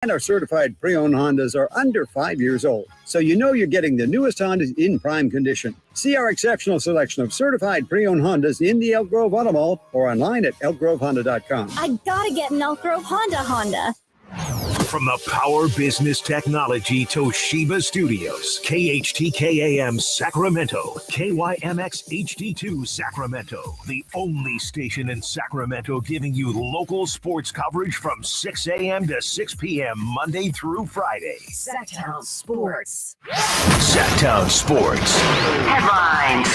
And our certified pre-owned Hondas are under 5 years old, so you know you're getting the newest Hondas in prime condition. See our exceptional selection of certified pre-owned Hondas in the Elk Grove Auto Mall or online at elkgrovehonda.com. I gotta get an Elk Grove Honda. From the Power Business Technology Toshiba Studios, KHTK-AM Sacramento, KYMX HD2 Sacramento, the only station in Sacramento giving you local sports coverage from 6 a.m. to 6 p.m. Monday through Friday. Sactown Sports. Sactown Sports. Headlines.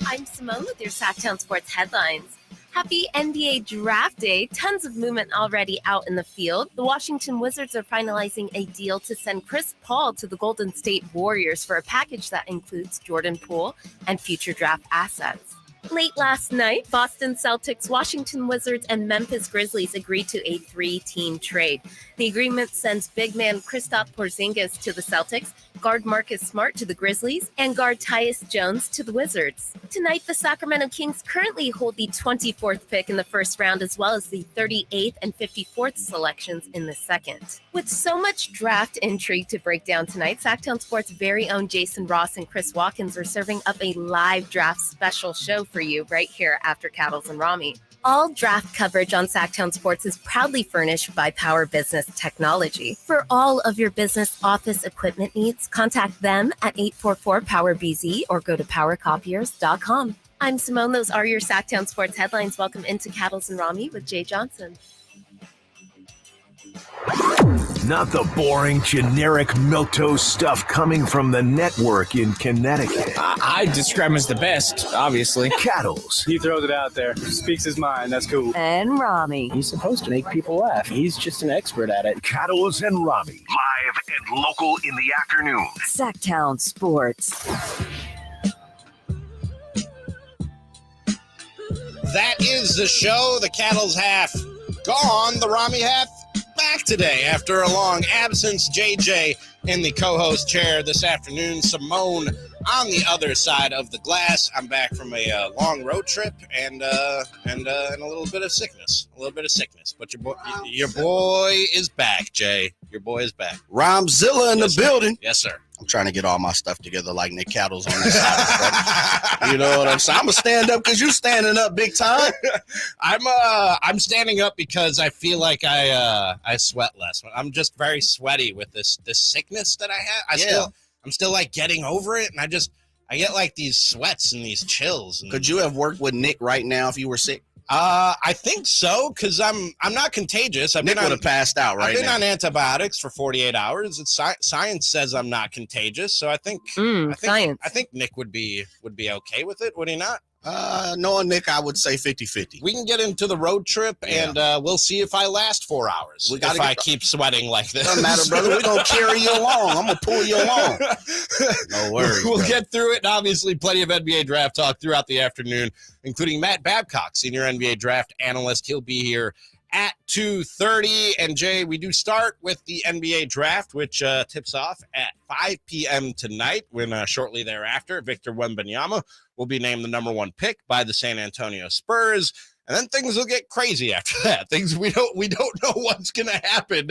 I'm Simone with your Sactown Sports headlines. Happy NBA Draft Day. Tons of movement already out in the field. The Washington Wizards are finalizing a deal to send Chris Paul to the Golden State Warriors for a package that includes Jordan Poole and future draft assets. Late last night, Boston Celtics, Washington Wizards, and Memphis Grizzlies agreed to a 3-team trade. The agreement sends big man Kristaps Porzingis to the Celtics, guard Marcus Smart to the Grizzlies, and guard Tyus Jones to the Wizards. Tonight, the Sacramento Kings currently hold the 24th pick in the first round, as well as the 38th and 54th selections in the second. With so much draft intrigue to break down tonight, Sactown Sports' very own Jason Ross and Chris Watkins are serving up a live draft special show for you right here after Cattles and Ramie. All draft coverage on Sactown Sports is proudly furnished by Power Business Technology. For all of your business office equipment needs, contact them at 844-POWER-BZ or go to powercopiers.com. I'm Simone. Those are your Sactown Sports headlines. Welcome into Cattles and Ramie with Jay Johnson. Not the boring, generic milquetoast stuff coming from the network in Connecticut. I describe him as the best, obviously. Cattles. He throws it out there, speaks his mind. That's cool. And Ramie. He's supposed to make people laugh. He's just an expert at it. Cattles and Ramie. Live and local in the afternoon. Sactown Sports. That is the show. The Cattles half gone. The Ramie half back today after a long absence. JJ in the co-host chair this afternoon. Simone on the other side of the glass. I'm back from a long road trip and a little bit of sickness. But your boy is back, Jay. Your boy is back. Romzilla in the building. Yes, sir. I'm trying to get all my stuff together like Nick Cattles on this side. You know what I'm saying? I'm gonna stand up because you're standing up big time. I'm standing up because I feel like I sweat less. I'm just very sweaty with this sickness that I have. I'm still like getting over it, and I get like these sweats and these chills. Could you have worked with Nick right now if you were sick? I think so, because I'm not contagious. Nick would have passed out right now. I've been on antibiotics for 48 hours. Science says I'm not contagious, so I think Nick would be okay with it. Would he not? Knowing Nick, I would say 50-50. We can get into the road trip, and we'll see if I last 4 hours. If I keep sweating like this. Doesn't matter, brother. We're going to carry you along. I'm going to pull you along. No worries. We'll get through it, and obviously plenty of NBA draft talk throughout the afternoon, including Matt Babcock, senior NBA draft analyst. He'll be here at 2:30. And, Jay, we do start with the NBA draft, which tips off at 5 p.m. tonight, when shortly thereafter, Victor Wembanyama will be named the number 1 pick by the San Antonio Spurs. And then things will get crazy after that. Things we don't know what's going to happen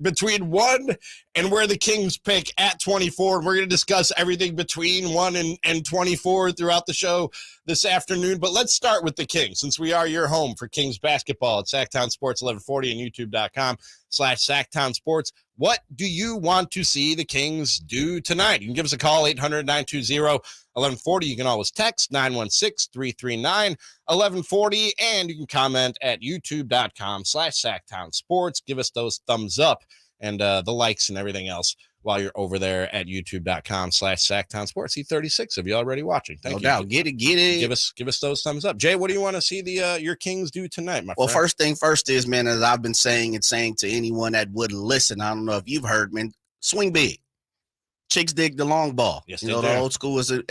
between 1 and where the Kings pick at 24. And we're going to discuss everything between 1 and 24 throughout the show this afternoon. But let's start with the Kings, since we are your home for Kings basketball at Sactown Sports 1140 and youtube.com/Sactown Sports. What do you want to see the Kings do tonight? You can give us a call, 800-920-1140. You can always text 916-339-1140, and you can comment at youtube.com/Sactown Sports. Give us those thumbs up and the likes and everything else while you're over there at youtube.com/Sactown Sports. See 36 of you already watching. Thank you. No doubt. Get it. Give us those thumbs up. Jay, what do you want to see your Kings do tonight, my friend? Well, first thing first is, man, as I've been saying to anyone that would listen, I don't know if you've heard, man, swing big. Chicks dig the long ball. Yes, the old school is we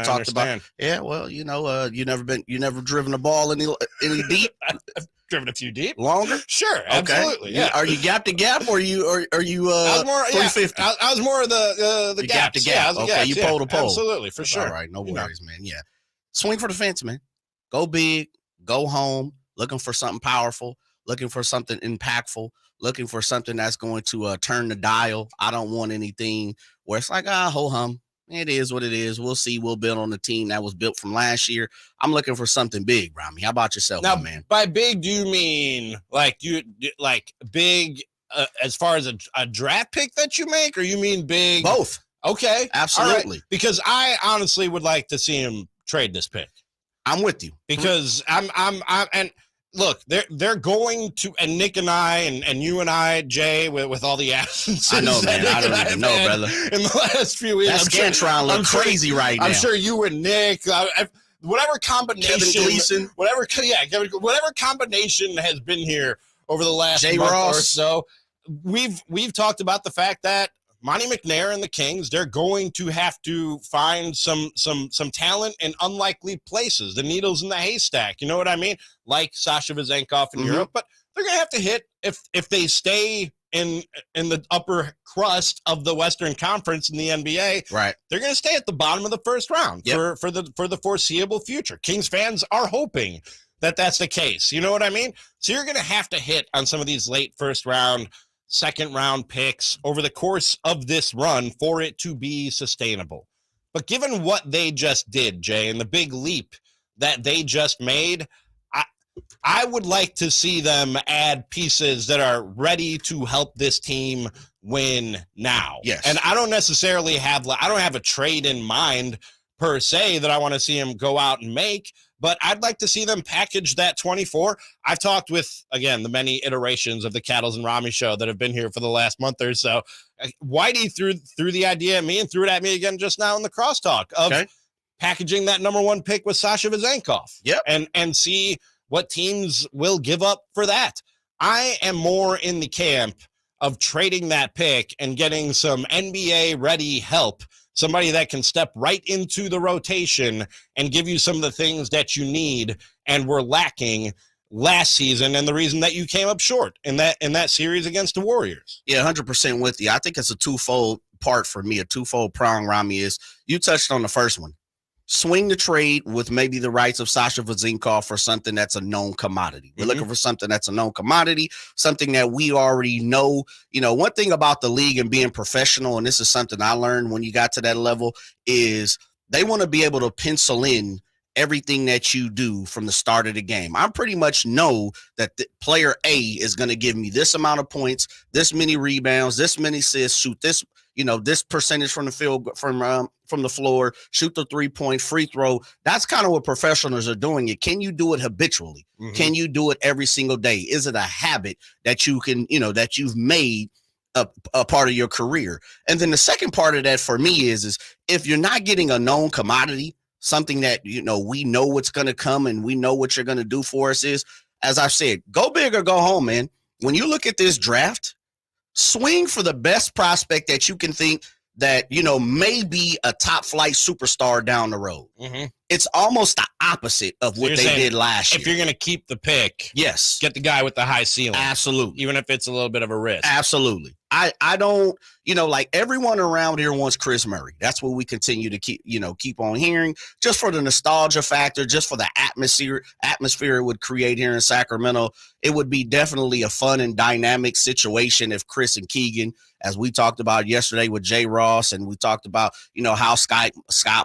talked about. Yeah, well, you never driven a ball any deep. Driven a few deep. Longer? Sure, absolutely. Okay. Yeah. Are you gap to gap, or are you I was more 350? I was more of the gap to gap. Okay, you pole to pole. Absolutely, for sure. All right, no worries, man. Yeah, swing for the fence, man. Go big, go home. Looking for something powerful. Looking for something impactful. looking for something that's going to turn the dial. I don't want anything where it's like, ho hum. It is what it is. We'll see. We'll build on the team that was built from last year. I'm looking for something big, Ramie. How about yourself, Now, my man? by big, do you mean like big as far as a draft pick that you make, or you mean big? Both. Okay, Absolutely. right. Because I honestly would like to see him trade this pick. I'm with you. Because I'm and look, they're going to, and Nick and I and you and I, Jay, with all the absences. I know, man. I don't even know, brother. In the last few weeks, That Scantron look crazy right now. I'm sure you and Nick, whatever combination, Kevin Gleason, whatever combination has been here over the last Jay month Ross or so, we've talked about the fact that Monty McNair and the Kings, they're going to have to find some talent in unlikely places, the needles in the haystack. You know what I mean? Like Sasha Vezenkov in Europe, but they're going to have to hit if they stay in the upper crust of the Western Conference in the NBA. Right. They're going to stay at the bottom of the first round for the foreseeable future. Kings fans are hoping that that's the case. You know what I mean? So you're going to have to hit on some of these late first round, second round picks over the course of this run for it to be sustainable. But given what they just did, Jay, and the big leap that they just made, I would like to see them add pieces that are ready to help this team win now. Yes. And I don't necessarily have a trade in mind per se that I want to see them go out and make, but I'd like to see them package that 24. I've talked with, again, the many iterations of the Cattles and Ramie show that have been here for the last month or so. Whitey threw the idea at me and threw it at me again just now in the crosstalk of packaging that number one pick with Sasha Vezenkov. Yep. And see what teams will give up for that. I am more in the camp of trading that pick and getting some NBA ready help, somebody that can step right into the rotation and give you some of the things that you need and were lacking last season, and the reason that you came up short in that series against the Warriors. Yeah, 100% with you. I think it's a twofold part for me, a twofold prong, Ramie, is you touched on the first one. Swing the trade with maybe the rights of Sasha Vezenkov for something that's a known commodity. We're looking for something that's a known commodity, something that we already know. You know, one thing about the league and being professional, and this is something I learned when you got to that level, is they want to be able to pencil in everything that you do from the start of the game. I pretty much know that the player A is going to give me this amount of points, this many rebounds, this many assists, shoot this, this percentage from the field, from the floor, shoot the 3-point free throw. That's kind of what professionals are doing. Can you do it habitually? Can you do it every single day? Is it a habit that you can, that you've made a part of your career? And then the second part of that for me is if you're not getting a known commodity, something that, we know what's going to come and we know what you're going to do for us, is, as I've said, go big or go home, man. When you look at this draft, swing for the best prospect that you can think that, may be a top flight superstar down the road. It's almost the opposite of what they did last year. If you're going to keep the pick, yes, get the guy with the high ceiling. Absolutely. Even if it's a little bit of a risk. Absolutely. I don't, like everyone around here wants Chris Murray. That's what we continue to keep on hearing, just for the nostalgia factor, just for the atmosphere it would create here in Sacramento. It would be definitely a fun and dynamic situation if Chris and Keegan, as we talked about yesterday with Jay Ross, and we talked about, how Scott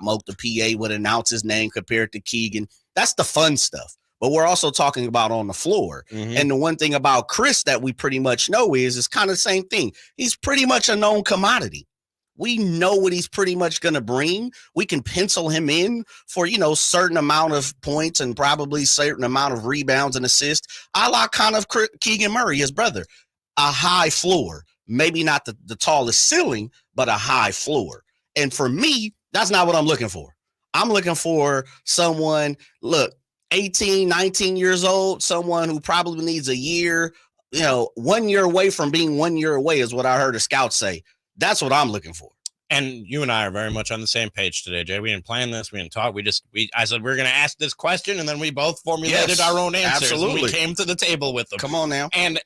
Moak, the PA, would announce his name compared to Keegan. That's the fun stuff. But we're also talking about on the floor. And the one thing about Chris that we pretty much know is kind of the same thing. He's pretty much a known commodity. We know what he's pretty much going to bring. We can pencil him in for, certain amount of points and probably certain amount of rebounds and assists, a la kind of Keegan Murray, his brother. A high floor. Maybe not the tallest ceiling, but a high floor. And for me, that's not what I'm looking for. I'm looking for someone, 18, 19 years old, someone who probably needs a year, 1 year away from being 1 year away is what I heard a scout say. That's what I'm looking for. And you and I are very much on the same page today, Jay. We didn't plan this. We didn't talk. I said, we're going to ask this question, and then we both formulated our own answers. Absolutely. We came to the table with them. Come on now. And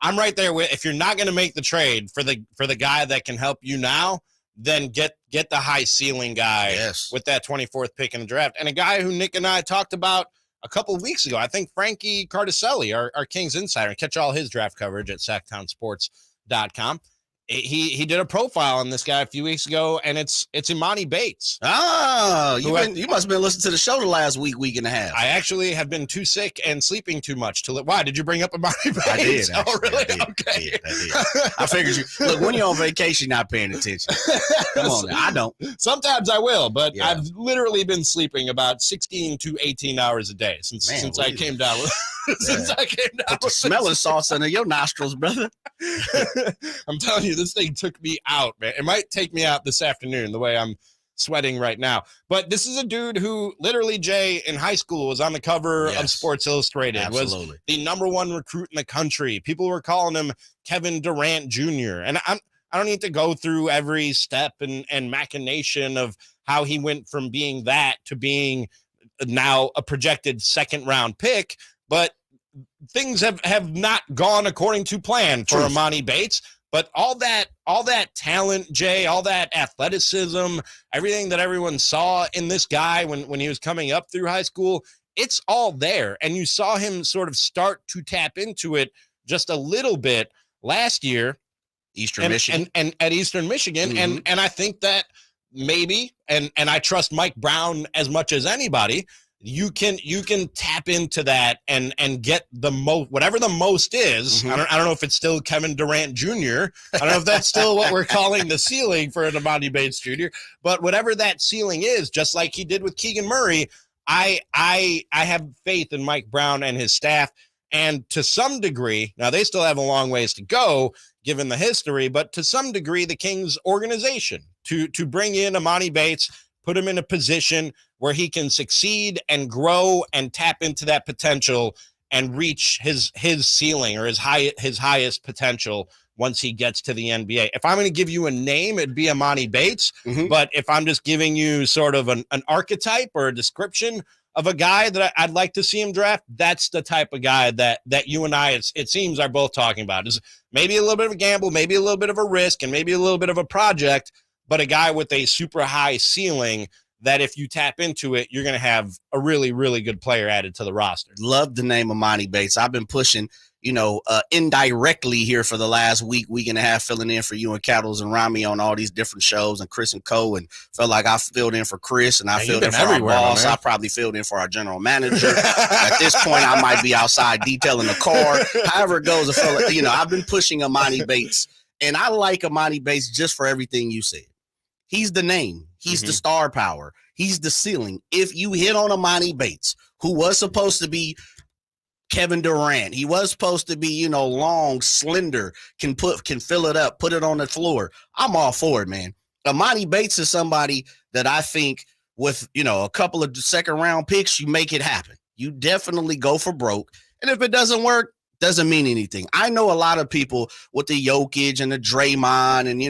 I'm right there with, if you're not going to make the trade for the guy that can help you now, then get the high ceiling guy with that 24th pick in the draft. And a guy who Nick and I talked about a couple of weeks ago. I think Frankie Cardicelli, our Kings insider, catch all his draft coverage at SactownSports.com. He did a profile on this guy a few weeks ago, and it's Imani Bates. You must have been listening to the show the last week and a half. I actually have been too sick and sleeping too much to why did you bring up Imani Bates? I did. Oh, really? I did. Okay. I did. I figured you look when you're on vacation, not paying attention. Come on, now. I don't. Sometimes I will, but Yeah. I've literally been sleeping about 16 to 18 hours a day since I came down. Since I came down. Put the smelling sauce under your nostrils, brother. I'm telling you, this thing took me out, man. It might take me out this afternoon, the way I'm sweating right now. But this is a dude who literally, Jay, in high school was on the cover of Sports Illustrated, Absolutely. was the #1 recruit in the country. People were calling him Kevin Durant Jr. And I don't need to go through every step and machination of how he went from being that to being now a projected second-round pick. But things have not gone according to plan for Imani Bates. But all that talent, Jay, all that athleticism, everything that everyone saw in this guy when he was coming up through high school, it's all there. And you saw him sort of start to tap into it just a little bit last year. Eastern Michigan. And at Eastern Michigan. Mm-hmm. And I think that maybe, and I trust Mike Brown as much as anybody, you can tap into that and get the most, whatever the most is. Mm-hmm. I don't know if it's still Kevin Durant Jr. I don't know if that's still what we're calling the ceiling for an Imani Bates Jr. But whatever that ceiling is, just like he did with Keegan Murray, I have faith in Mike Brown and his staff. And to some degree, now they still have a long ways to go given the history, but to some degree, the Kings organization to bring in Imani Bates, put him in a position where he can succeed and grow and tap into that potential and reach his ceiling or his highest potential once he gets to the NBA. If I'm going to give you a name, it'd be Imani Bates. Mm-hmm. But if I'm just giving you sort of an archetype or a description of a guy that I'd like to see him draft, that's the type of guy that you and I, it seems, are both talking about. Is maybe a little bit of a gamble, maybe a little bit of a risk, and maybe a little bit of a project, but a guy with a super high ceiling that if you tap into it, you're going to have a really, really good player added to the roster. Love the name Imani Bates. I've been pushing, indirectly here for the last week and a half, filling in for you and Cattles and Ramie on all these different shows and Chris and Co. And felt like I filled in for Chris and I filled in for our boss. I probably filled in for our general manager. At this point, I might be outside detailing the car. However it goes, I feel like, I've been pushing Imani Bates, and I like Imani Bates just for everything you said. He's the name. He's the star power. He's the ceiling. If you hit on Imani Bates, who was supposed to be Kevin Durant, he was supposed to be, long, slender, can fill it up, put it on the floor. I'm all for it, man. Imani Bates is somebody that I think with, a couple of second round picks, you make it happen. You definitely go for broke. And if it doesn't work, doesn't mean anything. I know a lot of people with the Jokic and the Draymond and,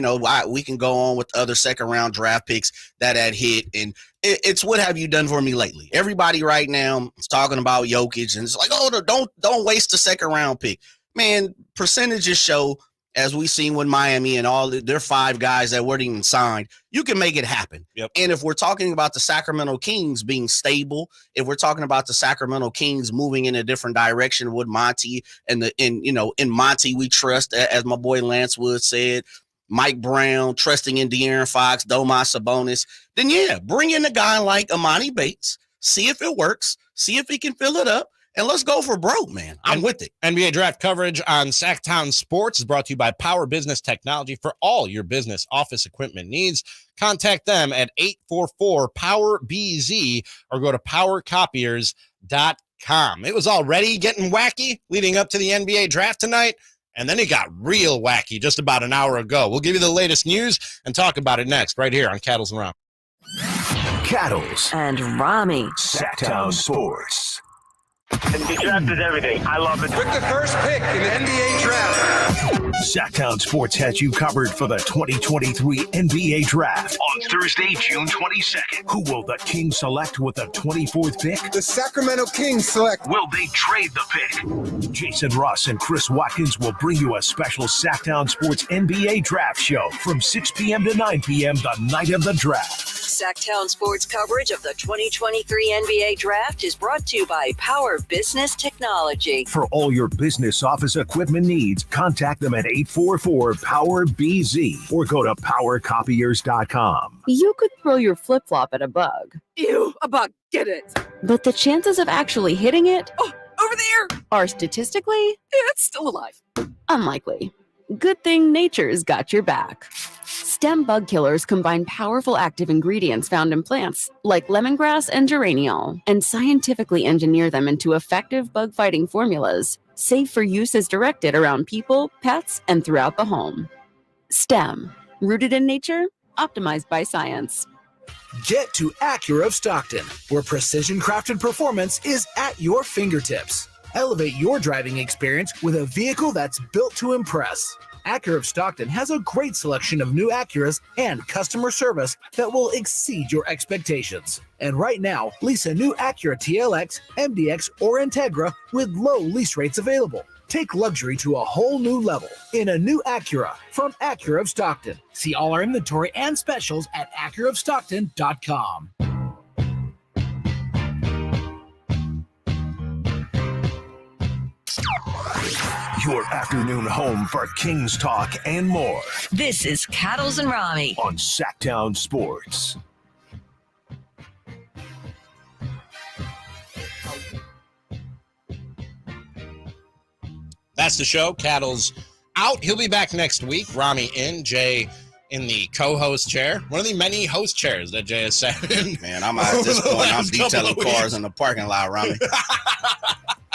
we can go on with other second round draft picks that had hit. And it's what have you done for me lately? Everybody right now is talking about Jokic and it's like, oh, don't waste the second round pick. Man, percentages show, as we've seen with Miami and all their 5 guys that weren't even signed, you can make it happen. Yep. And if we're talking about the Sacramento Kings being stable, if we're talking about the Sacramento Kings moving in a different direction with Monty in Monty we trust, as my boy Lance Wood said, Mike Brown, trusting in De'Aaron Fox, Domas Sabonis, then bring in a guy like Imani Bates, see if it works, see if he can fill it up. And let's go for broke, man. I'm with it. NBA draft coverage on Sactown Sports is brought to you by Power Business Technology for all your business office equipment needs. Contact them at 844-POWER-BZ or go to powercopiers.com. It was already getting wacky leading up to the NBA draft tonight, and then it got real wacky just about an hour ago. We'll give you the latest news and talk about it next right here on Cattles and Ramie. Cattles and Ramie. Sactown Sports. The draft is everything. I love it. With the first pick in the NBA draft. Sactown Sports has you covered for the 2023 NBA Draft. On Thursday, June 22nd, who will the Kings select with the 24th pick? The Sacramento Kings select. Will they trade the pick? Jason Ross and Chris Watkins will bring you a special Sactown Sports NBA Draft show from 6 p.m. to 9 p.m. the night of the draft. Sactown Sports coverage of the 2023 NBA Draft is brought to you by Power Business Technology. For all your business office equipment needs, contact them at 844-POWER-BZ or go to powercopiers.com. You could throw your flip-flop at a bug. Ew, a bug, get it. But the chances of actually hitting it Over there. are statistically It's still alive. unlikely. Good thing nature's got your back. Stem bug killers combine powerful active ingredients found in plants like lemongrass and geraniol and scientifically engineer them into effective bug-fighting formulas, safe for use as directed around people, pets, and throughout the home. Stem, rooted in nature, optimized by science. Get to Acura of Stockton, where precision-crafted performance is at your fingertips. Elevate your driving experience with a vehicle that's built to impress. Acura of Stockton has a great selection of new Acuras and customer service that will exceed your expectations. And right now, lease a new Acura TLX, MDX, or Integra with low lease rates available. Take luxury to a whole new level in a new Acura from Acura of Stockton. See all our inventory and specials at AcuraofStockton.com. Your afternoon home for Kings talk and more This is Cattles and Ramie. on Sactown Sports. That's the show. Cattle's out. He'll be back next week. Ramie in, Jay in the co-host chair. One of the many host chairs that Jay has sat in. Man, I'm at this point. I'm detailing cars in the parking lot, Ramie.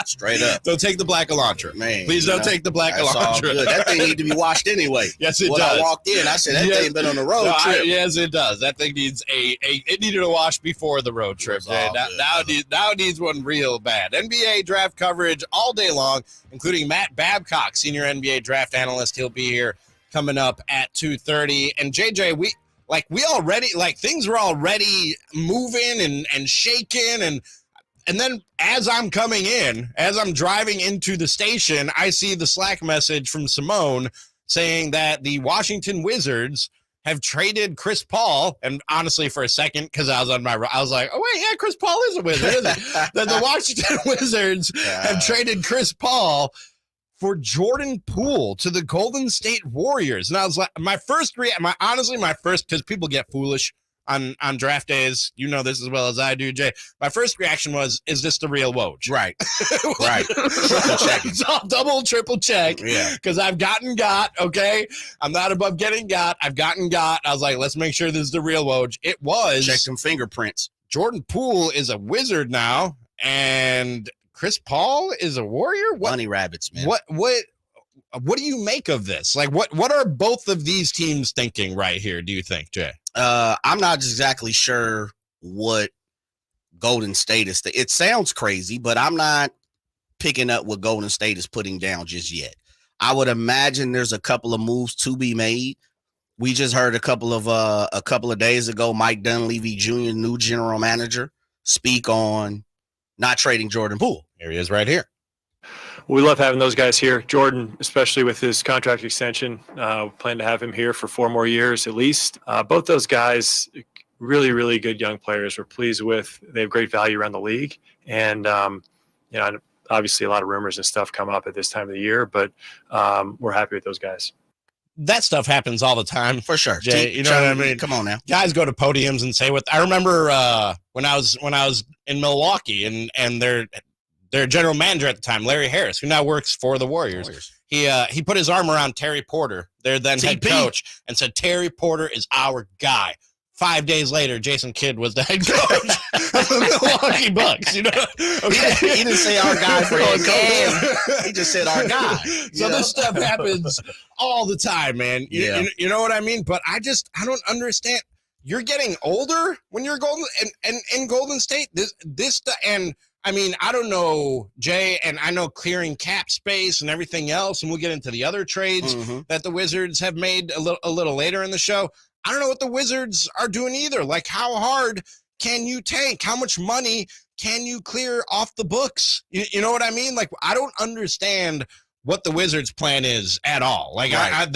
Straight up. Don't take the black Elantra. Man, please don't take the black that's all Elantra. good. That thing need to be washed anyway. Yes, it when does. I walked in, I said, that thing been on the road trip. Yes, it does. That thing needs it needed a wash before the road trip. Now it needs one real bad. NBA draft coverage all day long, including Matt Babcock, senior NBA draft analyst. He'll be here coming up at 2:30. And JJ, we already things were already moving and shaking and then as I'm coming in, as I'm driving into the station, I see the Slack message from Simone saying that the Washington Wizards have traded Chris Paul. And honestly, for a second, because I was like, oh, wait, yeah, Chris Paul is a Wizard, isn't he? That the Washington Wizards have traded Chris Paul for Jordan Poole to the Golden State Warriors. And I was like, my first, because people get foolish on draft days, you know this as well as I do, Jay. My first reaction was, is this the real Woj? Right. Right. Triple check. It's all double, triple check. Yeah. Because I've gotten got, okay? I'm not above getting got. I've gotten got. I was like, let's make sure this is the real Woj. It was. Check some fingerprints. Jordan Poole is a Wizard now, and Chris Paul is a Warrior? Bunny rabbits, man. What do you make of this? Like, what are both of these teams thinking right here, do you think, Jay? I'm not exactly sure what Golden State is. It sounds crazy, but I'm not picking up what Golden State is putting down just yet. I would imagine there's a couple of moves to be made. We just heard a couple of days ago, Mike Dunleavy Jr., new general manager, speak on not trading Jordan Poole. Here he is right here. We love having those guys here. Jordan, especially with his contract extension, plan to have him here for 4 more years at least. Both those guys, really, really good young players we're pleased with. They have great value around the league. And, obviously a lot of rumors and stuff come up at this time of the year, but we're happy with those guys. That stuff happens all the time. For sure. Jay, you know what I mean? Come on now. Guys go to podiums and say what I remember when I was in Milwaukee and their general manager at the time, Larry Harris, who now works for the Warriors. He put his arm around Terry Porter, their then head coach, and said, Terry Porter is our guy. 5 days later, Jason Kidd was the head coach of the Milwaukee Bucks. You know, okay. He didn't say our guy for head coach. He just said our guy. So this stuff happens all the time, man. You know what I mean? But I don't understand. You're getting older when you're Golden and in Golden State. And I mean, I don't know, Jay, and I know clearing cap space and everything else, and we'll get into the other trades that the Wizards have made a little later in the show. I don't know what the Wizards are doing either. Like, how hard can you tank? How much money can you clear off the books? You know what I mean? Like, I don't understand what the Wizards' plan is at all. Like, right.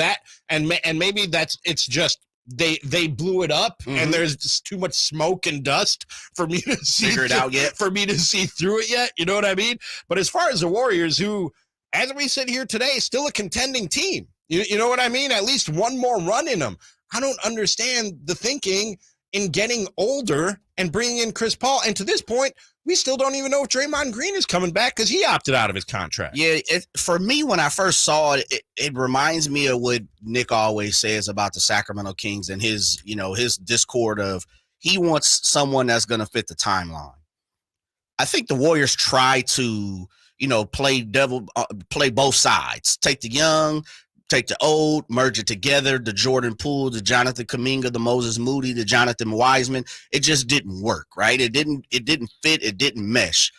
and maybe it's just they blew it up, and there's just too much smoke and dust for me to see Figure it out yet. For me to see through it yet. You know what I mean? But as far as the Warriors, who, as we sit here today, still a contending team. You know what I mean? At least one more run in them. I don't understand the thinking in getting older and bringing in Chris Paul. And to this point, we still don't even know if Draymond Green is coming back because he opted out of his contract. Yeah, for me, when I first saw it, it reminds me of what Nick always says about the Sacramento Kings and his discord of he wants someone that's going to fit the timeline. I think the Warriors try to, play both sides, take the young, take the old, merge it together, the Jordan Poole, the Jonathan Kuminga, the Moses Moody, the Jonathan Wiseman. It just didn't work, right? It didn't fit. It didn't mesh.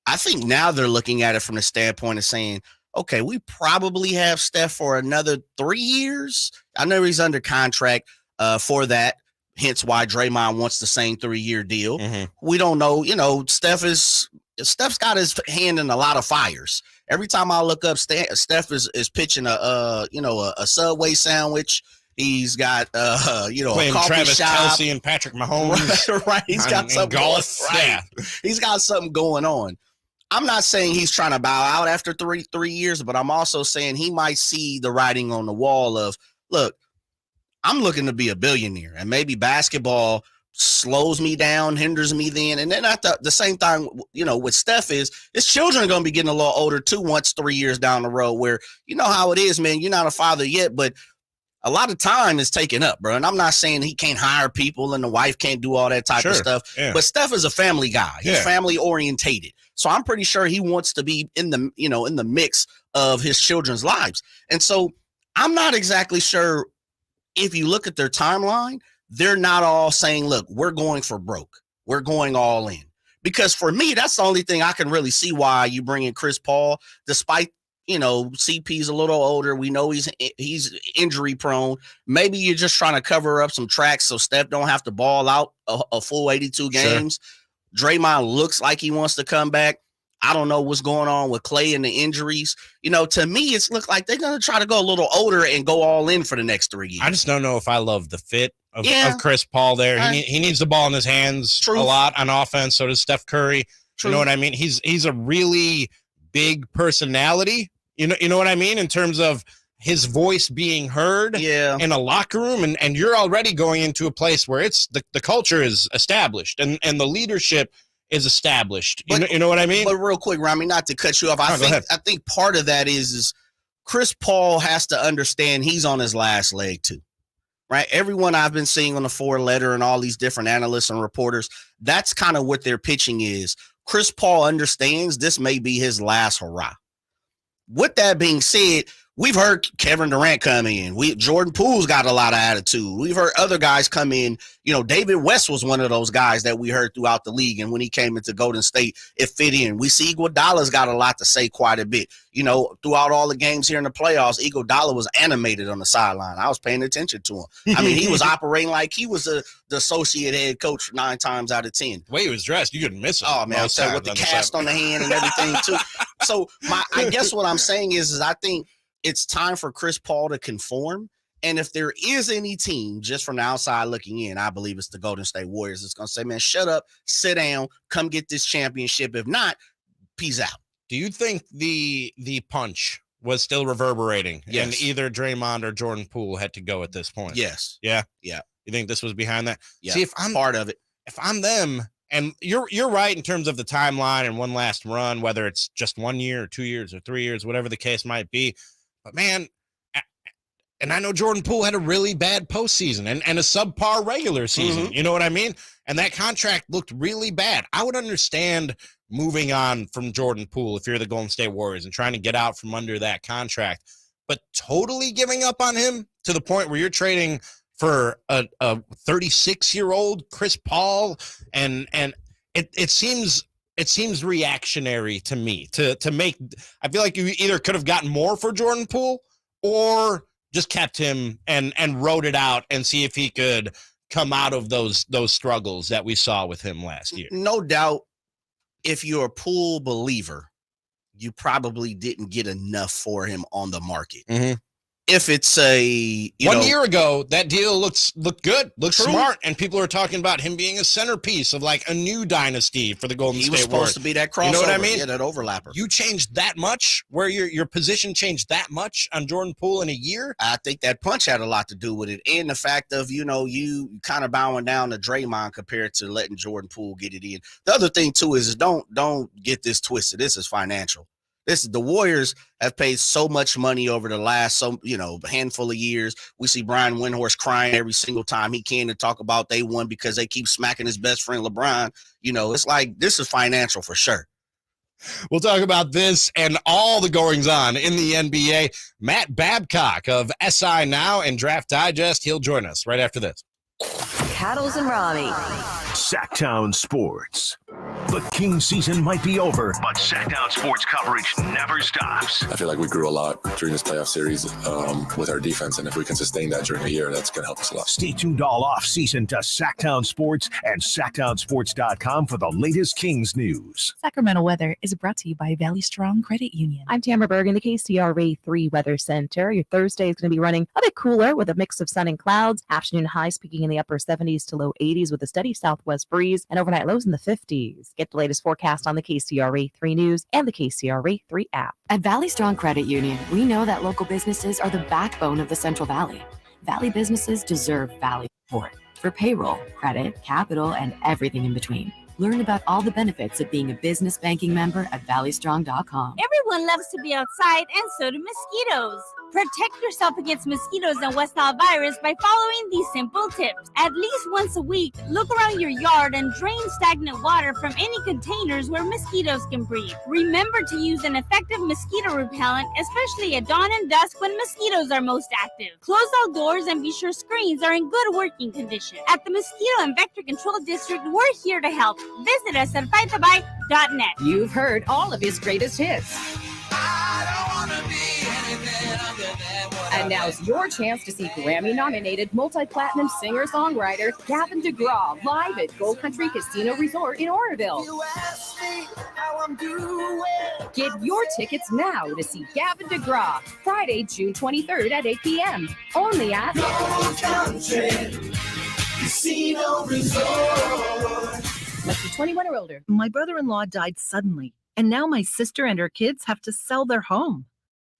I think now they're looking at it from the standpoint of saying, okay, we probably have Steph for another 3 years. I know he's under contract for that, hence why Draymond wants the same 3-year deal. We don't know. Steph's got his hand in a lot of fires. Every time I look up, Steph is pitching a Subway sandwich. He's got playing a coffee Travis shop. Kelce and Patrick Mahomes. Right. He's got something golf. Right. Yeah. He's got something going on. I'm not saying he's trying to bow out after three years, but I'm also saying he might see the writing on the wall of, look, I'm looking to be a billionaire, and maybe basketball slows me down, hinders me then. And then at the same time, with Steph his children are going to be getting a little older too once 3 years down the road, where you know how it is, man. You're not a father yet, but a lot of time is taken up, bro. And I'm not saying he can't hire people and the wife can't do all that type of stuff, but Steph is a family guy. He's family orientated. So I'm pretty sure he wants to be in the mix of his children's lives. And so I'm not exactly sure if you look at their timeline, they're not all saying, look, we're going for broke. We're going all in. Because for me, that's the only thing I can really see why you bring in Chris Paul, despite, CP's a little older. We know he's injury prone. Maybe you're just trying to cover up some tracks so Steph don't have to ball out a full 82 games. Sure. Draymond looks like he wants to come back. I don't know what's going on with Clay and the injuries. To me, it's looked like they're going to try to go a little older and go all in for the next 3 years. I just don't know if I love the fit of Chris Paul there. He needs the ball in his hands a lot on offense. So does Steph Curry. You know what I mean? He's a really big personality. You know what I mean? In terms of his voice being heard in a locker room. And you're already going into a place where it's the culture is established and the leadership is established. You know what I mean? But real quick, Ramie, not to cut you off. I think part of that is Chris Paul has to understand he's on his last leg too. Right. Everyone I've been seeing on the 4-letter and all these different analysts and reporters, that's kind of what their pitching is. Chris Paul understands this may be his last hurrah. With that being said, we've heard Kevin Durant come in. Jordan Poole's got a lot of attitude. We've heard other guys come in. David West was one of those guys that we heard throughout the league. And when he came into Golden State, it fit in. We see Iguodala's got a lot to say quite a bit. Throughout all the games here in the playoffs, Iguodala was animated on the sideline. I was paying attention to him. I mean, he was operating like he was the associate head coach 9 times out of 10. The way he was dressed, you couldn't miss him. Oh, man, I'm saying with the cast on the hand and everything, too. So I guess what I'm saying is I think it's time for Chris Paul to conform. And if there is any team just from the outside looking in, I believe it's the Golden State Warriors. It's going to say, man, shut up, sit down, come get this championship. If not, peace out. Do you think the punch was still reverberating? Yes. And either Draymond or Jordan Poole had to go at this point? Yes. Yeah? Yeah. You think this was behind that? Yeah. See, if I'm part of it. If I'm them, and you're right in terms of the timeline and one last run, whether it's just 1 year or 2 years or 3 years, whatever the case might be. But, man, and I know Jordan Poole had a really bad postseason and a subpar regular season. You know what I mean? And that contract looked really bad. I would understand moving on from Jordan Poole if you're the Golden State Warriors and trying to get out from under that contract. But totally giving up on him to the point where you're trading for a 36-year-old Chris Paul, and it seems reactionary to me to make. I feel like you either could have gotten more for Jordan Poole or just kept him and rode it out and see if he could come out of those struggles that we saw with him last year. No doubt, if you're a Poole believer, you probably didn't get enough for him on the market. if it's a 1 year ago, that deal looked good, looked True. smart, and people are talking about him being a centerpiece of like a new dynasty for the Golden State He was supposed Warriors. to be that crossover. You know what I mean? Yeah, that overlapper. You changed that much, where your position changed that much on Jordan Poole in a year? I think that punch had a lot to do with it, and the fact of you kind of bowing down to Draymond compared to letting Jordan Poole get it in. The other thing too is don't get this twisted. This is financial. The Warriors have paid so much money over the last handful of years. We see Brian Windhorst crying every single time he can to talk about they won because they keep smacking his best friend LeBron. It's like this is financial for sure. We'll talk about this and all the goings on in the NBA. Matt Babcock of SI Now and Draft Digest, he'll join us right after this. Cattles and Ramie. Sactown Sports. The King season might be over, but Sactown Sports coverage never stops. I feel like we grew a lot during this playoff series with our defense, and if we can sustain that during the year, that's going to help us a lot. Stay tuned all off-season to Sactown Sports and SactownSports.com for the latest Kings news. Sacramento weather is brought to you by Valley Strong Credit Union. I'm Tamara Berg in the KCRA 3 Weather Center. Your Thursday is going to be running a bit cooler with a mix of sun and clouds. Afternoon highs peaking in the upper 70s to low 80s with a steady southwest breeze and overnight lows in the 50s. Get the latest forecast on the KCRA 3 News and the KCRA 3 app. At Valley Strong Credit Union, we know that local businesses are the backbone of the Central Valley. Valley businesses deserve Valley support for payroll, credit, capital, and everything in between. Learn about all the benefits of being a business banking member at valleystrong.com. Everyone loves to be outside, and so do mosquitoes. Protect yourself against mosquitoes and West Nile virus by following these simple tips. At least once a week, look around your yard and drain stagnant water from any containers where mosquitoes can breed. Remember to use an effective mosquito repellent, especially at dawn and dusk when mosquitoes are most active. Close all doors and be sure screens are in good working condition. At the Mosquito and Vector Control District, we're here to help. Visit us at fightthabite.net. You've heard all of his greatest hits. And now's your chance to see Grammy-nominated multi-platinum singer-songwriter Gavin DeGraw live at Gold Country Casino Resort in Oroville. Get your tickets now to see Gavin DeGraw Friday, June 23rd at 8 p.m. Only at Gold Country Casino Resort. Must be 21 or older. My brother-in-law died suddenly, and now my sister and her kids have to sell their home.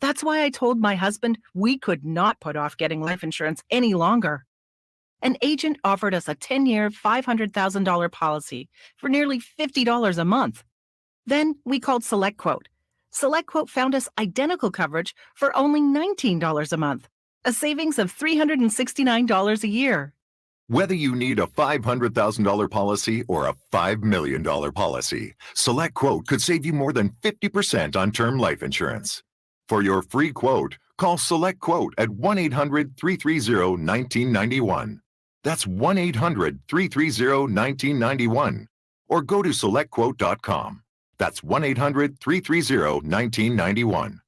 That's why I told my husband we could not put off getting life insurance any longer. An agent offered us a 10-year, $500,000 policy for nearly $50 a month. Then we called SelectQuote. SelectQuote found us identical coverage for only $19 a month, a savings of $369 a year. Whether you need a $500,000 policy or a $5 million policy, SelectQuote could save you more than 50% on term life insurance. For your free quote, call SelectQuote at 1-800-330-1991. That's 1-800-330-1991. Or go to SelectQuote.com. That's 1-800-330-1991.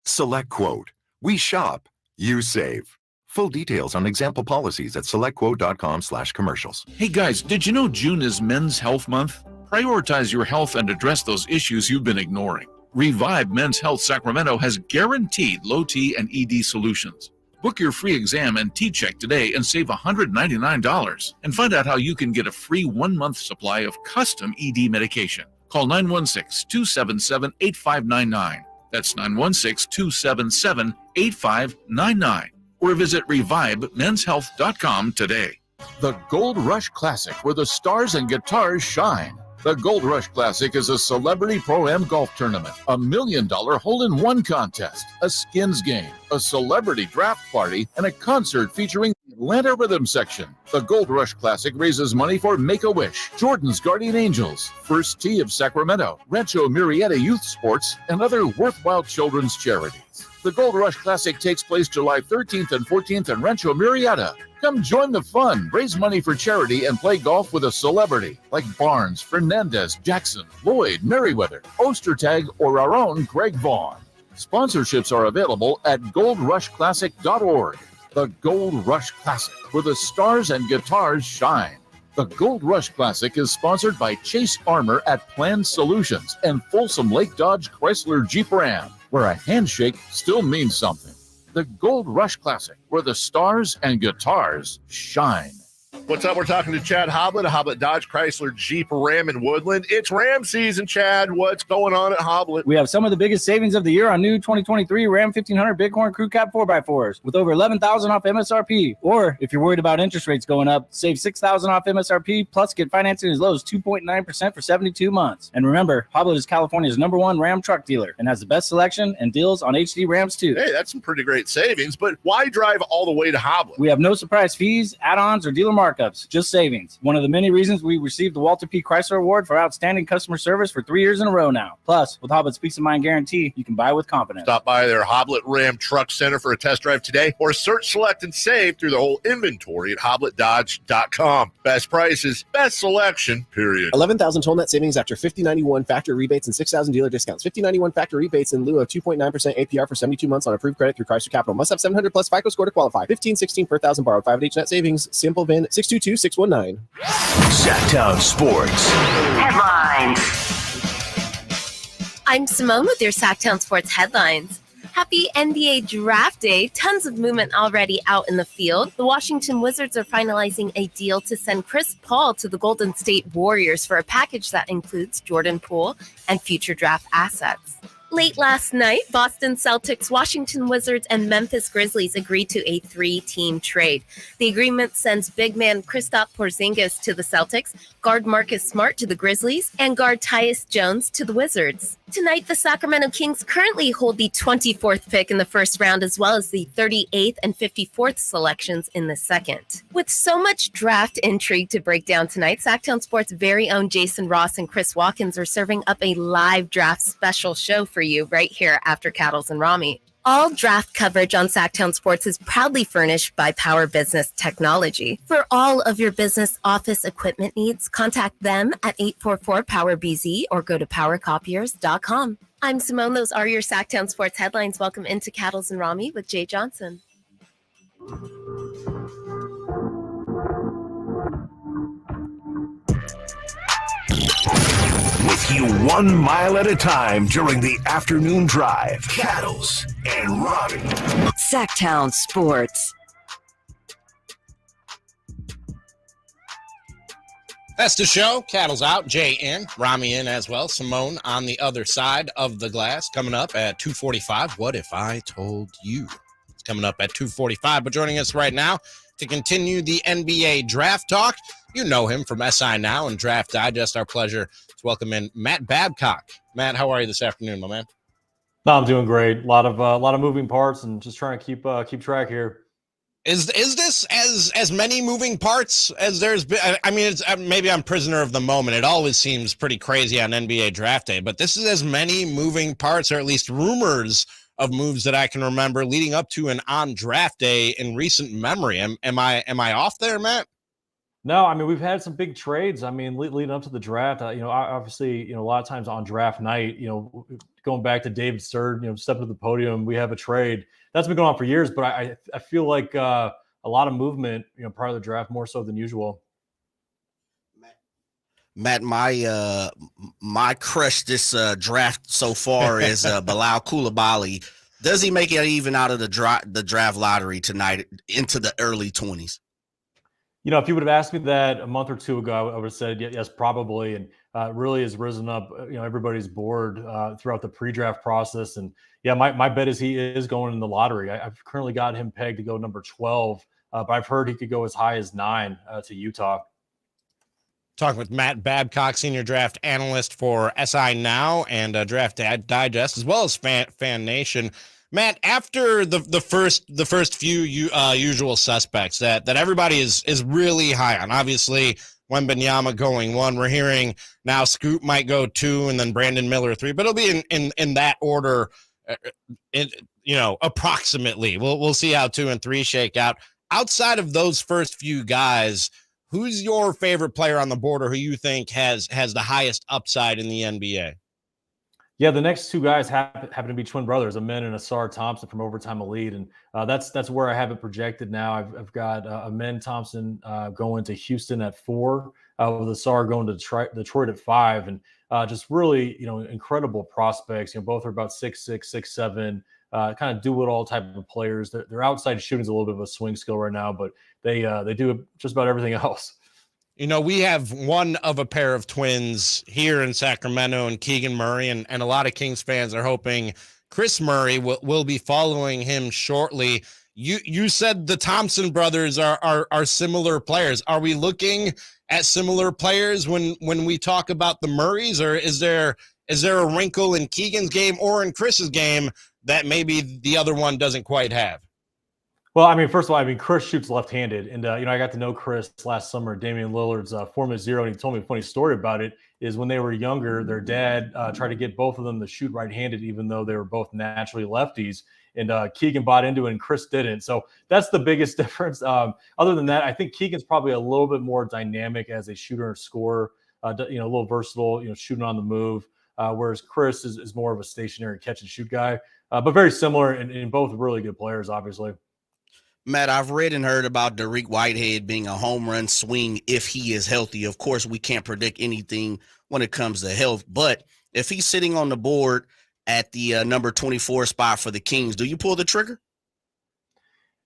SelectQuote. We shop, you save. Full details on example policies at SelectQuote.com/commercials. Hey guys, did you know June is Men's Health Month? Prioritize your health and address those issues you've been ignoring. Revive Men's Health Sacramento has guaranteed low T and ED solutions. Book your free exam and T-check today and save $199. And find out how you can get a free 1-month supply of custom ED medication. Call 916-277-8599. That's 916-277-8599. Or visit ReviveMen'sHealth.com today. The Gold Rush Classic, where the stars and guitars shine. The Gold Rush Classic is a celebrity pro-am golf tournament, a $1 million hole-in-one contest, a skins game, a celebrity draft party, and a concert featuring the Atlanta Rhythm Section. The Gold Rush Classic raises money for Make-A-Wish, Jordan's Guardian Angels, First Tee of Sacramento, Rancho Murrieta Youth Sports, and other worthwhile children's charities. The Gold Rush Classic takes place July 13th and 14th in Rancho Murrieta. Come join the fun, raise money for charity, and play golf with a celebrity like Barnes, Fernandez, Jackson, Lloyd, Merriweather, Ostertag, or our own Greg Vaughn. Sponsorships are available at goldrushclassic.org. The Gold Rush Classic, where the stars and guitars shine. The Gold Rush Classic is sponsored by Chase Armor at Planned Solutions and Folsom Lake Dodge Chrysler Jeep Ram, where a handshake still means something. The Gold Rush Classic, where the stars and guitars shine. What's up? We're talking to Chad Hoblet, Hoblet Dodge Chrysler Jeep Ram in Woodland. It's Ram season, Chad. What's going on at Hoblet? We have some of the biggest savings of the year on new 2023 Ram 1500 Bighorn Crew Cab 4x4s with over $11,000 off MSRP. Or if you're worried about interest rates going up, save $6,000 off MSRP plus get financing as low as 2.9% for 72 months. And remember, Hoblet is California's #1 Ram truck dealer and has the best selection and deals on HD Rams too. Hey, that's some pretty great savings, but why drive all the way to Hoblet? We have no surprise fees, add-ons, or dealer markups, just savings. One of the many reasons we received the Walter P. Chrysler Award for outstanding customer service for 3 years in a row now. Plus, with Hoblet's Peace of Mind guarantee, you can buy with confidence. Stop by their Hoblet Ram Truck Center for a test drive today, or search, select, and save through the whole inventory at HobletDodge.com. Best prices, best selection, period. 11,000 total net savings after 5091 factory rebates and 6,000 dealer discounts. 5091 factory rebates in lieu of 2.9% APR for 72 months on approved credit through Chrysler Capital. Must have 700 plus FICO score to qualify. 1516 per thousand borrowed. 5 at each net savings. Simple VIN 622-619. Sactown Sports Headlines. I'm Simone with your Sactown Sports headlines. Happy NBA Draft Day. Tons of movement already out in the field. The Washington Wizards are finalizing a deal to send Chris Paul to the Golden State Warriors for a package that includes Jordan Poole and future draft assets. Late last night, Boston Celtics, Washington Wizards, and Memphis Grizzlies agreed to a 3-team trade. The agreement sends big man Kristaps Porzingis to the Celtics, guard Marcus Smart to the Grizzlies, and guard Tyus Jones to the Wizards. Tonight, the Sacramento Kings currently hold the 24th pick in the first round, as well as the 38th and 54th selections in the second. With so much draft intrigue to break down tonight, Sactown Sports' very own Jason Ross and Chris Watkins are serving up a live draft special show for you right here after Cattles and Ramie. All draft coverage on Sactown Sports is proudly furnished by Power Business Technology. For all of your business office equipment needs, contact them at 844-POWER-BZ or go to powercopiers.com. I'm Simone. Those are your Sactown Sports headlines. Welcome into Cattles and Ramie with Jay Johnson. With you 1 mile at a time during the afternoon drive. Cattles and Ramie. Sactown Sports. That's the show. Cattle's out. Jay in. Ramie in as well. Simone on the other side of the glass. Coming up at 2:45. What if I told you? It's coming up at 2:45. But joining us right now to continue the NBA draft talk. You know him from SI Now and Draft Digest. Our pleasure to welcome in Matt Babcock. Matt, how are you this afternoon, my man? No, I'm doing great. A lot of moving parts and just trying to keep track here. Is this as many moving parts as there's been? I mean, it's maybe I'm prisoner of the moment. It always seems pretty crazy on NBA Draft Day, but this is as many moving parts, or at least rumors of moves that I can remember leading up to and on Draft Day in recent memory. Am I off there, Matt? No, I mean, we've had some big trades. I mean, leading up to the draft, obviously, a lot of times on draft night, going back to David Stern, stepping to the podium, we have a trade that's been going on for years, but I feel like a lot of movement, prior to the draft, more so than usual. Matt, my crush this draft so far is Bilal Coulibaly. Does he make it even out of the draft lottery tonight into the early 20s? If you would have asked me that a month or two ago, I would have said yes, probably. And really has risen up, everybody's board throughout the pre-draft process. And yeah, my bet is he is going in the lottery. I've currently got him pegged to go number 12, but I've heard he could go as high as 9 to Utah. Talking with Matt Babcock, senior draft analyst for SI Now and Draft Digest, as well as Fan Nation. Matt, after the first few usual suspects that everybody is really high on, obviously Wembanyama going 1, we're hearing now Scoot might go 2, and then Brandon Miller 3, but it'll be in that order, approximately. We'll see how 2 and 3 shake out. Outside of those first few guys, who's your favorite player on the board, or who you think has the highest upside in the NBA? Yeah, the next 2 guys happen to be twin brothers, Amen and Asar Thompson from Overtime Elite, and that's where I have it projected now. I've got Amen Thompson going to Houston at 4, with Asar going to Detroit at 5, and just really incredible prospects. Both are about 6'6", 6'7", kind of do-it-all type of players. Their outside shooting is a little bit of a swing skill right now, but they do just about everything else. You know, we have one of a pair of twins here in Sacramento and Keegan Murray, and a lot of Kings fans are hoping Chris Murray will be following him shortly. You said the Thompson brothers are similar players. Are we looking at similar players when we talk about the Murrays, or is there a wrinkle in Keegan's game or in Chris's game that maybe the other one doesn't quite have? Well, I mean, first of all, I mean, Chris shoots left-handed, and I got to know Chris last summer, Damian Lillard's former zero, and he told me a funny story about it. Is when they were younger, their dad tried to get both of them to shoot right-handed, even though they were both naturally lefties. And Keegan bought into it, and Chris didn't. So that's the biggest difference. Other than that, I think Keegan's probably a little bit more dynamic as a shooter and scorer. A little versatile, shooting on the move. Whereas Chris is more of a stationary catch and shoot guy, but very similar, and both really good players, obviously. Matt, I've read and heard about Dariq Whitehead being a home run swing if he is healthy. Of course, we can't predict anything when it comes to health, but if he's sitting on the board at the number 24 spot for the Kings, do you pull the trigger?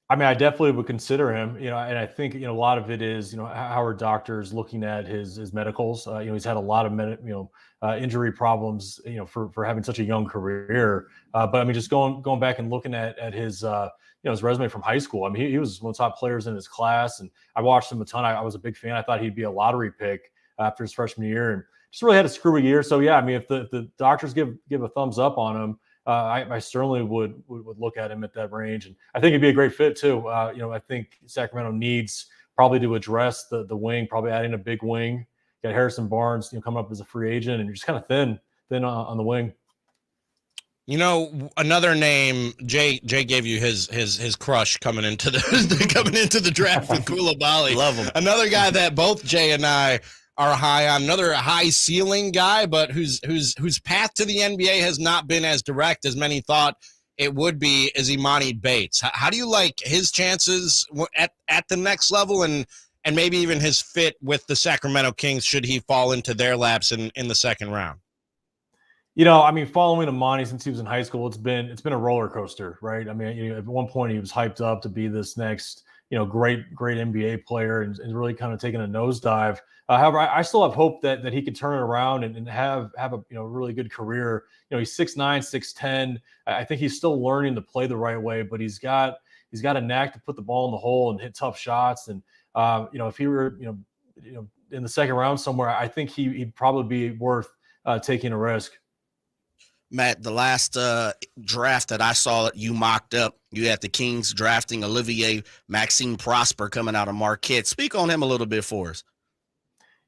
I mean, I definitely would consider him, and I think, a lot of it is, how are doctors looking at his medicals? He's had a lot of, injury problems, for having such a young career. But I mean, just going back and looking at his, his resume from high school. I mean, he was one of the top players in his class, and I watched him a ton. I was a big fan. I thought he'd be a lottery pick after his freshman year, and just really had a screwy year. So yeah, I mean, if the doctors give a thumbs up on him, I certainly would look at him at that range, and I think he'd be a great fit too. I think Sacramento needs probably to address the wing, probably adding a big wing. Got Harrison Barnes, coming up as a free agent, and you're just kind of thin on the wing. Another name, Jay gave you his crush coming into the draft with Koulibaly. Love him. Another guy that both Jay and I are high on, another high ceiling guy, but whose path to the NBA has not been as direct as many thought it would be, is Imani Bates. How do you like his chances at the next level, and maybe even his fit with the Sacramento Kings should he fall into their laps in the second round? I mean, following Imani since he was in high school, it's been a roller coaster, right? I mean, at one point he was hyped up to be this next, great NBA player, and really kind of taking a nosedive. However, I still have hope that he could turn it around and have a really good career. He's 6'9", 6'10". I think he's still learning to play the right way, but he's got a knack to put the ball in the hole and hit tough shots. And if he were in the second round somewhere, I think he'd probably be worth taking a risk. Matt, the last draft that I saw that you mocked up, you had the Kings drafting Olivier Maxime Prosper coming out of Marquette. Speak on him a little bit for us.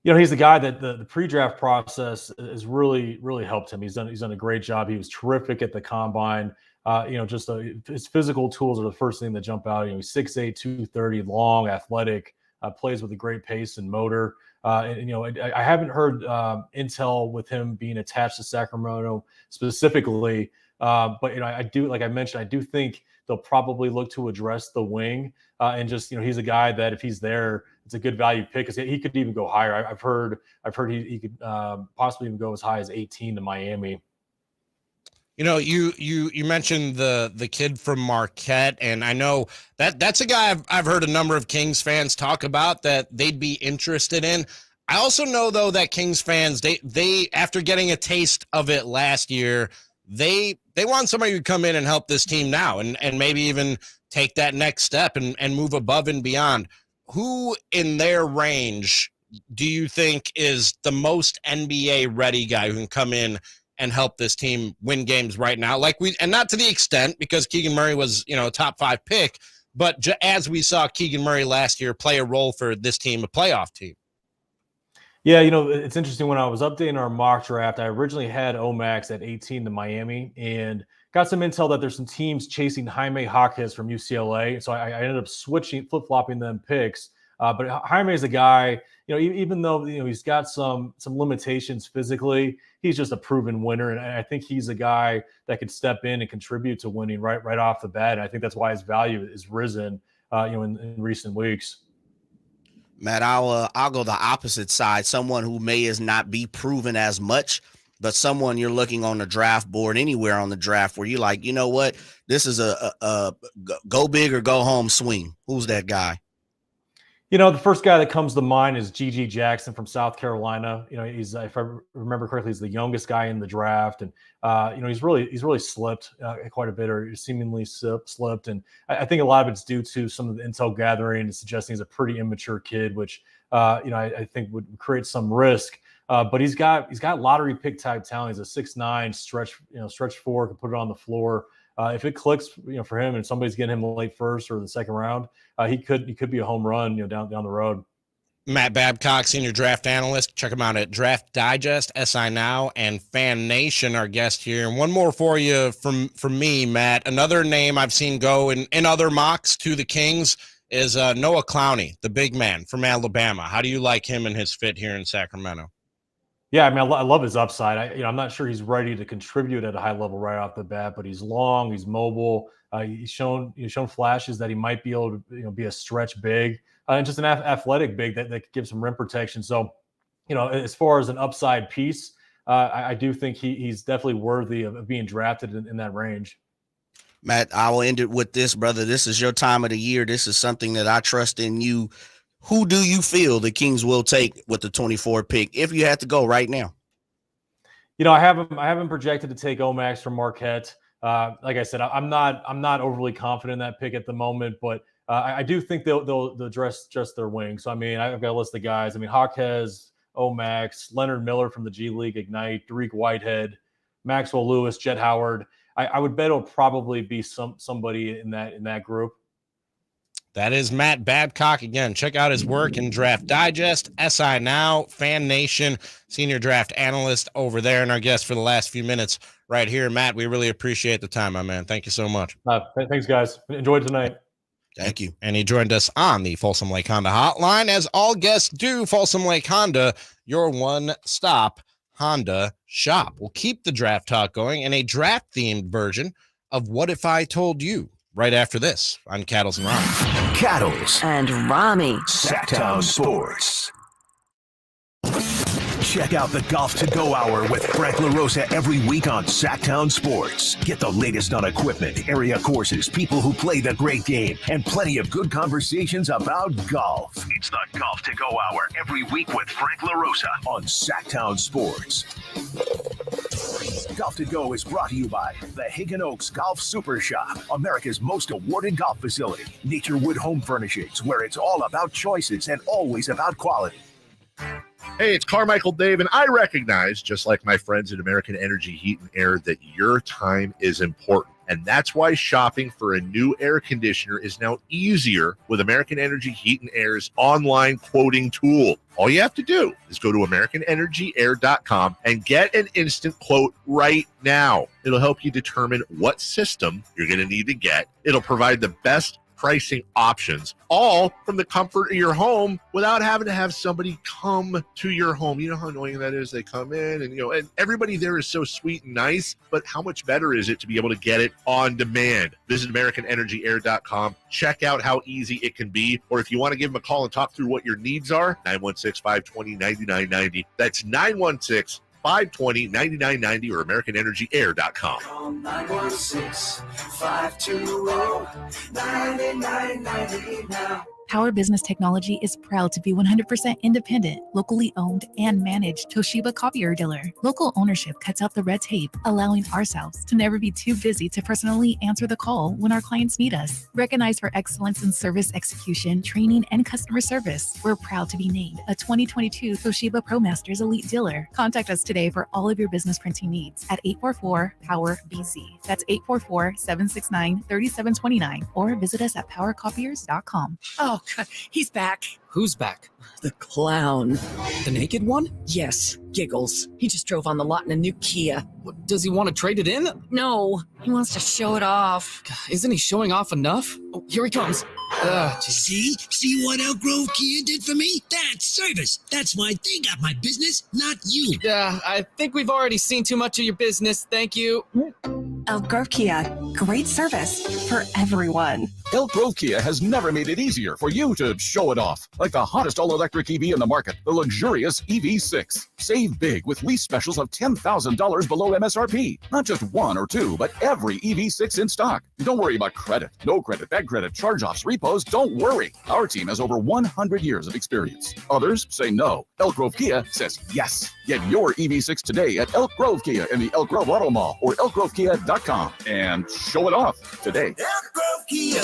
He's the guy that the pre-draft process has really, really helped him. He's done a great job. He was terrific at the combine. His physical tools are the first thing that jump out. He's 6'8", 230, long, athletic, plays with a great pace and motor. I haven't heard intel with him being attached to Sacramento specifically, but I do, like I mentioned, I do think they'll probably look to address the wing, and just he's a guy that if he's there, it's a good value pick because he could even go higher. I've heard he could possibly even go as high as 18 to Miami. You mentioned the kid from Marquette, and I know that's a guy I've heard a number of Kings fans talk about that they'd be interested in. I also know, though, that Kings fans, they after getting a taste of it last year, they want somebody to come in and help this team now and maybe even take that next step and move above and beyond. Who in their range do you think is the most NBA ready guy who can come in and help this team win games right now? And not to the extent, because Keegan Murray was, a top 5 pick, but as we saw Keegan Murray last year play a role for this team, a playoff team. Yeah, it's interesting. When I was updating our mock draft, I originally had Omax at 18 to Miami, and got some intel that there's some teams chasing Jaime Jaquez from UCLA. So I ended up flip-flopping them picks. But Jaime is a guy, even though he's got some limitations physically, he's just a proven winner, and I think he's a guy that could step in and contribute to winning right off the bat. And I think that's why his value is risen, in recent weeks. Matt, I'll go the opposite side. Someone who may not be proven as much, but someone you're looking on the draft board anywhere on the draft where you're like, you know what, this is a go big or go home swing. Who's that guy? You know, the first guy that comes to mind is G.G. Jackson from South Carolina. You know, he's, if I remember correctly, he's the youngest guy in the draft, and you know, he's really slipped quite a bit, or seemingly slipped. And I think a lot of it's due to some of the intel gathering and suggesting he's a pretty immature kid, which you know, I think would create some risk. But he's got lottery pick type talent. He's a 6'9" stretch four, can put it on the floor. If it clicks, you know, for him and somebody's getting him late first or the second round, he could be a home run, you know, down the road. Matt Babcock, senior draft analyst. Check him out at Draft Digest, SI Now, and Fan Nation, our guest here. And one more for you from me, Matt. Another name I've seen go in other mocks to the Kings is Noah Clowney, the big man from Alabama. How do you like him and his fit here in Sacramento? Yeah, I mean, I love his upside. I'm not sure he's ready to contribute at a high level right off the bat, but he's long, he's mobile. He's shown flashes that he might be able to, you know, be a stretch big and just an athletic big that could give some rim protection. So, you know, as far as an upside piece, I do think he's definitely worthy of being drafted in that range. Matt, I will end it with this, brother. This is your time of the year. This is something that I trust in you. Who do you feel the Kings will take with the 24 pick if you had to go right now? You know, I haven't projected to take Omax from Marquette. Like I said, I'm not overly confident in that pick at the moment, but I do think they'll address just their wing. So I mean, I've got a list of guys. I mean, Hawkes, Omax, Leonard Miller from the G League Ignite, Dariq Whitehead, Maxwell Lewis, Jet Howard. I would bet it'll probably be somebody in that group. That is Matt Babcock. Again, check out his work in Draft Digest, SI Now, Fan Nation, senior draft analyst over there, and our guest for the last few minutes right here. Matt, we really appreciate the time, my man. Thank you so much. Thanks, guys. Enjoyed tonight. Thank you. And he joined us on the Folsom Lake Honda hotline, as all guests do. Folsom Lake Honda, your one-stop Honda shop. We'll keep the draft talk going in a draft-themed version of What If I Told You right after this on Cattles and Ramie. Cattles and Ramie. Sactown Sports. Check out the Golf to Go Hour with Frank LaRosa every week on Sactown Sports. Get the latest on equipment, area courses, people who play the great game, and plenty of good conversations about golf. It's the Golf to Go Hour every week with Frank LaRosa on Sactown Sports. Golf to Go is brought to you by the Higgin Oaks Golf Super Shop, America's most awarded golf facility. Nature Wood Home Furnishings, where it's all about choices and always about quality. Hey, it's Carmichael Dave, and I recognize, just like my friends at American Energy Heat and Air, that your time is important. And that's why shopping for a new air conditioner is now easier with American Energy Heat and Air's online quoting tool. All you have to do is go to AmericanEnergyAir.com and get an instant quote right now. It'll help you determine what system you're going to need to get. It'll provide the best pricing options, all from the comfort of your home without having to have somebody come to your home. You know how annoying that is? They come in and, and everybody there is so sweet and nice, but how much better is it to be able to get it on demand? Visit AmericanEnergyAir.com. Check out how easy it can be. Or if you want to give them a call and talk through what your needs are, 916-520-9990. That's 916-520-9990 or AmericanEnergyAir.com. Call 916-520-9990 now. Power Business Technology is proud to be 100% independent, locally owned, and managed Toshiba copier dealer. Local ownership cuts out the red tape, allowing ourselves to never be too busy to personally answer the call when our clients need us. Recognized for excellence in service execution, training, and customer service, we're proud to be named a 2022 Toshiba ProMasters Elite Dealer. Contact us today for all of your business printing needs at 844-POWER-BC. That's 844-769-3729, or visit us at powercopiers.com. Oh, God, he's back. Who's back? The clown. The naked one? Yes, Giggles. He just drove on the lot in a new Kia. Does he want to trade it in? No, he wants to show it off. Isn't he showing off enough? Oh, here he comes. See what Elk Kia did for me? That's service. That's why they got my business, not you. I think we've already seen too much of your business. Thank you. Elk Grove Kia, great service for everyone. Elk Grove Kia has never made it easier for you to show it off. like the hottest all-electric EV in the market, the luxurious EV6. Save big with lease specials of $10,000 below MSRP. Not just one or two, but every EV6 in stock. Don't worry about credit. No credit, bad credit, charge-offs, repos. Don't worry. Our team has over 100 years of experience. Others say no. Elk Grove Kia says yes. Get your EV6 today at Elk Grove Kia in the Elk Grove Auto Mall or elkgrovekia.com and show it off today. Elk Grove Kia.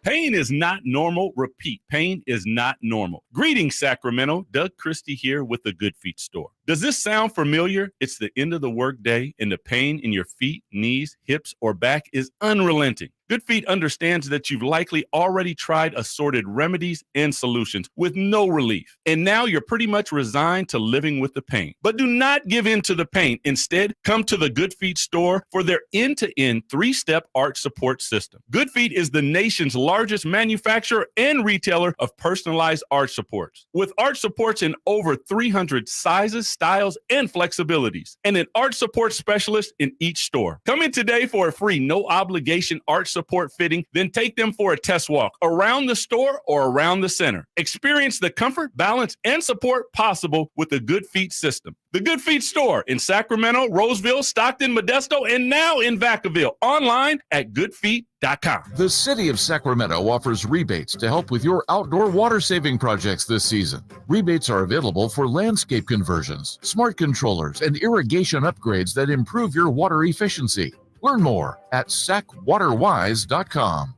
Pain is not normal. Repeat, pain is not normal. Greetings, Sacramento. Doug Christie here with the Good Feet Store. Does this sound familiar? It's the end of the workday, and the pain in your feet, knees, hips, or back is unrelenting. Good Feet understands that you've likely already tried assorted remedies and solutions with no relief. And now you're pretty much resigned to living with the pain. But do not give in to the pain. Instead, come to the Good Feet store for their end-to-end 3-step arch support system. Good Feet is the nation's largest manufacturer and retailer of personalized arch supports. With arch supports in over 300 sizes, styles, and flexibilities, and an arch support specialist in each store. Come in today for a free, no-obligation arch support fitting, then take them for a test walk around the store or around the center. Experience the comfort, balance, and support possible with the Good Feet system. The Good Feet store in Sacramento, Roseville, Stockton, Modesto, and now in Vacaville. Online at goodfeet.com. The city of Sacramento offers rebates to help with your outdoor water saving projects this season. Rebates are available for landscape conversions, smart controllers, and irrigation upgrades that improve your water efficiency. Learn more at sacwaterwise.com.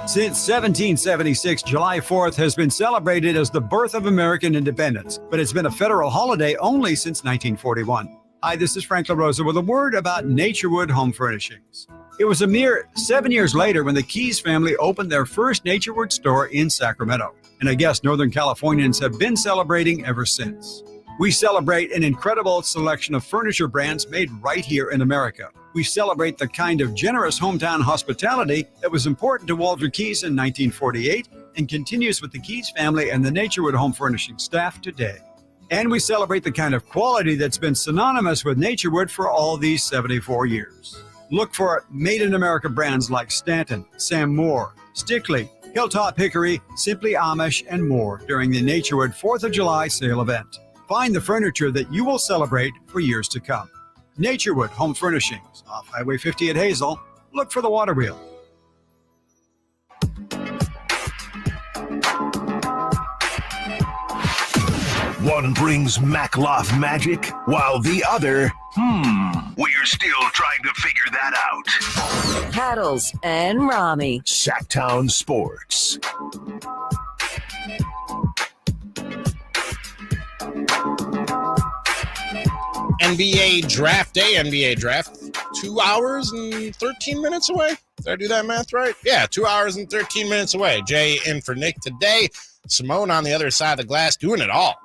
Since 1776, July 4th has been celebrated as the birth of American independence, but it's been a federal holiday only since 1941. Hi, this is Frank LaRosa with a word about Naturewood Home Furnishings. It was a mere 7 years later when the Keys family opened their first Naturewood store in Sacramento, and I guess Northern Californians have been celebrating ever since. We celebrate an incredible selection of furniture brands made right here in America. We celebrate the kind of generous hometown hospitality that was important to Walter Keys in 1948 and continues with the Keys family and the Naturewood Home Furnishing staff today. And we celebrate the kind of quality that's been synonymous with Naturewood for all these 74 years. Look for made in America brands like Stanton, Sam Moore, Stickley, Hilltop Hickory, Simply Amish, and more during the Naturewood 4th of July sale event. Find the furniture that you will celebrate for years to come. Naturewood Home Furnishings, off Highway 50 at Hazel. Look for the water wheel. One brings Makloff magic, while the other, we're still trying to figure that out. Paddles and Ramie. Sactown Sports. NBA Draft Day, NBA Draft, 2 hours and 13 minutes away. Did I do that math right? Yeah, 2 hours and 13 minutes away. Jay in for Nick today. Simone on the other side of the glass, doing it all.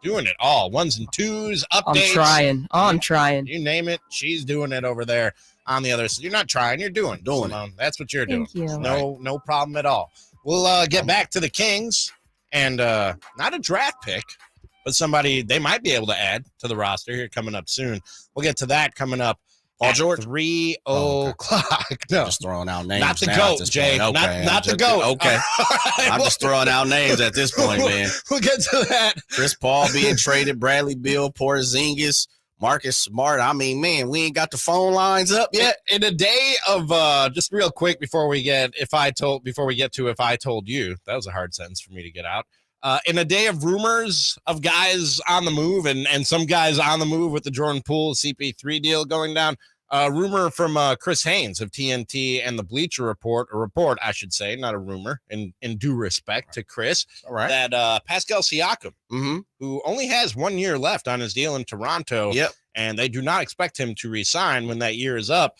Doing it all. Ones and twos, updates. I'm trying. You name it, she's doing it over there on the other side. You're not trying, you're doing it, Simone. That's what you're doing. Thank you. No problem at all. We'll get back to the Kings, and not a draft pick, but somebody they might be able to add to the roster here coming up soon. We'll get to that coming up. Paul George, 3 o'clock. No, just throwing out names. Not the GOAT, Jay. Okay, not the GOAT. Okay. I'm just throwing out names at this point, man. We'll get to that. Chris Paul being traded, Bradley Beal, Porzingis, Marcus Smart. I mean, man, we ain't got the phone lines up yet. In a day of just real quick before we get to if I told you, that was a hard sentence for me to get out. In a day of rumors of guys on the move and some guys on the move with the Jordan Poole CP3 deal going down, rumor from Chris Haynes of TNT and the Bleacher Report, a report, I should say, not a rumor, in due respect to Chris, that Pascal Siakam, who only has 1 year left on his deal in Toronto, and they do not expect him to resign when that year is up,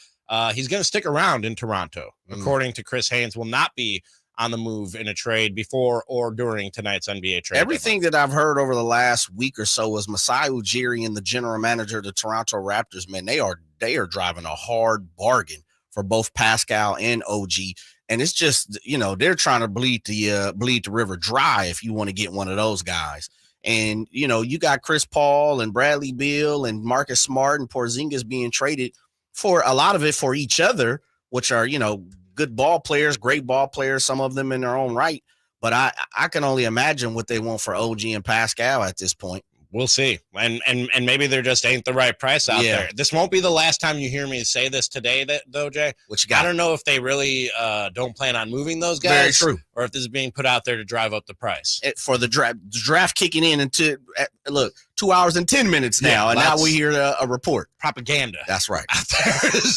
he's going to stick around in Toronto, according to Chris Haynes, will not be on the move in a trade before or during tonight's NBA trade. Everything that I've heard over the last week or so is Masai Ujiri and the general manager of the Toronto Raptors, man, they are driving a hard bargain for both Pascal and OG. And it's just, they're trying to bleed the river dry if you want to get one of those guys. And, you got Chris Paul and Bradley Beal and Marcus Smart and Porzingis being traded for a lot of it for each other, which are, good ball players, great ball players, some of them in their own right. But I can only imagine what they want for OG and Pascal at this point. We'll see. And maybe there just ain't the right price out there. This won't be the last time you hear me say this today, though, Jay. What you got? I don't know if they really don't plan on moving those guys. Very true. Or if this is being put out there to drive up the price. For the draft kicking in into, look, 2 hours and 10 minutes now, and now we hear a report. Propaganda. That's right.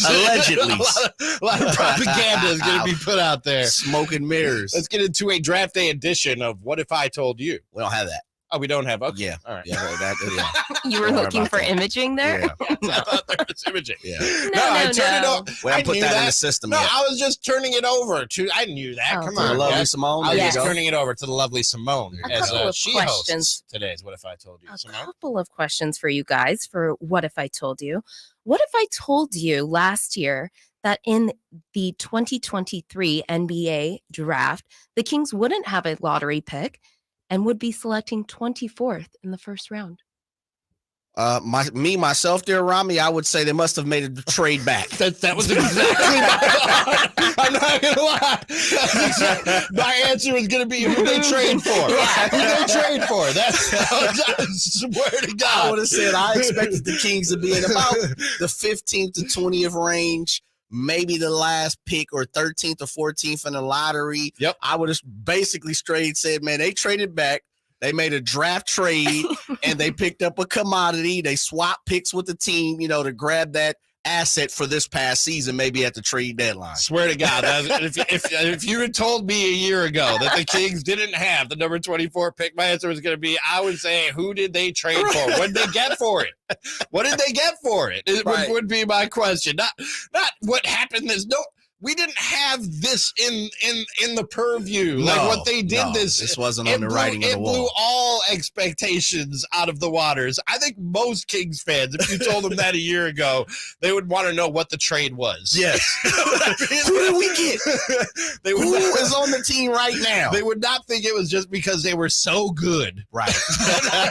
Allegedly. A lot of propaganda is going to be put out there. Smoke and mirrors. Let's get into a draft day edition of What If I Told You? We don't have that. Oh, we don't have. Okay. Yeah. All right. Yeah. You were looking for imaging there? Yeah. I thought there was imaging. Yeah. I turned it over. We haven't put knew that in the system No, yet. I was just turning it over to. I knew that. Come on, lovely guys. Simone. I There was you go. turning it over to the lovely Simone A as couple of she questions. hosts today's What If I Told You. A Simone? couple of questions for you guys for What If I Told You? What if I told you last year that in the 2023 NBA draft, the Kings wouldn't have a lottery pick and would be selecting 24th in the first round? Myself, dear Ramie, I would say they must have made a trade back. That was exactly my thought. I'm not going to lie. My answer was going to be who they trade for. Who they trade for. I swear to God. I would have said I expected the Kings to be in about the 15th to 20th range, maybe the last pick or 13th or 14th in the lottery. Yep. I would have basically straight said, man, they traded back. They made a draft trade and they picked up a commodity. They swapped picks with the team, to grab that asset for this past season, maybe at the trade deadline. Swear to God, if you had told me a year ago that the Kings didn't have the number 24 pick, my answer was going to be, I would say, who did they trade for? What did they get for it? What did they get for it? It would be my question. Not what happened. We didn't have this in the purview. Like what they did this wasn't on the writing on the wall. It blew all expectations out of the waters. I think most Kings fans, if you told them that a year ago, they would want to know what the trade was. Yes. Who did we get? Who is on the team right now? They would not think it was just because they were so good. Right.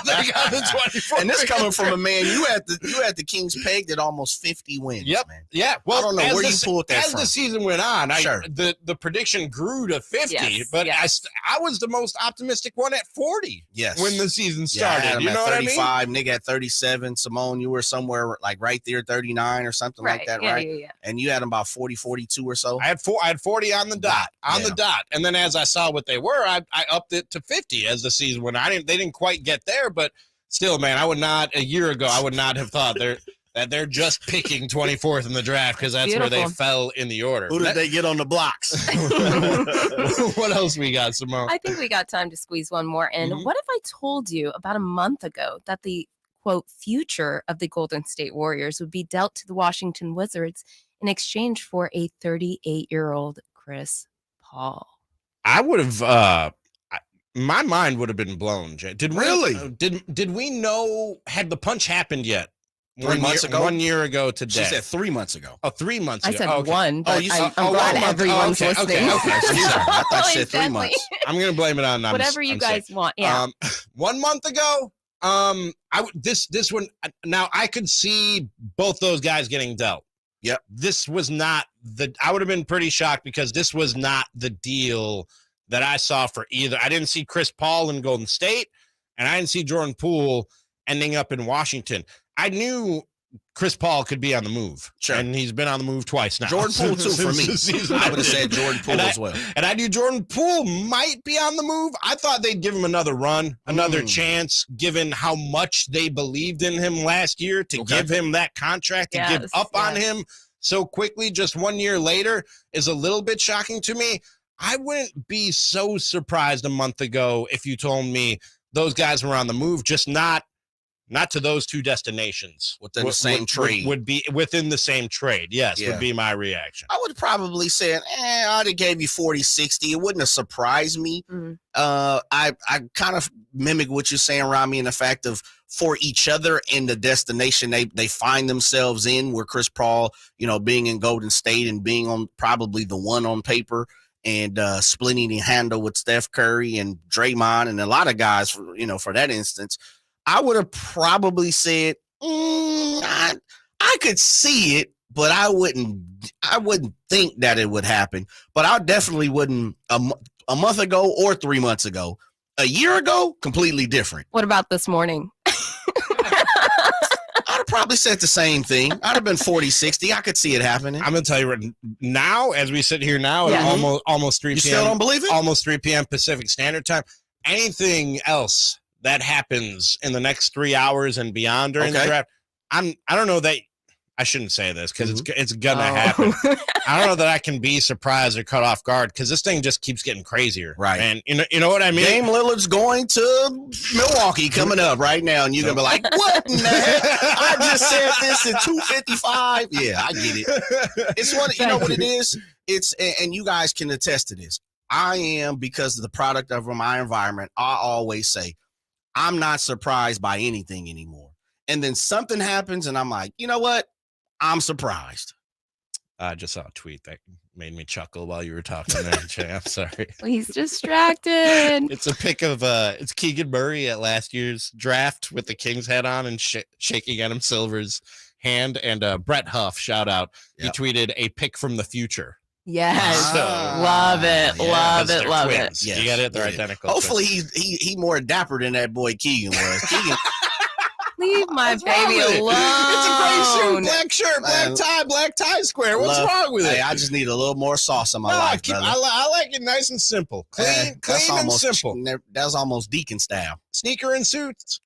They got the 24. And this coming from a man, you had the Kings pegged at almost 50 wins. Yep. Man. Yeah. Well, I don't know where you pulled that from. As the season went on, Sure. the prediction grew to 50, but yes. I was the most optimistic one at 40. Yes. When the season Yeah, I started. had him You at know what I mean? 35, Nick at 37. Simone, you were somewhere like right there, 39 or something like that, right? Yeah. And you had him about 40, 42 or so. I had 40 on the dot. The dot. And then as I saw what they were, I upped it to 50 as the season went on. They didn't quite get there, but still, man, a year ago, I would not have thought that they're just picking 24th in the draft because that's where they fell in the order. Who did they get on the blocks? What else we got, Simone? I think we got time to squeeze one more in. Mhm. What if I told you about a month ago that the quote future of the Golden State Warriors would be dealt to the Washington Wizards in exchange for a 38-year-old Chris Paul? I would have my mind would have been blown, Jay. Did we know, had the punch happened yet? 3 months ago? 1 year ago today. She said 3 months ago. Oh, 3 months ago. I said okay. one, but you said- I'm glad everyone's listening. Okay. Sorry. I thought you said 3 Exactly. months. I'm going to blame it on Whatever you guys want. Yeah. 1 month ago, this one, now I could see both those guys getting dealt. Yep. This was not I would have been pretty shocked because this was not the deal that I saw for either. I didn't see Chris Paul in Golden State, and I didn't see Jordan Poole ending up in Washington. I knew Chris Paul could be on the move. Sure. And he's been on the move twice now. Jordan Poole, too, for me. I would have said Jordan Poole as well. And I knew Jordan Poole might be on the move. I thought they'd give him another run, another chance, given how much they believed in him last year, to give him that contract, to give up on him so quickly just 1 year later is a little bit shocking to me. I wouldn't be so surprised a month ago if you told me those guys were on the move, just not to those two destinations. Within the same trade. Would be within the same trade. Yes, would be my reaction. I would probably say, I'd have gave you 40, 60. It wouldn't have surprised me. Mm-hmm. I kind of mimic what you're saying, Ramie, in the fact of for each other in the destination they find themselves in, where Chris Paul, being in Golden State and being on probably the one on paper, and splitting the handle with Steph Curry and Draymond and a lot of guys, for that instance, I would have probably said, I could see it, but I wouldn't think that it would happen. But I definitely wouldn't. a month ago or 3 months ago. A year ago, completely different. What about this morning? I'd have probably said the same thing. I'd have been 40, 60. I could see it happening. I'm going to tell you right now, as we sit here now, at almost 3 p.m. You still don't believe it? Almost 3 p.m. Pacific Standard Time. Anything else that happens in the next 3 hours and beyond during the draft, I don't know that I shouldn't say this because it's gonna happen. I don't know that I can be surprised or cut off guard because this thing just keeps getting crazier. Right. And you know what I mean? Dame Lillard's going to Milwaukee coming up right now, and you're gonna be like, what in the heck? I just said this at 2:55. Yeah, I get it. It's what you know what it is? It's and you guys can attest to this. I am, because of the product of my environment, I always say, I'm not surprised by anything anymore. And then something happens, and I'm like, you know what? I'm surprised. I just saw a tweet that made me chuckle while you were talking there, Jay. I'm sorry. He's distracted. It's a pic of it's Keegan Murray at last year's draft with the Kings hat on and shaking Adam Silver's hand. And Brett Huff, shout out, he tweeted a pic from the future. Yes, love it, love it, love it. Yes. You got it. They're identical. Hopefully, he more dapper than that boy Keegan was. Keegan. Leave my baby alone. It's a gray suit, black shirt, black tie square. What's wrong with it? Hey, I just need a little more sauce in my life, brother. I like it nice and simple. Clean and simple. That's almost Deacon style. Sneaker and suits?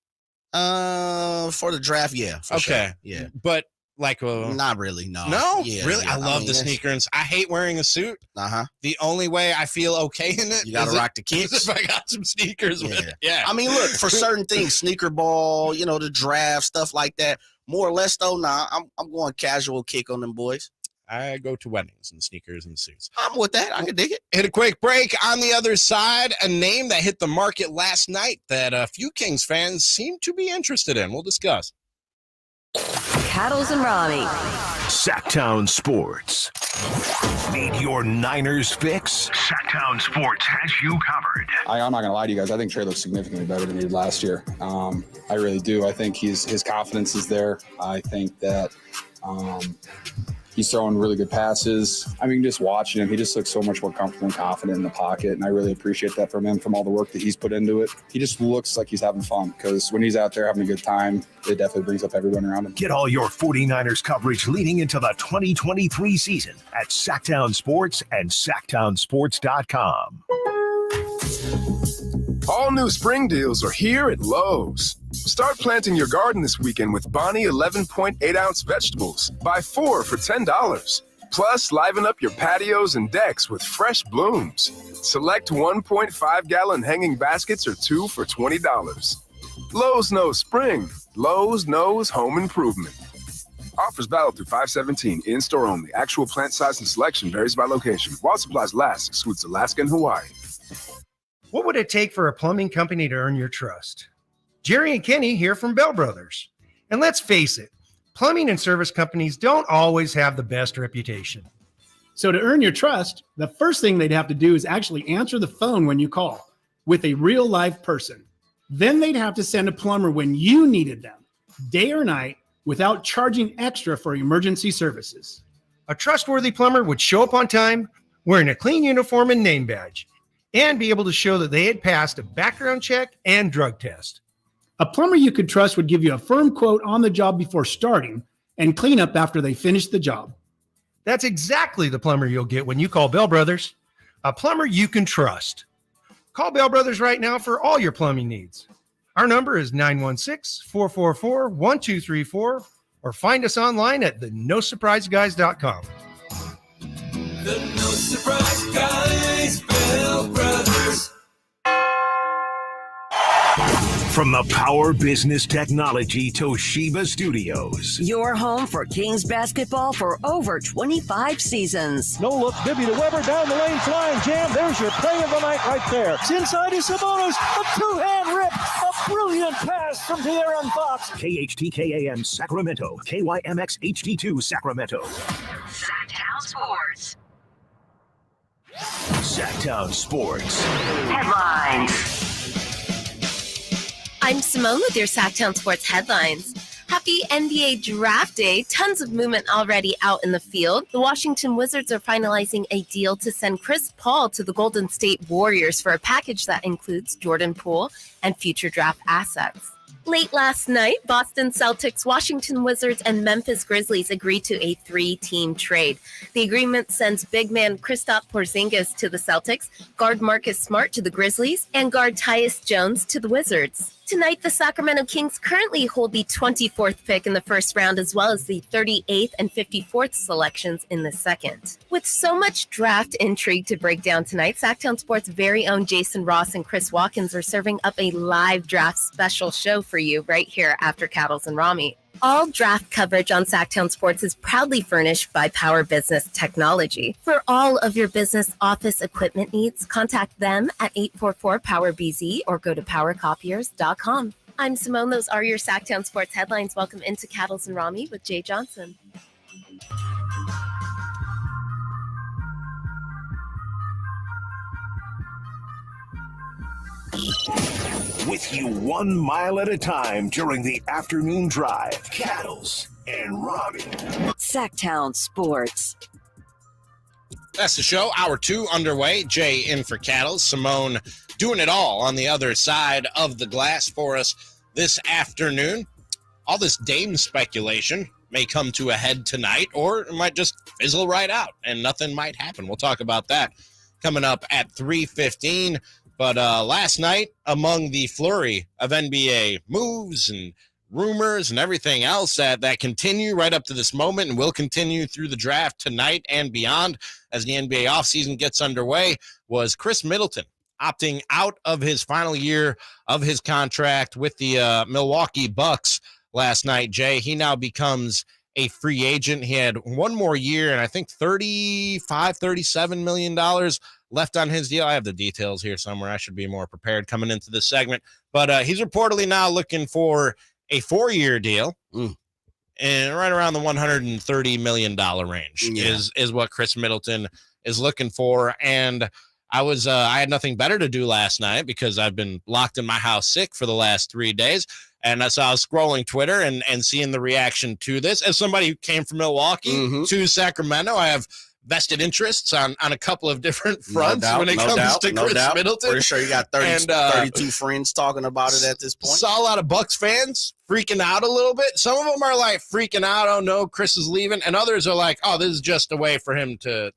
For the draft, yeah. For sure. Yeah. But like not really, no. No? Yeah, really? yeah. I love the sneaker and I hate wearing a suit. The only way I feel okay in it, you gotta rock the kicks. If I got some sneakers with it. Yeah. I mean, look, for certain things, sneaker ball, the draft, stuff like that. More or less though, I'm going casual kick on them boys. I go to weddings and sneakers and suits. I'm with that. I can dig it. Hit a quick break. On the other side, a name that hit the market last night that a few Kings fans seem to be interested in. We'll discuss. Cattles and Ramie. Sactown Sports. Need your Niners fix? Sactown Sports has you covered. I'm not going to lie to you guys. I think Trey looks significantly better than he did last year. I really do. I think his confidence is there. I think that he's throwing really good passes. I mean, just watching him, he just looks so much more comfortable and confident in the pocket, and I really appreciate that from him, from all the work that he's put into it. He just looks like he's having fun, because when he's out there having a good time, it definitely brings up everyone around him. Get all your 49ers coverage leading into the 2023 season at Sactown Sports and SactownSports.com. All new spring deals are here at Lowe's. Start planting your garden this weekend with Bonnie 11.8-ounce vegetables. Buy 4 for $10. Plus, liven up your patios and decks with fresh blooms. Select 1.5-gallon hanging baskets or 2 for $20. Lowe's knows spring. Lowe's knows home improvement. Offers valid through 5/17. In-store only. Actual plant size and selection varies by location. While supplies last, excludes Alaska and Hawaii. What would it take for a plumbing company to earn your trust? Jerry and Kenny here from Bell Brothers. And let's face it, plumbing and service companies don't always have the best reputation. So to earn your trust, the first thing they'd have to do is actually answer the phone when you call with a real live person. Then they'd have to send a plumber when you needed them, day or night, without charging extra for emergency services. A trustworthy plumber would show up on time, wearing a clean uniform and name badge, and be able to show that they had passed a background check and drug test. A plumber you could trust would give you a firm quote on the job before starting and clean up after they finish the job. That's exactly the plumber you'll get when you call Bell Brothers, a plumber you can trust. Call Bell Brothers right now for all your plumbing needs. Our number is 916-444-1234, or find us online at thenosurpriseguys.com. The No Surprise Guys, Bell Brothers. From the Power Business Technology Toshiba Studios. Your home for Kings basketball for over 25 seasons. No look, Bibby to Weber, down the lane, flying jam. There's your play of the night right there. It's inside to Sabonis, a two-hand rip, a brilliant pass from De'Aaron Fox. KHTKAM Sacramento, KYMX HD2 Sacramento. Sactown Sports. Sactown Sports. Headlines. I'm Simone with your Sactown Sports headlines. Happy NBA Draft Day. Tons of movement already out in the field. The Washington Wizards are finalizing a deal to send Chris Paul to the Golden State Warriors for a package that includes Jordan Poole and future draft assets. Late last night, Boston Celtics, Washington Wizards, and Memphis Grizzlies agreed to a 3-team trade. The agreement sends big man Kristaps Porzingis to the Celtics, guard Marcus Smart to the Grizzlies, and guard Tyus Jones to the Wizards. Tonight, the Sacramento Kings currently hold the 24th pick in the first round, as well as the 38th and 54th selections in the second. With so much draft intrigue to break down tonight, Sactown Sports' very own Jason Ross and Chris Watkins are serving up a live draft special show for you right here after Cattles and Ramie. All draft coverage on Sactown Sports is proudly furnished by Power Business Technology. For all of your business office equipment needs, contact them at 844-POWER-BZ or go to powercopiers.com. I'm Simone. Those are your Sactown Sports headlines. Welcome into Cattles and Ramie with Jay Johnson. With you 1 mile at a time during the afternoon drive. Cattles and Ramie. Sactown Sports. That's the show. Hour 2 underway. Jay in for Cattles. Simone doing it all on the other side of the glass for us this afternoon. All this Dame speculation may come to a head tonight, or it might just fizzle right out and nothing might happen. We'll talk about that coming up at 3:15. But last night, among the flurry of NBA moves and rumors and everything else that continue right up to this moment and will continue through the draft tonight and beyond as the NBA offseason gets underway, was Chris Middleton opting out of his final year of his contract with the Milwaukee Bucks last night. Jay, he now becomes a free agent. He had one more year and I think $37 million left on his deal. I have the details here somewhere. I should be more prepared coming into this segment. But he's reportedly now looking for a 4-year deal. And right around the $130 million range is what Chris Middleton is looking for. And I had nothing better to do last night because I've been locked in my house sick for the last 3 days. And so I was scrolling Twitter and seeing the reaction to this. As somebody who came from Milwaukee to Sacramento, I have vested interests on a couple of different fronts when it comes to Chris Middleton. Pretty sure you got 32 friends talking about it at this point. Saw a lot of Bucks fans freaking out a little bit. Some of them are like freaking out, oh no, Chris is leaving. And others are like, oh, this is just a way for him to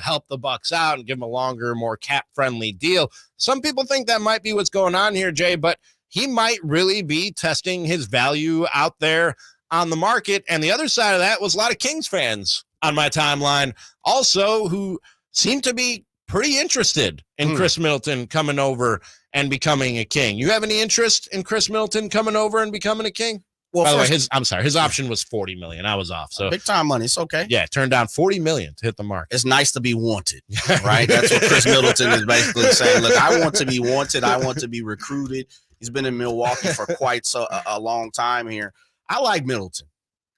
help the Bucks out and give him a longer, more cap-friendly deal. Some people think that might be what's going on here, Jay, but he might really be testing his value out there on the market. And the other side of that was a lot of Kings fans on my timeline also who seem to be pretty interested in Chris Middleton coming over and becoming a King. You have any interest in Chris Middleton coming over and becoming a King? Well, by the way, his option was $40 million. I was off. So big time money. It's okay. Yeah, turned down $40 million to hit the mark. It's nice to be wanted, right? That's what Chris Middleton is basically saying. Look, I want to be wanted. I want to be recruited. He's been in Milwaukee for quite a long time here. I like Middleton.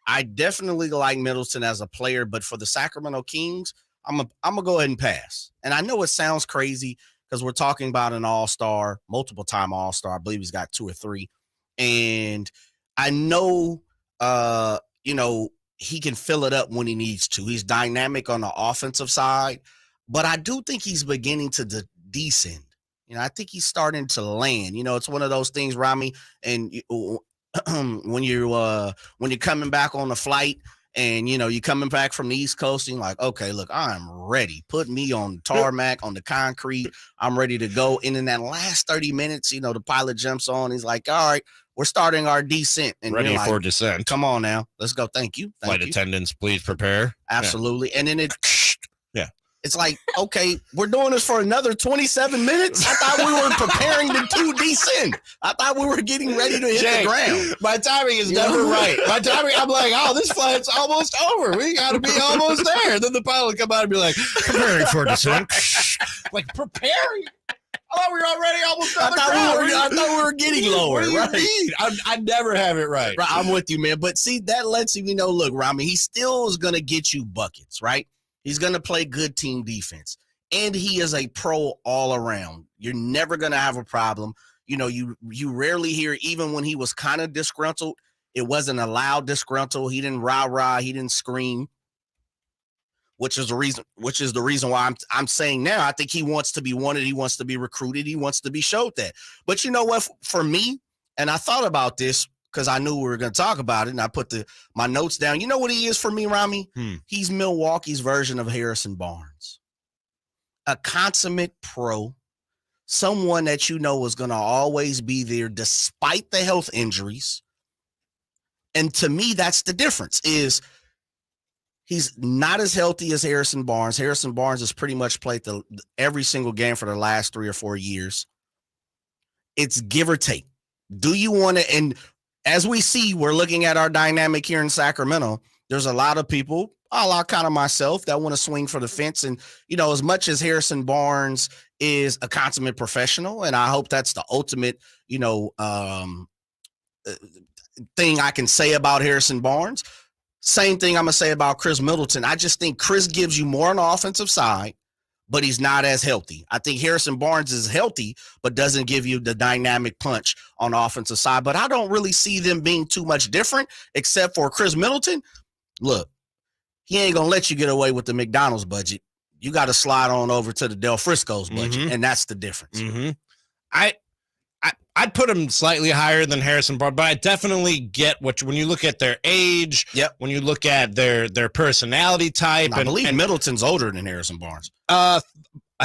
I definitely like Middleton as a player, but for the Sacramento Kings, I'm gonna go ahead and pass. And I know it sounds crazy because we're talking about an all-star, multiple-time all-star. I believe he's got 2 or 3. And I know, he can fill it up when he needs to. He's dynamic on the offensive side, but I do think he's beginning to descend. I think he's starting to land. It's one of those things, Ramie, and when you're coming back on the flight and, you're coming back from the East Coast and you're like, okay, look, I'm ready. Put me on tarmac, on the concrete. I'm ready to go. And in that last 30 minutes, the pilot jumps on. He's like, all right, we're starting our descent. And ready for descent. Come on now. Let's go. Thank you. Flight attendants, please prepare. Absolutely. Yeah. And then yeah. It's like, okay, we're doing this for another 27 minutes. I thought we were preparing to descend. I thought we were getting ready to hit the ground. My timing is never right. My timing, I'm like, oh, this flight's almost over. We got to be almost there. Then the pilot come out and be like, preparing for descent. Like, preparing? I thought we were already almost on the ground. I thought we were getting lower. What do you mean? I never have it right. I'm with you, man. But see, that lets you know, look, Ramie, he still is going to get you buckets, right? He's going to play good team defense, and he is a pro all around. You're never going to have a problem. You rarely hear, even when he was kind of disgruntled, It wasn't a loud disgruntle. He didn't rah-rah. He didn't scream, which is the reason why I'm saying now I think he wants to be wanted. He wants to be recruited. He wants to be showed that. But you know what? For me, and I thought about this because I knew we were going to talk about it, and I put my notes down. You know what he is for me, Ramie? He's Milwaukee's version of Harrison Barnes. A consummate pro, someone that you know is going to always be there despite the health injuries. And to me, that's the difference, is he's not as healthy as Harrison Barnes. Harrison Barnes has pretty much played every single game for the last 3 or 4 years. It's give or take. Do you want to, and as we see, we're looking at our dynamic here in Sacramento, there's a lot of people, a lot kind of myself, that want to swing for the fence. And, you know, as much as Harrison Barnes is a consummate professional, and I hope that's the ultimate, you know, thing I can say about Harrison Barnes. Same thing I'm going to say about Chris Middleton. I just think Chris gives you more on the offensive side, but he's not as healthy. I think Harrison Barnes is healthy, but doesn't give you the dynamic punch on the offensive side. But I don't really see them being too much different, except for Chris Middleton. Look, he ain't going to let you get away with the McDonald's budget. You got to slide on over to the Del Frisco's budget, and that's the difference. I'd put him slightly higher than Harrison Barnes, but I definitely get when you look at their age, when you look at their personality type. I believe Middleton's older than Harrison Barnes. I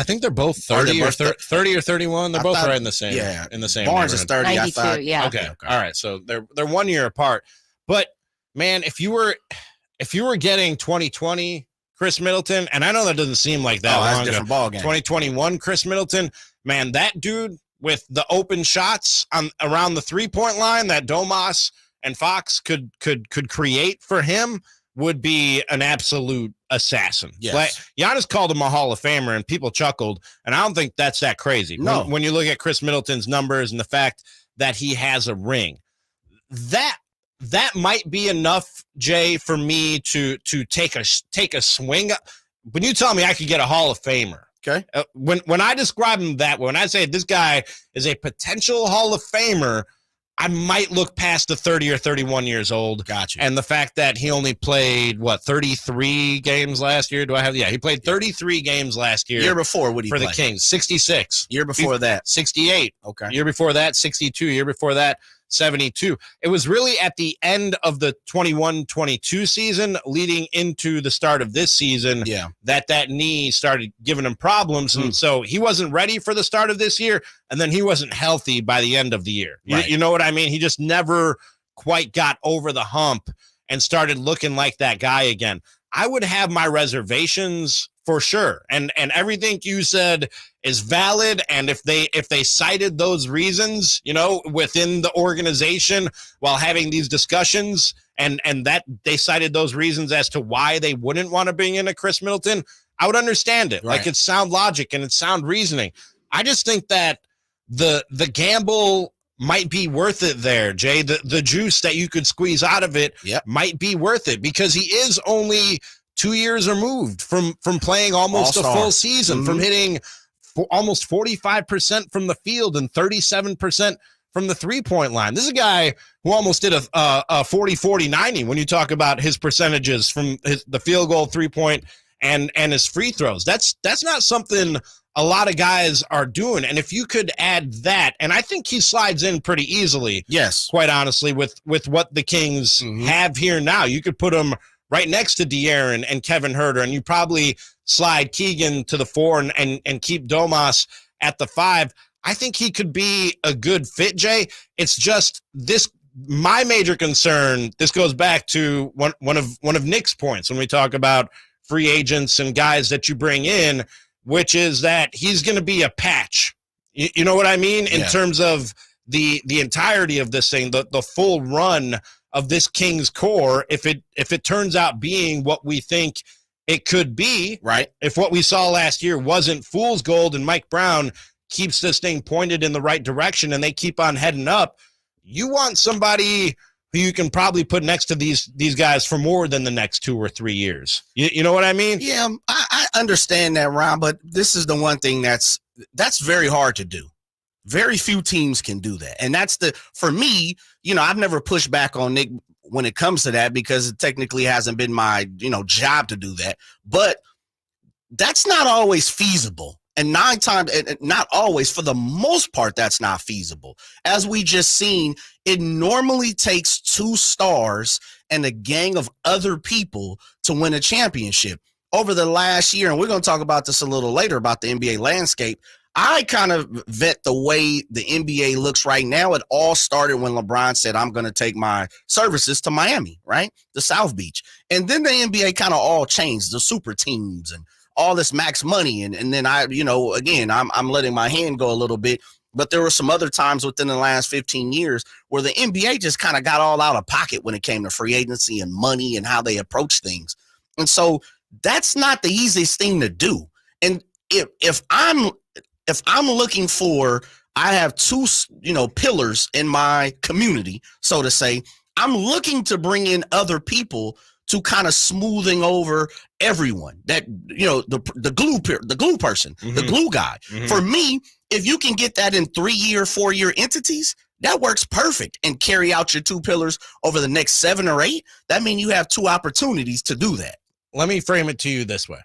think they're both 30 or 31. They're both right in the same. Yeah, in the same. Barnes is 30. 92, I thought. yeah. Okay. All right. So they're 1 year apart. But man, if you were getting 2020 Chris Middleton, and I know that doesn't seem like that long that's a different ball game. 2021 Chris Middleton, man, that dude with the open shots around the 3-point line that Domas and Fox could create for him would be an absolute assassin. Yes. Like, Giannis called him a Hall of Famer, and people chuckled, and I don't think that's that crazy. No. When you look at Chris Middleton's numbers and the fact that he has a ring, that might be enough, Jay, for me to take a swing. When you tell me I could get a Hall of Famer, okay. When I describe him that way, when I say this guy is a potential Hall of Famer, I might look past the 30 or 31 years old. Gotcha. And the fact that he only played, 33 games last year? He played 33 games last year. Year before, what did he play? For play? the Kings, 66. Year before that. 68. Okay. Year before that, 62. Year before that, 72. It was really at the end of the 21-22 season leading into the start of this season that knee started giving him problems. And so he wasn't ready for the start of this year, and then he wasn't healthy by the end of the year. Right. You know what I mean? He just never quite got over the hump and started looking like that guy again. I would have my reservations for sure. And everything you said is valid. And if they cited those reasons, within the organization while having these discussions and that they cited those reasons as to why they wouldn't want to bring in a Chris Middleton, I would understand it. Right. Like, it's sound logic and it's sound reasoning. I just think that the gamble might be worth it there, Jay. The juice that you could squeeze out of it might be worth it, because he is only 2 years removed from playing almost All-star. a full season, from hitting almost 45% from the field and 37% from the 3-point line. This is a guy who almost did a 40-40-90 when you talk about his percentages from the field goal, 3-point, and his free throws. That's not something a lot of guys are doing. And if you could add that, and I think he slides in pretty easily, yes, quite honestly, with what the Kings have here now. You could put him right next to De'Aaron and Kevin Huerter, and you probably slide Keegan to the 4 and keep Domas at the 5. I think he could be a good fit, Jay. It's just this. My major concern, this goes back to one of Nick's points when we talk about free agents and guys that you bring in, which is that he's going to be a patch. You know what I mean? In terms of the entirety of this thing, the full run of this Kings core, if it turns out being what we think it could be, right? If what we saw last year wasn't fool's gold and Mike Brown keeps this thing pointed in the right direction and they keep on heading up, you want somebody who you can probably put next to these guys for more than the next 2 or 3 years. You know what I mean? Yeah, I understand that, Ron, but this is the one thing that's very hard to do. Very few teams can do that. And that's for me, I've never pushed back on Nick when it comes to that because it technically hasn't been my, job to do that. But that's not always feasible. And not always, for the most part, that's not feasible. As we just seen, it normally takes 2 stars and a gang of other people to win a championship. Over the last year, and we're going to talk about this a little later about the NBA landscape, I kind of vet the way the NBA looks right now. It all started when LeBron said, I'm going to take my services to Miami, right? The South Beach. And then the NBA kind of all changed, the super teams and all this max money. And then I'm letting my hand go a little bit, but there were some other times within the last 15 years where the NBA just kind of got all out of pocket when it came to free agency and money and how they approach things. And so that's not the easiest thing to do. And if I'm looking for, I have 2, pillars in my community, so to say, I'm looking to bring in other people to kind of smoothing over everyone that, the glue person, the glue guy. For me, if you can get that in 3-year, 4-year entities, that works perfect, and carry out your 2 pillars over the next 7 or 8. That means you have 2 opportunities to do that. Let me frame it to you this way.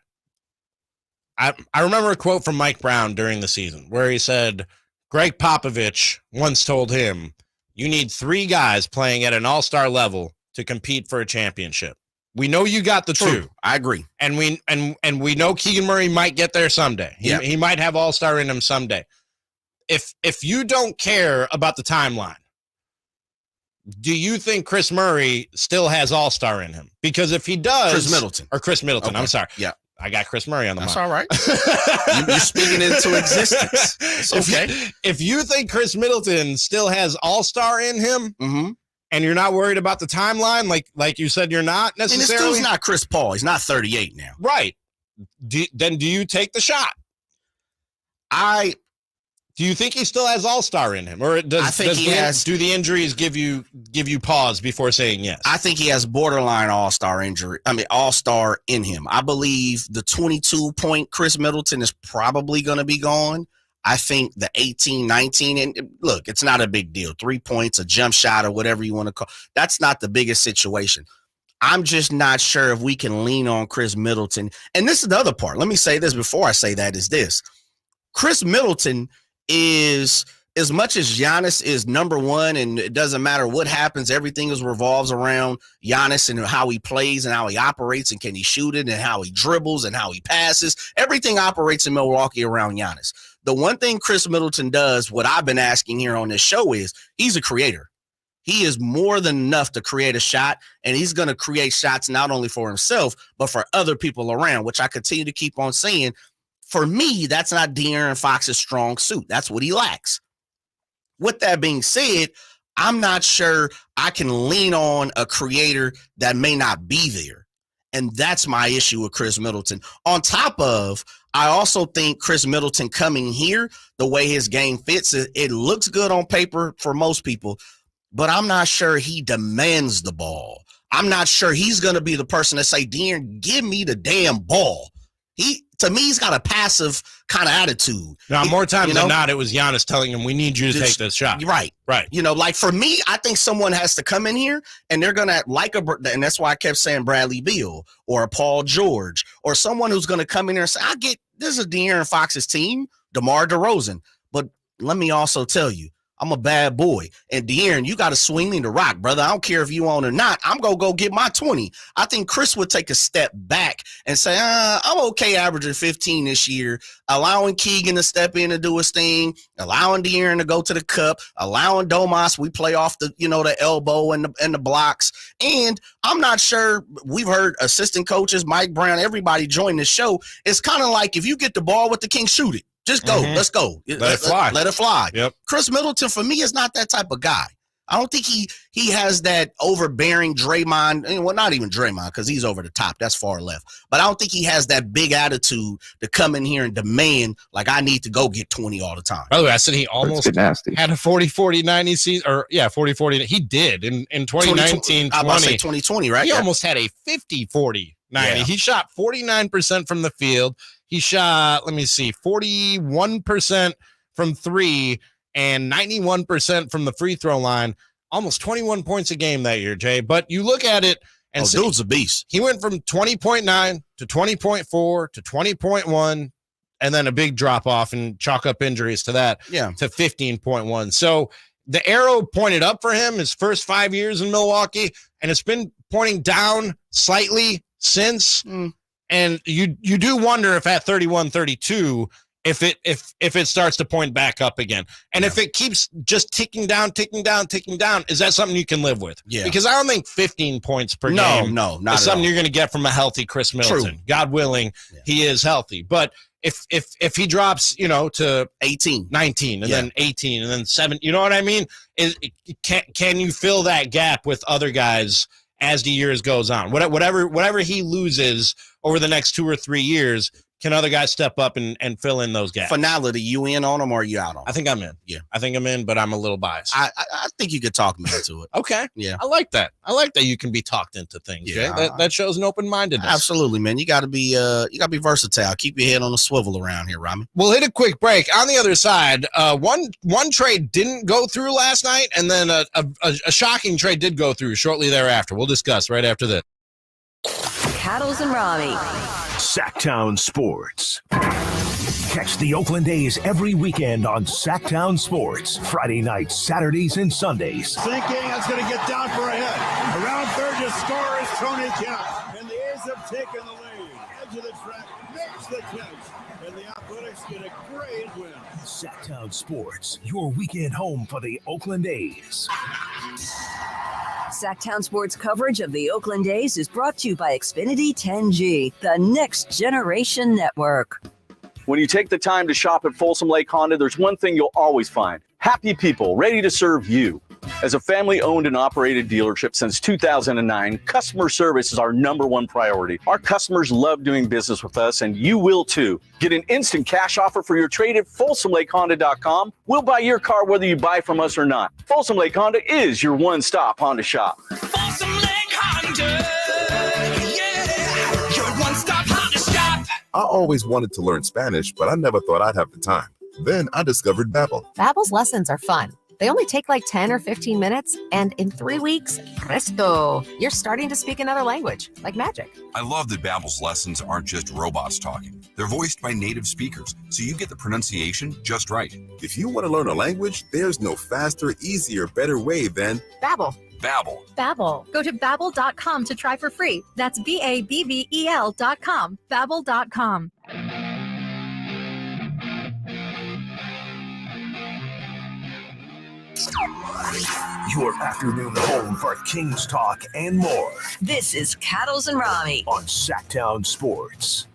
I remember a quote from Mike Brown during the season where he said, Greg Popovich once told him, you need 3 guys playing at an all-star level to compete for a championship. We know you got the True. 2. I agree. And we know Keegan Murray might get there someday. He might have all-star in him someday. If you don't care about the timeline, do you think Chris Murray still has all-star in him? Because if he does... Chris Middleton. Okay. I'm sorry. Yeah. I got Chris Murray on the That's mind. all right. You're speaking into existence. It's okay. If you think Chris Middleton still has all-star in him, and you're not worried about the timeline, like you said, you're not necessarily. And this dude's not Chris Paul. He's not 38 now. Right. Then do you take the shot? Do you think he still has all-star in him, or do the injuries give you pause before saying yes? I think he has borderline all-star in him. I believe the 22-point Chris Middleton is probably going to be gone. I think the 18, 19, and look, it's not a big deal. 3 points, a jump shot, or whatever you want to call. That's not the biggest situation. I'm just not sure if we can lean on Chris Middleton. And this is the other part. Let me say this before I say that is this. Chris Middleton is, as much as Giannis is number 1, and it doesn't matter what happens, everything revolves around Giannis and how he plays and how he operates and can he shoot it and how he dribbles and how he passes. Everything operates in Milwaukee around Giannis. The one thing Chris Middleton does, what I've been asking here on this show, is he's a creator. He is more than enough to create a shot, and he's going to create shots not only for himself, but for other people around, which I continue to keep on saying. For me, that's not De'Aaron Fox's strong suit. That's what he lacks. With that being said, I'm not sure I can lean on a creator that may not be there. And that's my issue with Chris Middleton. On top of, I also think Chris Middleton coming here, the way his game fits, it looks good on paper for most people, but I'm not sure he demands the ball. I'm not sure he's going to be the person to say, De'Aaron, give me the damn ball. To me, he's got a passive kind of attitude. Now, more times than not, it was Giannis telling him, we need you to take this shot. Right. Right. Like for me, I think someone has to come in here and they're going to and that's why I kept saying Bradley Beal or Paul George or someone who's going to come in here and say, this is De'Aaron Fox's team, DeMar DeRozan. But let me also tell you, I'm a bad boy. And De'Aaron, you got to swing me the rock, brother. I don't care if you own or not. I'm going to go get my 20. I think Chris would take a step back and say, I'm okay averaging 15 this year, allowing Keegan to step in and do his thing, allowing De'Aaron to go to the cup, allowing Domas, we play off the, the elbow and the blocks. And I'm not sure, we've heard assistant coaches, Mike Brown, everybody join this show. It's kind of like if you get the ball with the Kings, shoot it. Just go. Let's go. Let it fly. Let it fly. Yep. Chris Middleton, for me, is not that type of guy. I don't think he has that overbearing Draymond. Well, not even Draymond, because he's over the top. That's far left. But I don't think he has that big attitude to come in here and demand, like, I need to go get 20 all the time. By the way, I said he almost had a 40-40-90 season. Or, 40-40. He did in 2019-20. I was say 2020, right? He almost had a 50-40-90. Yeah. He shot 49% from the field. He shot, 41% from 3 and 91% from the free throw line, almost 21 points a game that year, Jay. But you look at it, and dude's a beast. He went from 20.9 to 20.4 to 20.1, and then a big drop off and chalk up injuries to that, to 15.1. So the arrow pointed up for him his first 5 years in Milwaukee, and it's been pointing down slightly since. And you do wonder if at 31, 32, if it starts to point back up again. And if it keeps just ticking down, is that something you can live with? Yeah. Because I don't think 15 points per game not is at something all. you're going to get from a healthy Chris Middleton. True. God willing, he is healthy. But if he drops, to 18, 19, and then 18, and then 7, you know what I mean? Can you fill that gap with other guys as the years goes on? Whatever he loses over the next 2 or 3 years, can other guys step up and fill in those gaps? Finality, you in on them or are you out on them? I think I'm in. Yeah. I think I'm in, but I'm a little biased. I think you could talk me into it. Okay. Yeah. I like that. I like that you can be talked into things, Yeah. Jay. That shows an open-mindedness. Absolutely, man. You gotta be versatile. Keep your head on a swivel around here, Ramie. We'll hit a quick break. On the other side, one trade didn't go through last night, and then a shocking trade did go through shortly thereafter. We'll discuss right after this. Cattles and Ramie. Sactown Sports. Catch the Oakland A's every weekend on Sactown Sports. Friday nights, Saturdays, and Sundays. Thinking that's going to get down for a hit. Around third to score is Tony Kemp. And the A's have taken the lead. Edge of the track makes the catch. And the Athletics get a great win. Sactown Sports, your weekend home for the Oakland A's. Sactown Sports coverage of the Oakland A's is brought to you by Xfinity 10G, the next generation network. When you take the time to shop at Folsom Lake Honda, there's one thing you'll always find: happy people ready to serve you. As a family-owned and operated dealership since 2009, customer service is our #1 priority. Our customers love doing business with us, and you will too. Get an instant cash offer for your trade at FolsomLakeHonda.com. We'll buy your car whether you buy from us or not. Folsom Lake Honda is your one-stop Honda shop. Folsom Lake Honda, yeah, your one-stop Honda shop. I always wanted to learn Spanish, but I never thought I'd have the time. Then I discovered Babbel. Babbel's lessons are fun. They only take like 10 or 15 minutes, and in 3 weeks, presto, you're starting to speak another language, like magic. I love that Babbel's lessons aren't just robots talking. They're voiced by native speakers, so you get the pronunciation just right. If you want to learn a language, there's no faster, easier, better way than Babbel. Babbel. Babbel. Go to Babbel.com to try for free. That's BABBEL.com. Babbel.com. Your afternoon home for Kings talk and more. This is Cattles and Ramie on Sactown Sports.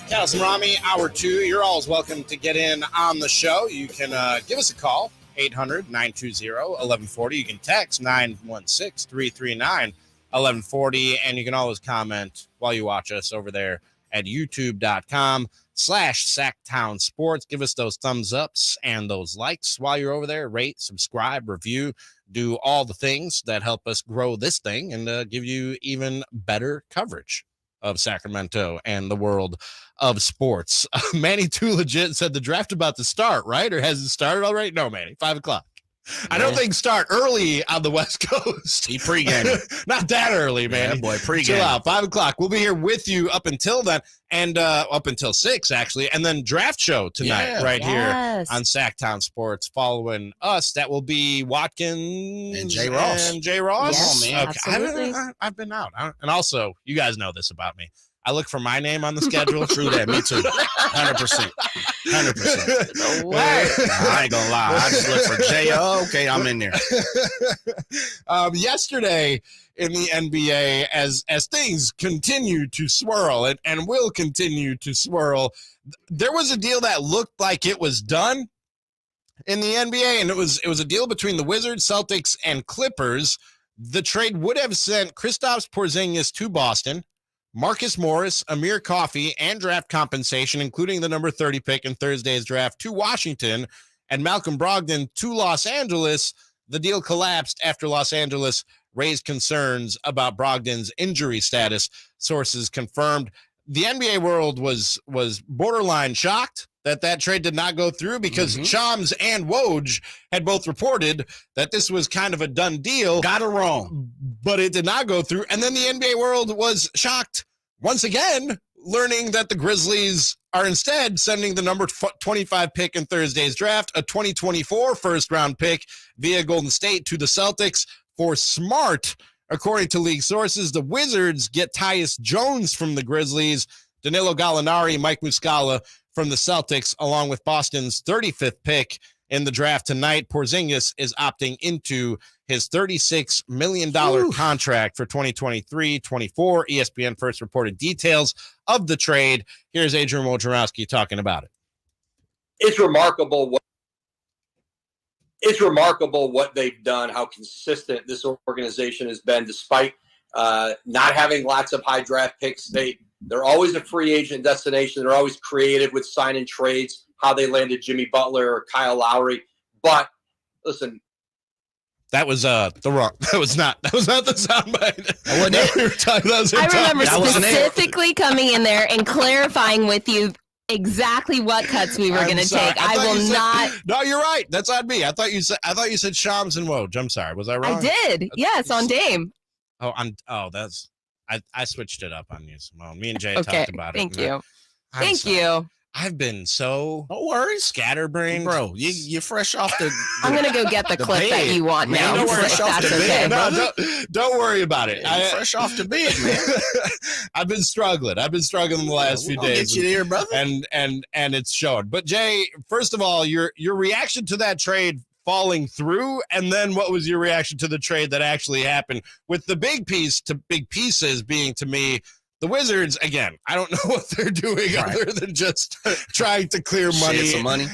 Cattles and Ramie, Hour 2. You're always welcome to get in on the show. You can give us a call, 800-920-1140. You can text 916-339-1140. And you can always comment while you watch us over there at youtube.com/Sactown Sports. Give us those thumbs ups and those likes while you're over there. Rate, subscribe, review, do all the things that help us grow this thing and give you even better coverage of Sacramento and the world of sports. Manny Too Legit said the draft about to start, right? Or has it started already? No, Manny, 5 o'clock. I don't think start early on the West Coast. He pre-gaming. Not that early, man. Yeah, boy, pre-game. Chill out. 5 o'clock. We'll be here with you up until then, and up until 6, actually. And then draft show tonight, here on Sactown Sports. Following us, that will be Watkins and Jay Ross. Yes, oh, man. Okay. Absolutely. I've been out. And also, you guys know this about me. I look for my name on the schedule. True that. Me too. 100%. 100%. No way. I ain't gonna lie. I just look for J.O. Okay, I'm in there. Yesterday in the NBA, as things continue to swirl and will continue to swirl, there was a deal that looked like it was done in the NBA, and it was a deal between the Wizards, Celtics, and Clippers The trade would have sent Kristaps Porzingis to Boston, Marcus Morris, Amir Coffey, and draft compensation, including the number 30 pick in Thursday's draft, to Washington, and Malcolm Brogdon to Los Angeles. The deal collapsed after Los Angeles raised concerns about Brogdon's injury status. Sources confirmed. The NBA world was borderline shocked that trade did not go through because Shams and Woj had both reported that this was kind of a done deal. Got it wrong. But it did not go through. And then the NBA world was shocked once again, learning that the Grizzlies are instead sending the number 25 pick in Thursday's draft, a 2024 first-round pick via Golden State to the Celtics for Smart. According to league sources, the Wizards get Tyus Jones from the Grizzlies, Danilo Gallinari, Mike Muscala from the Celtics, along with Boston's 35th pick in the draft tonight. Porzingis is opting into his $36 million contract for 2023-24. ESPN first reported details of the trade. Here's Adrian Wojnarowski talking about it. It's remarkable what they've done, how consistent this organization has been, despite not having lots of high draft picks. They're always a free agent destination. They're always creative with sign-in trades, how they landed Jimmy Butler or Kyle Lowry. But listen, that was not the soundbite. I remember specifically coming in there and clarifying with you exactly what cuts we were going to take. I will not. No, you're right. That's on me. I thought you said Shams and Woj. I'm sorry. Was I wrong? I did. Yes, on Dame. I switched it up on you, Simone. Me and Jay talked about it. Thank you. Thank you. I've been so scatterbrained, bro. You're fresh off the. I'm gonna go get the clip that you want now. Don't worry, That's okay. No, don't worry about it. Fresh off the bed, man. I've been struggling the last few days. Get you there, brother. And it's showing. But Jay, first of all, your reaction to that trade falling through, and then what was your reaction to the trade that actually happened, with the big pieces being, to me, the Wizards? Again, I don't know what they're doing other than just trying to clear money.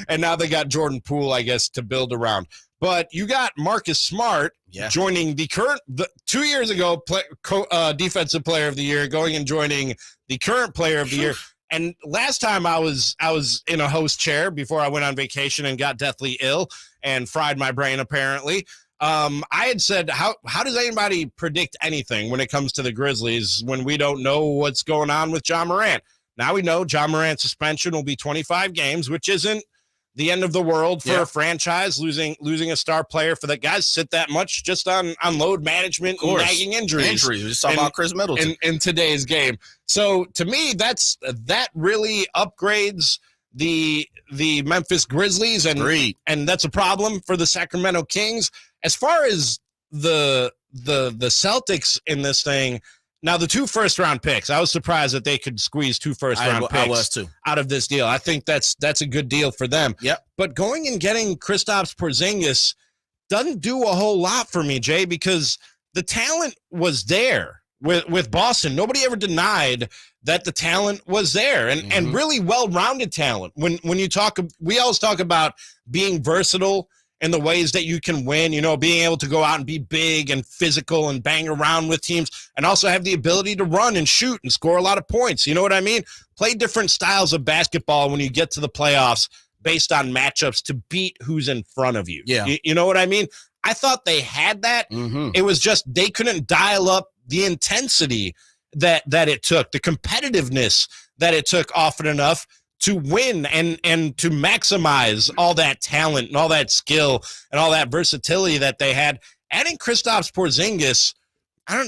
And now they got Jordan Poole, I guess, to build around. But you got Marcus Smart joining the 2 years ago defensive player of the year, going and joining the current player of the year. And last time I was in a host chair before I went on vacation and got deathly ill and fried my brain, apparently. I had said, how does anybody predict anything when it comes to the Grizzlies when we don't know what's going on with Ja Morant? Now we know Ja Morant's suspension will be 25 games, which isn't the end of the world for a franchise. Losing a star player for that, guys sit that much just on load management and nagging injuries. We just talking about Chris Middleton in today's game. So to me, that really upgrades the Memphis Grizzlies, and that's a problem for the Sacramento Kings. As far as the Celtics in this thing, now the 2 first-round picks, I was surprised that they could squeeze 2 first-round picks I was too. out of this deal. I think that's a good deal for them. Yep. But going and getting Kristaps Porzingis doesn't do a whole lot for me, Jay, because the talent was there with Boston. Nobody ever denied that the talent was there, and really well-rounded talent. When we always talk about being versatile in the ways that you can win, being able to go out and be big and physical and bang around with teams, and also have the ability to run and shoot and score a lot of points. You know what I mean? Play different styles of basketball when you get to the playoffs based on matchups to beat who's in front of you. Yeah. You know what I mean? I thought they had that. It was just they couldn't dial up the intensity that it took, the competitiveness that it took often enough to win and to maximize all that talent and all that skill and all that versatility that they had. Adding Kristaps Porzingis,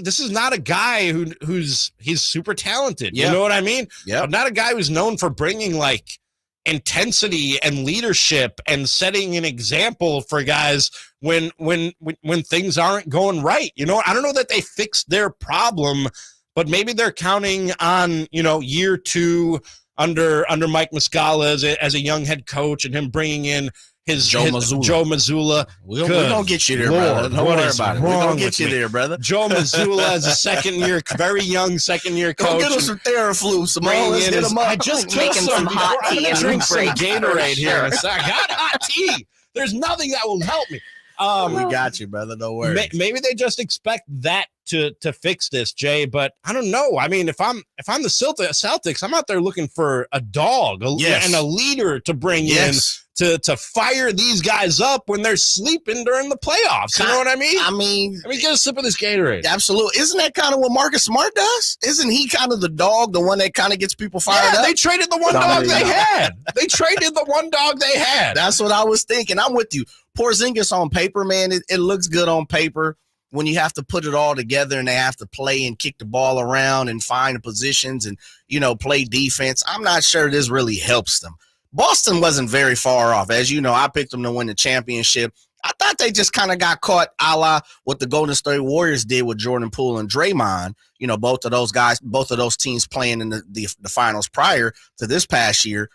this is not a guy he's super talented. You know what I mean? Yeah. Not a guy who's known for bringing like intensity and leadership and setting an example for guys when things aren't going right. I don't know that they fixed their problem, but maybe they're counting on, year 2 under Mike Muscala as a young head coach, and him bringing in Joe Mazzulla. We're going to get you there, brother. Don't worry about it. We're going to get you there, brother. Joe Mazzulla as a very young second-year coach. Go get us some Theraflu, Simone. Let's hit him up. I just took making some hot tea and drink some break. Gatorade here in a sec. I got hot tea. There's nothing that will help me. We got you, brother. No worries. Maybe they just expect that to fix this, Jay. But I don't know. I mean, if I'm the Celtics, I'm out there looking for a dog and a leader to bring in to fire these guys up when they're sleeping during the playoffs. You know what I mean? I mean, get a sip of this Gatorade. Absolutely. Isn't that kind of what Marcus Smart does? Isn't he kind of the dog, the one that kind of gets people fired up? They traded the one dog they had. They traded the one dog they had. That's what I was thinking. I'm with you. Porzingis on paper, man, it looks good on paper. When you have to put it all together and they have to play and kick the ball around and find the positions and, play defense, I'm not sure this really helps them. Boston wasn't very far off. As you know, I picked them to win the championship. I thought they just kind of got caught a la what the Golden State Warriors did with Jordan Poole and Draymond. Both of those teams playing in the finals prior to this past year.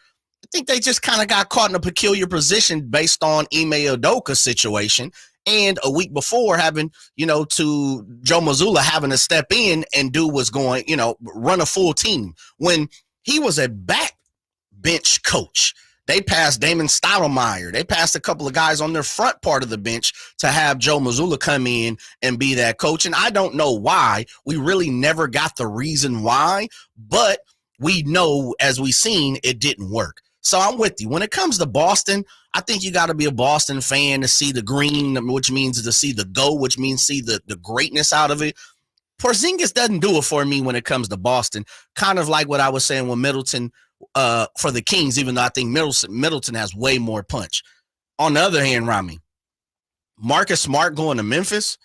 I think they just kind of got caught in a peculiar position based on Ime Udoka's situation. And a week before having, to Joe Mazzulla having to step in and do what's going, run a full team. When he was a backbench coach, they passed Damon Stoudemire. They passed a couple of guys on their front part of the bench to have Joe Mazzulla come in and be that coach. And I don't know why. We really never got the reason why, but we know, as we've seen, it didn't work. So I'm with you. When it comes to Boston, I think you got to be a Boston fan to see the green, which means to see the go, which means see the greatness out of it. Porzingis doesn't do it for me when it comes to Boston. Kind of like what I was saying with Middleton for the Kings, even though I think Middleton has way more punch. On the other hand, Ramie, Marcus Smart going to Memphis,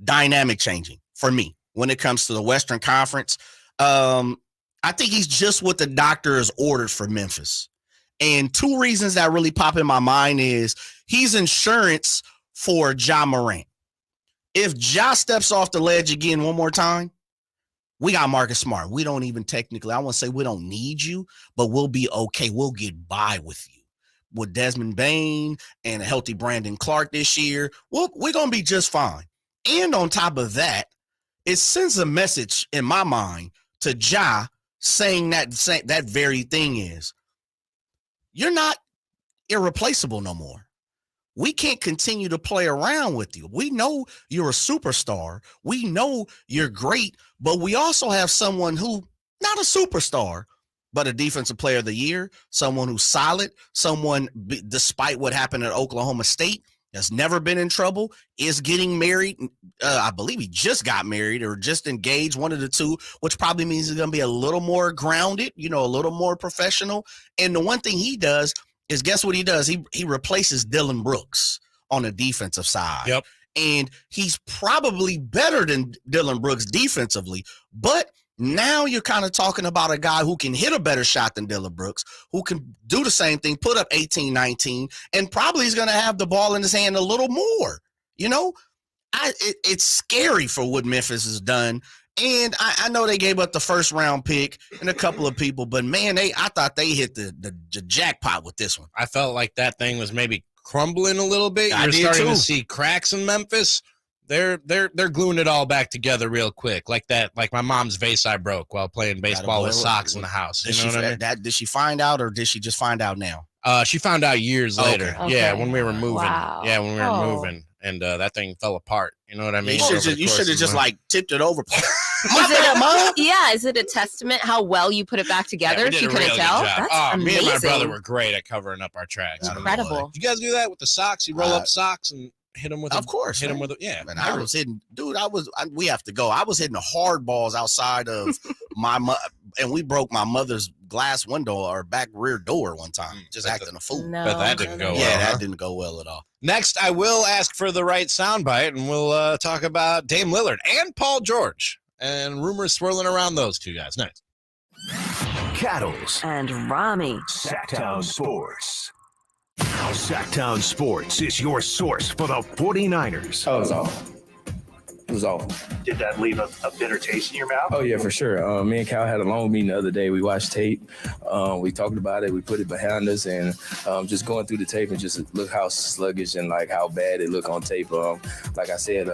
dynamic changing for me when it comes to the Western Conference. I think he's just what the doctor has ordered for Memphis. And two reasons that really pop in my mind is he's insurance for Ja Morant. If Ja steps off the ledge again one more time, we got Marcus Smart. We don't even technically, I won't say we don't need you, but we'll be okay. We'll get by with you. With Desmond Bane and a healthy Brandon Clark this year, we're going to be just fine. And on top of that, it sends a message in my mind to Ja saying that very thing is, you're not irreplaceable no more. We can't continue to play around with you. We know you're a superstar. We know you're great, but we also have someone who, not a superstar, but a defensive player of the year, someone who's solid, someone, despite what happened at Oklahoma State, has never been in trouble, is getting married. I believe he just got married or just engaged, one of the two, which probably means he's going to be a little more grounded, a little more professional. And the one thing he does is, guess what he does? He replaces Dillon Brooks on the defensive side. Yep. And he's probably better than Dillon Brooks defensively, but now you're kind of talking about a guy who can hit a better shot than Dillon Brooks, who can do the same thing, put up 18, 19, and probably is going to have the ball in his hand a little more. It's scary for what Memphis has done. And I know they gave up the first round pick and a couple of people, but man, I thought they hit the jackpot with this one. I felt like that thing was maybe crumbling a little bit. You're starting to see cracks in Memphis. They're gluing it all back together real quick, like my mom's vase I broke while playing baseball with socks in the house. You know what I mean? Did she find out, or did she just find out now? She found out years later. Okay. Yeah, when we were moving. Wow. Yeah, when we were moving, and that thing fell apart. You know what I mean? You should have just tipped it over. Is it a testament how well you put it back together? Yeah, She couldn't tell. That's amazing. Me and my brother were great at covering up our tracks. Incredible. You guys do that with the socks? You roll up socks and hit them with of course. Hit them with yeah. Man, I was hitting, dude. We have to go. I was hitting the hard balls outside of and we broke my mother's glass window or back rear door one time, just acting a fool. But that didn't go well. Yeah, that didn't go well at all. Next, I will ask for the right soundbite, and we'll talk about Dame Lillard and Paul George and rumors swirling around those two guys. Next. Cattles and Ramie. Sactown Sports. Sactown Sports is your source for the 49ers. Oh, it's off. It was awful. Did that leave a bitter taste in your mouth? Oh, yeah, for sure. Me and Cal had a long meeting the other day. We watched tape. We talked about it. We put it behind us, and just going through the tape and just look how sluggish and like how bad it looked on tape. Like I said,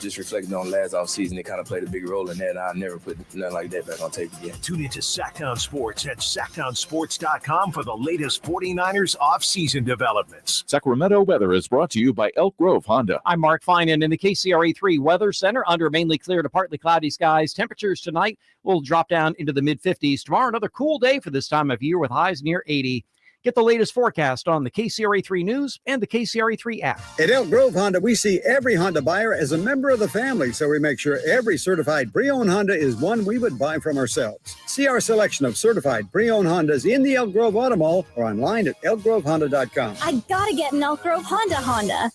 just reflecting on last offseason, it kind of played a big role in that. I'll never put nothing like that back on tape again. Tune into Sactown Sports at SactownSports.com for the latest 49ers offseason developments. Sacramento weather is brought to you by Elk Grove Honda. I'm Mark Finan in the KCRA3 Weather Center. Under mainly clear to partly cloudy skies. Temperatures tonight will drop down into the mid-50s. Tomorrow, another cool day for this time of year with highs near 80. Get the latest forecast on the KCRA3 News and the KCRA3 app. At Elk Grove Honda, we see every Honda buyer as a member of the family, so we make sure every certified pre-owned Honda is one we would buy from ourselves. See our selection of certified pre-owned Hondas in the Elk Grove Auto Mall or online at elkgrovehonda.com. I gotta get an Elk Grove Honda.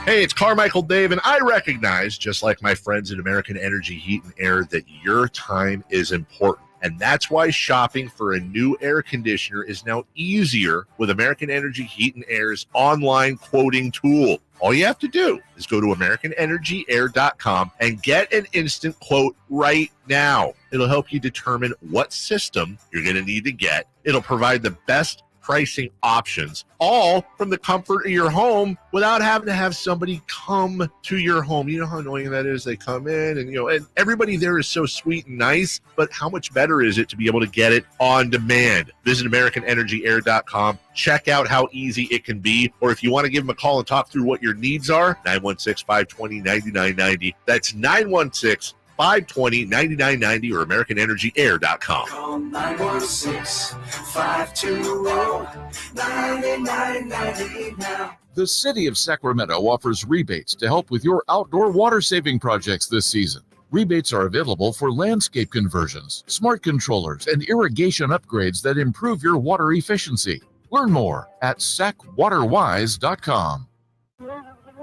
Hey, it's Carmichael Dave, and I recognize, just like my friends at American Energy Heat and Air, that your time is important. And that's why shopping for a new air conditioner is now easier with American Energy Heat and Air's online quoting tool. All you have to do is go to AmericanEnergyAir.com and get an instant quote right now. It'll help you determine what system you're going to need to get. It'll provide the best pricing options, all from the comfort of your home without having to have somebody come to your home. You know how annoying that is? They come in and everybody there is so sweet and nice, but how much better is it to be able to get it on demand? Visit AmericanEnergyAir.com. Check out how easy it can be. Or if you want to give them a call and talk through what your needs are, 916-520-9990. That's 916-520-9990 or AmericanEnergyAir.com. Call 916-520-9990 now. The City of Sacramento offers rebates to help with your outdoor water saving projects this season. Rebates are available for landscape conversions, smart controllers, and irrigation upgrades that improve your water efficiency. Learn more at sacwaterwise.com.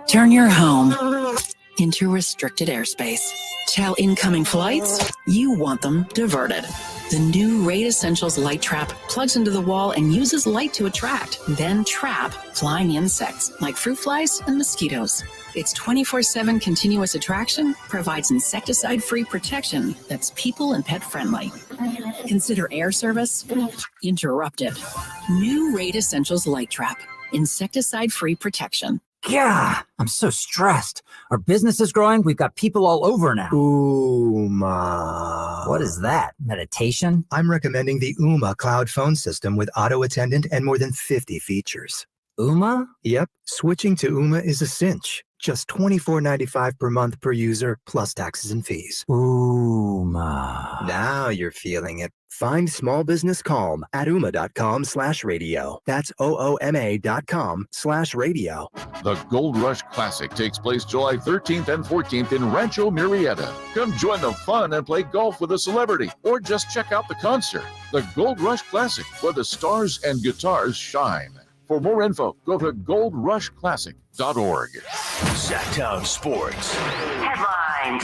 Turn your home into restricted airspace. Tell incoming flights you want them diverted. The new Raid Essentials Light Trap plugs into the wall and uses light to attract, then trap flying insects like fruit flies and mosquitoes. Its 24/7 continuous attraction provides insecticide-free protection that's people and pet friendly. Consider air service interrupted. New Raid Essentials Light Trap, insecticide-free protection. Yeah, I'm so stressed. Our business is growing. We've got people all over now. Ooma. What is that? Meditation? I'm recommending the Ooma cloud phone system with auto attendant and more than 50 features. Ooma? Yep. Switching to Ooma is a cinch. Just $24.95 per month per user, plus taxes and fees. Ooma. Now you're feeling it. Find small business calm at ooma.com/radio. That's OOMA.com/radio. The Gold Rush Classic takes place July 13th and 14th in Rancho Murrieta. Come join the fun and play golf with a celebrity, or just check out the concert. The Gold Rush Classic, where the stars and guitars shine. For more info, go to goldrushclassic.org. Sactown Sports Headlines.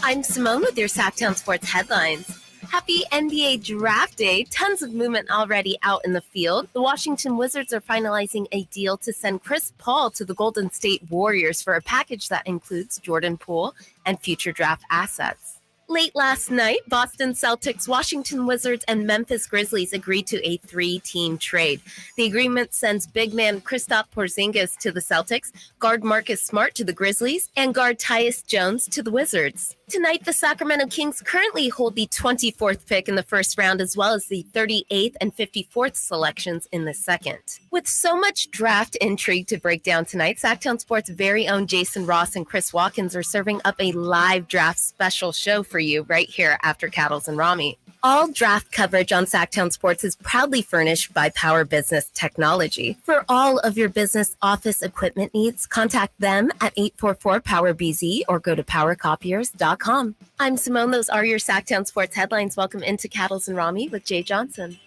I'm Simone with your Sactown Sports headlines. Happy NBA Draft Day. Tons of movement already out in the field. The Washington Wizards are finalizing a deal to send Chris Paul to the Golden State Warriors for a package that includes Jordan Poole and future draft assets. Late last night, Boston Celtics, Washington Wizards, and Memphis Grizzlies agreed to a 3-team trade. The agreement sends big man Kristaps Porzingis to the Celtics, guard Marcus Smart to the Grizzlies, and guard Tyus Jones to the Wizards. Tonight, the Sacramento Kings currently hold the 24th pick in the first round, as well as the 38th and 54th selections in the second. With so much draft intrigue to break down tonight, Sactown Sports' very own Jason Ross and Chris Watkins are serving up a live draft special show for you right here after Cattles and Ramie. All draft coverage on Sactown Sports is proudly furnished by Power Business Technology. For all of your business office equipment needs, contact them at 844-POWER-BZ or go to powercopiers.com. I'm Simone. Those are your Sactown Sports headlines. Welcome into Cattles and Ramie with Jay Johnson.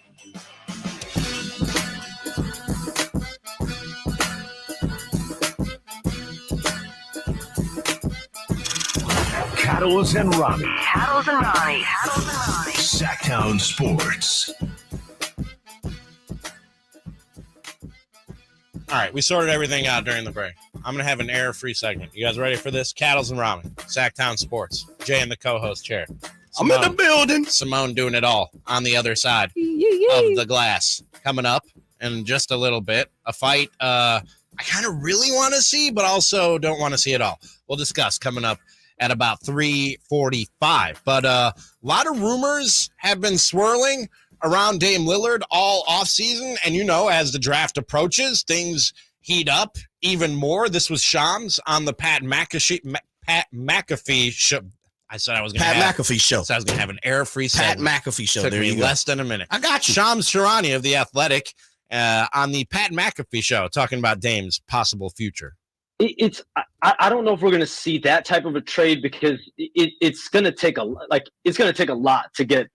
Cattles and Ramie. Cattles and Ramie. Sactown Sports. All right, we sorted everything out during the break. I'm going to have an error-free segment. You guys ready for this? Cattles and Ramie, Sactown Sports. Jay in the co-host chair. I'm in the building. Simone doing it all on the other side of the glass. Coming up in just a little bit. A fight I kind of really want to see, but also don't want to see at all. We'll discuss coming up at about 3:45. But a lot of rumors have been swirling around Dame Lillard all offseason. And, as the draft approaches, things heat up even more. This was Shams on the Pat McAfee show. I said I was going to have McAfee show. So I was going to have an error-free segment. Pat McAfee show. Took there me you go. less than a minute. I got you. Shams Charania of The Athletic on the Pat McAfee show talking about Dame's possible future. I don't know if we're going to see that type of a trade because it's going to take a lot to get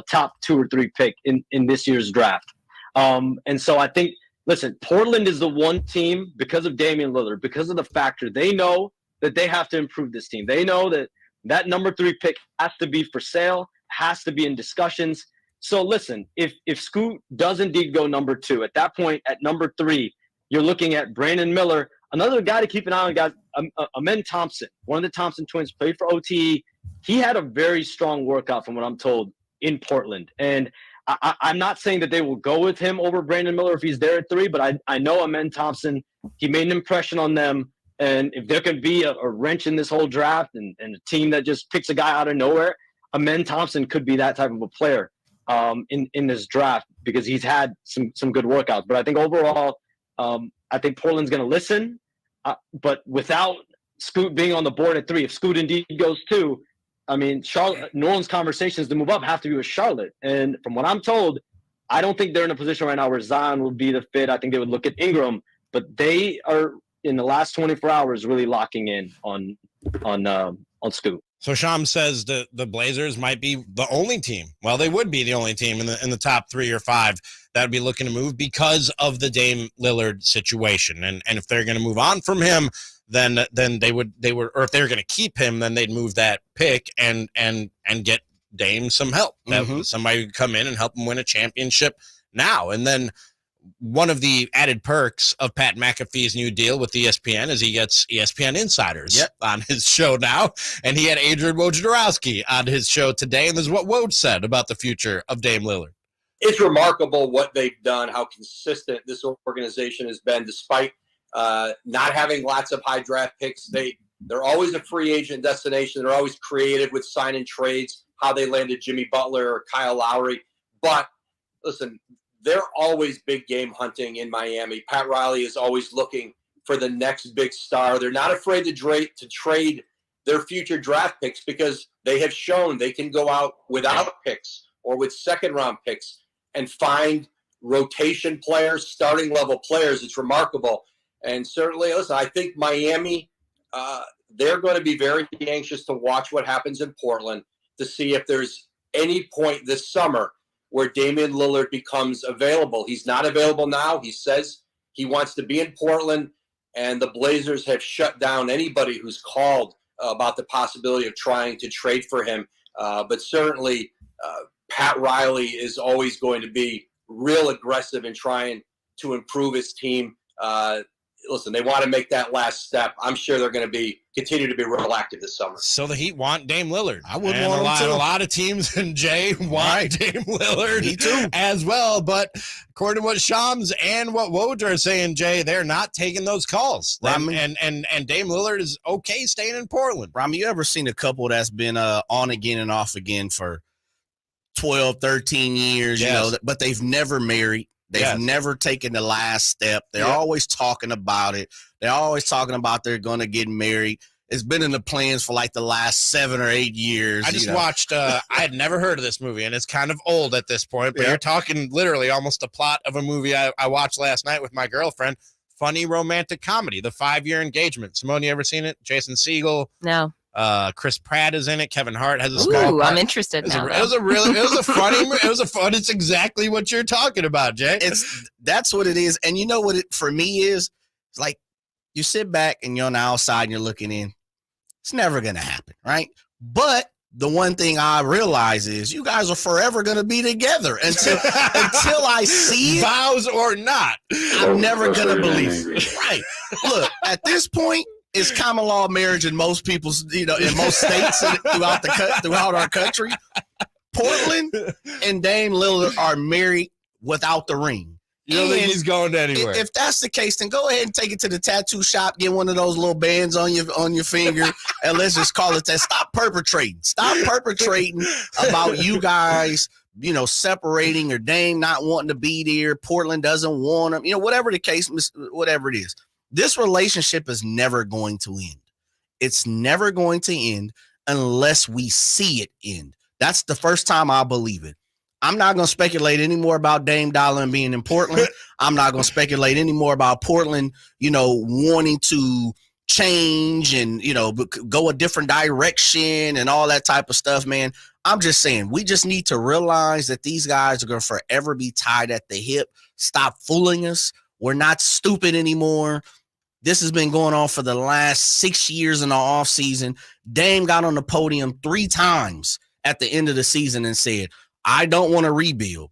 top 2 or 3 pick in this year's draft. And so I think, listen, Portland is the one team because of Damian Lillard, because of the factor they know that they have to improve this team. They know that number 3 pick has to be for sale, has to be in discussions. So listen, if Scoot does indeed go number 2, at that point at number 3, you're looking at Brandon Miller. Another guy to keep an eye on, guys, Amen Thompson, one of the Thompson twins, played for OTE. He had a very strong workout from what I'm told in Portland. And I'm not saying that they will go with him over Brandon Miller if he's there at 3, but I know Amen Thompson, he made an impression on them. And if there could be a wrench in this whole draft and a team that just picks a guy out of nowhere, Amen Thompson could be that type of a player in this draft because he's had some good workouts. But I think overall, I think Portland's going to listen, but without Scoot being on the board at 3, if Scoot indeed goes 2, I mean, Charlotte, New Orleans conversations to move up have to be with Charlotte. And from what I'm told, I don't think they're in a position right now where Zion would be the fit. I think they would look at Ingram, but they are in the last 24 hours really locking in on Scoot. So Shams says the Blazers might be the only team. Well, they would be the only team in the top 3 or 5 that would be looking to move because of the Dame Lillard situation. And if they're going to move on from him, then they would, or if they're going to keep him, then they'd move that pick and get Dame some help. That somebody would come in and help him win a championship now. And then one of the added perks of Pat McAfee's new deal with ESPN is he gets ESPN insiders on his show now. And he had Adrian Wojnarowski on his show today. And this is what Woj said about the future of Dame Lillard. It's remarkable what they've done, how consistent this organization has been, despite not having lots of high draft picks. They're always a free agent destination. They're always creative with sign-in trades, how they landed Jimmy Butler or Kyle Lowry. But listen, they're always big game hunting in Miami. Pat Riley is always looking for the next big star. They're not afraid to trade their future draft picks because they have shown they can go out without picks or with second-round picks and find rotation players, starting level players. It's remarkable. And certainly, listen, I think Miami, they're going to be very anxious to watch what happens in Portland to see if there's any point this summer where Damian Lillard becomes available. He's not available now. He says he wants to be in Portland, and the Blazers have shut down anybody who's called about the possibility of trying to trade for him. But certainly, Pat Riley is always going to be real aggressive in trying to improve his team. Listen, they want to make that last step. I'm sure they're going to continue to be real active this summer. So the Heat want Dame Lillard. I would want him too. A lot of teams and Jay want Dame Lillard Me too. as well. But according to what Shams and what Woj are saying, Jay, they're not taking those calls. And Dame Lillard is okay staying in Portland. Ramie, you ever seen a couple that's been on again and off again for 12, 13 years, but they've never married. They've never taken the last step. They're always talking about it. They're always talking about they're going to get married. It's been in the plans for like the last 7 or 8 years. I just watched, I had never heard of this movie, and it's kind of old at this point, but you're talking literally almost the plot of a movie I watched last night with my girlfriend. Funny romantic comedy, The 5-Year Engagement. Simone, you ever seen it? Jason Segel. No. Chris Pratt is in it. Kevin Hart has a small part. I'm interested now. It was a funny movie. It was a fun. It's exactly what you're talking about, Jay. That's what it is. And you know what it for me is? It's like you sit back and you're on the outside and you're looking in. It's never gonna happen, right? But the one thing I realize is you guys are forever gonna be together until I see it. Vows or not. I'm never gonna believe it. Right. Look, at this point, it's common law marriage in most people's, in most states throughout our country. Portland and Dame Lillard are married without the ring. You don't think he's going anywhere? If that's the case, then go ahead and take it to the tattoo shop, get one of those little bands on your finger, and let's just call it that. Stop perpetrating about you guys, separating, or Dame not wanting to be there. Portland doesn't want him. Whatever the case, whatever it is. This relationship is never going to end. It's never going to end unless we see it end. That's the first time I believe it. I'm not going to speculate anymore about Dame Dollar being in Portland. I'm not going to speculate anymore about Portland, wanting to change and, go a different direction and all that type of stuff, man. I'm just saying, we just need to realize that these guys are going to forever be tied at the hip. Stop fooling us. We're not stupid anymore. This has been going on for the last 6 years in the offseason. Dame got on the podium 3 times at the end of the season and said, I don't want to rebuild.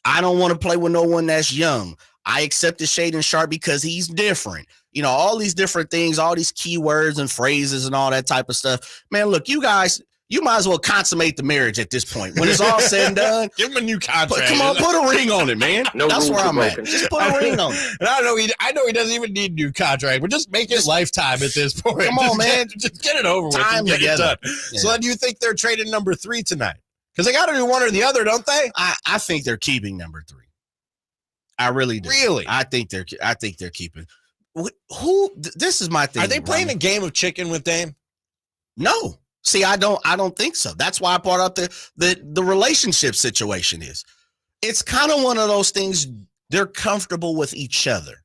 I don't want to play with no one that's young. I accepted Shaedon Sharpe because he's different. All these different things, all these keywords and phrases and all that type of stuff. Man, look, you guys, you might as well consummate the marriage at this point. When it's all said and done, give him a new contract. Come on, put a ring on it, man. That's where I'm at. Just put a ring on it. And I know he doesn't even need a new contract, but just make it lifetime at this point. Come on, man. Just get it over with. Time together. Yeah. So then you think they're trading number 3 tonight? Because they got to do one or the other, don't they? I think they're keeping number 3. I really do. Really? I think they're keeping. Who? This is my thing. Are they playing a game of chicken with Dame? No. See, I don't think so. That's why I brought up the relationship situation is. It's kind of one of those things, they're comfortable with each other.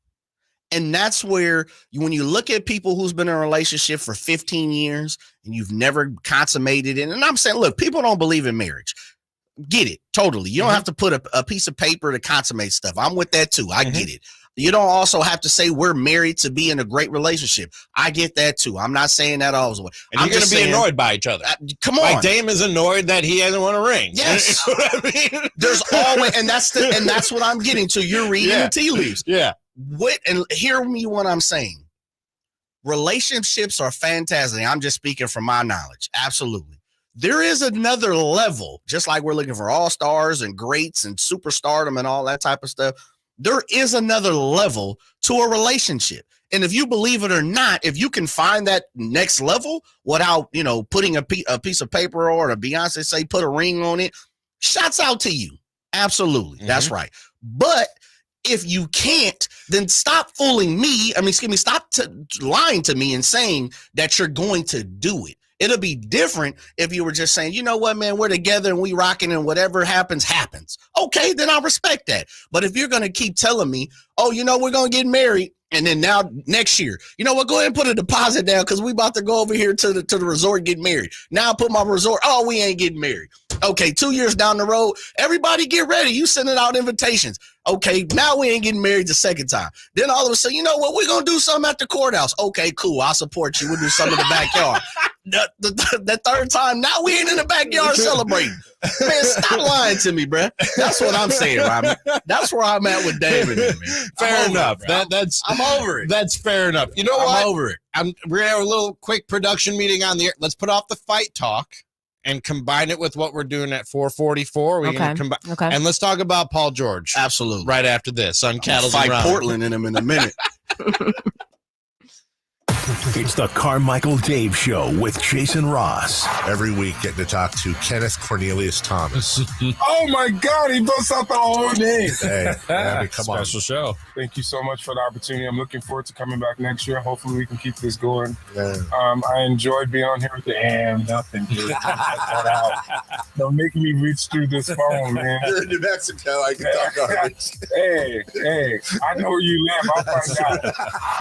And that's where when you look at people who's been in a relationship for 15 years and you've never consummated it. And I'm saying, look, people don't believe in marriage. Get it. Totally. You don't have to put a piece of paper to consummate stuff. I'm with that too. I get it. You don't also have to say we're married to be in a great relationship. I get that too. I'm not saying that always. And you're going to be annoyed by each other. Come on. Like Dame is annoyed that he hasn't won a ring. Yes. You know what I mean? There's always, and that's what I'm getting to. You're reading the tea leaves. Yeah. And hear me what I'm saying. Relationships are fantastic. I'm just speaking from my knowledge. Absolutely. There is another level, just like we're looking for all-stars and greats and superstardom and all that type of stuff. There is another level to a relationship. And if you believe it or not, if you can find that next level without, putting a piece of paper or a Beyonce say, put a ring on it, shouts out to you. Absolutely. That's right. But if you can't, then stop fooling me. Stop lying to me and saying that you're going to do it. It'll be different if you were just saying, you know what, man, we're together and we rocking and whatever happens, happens. Okay, then I respect that. But if you're going to keep telling me, oh, we're going to get married, and then now next year, you know what, go ahead and put a deposit down because we about to go over here to the resort and get married. Now I put my resort, oh, we ain't getting married. Okay, 2 years down the road, everybody get ready. You sending out invitations. Okay, now we ain't getting married the second time. Then all of a sudden, you know what, we're going to do something at the courthouse. Okay, cool, I'll support you. We'll do something in the backyard. The third time, now we ain't in the backyard celebrating. Man, stop lying to me, bro. That's what I'm saying, Ramie. That's where I'm at with David. Man. Fair enough. I'm over it. That's fair enough. You know what? I'm over it. We're gonna have a little quick production meeting on the air. Let's put off the fight talk and combine it with what we're doing at 444. Okay. And let's talk about Paul George. Absolutely. Right after this on Cattles Fight and Ron. Portland in him in a minute. It's the Carmichael Dave Show with Jason Ross. Every week getting to talk to Kenneth Cornelius Thomas. Oh my God, he busts out the whole name. Hey, come on. Special show. Thank you so much for the opportunity. I'm looking forward to coming back next year. Hopefully we can keep this going. Yeah. I enjoyed being on here with the nothing, dude. Cut that out. Don't make me reach through this phone, man. You're in New Mexico. I can talk garbage. Hey, I know where you live. I'll find out.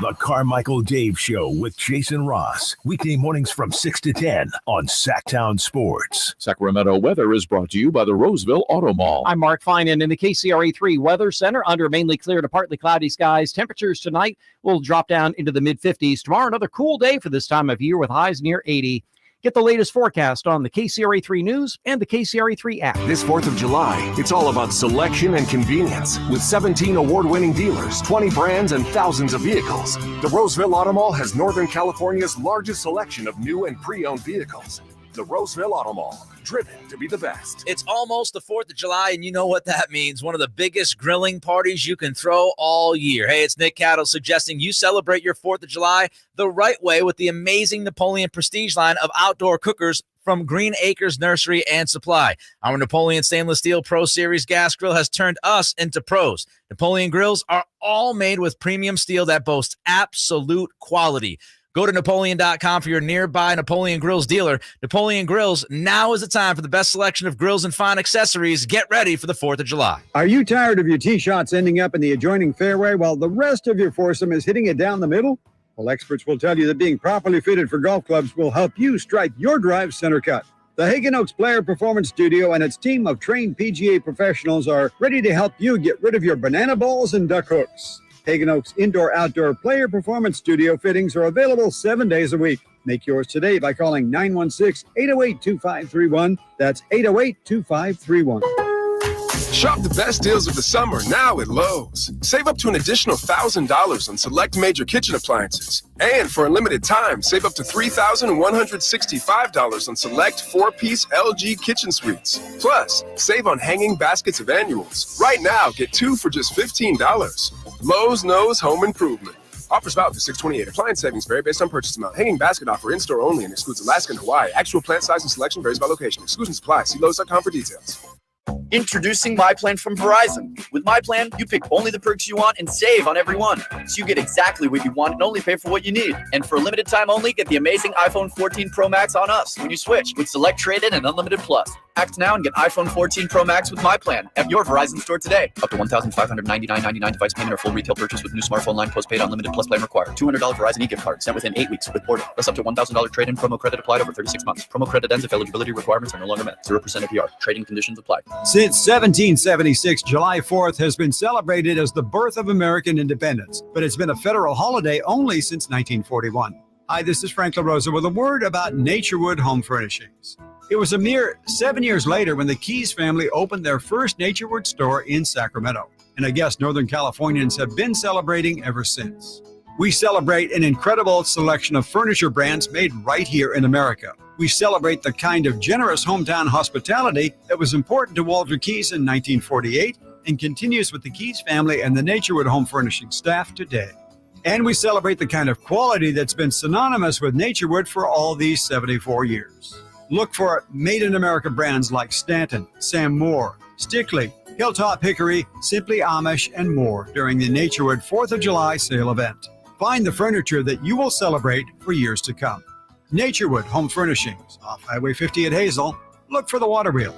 The Carmichael Dave Show with Jason Ross. Weekday mornings from 6 to 10 on Sactown Sports. Sacramento weather is brought to you by the Roseville Auto Mall. I'm Mark Finan in the KCRA3 Weather Center. Under mainly clear to partly cloudy skies. Temperatures tonight will drop down into the mid-50s. Tomorrow, another cool day for this time of year with highs near 80. Get the latest forecast on the KCRA3 News and the KCRA3 app. This 4th of July, it's all about selection and convenience. With 17 award-winning dealers, 20 brands, and thousands of vehicles, the Roseville Auto Mall has Northern California's largest selection of new and pre-owned vehicles. The Roseville Auto Mall, driven to be the best. It's almost the 4th of July, and you know what that means. One of the biggest grilling parties you can throw all year. Hey, it's Nick Cattle suggesting you celebrate your 4th of July the right way with the amazing Napoleon Prestige line of outdoor cookers from Green Acres Nursery and Supply. Our Napoleon Stainless Steel Pro Series gas grill has turned us into pros. Napoleon grills are all made with premium steel that boasts absolute quality. Go to Napoleon.com for your nearby Napoleon Grills dealer. Napoleon Grills, now is the time for the best selection of grills and fine accessories. Get ready for the 4th of July. Are you tired of your tee shots ending up in the adjoining fairway while the rest of your foursome is hitting it down the middle? Well, experts will tell you that being properly fitted for golf clubs will help you strike your drive center cut. The Hagen Oaks Player Performance Studio and its team of trained PGA professionals are ready to help you get rid of your banana balls and duck hooks. Hagen Oaks Indoor-Outdoor Player Performance Studio fittings are available 7 days a week. Make yours today by calling 916-808-2531. That's 808-2531. Shop the best deals of the summer now at Lowe's. Save up to an additional $1,000 on select major kitchen appliances. And for a limited time, save up to $3,165 on select 4-piece LG kitchen suites. Plus, save on hanging baskets of annuals. Right now, get 2 for just $15. Lowe's knows home improvement. Offers valid through 6/28. Appliance savings vary based on purchase amount. Hanging basket offer in-store only and excludes Alaska and Hawaii. Actual plant size and selection varies by location. Exclusions apply. See Lowe's.com for details. Introducing My Plan from Verizon. With My Plan, you pick only the perks you want and save on every one. So you get exactly what you want and only pay for what you need. And for a limited time only, get the amazing iPhone 14 Pro Max on us when you switch with Select Trade-In and Unlimited Plus. Act now and get iPhone 14 Pro Max with My Plan at your Verizon store today. Up to $1,599.99 device payment or full retail purchase with new smartphone line postpaid unlimited plus plan required. $200 Verizon e-gift card sent within 8 weeks with order. Plus up to $1,000 trade-in promo credit applied over 36 months. Promo credit ends if eligibility requirements are no longer met. 0% APR. Trading conditions apply. Since 1776, July 4th has been celebrated as the birth of American independence, but it's been a federal holiday only since 1941. Hi, this is Frank LaRosa with a word about Naturewood Home Furnishings. It was a mere 7 years later when the Keys family opened their first Naturewood store in Sacramento, and I guess Northern Californians have been celebrating ever since. We celebrate an incredible selection of furniture brands made right here in America. We celebrate the kind of generous hometown hospitality that was important to Walter Keys in 1948 and continues with the Keys family and the Naturewood Home Furnishing staff today. And we celebrate the kind of quality that's been synonymous with Naturewood for all these 74 years. Look for made-in-America brands like Stanton, Sam Moore, Stickley, Hilltop Hickory, Simply Amish, and more during the Naturewood 4th of July sale event. Find the furniture that you will celebrate for years to come. Naturewood Home Furnishings, off Highway 50 at Hazel. Look for the water wheel.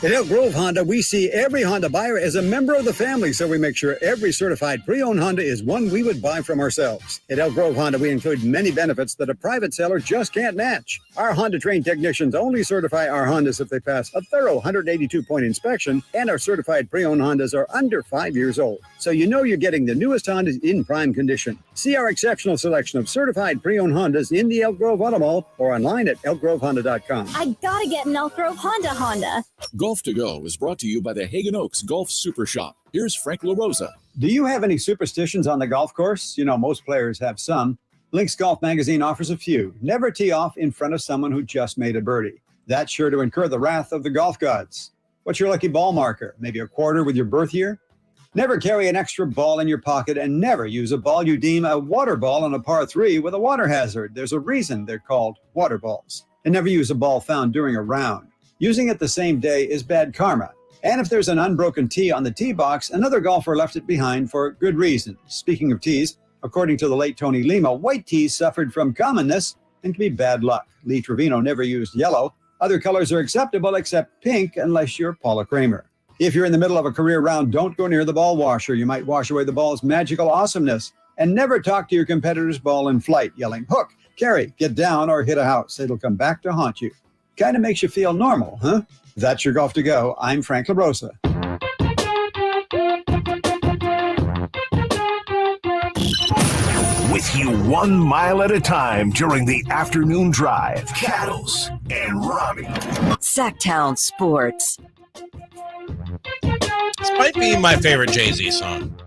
At Elk Grove Honda, we see every Honda buyer as a member of the family, so we make sure every certified pre-owned Honda is one we would buy from ourselves. At Elk Grove Honda, we include many benefits that a private seller just can't match. Our Honda-trained technicians only certify our Hondas if they pass a thorough 182-point inspection, and our certified pre-owned Hondas are under 5 years old. So you know you're getting the newest Hondas in prime condition. See our exceptional selection of certified pre-owned Hondas in the Elk Grove Auto Mall or online at elkgrovehonda.com. I gotta get an Elk Grove Honda. Golf to Go is brought to you by the Hagen Oaks Golf Super Shop. Here's Frank LaRosa. Do you have any superstitions on the golf course? You know, most players have some. Links Golf Magazine offers a few. Never tee off in front of someone who just made a birdie. That's sure to incur the wrath of the golf gods. What's your lucky ball marker? Maybe a quarter with your birth year? Never carry an extra ball in your pocket, and never use a ball you deem a water ball on a par 3 with a water hazard. There's a reason they're called water balls. And never use a ball found during a round. Using it the same day is bad karma. And if there's an unbroken tee on the tee box, another golfer left it behind for good reason. Speaking of tees, according to the late Tony Lima, white tees suffered from commonness and can be bad luck. Lee Trevino never used yellow. Other colors are acceptable except pink unless you're Paula Kramer. If you're in the middle of a career round, don't go near the ball washer. You might wash away the ball's magical awesomeness. And never talk to your competitor's ball in flight, yelling, hook, carry, get down, or hit a house. It'll come back to haunt you. Kind of makes you feel normal, huh? That's your Golf to Go. I'm Frank LaRosa. With you 1 mile at a time during the afternoon drive. Cattles and Ramie. Sactown Sports. This might be my favorite Jay-Z song.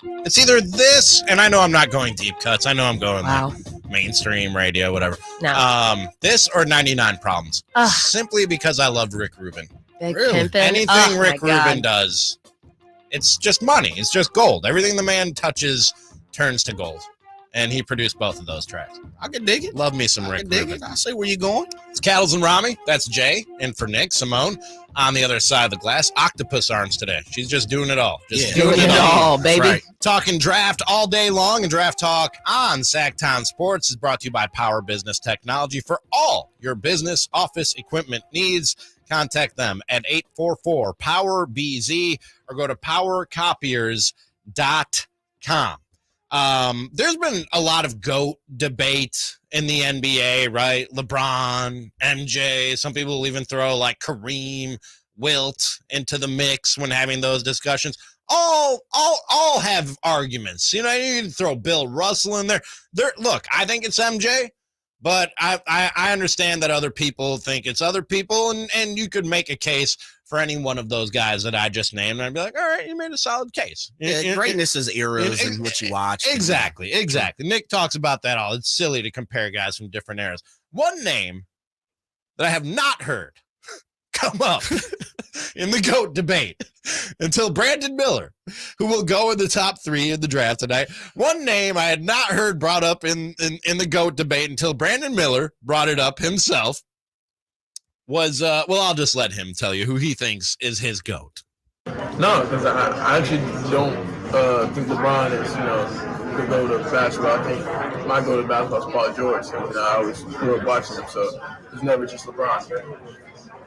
It's either this, and I know I'm not going deep cuts. I know I'm going like mainstream radio, whatever. No. This or 99 Problems. Simply because I loved Rick Rubin. Big Really? Pimpin'. Anything Oh, Rick my God. Rubin does, it's just money. It's just gold. Everything the man touches turns to gold. And he produced both of those tracks. I can dig it. Love me some Rick Rubin. I see where you're going. It's Cattles and Ramie. That's Jay. And for Nick, Simone on the other side of the glass. Octopus arms today. She's just doing it all. Just doing it all, baby. Right. Talking draft all day long, and Draft Talk on Sactown Sports is brought to you by Power Business Technology. For all your business office equipment needs, contact them at 844-POWER-BZ or go to powercopiers.com. There's been a lot of GOAT debate in the NBA, right? LeBron, MJ, some people will even throw like Kareem, Wilt into the mix when having those discussions. All have arguments. You know, you can throw Bill Russell in there. Look, I think it's MJ, but I understand that other people think it's other people, and you could make a case for any one of those guys that I just named, and I'd be like, all right, you made a solid case. Yeah, greatness is eras and what you watch. Exactly. Nick talks about that all. It's silly to compare guys from different eras. One name that I have not heard come up in the GOAT debate until Brandon Miller, who will go in the top 3 in the draft tonight. One name I had not heard brought up in the GOAT debate until Brandon Miller brought it up himself. Was I'll just let him tell you who he thinks is his GOAT. No, because I actually don't think LeBron is, the GOAT of basketball. I think my GOAT of basketball is Paul George. And, I always grew up watching him, so it's never just LeBron.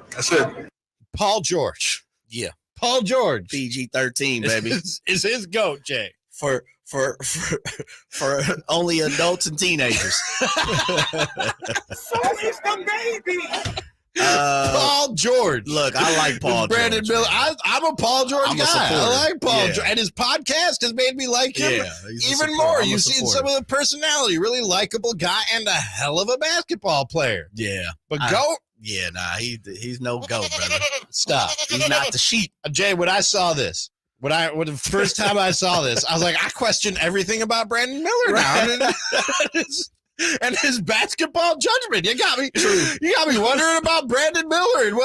That's it. Paul George. Yeah. Paul George. PG-13, baby. Is his GOAT, Jay. For only adults and teenagers. So is the baby. Paul George. Look, I like Paul Brandon George. Miller. I'm a Paul George I'm a guy. supporter. I like Paul Yeah. George. And his podcast has made me like him he's a even supporter. more. I'm a You've seen supporter. some of the personality. Really likable guy and a hell of a basketball player. Yeah. But GOAT? Yeah, he's no GOAT, brother. Stop. He's not the sheep. Jay, when I saw this, when the first time I saw this, I was like, I question everything about Brandon Miller now. And his basketball judgment. You got me wondering about Brandon Miller and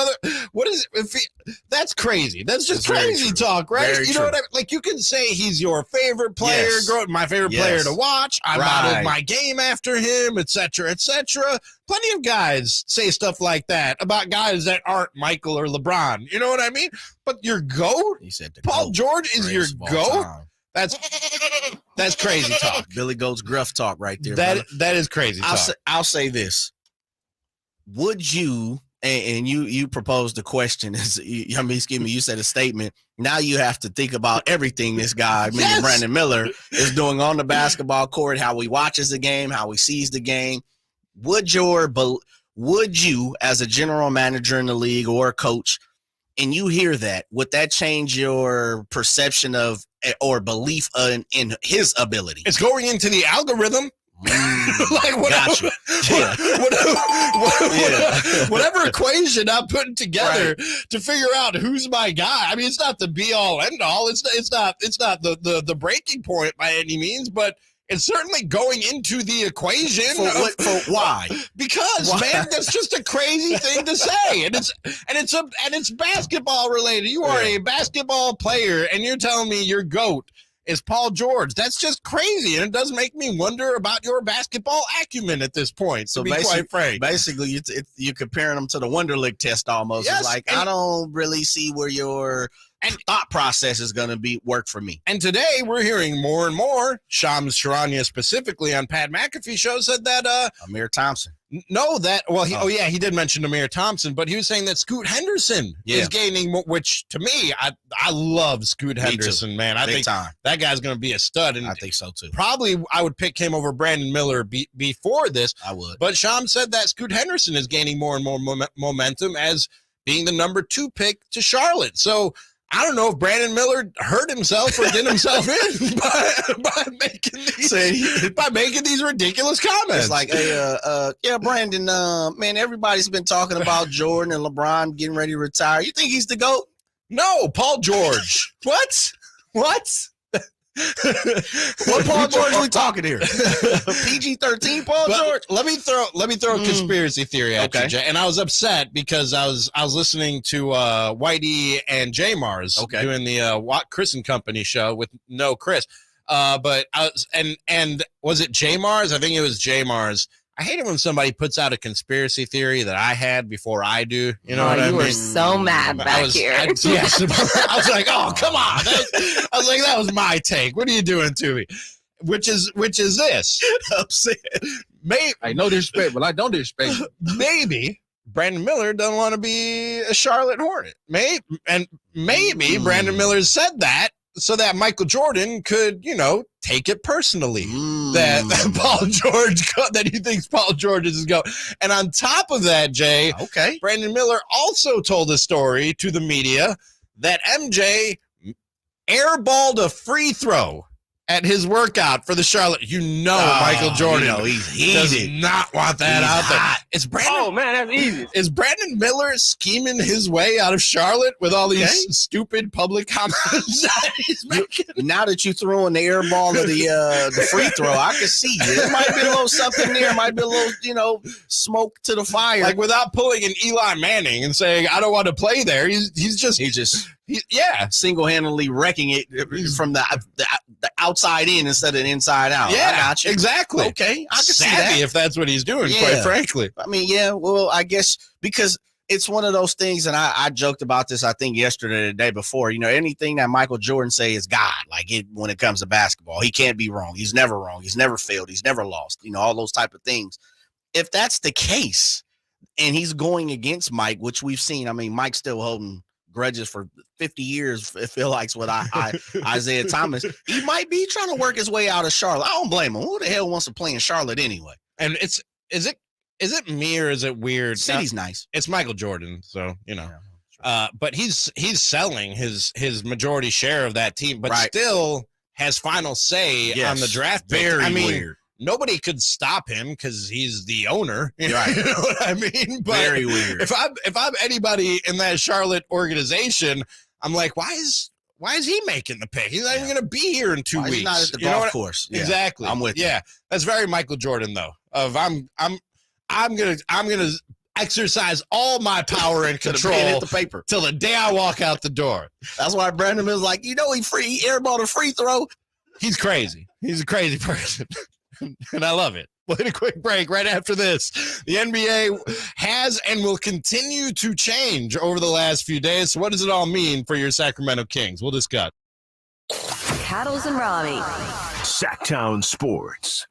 that's crazy. That's just crazy talk, right? Very you know true. what I mean? Like, you can say he's your favorite player, Yes. my favorite Yes. player to watch. I Right. modeled my game after him, etc., etc. Plenty of guys say stuff like that about guys that aren't Michael or LeBron. You know what I mean? But your GOAT? He said Paul George is your Greatest of all GOAT? time. That's crazy talk. Billy Goat's gruff talk right there. brother. That is crazy talk. I'll say this. Would you, and you proposed the question, you said a statement. Now you have to think about everything this guy, meaning Brandon Miller, is doing on the basketball court, how he watches the game, how he sees the game. Would you, as a general manager in the league or a coach, and you hear that, would that change your perception of or belief in his ability? It's going into the algorithm. Like Gotcha. Whatever equation I'm putting together to figure out who's my guy. I mean, it's not the be all end all. It's not the breaking point by any means, but it's certainly going into the equation. For why? Because Why? man, that's just a crazy thing to say, and it's basketball related. You are a basketball player, and you're telling me your GOAT is Paul George. That's just crazy, and it does make me wonder about your basketball acumen at this point. To be quite frank, basically, you're comparing them to the Wonderlic test almost. Yes, it's like I don't really see where your thought process is going to work for me. And today we're hearing more and more. Shams Charania specifically on Pat McAfee show said that Amir Thompson. He did mention Amir Thompson, but he was saying that Scoot Henderson is gaining more, which to me, I love Scoot Henderson, man. I think that guy's going to be a stud. And I think so too. Probably I would pick him over Brandon Miller before this. I would. But Shams said that Scoot Henderson is gaining more and more momentum as being the number 2 pick to Charlotte. So I don't know if Brandon Miller hurt himself or did himself in by making these ridiculous comments. It's like, hey, Brandon, man, everybody's been talking about Jordan and LeBron getting ready to retire. You think he's the GOAT? No, Paul George. What? What Paul George are we talking here? PG-13 Paul George? Let me throw a conspiracy theory at you, Jay. And I was upset because I was listening to Whitey and J Mars doing the Chris and Company show with no Chris. But I was and was it J Mars? I think it was J Mars. I hate it when somebody puts out a conspiracy theory that I had before I do. You know what I mean? You were so mad back here. Yes. I was like, oh, come on. I was like, that was my take. What are you doing to me? Which is this. Upset. I know disrespect, but I don't disrespect. Maybe Brandon Miller doesn't want to be a Charlotte Hornet. Maybe Brandon Miller said that so that Michael Jordan could, take it personally that Paul George, that he thinks Paul George is his GOAT. And on top of that, Jay, Brandon Miller also told a story to the media that MJ airballed a free throw at his workout for the Charlotte. Michael Jordan he does not want that out there. Is Brandon? Oh man, that's easy. Is Brandon Miller scheming his way out of Charlotte with all these stupid public comments that he's making? Now that you throw in the air ball of the free throw, I can see you. There might be a little something there. Might be a little, smoke to the fire. Like without pulling an Eli Manning and saying, I don't want to play there. He's just single-handedly wrecking it from the outside in instead of inside out. Yeah, I got you. Exactly. Okay, I can see Savvy that. if that's what he's doing, quite frankly. I mean, well, I guess because it's one of those things, and I joked about this, I think, yesterday or the day before. Anything that Michael Jordan say is God. Like when it comes to basketball, he can't be wrong. He's never wrong. He's never failed. He's never lost. All those type of things. If that's the case, and he's going against Mike, which we've seen. I mean, Mike's still holding grudges for 50 years, it feels like, with Isaiah Thomas. He might be trying to work his way out of Charlotte. I don't blame him. Who the hell wants to play in Charlotte anyway? And is it me or is it weird? City's nice. It's Michael Jordan, so but he's selling his majority share of that team, but still has final say on the draft pick. Very weird. Nobody could stop him because he's the owner. Right. You know what I mean? But very weird. If I'm anybody in that Charlotte organization, I'm like, why is he making the pick? He's not even going to be here in 2 weeks. He's not at the golf course. Yeah. Exactly. I'm with you. Yeah, that's very Michael Jordan though. I'm gonna exercise all my power and control hit the paper till the day I walk out the door. That's why Brandon is like, he airballed a free throw. He's crazy. He's a crazy person. And I love it. We'll hit a quick break right after this. The NBA has and will continue to change over the last few days. So what does it all mean for your Sacramento Kings? We'll discuss. Cattles and Ramie. Sactown Sports.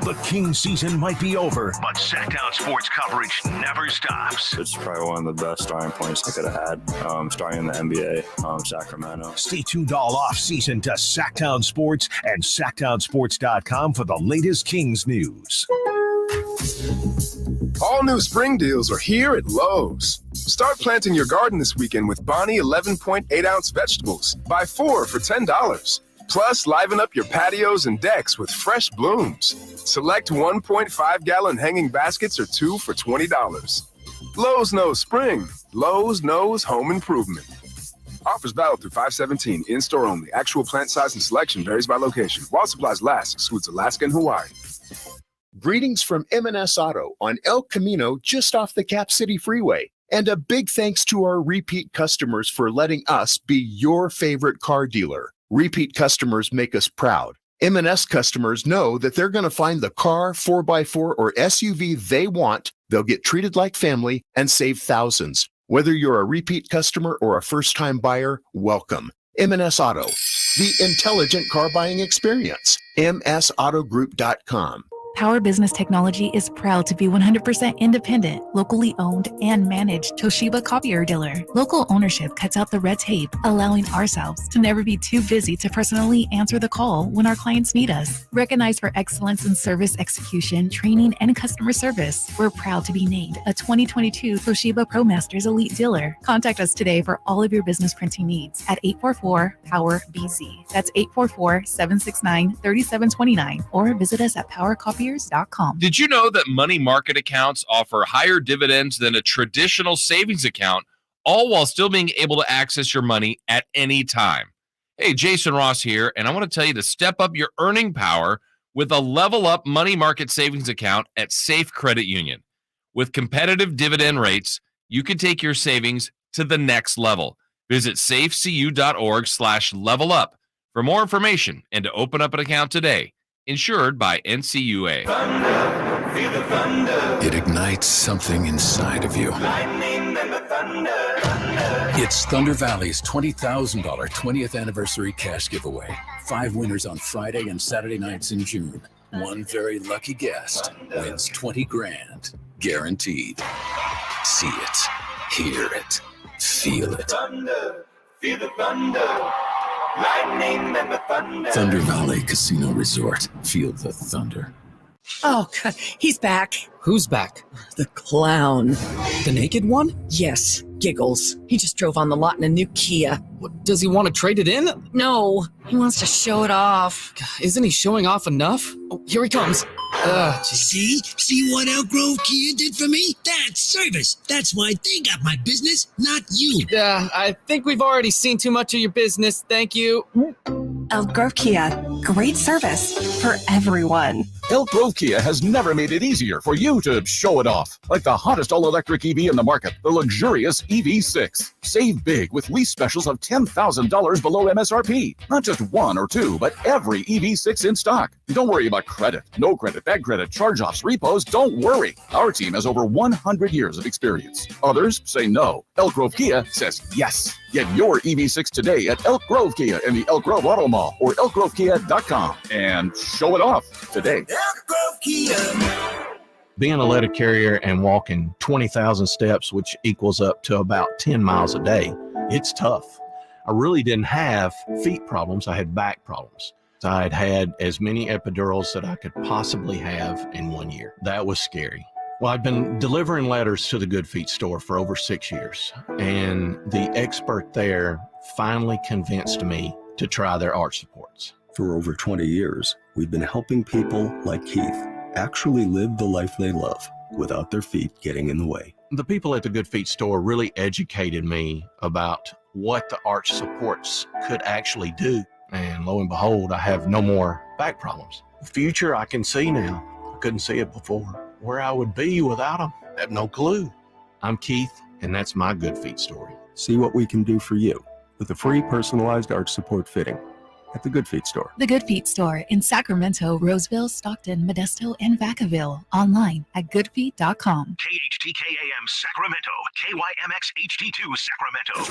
The King season might be over, but Sactown Sports coverage never stops. It's probably one of the best starting points I could have had, starting in the NBA, Sacramento. Stay tuned all off-season to Sactown Sports and SactownSports.com for the latest Kings news. All new spring deals are here at Lowe's. Start planting your garden this weekend with Bonnie 11.8-ounce vegetables. Buy 4 for $10. Plus, liven up your patios and decks with fresh blooms. Select 1.5-gallon hanging baskets or 2 for $20. Lowe's knows spring. Lowe's knows home improvement. Offers valid through 5/17. In-store only. Actual plant size and selection varies by location. While supplies last, excludes Alaska and Hawaii. Greetings from M&S Auto on El Camino, just off the Cap City Freeway. And a big thanks to our repeat customers for letting us be your favorite car dealer. Repeat customers make us proud. M&S customers know that they're going to find the car, 4x4, or SUV they want. They'll get treated like family and save thousands. Whether you're a repeat customer or a first-time buyer, welcome. M&S Auto, the intelligent car buying experience. MSAutogroup.com. Power Business Technology is proud to be 100% independent, locally owned, and managed Toshiba copier dealer. Local ownership cuts out the red tape, allowing ourselves to never be too busy to personally answer the call when our clients need us. Recognized for excellence in service execution, training, and customer service, we're proud to be named a 2022 Toshiba ProMasters Elite Dealer. Contact us today for all of your business printing needs at 844-POWER-BZ. That's 844-769-3729, or visit us at powercopiers.com. Did you know that money market accounts offer higher dividends than a traditional savings account, all while still being able to access your money at any time? Hey, Jason Ross here, and I want to tell you to step up your earning power with a Level Up money market savings account at Safe Credit Union. With competitive dividend rates, you can take your savings to the next level. Visit safecu.org/levelup for more information and to open up an account today. Insured by NCUA. Thunder, feel the thunder. It ignites something inside of you. Lightning and the thunder, thunder. It's Thunder Valley's $20,000 20th anniversary cash giveaway. 5 winners on Friday and Saturday nights in June. One very lucky guest wins $20,000 guaranteed. See it, hear it, feel it. Thunder, feel the thunder. Lightning and the thunder. Thunder Valley Casino Resort. Feel the thunder. Oh, God, he's back. Who's back? The clown. The naked one? Yes, Giggles. He just drove on the lot in a new Kia. What, does he want to trade it in? No, he wants to show it off. Isn't he showing off enough? Oh, here he comes. See what Elk Grove Kia did for me? That's service. That's why they got my business, not you. I think we've already seen too much of your business. Thank you. Elk Grove Kia. Great service for everyone. Elk Grove Kia has never made it easier for you to show it off. Like the hottest all-electric EV in the market, the luxurious EV6. Save big with lease specials of $10,000 below MSRP. Not just one or two, but every EV6 in stock. Don't worry about credit. No credit, bad credit, charge-offs, repos. Don't worry. Our team has over 100 years of experience. Others say no. Elk Grove Kia says yes. Get your EV6 today at Elk Grove Kia in the Elk Grove Auto Mall or elkgrovekia.com and show it off today. Elk Grove Kia. Being a letter carrier and walking 20,000 steps, which equals up to about 10 miles a day, it's tough. I really didn't have feet problems. I had back problems. I'd had as many epidurals that I could possibly have in 1 year. That was scary. Well, I've been delivering letters to the Good Feet store for over 6 years, and the expert there finally convinced me to try their arch supports. For over 20 years, we've been helping people like Keith actually live the life they love without their feet getting in the way. The people at the Good Feet store really educated me about what the arch supports could actually do. And lo and behold, I have no more back problems. The future I can see now. I couldn't see it before. Where I would be without them, I have no clue. I'm Keith, and that's my Good Feet story. See what we can do for you with a free personalized arch support fitting at the Good Feet store. The Good Feet store in Sacramento, Roseville, Stockton, Modesto, and Vacaville. Online at goodfeet.com. KHTKAM Sacramento, KYMX HD2 Sacramento.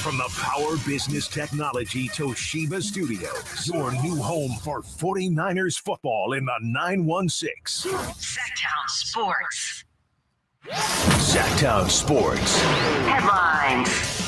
From the Power Business Technology Toshiba Studios, your new home for 49ers football in the 916. Sactown Sports. Sactown Sports. Headlines.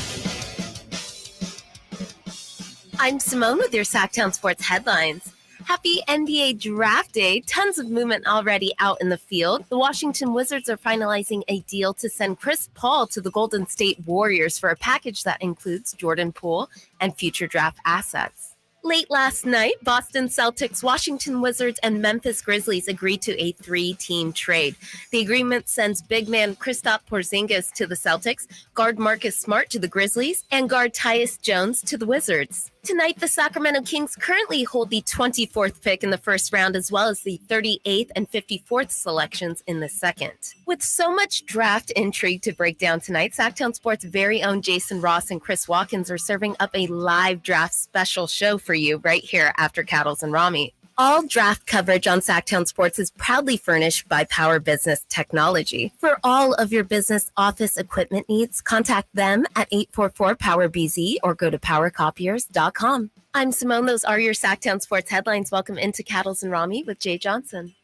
I'm Simone with your Sactown Sports headlines. Happy NBA Draft Day. Tons of movement already out in the field. The Washington Wizards are finalizing a deal to send Chris Paul to the Golden State Warriors for a package that includes Jordan Poole and future draft assets. Late last night, Boston Celtics, Washington Wizards, and Memphis Grizzlies agreed to a 3-team trade. The agreement sends big man Kristaps Porzingis to the Celtics, guard Marcus Smart to the Grizzlies, and guard Tyus Jones to the Wizards. Tonight, the Sacramento Kings currently hold the 24th pick in the first round, as well as the 38th and 54th selections in the second. With so much draft intrigue to break down tonight, Sactown Sports' very own Jason Ross and Chris Watkins are serving up a live draft special show for you right here after Cattles and Ramie. All draft coverage on Sactown Sports is proudly furnished by Power Business Technology. For all of your business office equipment needs, contact them at 844-POWER-BZ or go to powercopiers.com. I'm Simone. Those are your Sactown Sports headlines. Welcome into Cattles and Ramie with Jay Johnson.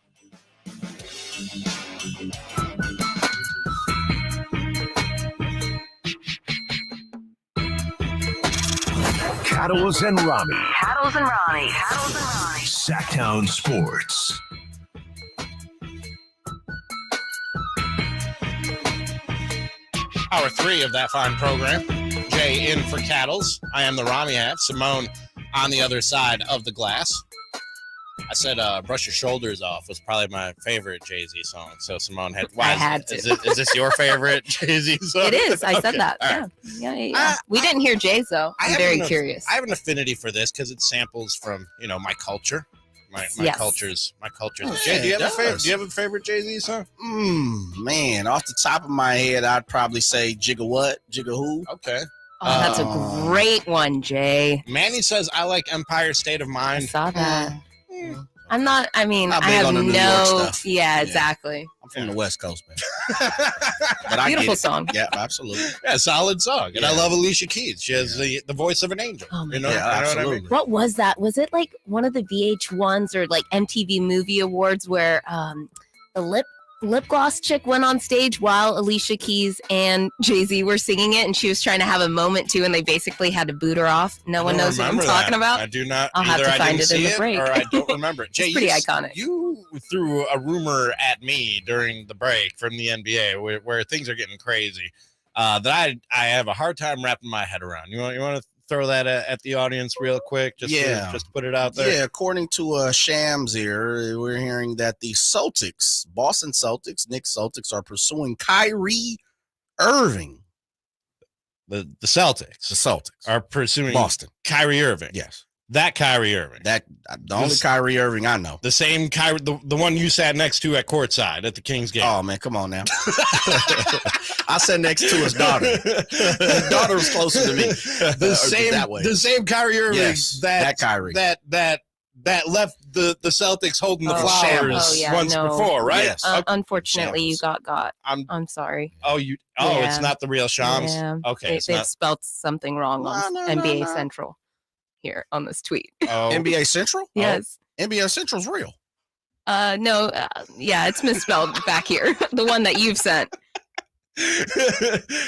Cattles and Ramie. Cattles and Ramie. Sactown Sports. Hour 3 of that fine program. Jay in for Cattles. I am the Ramie half. Simone on the other side of the glass. I said Brush Your Shoulders Off was probably my favorite Jay-Z song. So Simone had... I had to. Is this your favorite Jay-Z song? It is. I said Okay. that. All right. Yeah. We didn't hear Jay's, though. I'm very curious. I have an affinity for this because it samples from, my culture. My Yes. culture's Oh, Jay, do you yeah, have a favorite Jay-Z song? Man, off the top of my head, I'd probably say Jigga What? Jigga Who? Okay. Oh, that's a great one, Jay. Manny says, I like Empire State of Mind. I saw that. I'm not, I mean, Not I big have on the New York no, stuff. yeah, exactly. I'm from the West Coast, man. But I Beautiful get it. song. Yeah, absolutely. Yeah, solid song. And I love Alicia Keys. She has the voice of an angel. Oh my you know, God. you know what I Absolutely. mean? What was that? Was it like one of the VH1s or like MTV Movie Awards where the lip gloss chick went on stage while Alicia Keys and Jay-Z were singing it, and she was trying to have a moment too, and they basically had to boot her off. No one knows what I'm talking about. I do not. I'll have either to I find didn't it in see the break. or I don't remember it. Jay, It's pretty you, iconic. You threw a rumor at me during the break from the NBA where things are getting crazy that I have a hard time wrapping my head around. You want to throw that at the audience real quick? Just to put it out there. Yeah, according to Shams here, we're hearing that the Celtics, Boston Celtics, Knicks Celtics, are pursuing Kyrie Irving. The Celtics. The Celtics Are pursuing Boston. Kyrie Irving. Yes. That Kyrie Irving. That the only Kyrie Irving I know. The same Kyrie, the one you sat next to at courtside at the Kings game. Oh man, come on now. I sat next to his daughter. His daughter was closer to me. The same Kyrie Irving that Kyrie that left the Celtics holding the flowers Oh, yeah, once no. before, right? Yes. Unfortunately, you got. I'm sorry. It's not the real Shams. Yeah. Okay, They've spelled something wrong on No, NBA no. Central here on this tweet. NBA Central? Yes. NBA Central's real. No, yeah, it's misspelled back here. The one that you've sent.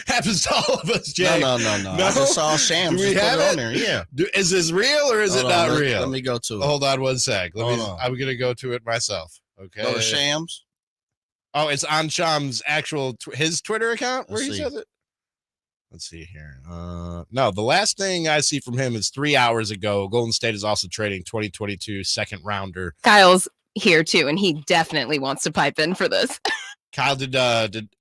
Happens to all of us, Jay. No. I just saw Shams. Do we just have put it it on there. Yeah. Is this real or is Hold it on, not real? Let me go to it. Hold on one sec. Hold on. I'm gonna go to it myself. Okay. Go to Shams. Oh, it's on Shams' actual his Twitter account where Let's he see. says it. Let's see here. No, the last thing I see from him is 3 hours ago. Golden State is also trading 2022 second rounder. Kyle's here too, and he definitely wants to pipe in for this. Kyle, did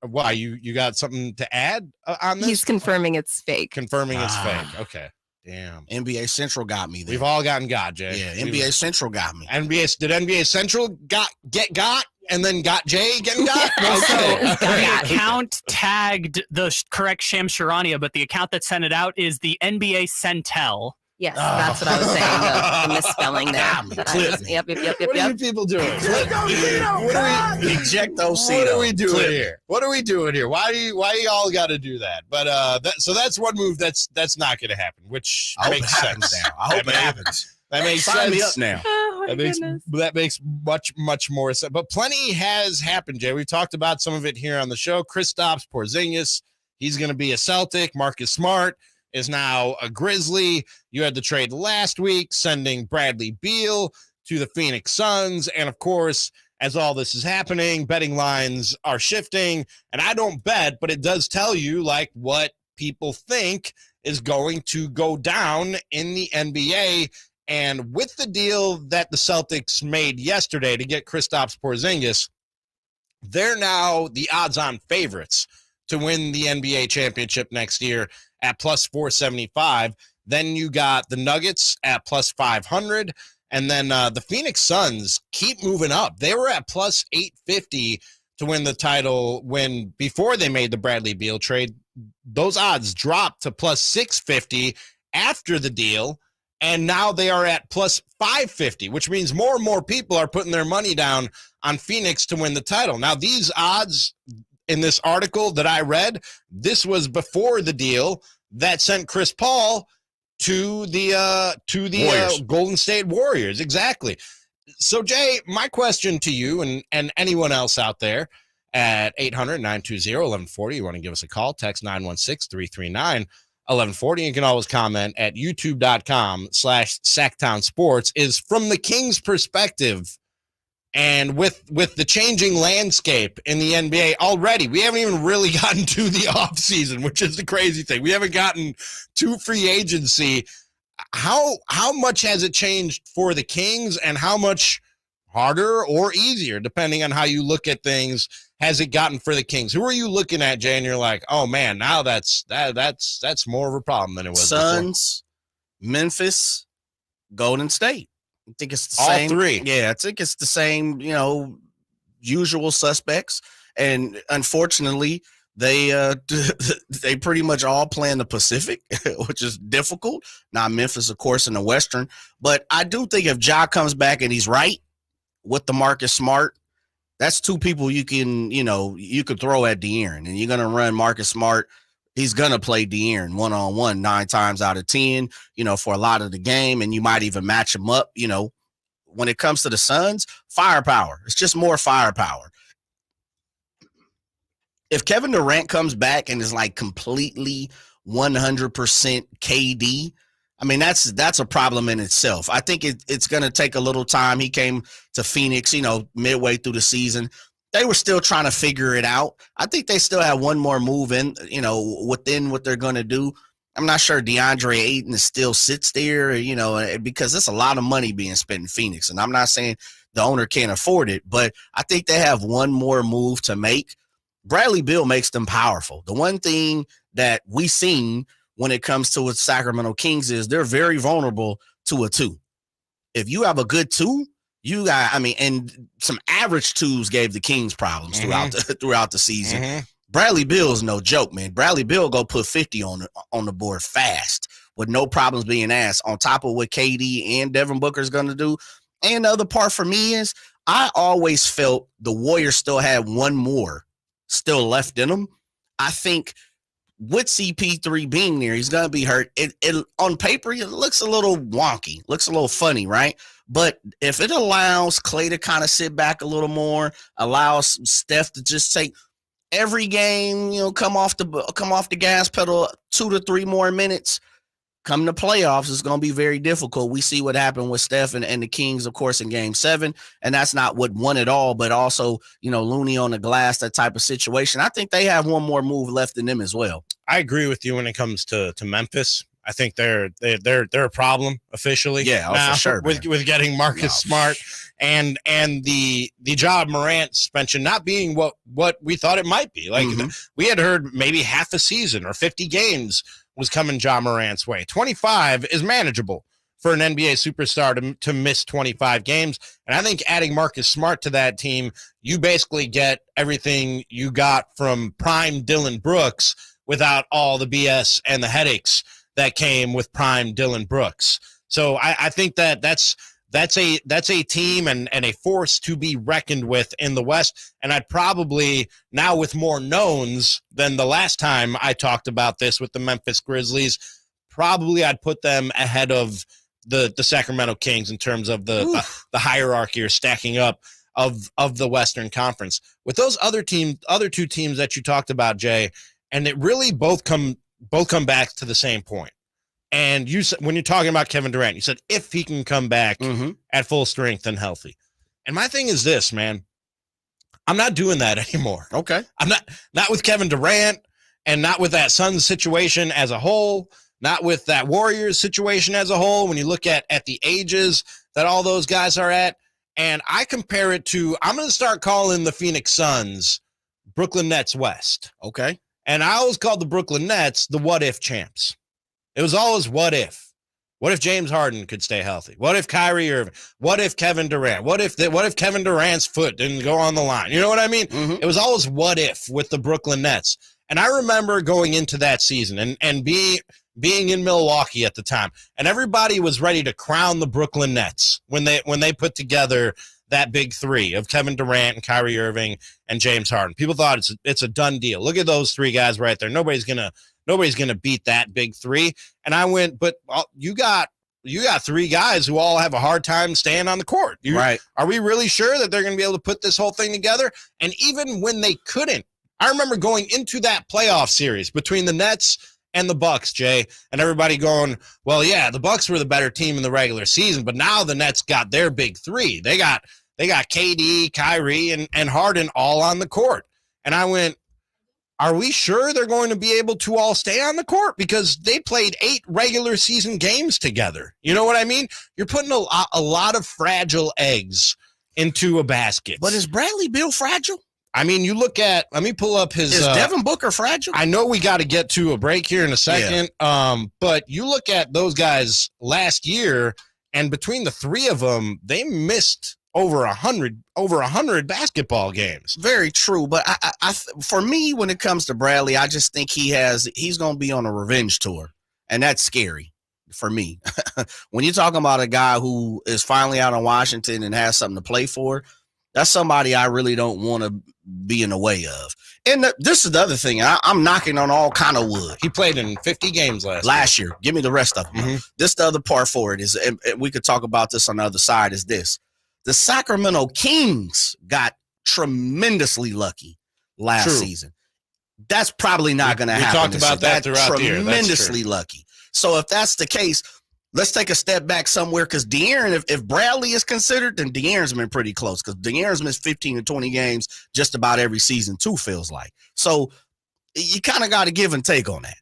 why you got something to add on this? He's confirming it's fake. Confirming it's fake. Okay. Damn. NBA Central got me there. We've all gotten got, Jay. Yeah, NBA Central got me. Did NBA Central get got and then got Jay getting got? So Okay. the account tagged the correct Shams Charania, but the account that sent it out is the NBA Centel. Yes, that's what I was saying. The misspelling there. Yep. What are you people doing? Ejectocito. What are we doing here? What are we doing here? Why you all got to do that? But so that's one move that's not going to happen, which I hope makes it happens sense. now. I hope it happens. That makes Sign sense. me up now. Oh, my goodness. That makes much more sense. But plenty has happened, Jay. We've talked about some of it here on the show. Kristaps Porzingis, he's going to be a Celtic. Marcus Smart is now a Grizzly. You had the trade last week, sending Bradley Beal to the Phoenix Suns. And of course, as all this is happening, betting lines are shifting. And I don't bet, but it does tell you like what people think is going to go down in the NBA. And with the deal that the Celtics made yesterday to get Kristaps Porzingis, they're now the odds-on favorites to win the NBA championship next year at plus 475. Then you got the Nuggets at plus 500. And then the Phoenix Suns keep moving up. They were at plus 850 to win the title before they made the Bradley Beal trade. Those odds dropped to plus 650 after the deal. And now they are at plus 550, which means more and more people are putting their money down on Phoenix to win the title. Now, these odds in this article that I read, this was before the deal that sent Chris Paul to the Golden State Warriors. Exactly. So, Jay, my question to you and anyone else out there at 800-920-1140, you want to give us a call, text 916-339-1140. You can always comment at youtube.com/Sactown Sports, is from the Kings' perspective. And with the changing landscape in the NBA already, we haven't even really gotten to the offseason, which is the crazy thing. We haven't gotten to free agency. How much has it changed for the Kings, and how much harder or easier, depending on how you look at things, has it gotten for the Kings? Who are you looking at, Jay, and you're like, oh man, now that's more of a problem than it was Suns, before? Memphis, Golden State. I think it's the all same. Three. Yeah, I think it's the same, usual suspects. And unfortunately, they pretty much all play in the Pacific, which is difficult. Now, Memphis, of course, in the Western. But I do think if Ja comes back and he's right with the Marcus Smart, that's two people you could throw at De'Aaron. And you're going to run Marcus Smart. He's going to play De'Aaron one-on-one 9 times out of 10, for a lot of the game. And you might even match him up, When it comes to the Suns, firepower. It's just more firepower. If Kevin Durant comes back and is like completely 100% KD, I mean, that's a problem in itself. I think it's going to take a little time. He came to Phoenix, midway through the season. They were still trying to figure it out. I think they still have one more move in, within what they're going to do. I'm not sure DeAndre Ayton still sits there, because it's a lot of money being spent in Phoenix. And I'm not saying the owner can't afford it, but I think they have one more move to make. Bradley Beal makes them powerful. The one thing that we seen when it comes to the Sacramento Kings is they're very vulnerable to a 2. If you have a good 2, and some average 2s gave the Kings problems throughout the season. Mm-hmm. Bradley Beal is no joke, man. Bradley Beal go put 50 on the board fast with no problems being asked, on top of what KD and Devin Booker is going to do. And the other part for me is I always felt the Warriors still had one more still left in them. I think with CP3 being there, he's going to be hurt. It on paper, it looks a little wonky, looks a little funny, right? But if it allows Klay to kind of sit back a little more, allows Steph to just take every game, come off the gas pedal 2 to 3 more minutes, come to playoffs, it's going to be very difficult. We see what happened with Steph and the Kings, of course, in Game 7, and that's not what won it all, but also, Looney on the glass, that type of situation. I think they have one more move left in them as well. I agree with you when it comes to Memphis. I think they're a problem officially. Yeah, now, for sure. With getting Marcus Smart and the Ja Morant suspension not being what we thought it might be. Like we had heard maybe half a season or 50 games was coming Ja Morant's way. 25 is manageable for an NBA superstar to miss 25 games. And I think adding Marcus Smart to that team, you basically get everything you got from prime Dillon Brooks without all the BS and the headaches that came with prime Dillon Brooks. So I think that's a team and a force to be reckoned with in the West. And I'd probably, now with more knowns than the last time I talked about this with the Memphis Grizzlies, probably I'd put them ahead of the Sacramento Kings in terms of the hierarchy or stacking up of the Western Conference. With those other two teams that you talked about, Jay, and it really both come back to the same point. And you said, when you're talking about Kevin Durant, you said if he can come back at full strength and healthy. And my thing is this, man, I'm not doing that anymore. Okay. I'm not with Kevin Durant, and not with that Suns situation as a whole, not with that Warriors situation as a whole. When you look at the ages that all those guys are at, and I compare it to, I'm going to start calling the Phoenix Suns Brooklyn Nets West. Okay. And I always called the Brooklyn Nets the what-if champs. It was always what if. What if James Harden could stay healthy? What if Kyrie Irving? What if Kevin Durant? What if Kevin Durant's foot didn't go on the line? You know what I mean? It was always what if with the Brooklyn Nets. And I remember going into that season and being in Milwaukee at the time, and everybody was ready to crown the Brooklyn Nets when they put together that big 3 of Kevin Durant and Kyrie Irving and James Harden. People thought it's a done deal. Look at those 3 guys right there. Nobody's gonna beat that big 3. And I went, but you got you got three guys who all have a hard time staying on the court. Right. Are we really sure that they're going to be able to put this whole thing together? And even when they couldn't, I remember going into that playoff series between the Nets and the Bucks, Jay, and everybody going, well, yeah, the Bucks were the better team in the regular season, but now the Nets got their big three. They got KD, Kyrie, and Harden all on the court. And I went, are we sure they're going to be able to all stay on the court? Because they played 8 regular season games together. You know what I mean? You're putting a lot of fragile eggs into a basket. But is Bradley Beal fragile? I mean, you look at, let me pull up his. Is Devin Booker fragile? I know we got to get to a break here in a second. Yeah. But you look at those guys last year, and between the three of them, they missed over 100 basketball games. Very true. But I for me, when it comes to Bradley, I just think he's going to be on a revenge tour. And that's scary for me. When you're talking about a guy who is finally out in Washington and has something to play for, that's somebody I really don't want to be in the way of. And this is the other thing. I'm knocking on all kind of wood. He played in 50 games last year. Give me the rest of them. Mm-hmm. This the other part for it is, and we could talk about this on the other side, is this. The Sacramento Kings got tremendously lucky last season. That's probably not going to happen. We talked about that throughout the year. Tremendously lucky. So if that's the case, let's take a step back somewhere, because De'Aaron, if Bradley is considered, then De'Aaron's been pretty close, because De'Aaron's missed 15 to 20 games just about every season too, feels like. So you kind of got to give and take on that.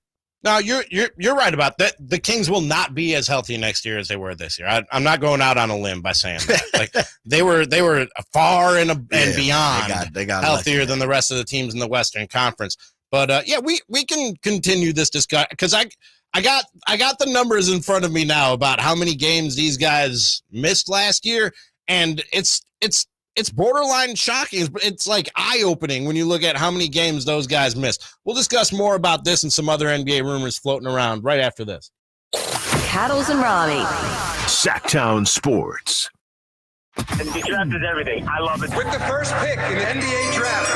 No, you're right about that. The Kings will not be as healthy next year as they were this year. I'm not going out on a limb by saying that. Like they were far and beyond they got healthier than the rest of the teams in the Western Conference. But we can continue this discussion, because I got the numbers in front of me now about how many games these guys missed last year, and it's borderline shocking. It's like eye-opening when you look at how many games those guys missed. We'll discuss more about this and some other NBA rumors floating around right after this. Cattles and Ramie. Sactown Sports. And the draft is everything. I love it. With the first pick in the NBA draft.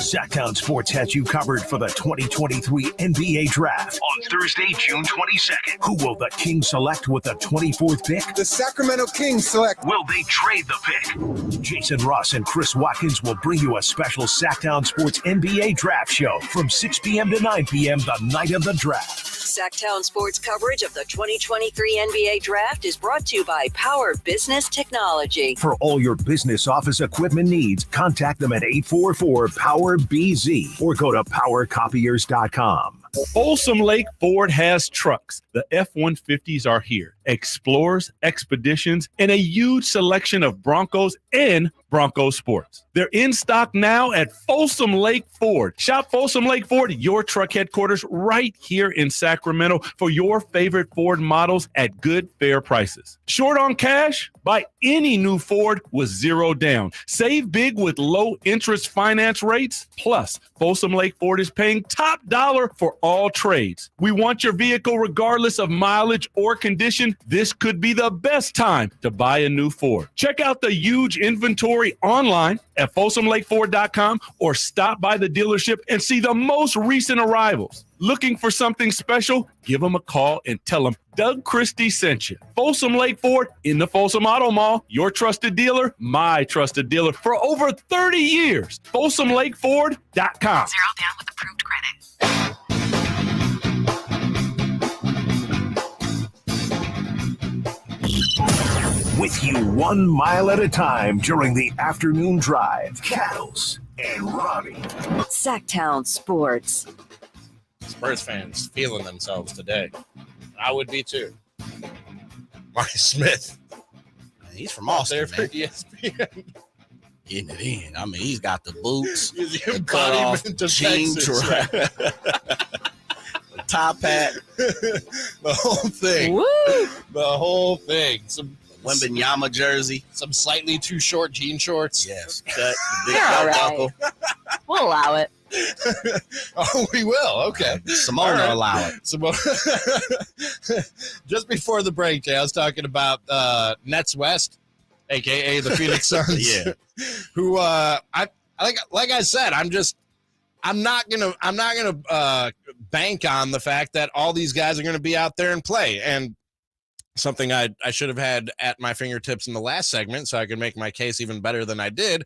Sactown Sports has you covered for the 2023 NBA Draft on Thursday, June 22nd. Who will the Kings select with the 24th pick? The Sacramento Kings select. Will they trade the pick? Jason Ross and Chris Watkins will bring you a special Sactown Sports NBA Draft show from 6 p.m. to 9 p.m. the night of the draft. Sactown Sports coverage of the 2023 NBA Draft is brought to you by Power Business Technology. For all your business office equipment needs, contact them at 844-POWER-BZ or go to powercopiers.com. Folsom Lake Ford has trucks. The F-150s are here. Explorers, Expeditions, and a huge selection of Broncos and Bronco Sports. They're in stock now at Folsom Lake Ford. Shop Folsom Lake Ford, your truck headquarters, right here in Sacramento for your favorite Ford models at good, fair prices. Short on cash? Buy any new Ford with zero down. Save big with low interest finance rates. Plus, Folsom Lake Ford is paying top dollar for all trades. We want your vehicle regardless of mileage or condition. This could be the best time to buy a new Ford. Check out the huge inventory online at folsomlakeford.com or stop by the dealership and see the most recent arrivals. Looking for something special? Give them a call and tell them Doug Christie sent you. Folsom Lake Ford in the Folsom Auto Mall, your trusted dealer, my trusted dealer for over 30 years. FolsomLakeFord.com. Zero down with approved credit. With you 1 mile at a time during the afternoon drive, Cattles and Ramie. Sactown Sports. Spurs fans feeling themselves today. I would be too. Marcus Smith. He's from Austin, for man. ESPN. Getting it in. I mean, he's got the boots, He's the the cutoff embodiment of jeans, Texas. the top hat, The whole thing. Woo! The whole thing. Some Wembenyama jersey. some slightly too short jean shorts. Yes, cut the big You're all belt right. buckle. We'll allow it. Oh, we will. Okay. Simone All right. allow it. Just before the break, Jay, I was talking about Nets West, aka the Phoenix Suns. Yeah. Who I like I said, I'm not gonna bank on the fact that all these guys are gonna be out there and play. And something I should have had at my fingertips in the last segment so I could make my case even better than I did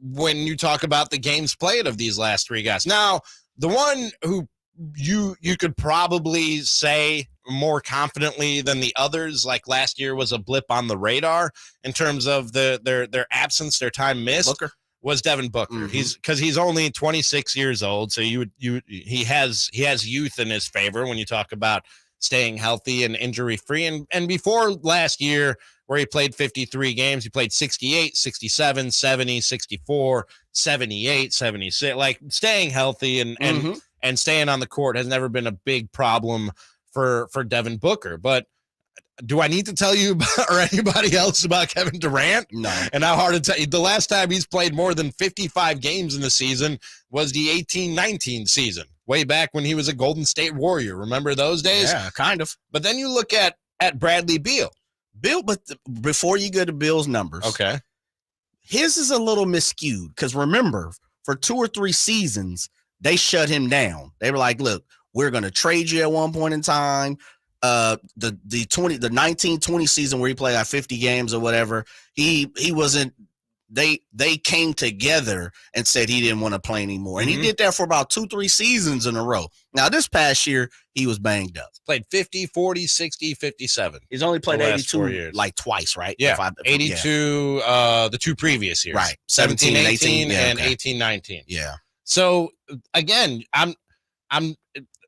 when you talk about the games played of these last three guys. Now, the one who you could probably say more confidently than the others, like last year was a blip on the radar in terms of their absence, their time missed, was Devin Booker. He's only 26 years old, so he has youth in his favor when you talk about staying healthy and injury free. And before last year, where he played 53 games, he played 68, 67, 70, 64, 78, 76. Like staying healthy and staying on the court has never been a big problem for Devin Booker. But do I need to tell you or anybody else about Kevin Durant? No. And how hard to tell you? The last time he's played more than 55 games in the season was the 18-19 season, way back when he was a Golden State Warrior. Remember those days? Yeah, kind of. But then you look at Bradley Beal. Before you go to Bill's numbers, okay, his is a little miscued because remember, for 2 or 3 seasons, they shut him down. They were like, "Look, we're going to trade you at one point in time." The 19-20 season where he played like 50 games or whatever, he wasn't. They came together and said he didn't want to play anymore, and he did that for about 2-3 seasons in a row. Now this past year he was banged up. Played 50, 40, 60, 57. He's only played 82 like twice, right? Yeah, 82 the 2 previous years, right? 17, 18, 18, and 18, 19. Yeah. So again, I'm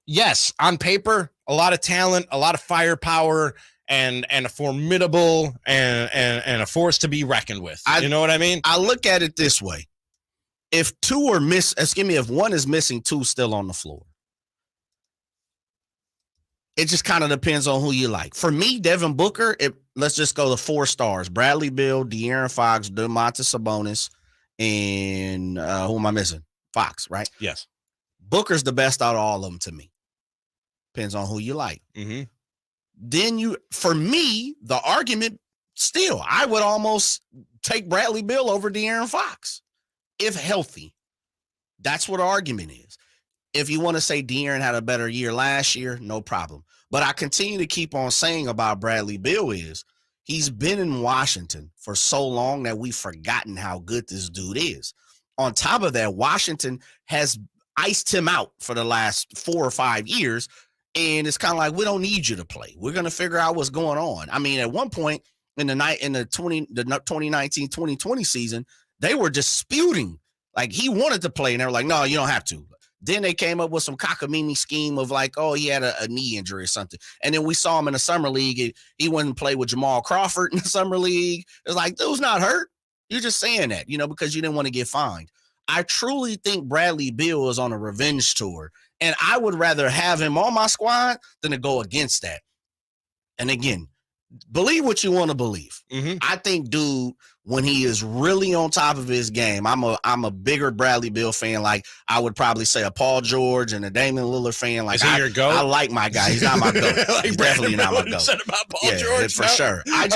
yes, on paper, a lot of talent, a lot of firepower, and a formidable and a force to be reckoned with. You know what I mean? I look at it this way: if if one is missing, 2 still on the floor. It just kind of depends on who you like. For me, Devin Booker, let's just go to 4 stars: Bradley Beal, De'Aaron Fox, Domantas Sabonis, and who am I missing? Fox, right? Yes. Booker's the best out of all of them to me. Depends on who you like. Then for me, the argument still, I would almost take Bradley Beal over De'Aaron Fox if healthy. That's what the argument is. If you want to say De'Aaron had a better year last year, no problem. But I continue to keep on saying about Bradley Beal is he's been in Washington for so long that we've forgotten how good this dude is. On top of that, Washington has iced him out for the last 4 or 5 years. And it's kind of like, we don't need you to play. We're going to figure out what's going on. I mean, at one point in the 2019-2020 season, they were disputing. Like, he wanted to play, and they were like, no, you don't have to. Then they came up with some cockamamie scheme of like, oh, he had a knee injury or something. And then we saw him in the summer league. He went and played with Jamal Crawford in the summer league. It's like, dude's not hurt. You're just saying that, because you didn't want to get fined. I truly think Bradley Beal is on a revenge tour. And I would rather have him on my squad than to go against that. And again, believe what you want to believe. I think, dude, when he is really on top of his game, I'm a bigger Bradley Beal fan. Like I would probably say a Paul George and a Damian Lillard fan. Like, is he your GOAT? I like my guy. He's not my GOAT. Like He's definitely not my GOAT. Said about Paul George, for sure. I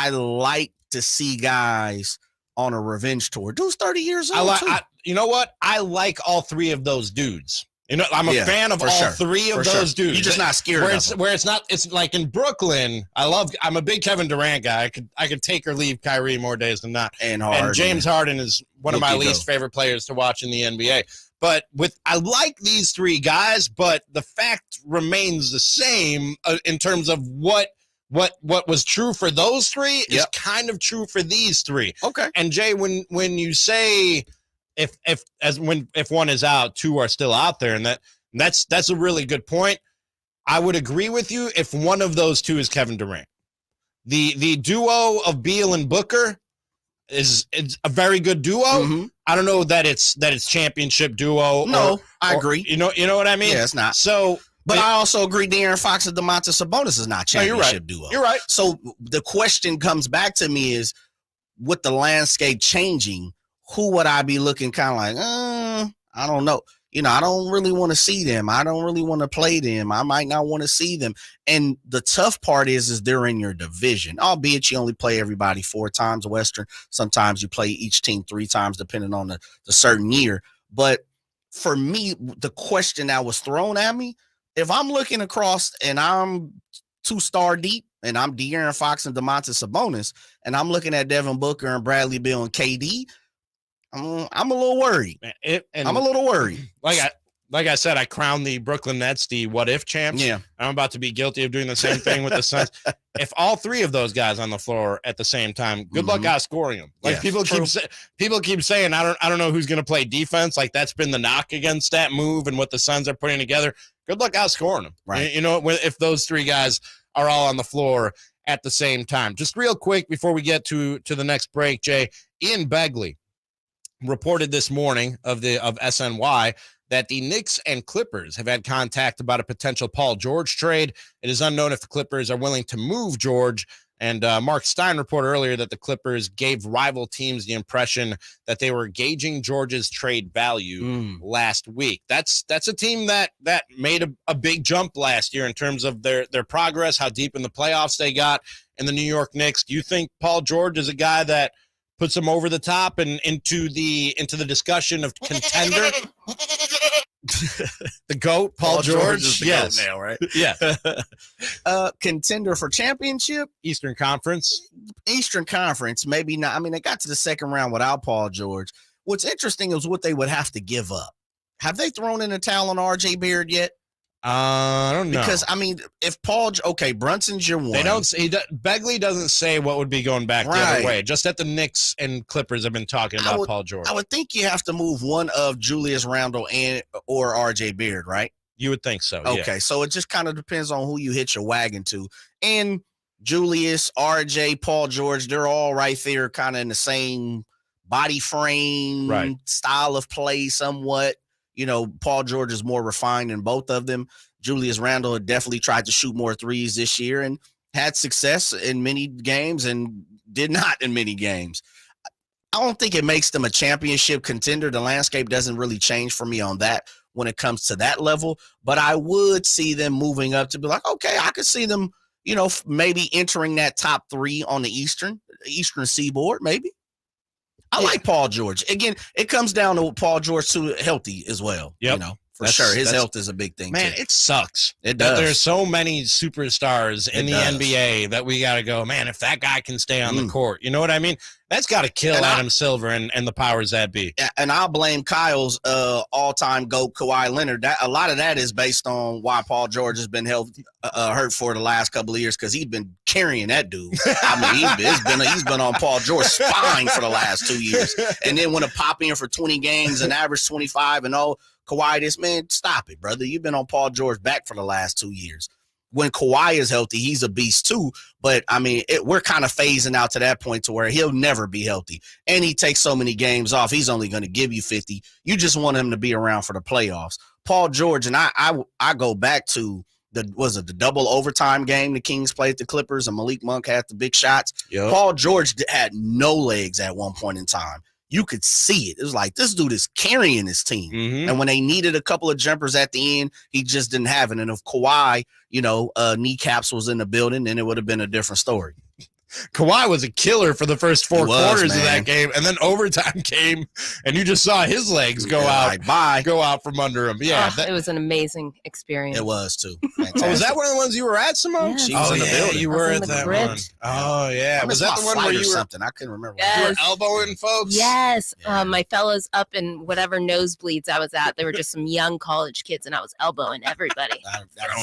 like to see guys on a revenge tour. Dude's 30 years old. You know what? I like all 3 of those dudes. I'm a fan of all 3 of those dudes. You're just not scared of them. Where it's not. It's like in Brooklyn. I'm a big Kevin Durant guy. I could take or leave Kyrie more days than not. And James Harden is one of my least favorite players to watch in the NBA. But I like these 3 guys, but the fact remains the same in terms of what was true for those 3 is kind of true for these 3. Okay. And Jay, when you say if one is out, 2 are still out there, and that's a really good point. I would agree with you if one of those 2 is Kevin Durant. The duo of Beal and Booker is a very good duo. I don't know that it's championship duo. No, I agree. You know what I mean? Yeah, it's not. So. But I also agree De'Aaron Fox and Domantas Sabonis is not championship duo. You're right. So the question comes back to me is, with the landscape changing, who would I be looking kind of like, I don't know. I don't really want to see them. I don't really want to play them. I might not want to see them. And the tough part is they're in your division, albeit you only play everybody 4 times Western. Sometimes you play each team 3 times, depending on the certain year. But for me, the question that was thrown at me, if I'm looking across and I'm 2-star deep, and I'm De'Aaron Fox and Domantas Sabonis, and I'm looking at Devin Booker and Bradley Beal and KD, I'm a little worried. I'm a little worried. Like I said, I crowned the Brooklyn Nets the what-if champs. Yeah. I'm about to be guilty of doing the same thing with the Suns. If all three of those guys on the floor at the same time, good luck outscoring them. Like people keep saying, I don't know who's going to play defense. Like that's been the knock against that move and what the Suns are putting together. Good luck outscoring them. Right. You know, if those three guys are all on the floor at the same time. Just real quick before we get to the next break, Jay, Ian Begley reported this morning of SNY that the Knicks and Clippers have had contact about a potential Paul George trade. It is unknown if the Clippers are willing to move George. And Mark Stein reported earlier that the Clippers gave rival teams the impression that they were gauging George's trade value last week. That's a team that made a big jump last year in terms of their progress, how deep in the playoffs they got. And the New York Knicks, do you think Paul George is a guy that puts them over the top and into the discussion of contender? The GOAT, Paul George is the yes. GOAT now, right? Yeah. Contender for championship? Eastern Conference, maybe not. I mean, they got to the second round without Paul George. What's interesting is what they would have to give up. Have they thrown in a towel on RJ Barrett yet? I don't know. Because, I mean, if Brunson's your one. Begley doesn't say what would be going back the other way. Just that the Knicks and Clippers have been talking about Paul George. I would think you have to move one of Julius Randle or RJ Barrett, right? You would think so, Okay, so it just kind of depends on who you hitch your wagon to. And Julius, RJ, Paul George, they're all right there kind of in the same body frame, style of play somewhat. You know, Paul George is more refined in both of them. Julius Randle had definitely tried to shoot more threes this year and had success in many games and did not in many games. I don't think it makes them a championship contender. The landscape doesn't really change for me on that when it comes to that level, but I would see them moving up to be like, okay, I could see them, you know, maybe entering that top 3 on the Eastern Seaboard, maybe. I like Paul George. Again, it comes down to Paul George too healthy as well. Yep. You know, for sure. His health is a big thing. Man, too. it sucks. It does. There's so many superstars in the NBA that we got to go, man, if that guy can stay on the court, you know what I mean? That's got to kill Adam Silver and the powers that be. And I'll blame Kyle's all-time GOAT Kawhi Leonard. A lot of that is based on why Paul George has been hurt for the last couple of years because he's been carrying that dude. I mean, he's been on Paul George's spine for the last 2 years. And then when a pop in for 20 games and average 25 and Kawhi, man, stop it, brother. You've been on Paul George's back for the last 2 years. When Kawhi is healthy, he's a beast too. But, I mean, we're kind of phasing out to that point to where he'll never be healthy. And he takes so many games off, he's only going to give you 50. You just want him to be around for the playoffs. Paul George, and I go back to the double overtime game the Kings played the Clippers and Malik Monk had the big shots. Yep. Paul George had no legs at one point in time. You could see it. It was like, this dude is carrying his team. Mm-hmm. And when they needed a couple of jumpers at the end, he just didn't have it. And if Kawhi, kneecaps was in the building, then it would have been a different story. Kawhi was a killer for the first 4 quarters of that game, and then overtime came, and you just saw his legs go out from under him. Yeah, it was an amazing experience. It was too. Oh, was that one of the ones you were at, Simone? Yes. She was in the building. You were at that crypt. one. Oh yeah, was that the one where you were something? I couldn't remember. Yes. You were elbowing folks. Yes, my fellows up in whatever nosebleeds I was at. There were just some young college kids, and I was elbowing everybody.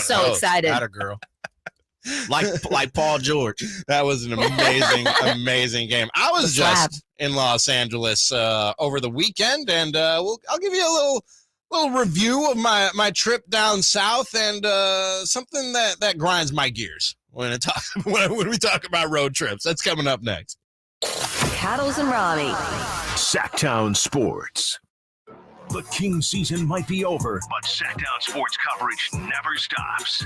So excited. Not a girl. Like Paul George. That was an amazing game. I was just in Los Angeles over the weekend, and I'll give you a little review of my trip down south and something that grinds my gears when we talk about road trips. That's coming up next. Cattles and Ramie. Sactown Sports. The Kings season might be over, but Sactown sports coverage never stops.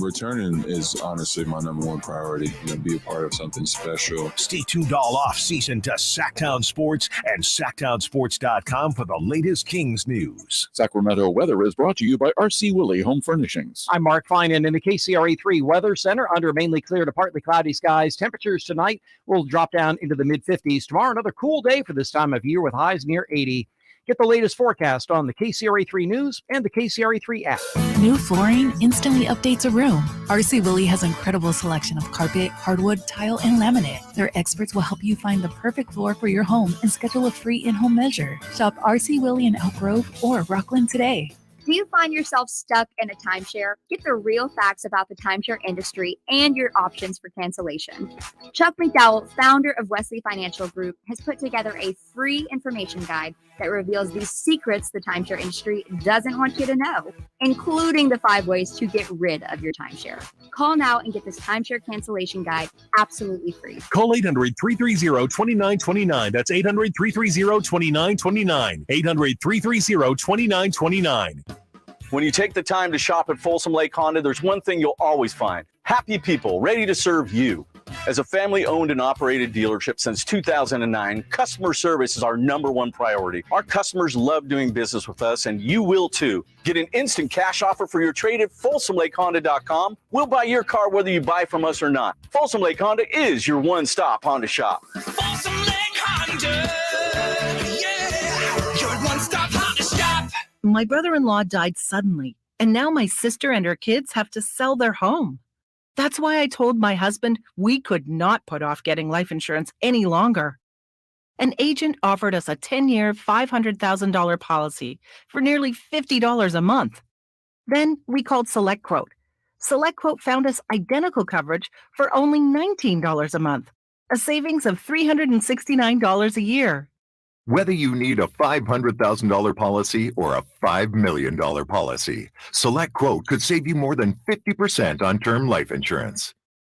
Returning is honestly my number one priority. Be a part of something special. Stay tuned all off season to Sactown Sports and SactownSports.com for the latest Kings news. Sacramento weather is brought to you by RC Willey Home Furnishings. I'm Mark Finan in the KCRA3 Weather Center. Under mainly clear to partly cloudy skies. Temperatures tonight will drop down into the mid-50s. Tomorrow, another cool day for this time of year with highs near 80. Get the latest forecast on the KCRA3 News and the KCRA3 app. New flooring instantly updates a room. RC Willey has an incredible selection of carpet, hardwood, tile, and laminate. Their experts will help you find the perfect floor for your home and schedule a free in-home measure. Shop RC Willey in Elk Grove or Rockland today. Do you find yourself stuck in a timeshare? Get the real facts about the timeshare industry and your options for cancellation. Chuck McDowell, founder of Wesley Financial Group, has put together a free information guide that reveals the secrets the timeshare industry doesn't want you to know, including the 5 ways to get rid of your timeshare. Call now and get this timeshare cancellation guide absolutely free. Call 800-330-2929. That's 800-330-2929. 800-330-2929. When you take the time to shop at Folsom Lake Honda, there's one thing you'll always find: happy people ready to serve you. As a family-owned and operated dealership since 2009, customer service is our #1 priority. Our customers love doing business with us, and you will too. Get an instant cash offer for your trade at FolsomLakeHonda.com. We'll buy your car whether you buy from us or not. Folsom Lake Honda is your one-stop Honda shop. Folsom Lake Honda, yeah, your one-stop Honda shop. My brother-in-law died suddenly, and now my sister and her kids have to sell their home. That's why I told my husband we could not put off getting life insurance any longer. An agent offered us a 10-year, $500,000 policy for nearly $50 a month. Then we called SelectQuote. SelectQuote found us identical coverage for only $19 a month, a savings of $369 a year. Whether you need a $500,000 policy or a $5 million policy, SelectQuote could save you more than 50% on term life insurance.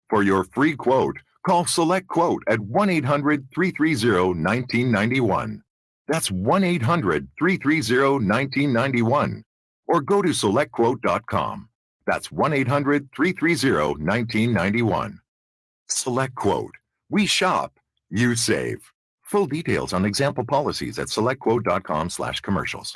For your free quote, call SelectQuote at 1-800-330-1991. That's 1-800-330-1991. Or go to SelectQuote.com. That's 1-800-330-1991. SelectQuote. We shop, you save. Full details on example policies at SelectQuote.com/commercials.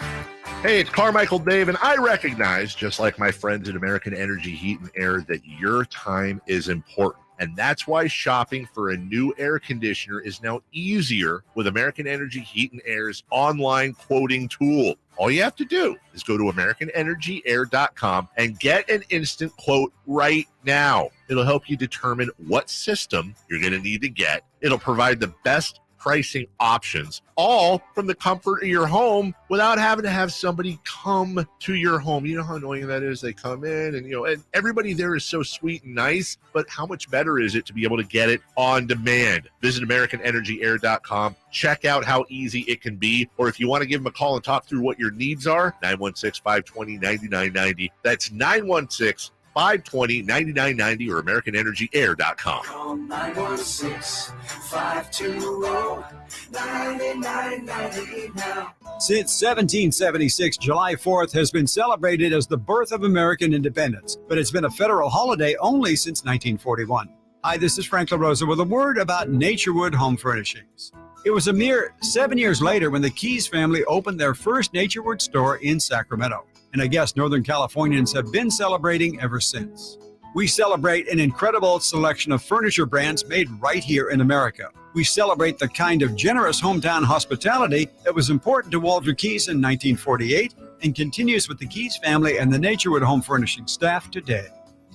Hey, it's Carmichael Dave, and I recognize, just like my friends at American Energy Heat and Air, that your time is important. And that's why shopping for a new air conditioner is now easier with American Energy Heat and Air's online quoting tool. All you have to do is go to AmericanEnergyAir.com and get an instant quote right now. It'll help you determine what system you're going to need to get. It'll provide the best pricing options, all from the comfort of your home without having to have somebody come to your home. You know how annoying that is? They come in and, and everybody there is so sweet and nice, but how much better is it to be able to get it on demand? Visit AmericanEnergyAir.com. Check out how easy it can be. Or if you want to give them a call and talk through what your needs are, 916-520-9990. That's 916-520-9990 or AmericanEnergyAir.com. Call 916-520-9990 now. Since 1776, July 4th has been celebrated as the birth of American independence, but it's been a federal holiday only since 1941. Hi, this is Frank LaRosa with a word about Naturewood Home Furnishings. It was a mere 7 years later when the Keys family opened their first Naturewood store in Sacramento. And I guess Northern Californians have been celebrating ever since. We celebrate an incredible selection of furniture brands made right here in America. We celebrate the kind of generous hometown hospitality that was important to Walter Keys in 1948 and continues with the Keys family and the Naturewood Home Furnishing staff today.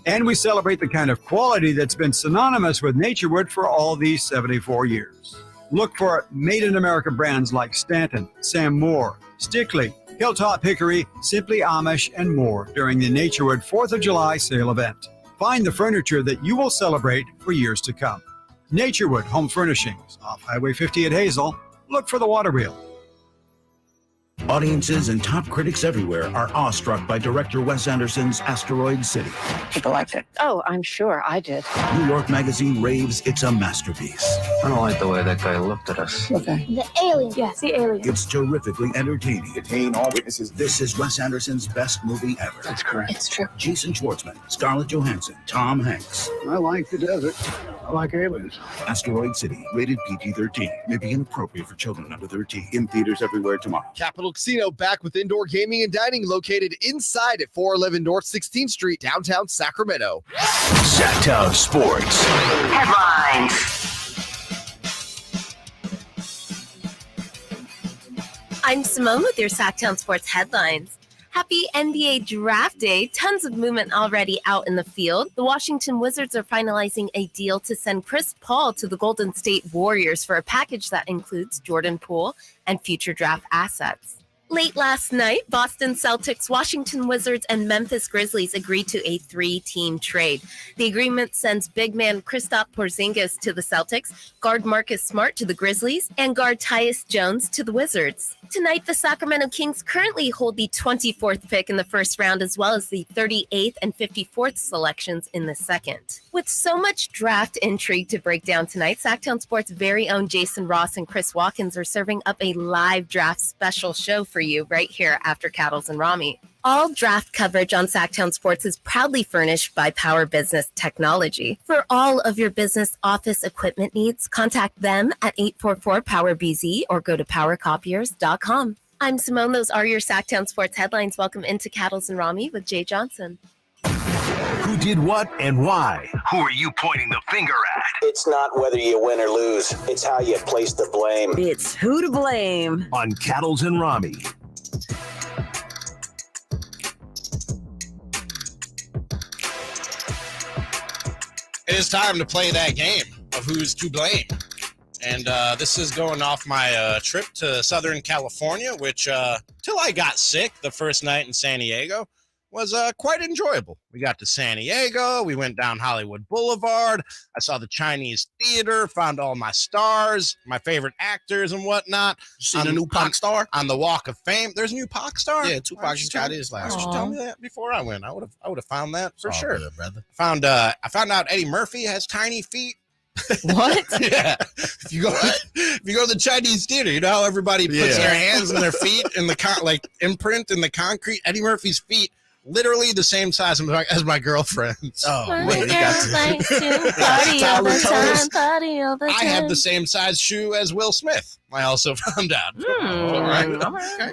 And we celebrate the kind of quality that's been synonymous with Naturewood for all these 74 years. Look for made in America brands like Stanton, Sam Moore, Stickley, Hilltop Hickory, Simply Amish, and more during the Naturewood 4th of July sale event. Find the furniture that you will celebrate for years to come. Naturewood Home Furnishings, off Highway 50 at Hazel. Look for the water wheel. Audiences and top critics everywhere are awestruck by director Wes Anderson's Asteroid City. People liked it. Oh, I'm sure I did. New York Magazine raves it's a masterpiece. I don't like the way that guy looked at us. Okay. The alien. Yes, the alien. It's terrifically entertaining. Detain all witnesses. This is Wes Anderson's best movie ever. That's correct. It's true. Jason Schwartzman, Scarlett Johansson, Tom Hanks. I like the desert. I like aliens. Asteroid City, rated PG-13. May be inappropriate for children under 13. In theaters everywhere tomorrow. Capital Casino back with indoor gaming and dining located inside at 411 North 16th Street, downtown Sacramento. Sactown Sports. Headlines. I'm Simone with your Sactown Sports headlines. Happy NBA Draft Day. Tons of movement already out in the field. The Washington Wizards are finalizing a deal to send Chris Paul to the Golden State Warriors for a package that includes Jordan Poole and future draft assets. Late last night, Boston Celtics, Washington Wizards, and Memphis Grizzlies agreed to a 3-team trade. The agreement sends big man Kristaps Porzingis to the Celtics, guard Marcus Smart to the Grizzlies, and guard Tyus Jones to the Wizards. Tonight, the Sacramento Kings currently hold the 24th pick in the first round, as well as the 38th and 54th selections in the second. With so much draft intrigue to break down tonight, Sactown Sports' very own Jason Ross and Chris Watkins are serving up a live draft special show for you right here after Cattles and Ramie. All draft coverage on Sactown Sports is proudly furnished by Power Business Technology. For all of your business office equipment needs, contact them at 844-POWER-BZ or go to powercopiers.com. I'm Simone. Those are your Sactown Sports headlines. Welcome into Cattles and Ramie with Jay Johnson. Who did what and why? Who are you pointing the finger at? It's not whether you win or lose. It's how you place the blame. It's who to blame. On Cattles and Ramie. It is time to play that game of who's to blame. And this is going off my trip to Southern California, which till I got sick the first night in San Diego was quite enjoyable. We got to San Diego. We went down Hollywood Boulevard. I saw the Chinese Theater, found all my stars, my favorite actors and whatnot. See the new Pac star? On the Walk of Fame. There's a new Pac star? Yeah, Tupac just got his last Why didn't you tell me that before I went? I would have found that for It's all sure. good, brother. I found out Eddie Murphy has tiny feet. What? Yeah. If you go to the Chinese Theater, you know how everybody puts their hands and their feet in the imprint in the concrete? Eddie Murphy's feet literally the same size as my girlfriend's. Oh, My man, girl likes to party all the time, party all the time. I have the same size shoe as Will Smith. I also found out. All right. Okay.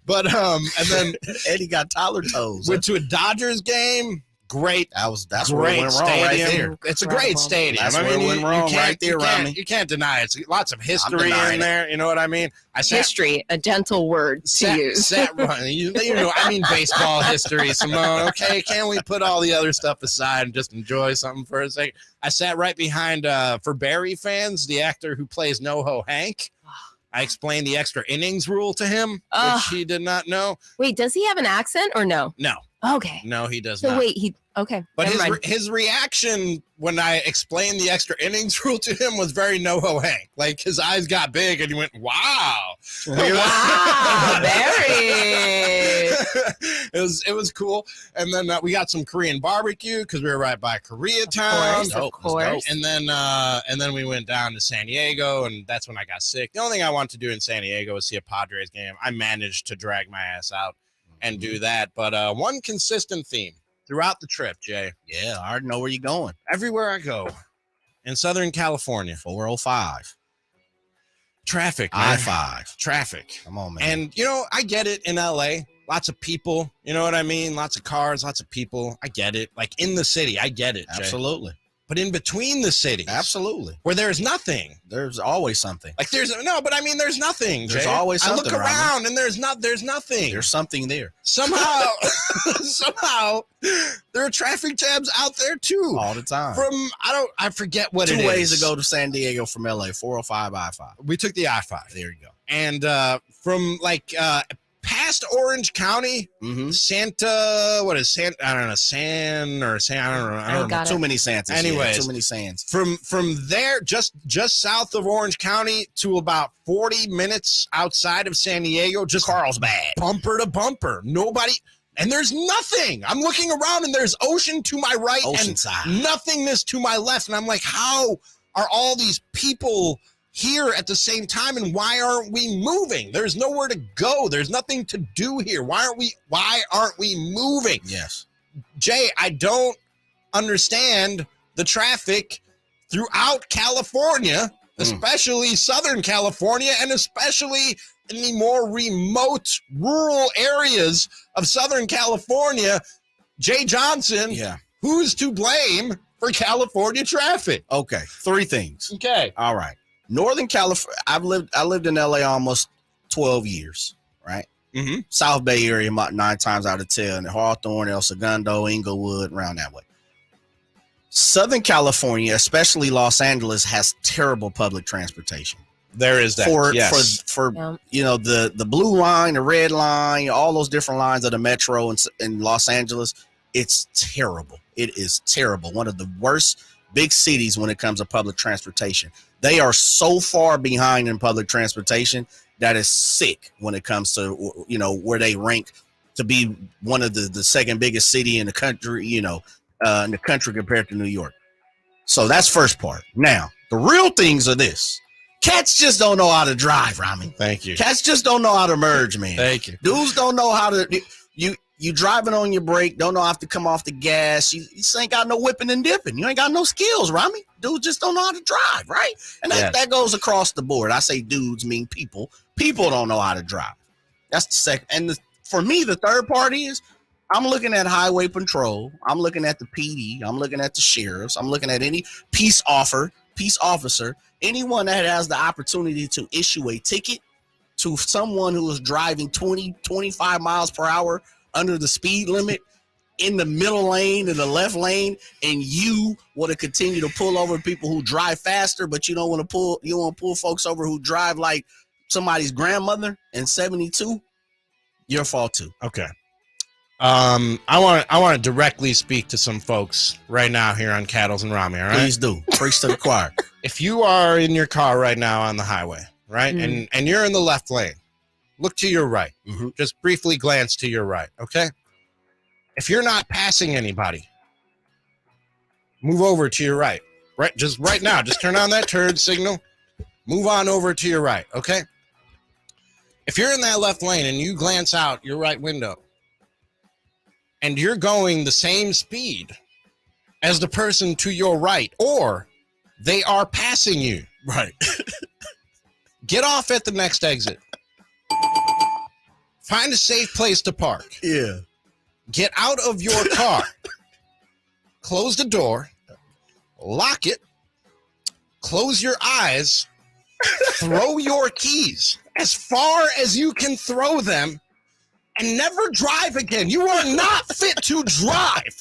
But and then Eddie got taller toes. Went to a Dodgers game. Great. That's where it went wrong right there. It's a great stadium. That's where it went wrong right there, Ramie. You can't deny it. It's lots of history in there. You know what I mean? History, a gentle word to use. You know, I mean baseball history, Simone. Okay, can't we put all the other stuff aside and just enjoy something for a second? I sat right behind, for Barry fans, the actor who plays NoHo Hank. I explained the extra innings rule to him, which he did not know. Wait, does he have an accent or no? No. Okay. No, he does So not. wait, okay. But never mind. his reaction when I explained the extra innings rule to him was very NoHo Hank. Like his eyes got big and he went, "Wow, Wow, Barry!" It was cool. And then we got some Korean barbecue because we were right by Koreatown. Of course. And then we went down to San Diego, and that's when I got sick. The only thing I wanted to do in San Diego was see a Padres game. I managed to drag my ass out and do that. But one consistent theme throughout the trip, Jay. Yeah, I already know where you're going. Everywhere I go in Southern California. 405. Traffic, man. I-5. Traffic. Come on, man. And, you know, I get it in LA. Lots of people. You know what I mean? Lots of cars, lots of people. I get it. Like in the city, I get it, Jay. Absolutely. But in between the cities. Absolutely. Where there's nothing. There's always something. Like there's nothing. There's Jay. always something. I look around and there's nothing. There's something there. Somehow there are traffic jams out there too. All the time. I forget what it is. 2 ways to go to San Diego from LA, 405 I-5. We took the I-5. There you go. And from past Orange County, Santa, what is Santa? I don't know, I don't know. Too many Santas. Anyways, too many Sands. From there, just south of Orange County to about 40 minutes outside of San Diego, just Carlsbad, bumper to bumper. Nobody, and there's nothing. I'm looking around and there's ocean to my right Oceanside. and nothingness to my left, and I'm like, how are all these people here at the same time, and why aren't we moving? There's nowhere to go. There's nothing to do here. Why aren't we moving? Yes. Jay, I don't understand the traffic throughout California, especially Southern California, and especially in the more remote rural areas of Southern California. Jay Johnson, who's to blame for California traffic? Okay, 3 things. Okay. All right. Northern California, I lived in LA almost 12 years, right? South Bay area about 9 times out of 10, Hawthorne, El Segundo, Inglewood, around that way. Southern California, especially Los Angeles, has terrible public transportation. There is that. For the blue line, the red line, all those different lines of the metro in Los Angeles, it's terrible. It is terrible. One of the worst big cities when it comes to public transportation. They are so far behind in public transportation that is sick when it comes to, where they rank to be one of the second biggest city in the country, in the country compared to New York. So that's first part. Now, the real things are this. Cats just don't know how to drive, Ramie. Thank you. Cats just don't know how to merge, man. Thank you. Dudes don't know how to you driving on your brake, don't know how to come off the gas. You just ain't got no whipping and dipping. You ain't got no skills, Ramie. Dudes just don't know how to drive, right? And that goes across the board. I say dudes mean people. People don't know how to drive. That's the second. And for me, the third part is I'm looking at highway patrol. I'm looking at the PD. I'm looking at the sheriffs. I'm looking at any peace officer, anyone that has the opportunity to issue a ticket to someone who is driving 20, 25 miles per hour under the speed limit in the middle lane, in the left lane, and you want to continue to pull over people who drive faster, but you don't want to pull folks over who drive like somebody's grandmother in 72, your fault too. Okay. I want to directly speak to some folks right now here on Cattles and Ramie, all right? Please do. Preach to the choir. If you are in your car right now on the highway, right, and you're in the left lane, look to your right. Just briefly glance to your right, okay? If you're not passing anybody, move over to your right. Right, just right now. Just turn on that turn signal. Move on over to your right, okay? If you're in that left lane and you glance out your right window and you're going the same speed as the person to your right, or they are passing you, right? Get off at the next exit. Find a safe place to park. Yeah. Get out of your car. Close the door. Lock it. Close your eyes. Throw your keys as far as you can throw them and never drive again. You are not fit to drive.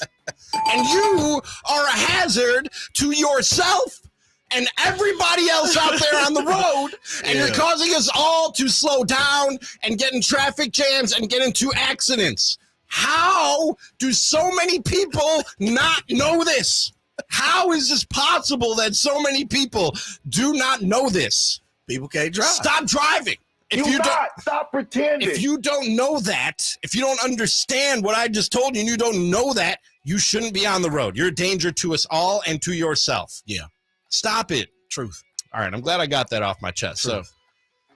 And you are a hazard to yourself and everybody else out there on the road, and you're causing us all to slow down and get in traffic jams and get into accidents. How do so many people not know this? How is this possible that so many people do not know this? People can't drive. Stop driving. Stop pretending. If you don't know that, if you don't understand what I just told you and you don't know that, you shouldn't be on the road. You're a danger to us all and to yourself. Yeah. Stop it. Truth. All right, I'm glad I got that off my chest.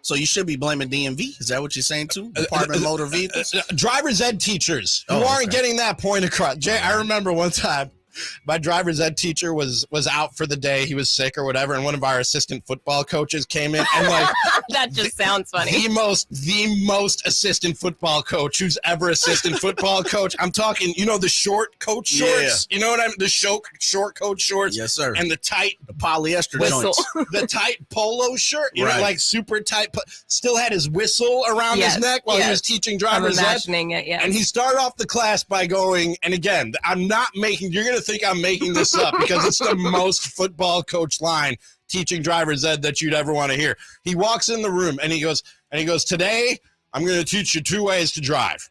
So you should be blaming DMV. Is that what you're saying too? Department of Motor Vehicles? Driver's ed teachers who aren't getting that point across. Jay, I remember one time my driver's ed teacher was out for the day. He was sick or whatever, and one of our assistant football coaches came in and like that just sounds funny. The most assistant football coach who's ever assistant football coach. I'm talking, the short coach shorts. Yeah. You know what I mean? The short coach shorts. Yes, sir. And the polyester whistle. joints. The tight polo shirt. You know, Right. like super tight. Still had his whistle around his neck while he was teaching driver's ed. I'm imagining it, yes. And he started off the class by going, and again, you're going to think I'm making this up because it's the most football coach line teaching driver's ed that you'd ever want to hear. He walks in the room and he goes, today I'm going to teach you 2 ways to drive.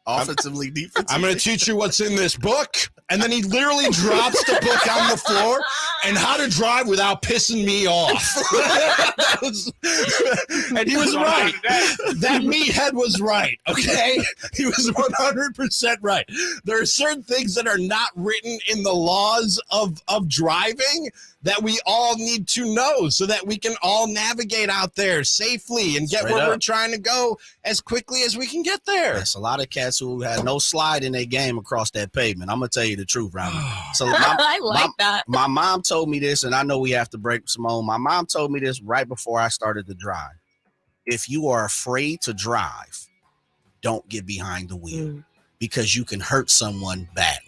Offensively, defensively. I'm going to teach you what's in this book. And then he literally drops the book on the floor and how to drive without pissing me off. And he was right. That meathead was right, okay? He was 100% right. There are certain things that are not written in the laws of driving that we all need to know so that we can all navigate out there safely and get where we're trying to go as quickly as we can get there. There's a lot of cats who had no slide in their game across that pavement. I'm going to tell you the truth, Ramie. So I like that. My mom told me this, and I know we have to break some on. My mom told me this right before I started to drive. If you are afraid to drive, don't get behind the wheel because you can hurt someone badly.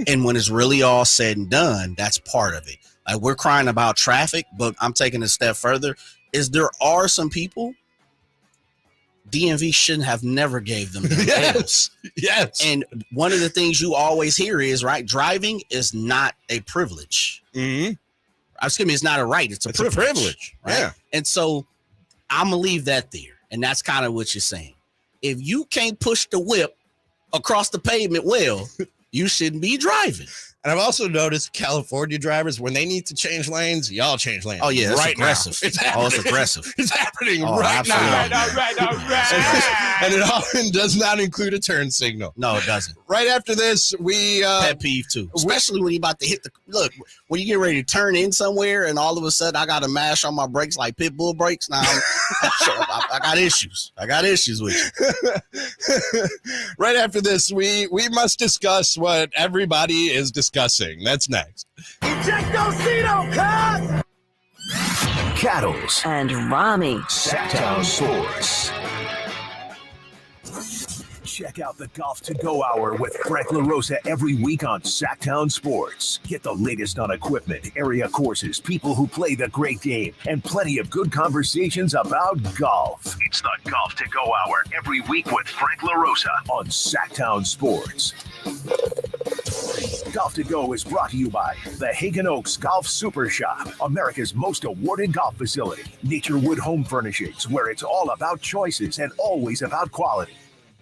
And when it's really all said and done, that's part of it. Like, we're crying about traffic, but I'm taking a step further. Is there are some people DMV shouldn't have never gave them Yes. Yes. And one of the things you always hear is, right, driving is not a privilege. Mm-hmm. Excuse me, it's not a right. It's a privilege. Right? Yeah. And so I'm going to leave that there. And that's kind of what you're saying. If you can't push the whip across the pavement well, you shouldn't be driving. And I've also noticed California drivers, when they need to change lanes, y'all change lanes. Oh, yeah, it's right aggressive. now. It's happening. Oh, it's aggressive. It's happening Oh, right absolutely. now. And it often does not include a turn signal. No, it doesn't. Right after this, we pet peeve too, especially when you about to hit the look when you get ready to turn in somewhere, and all of a sudden I got to mash on my brakes like pit bull brakes. Now I got issues. I got issues with you. Right after this, we must discuss what everybody is discussing. That's next. Cattles and Ramie. Sactown Sports. Check out the Golf to Go Hour with Frank LaRosa every week on Sactown Sports. Get the latest on equipment, area courses, people who play the great game, and plenty of good conversations about golf. It's the Golf to Go Hour every week with Frank LaRosa on Sactown Sports. Golf to Go is brought to you by the Hagen Oaks Golf Super Shop, America's most awarded golf facility. Nature Wood Home Furnishings, where it's all about choices and always about quality.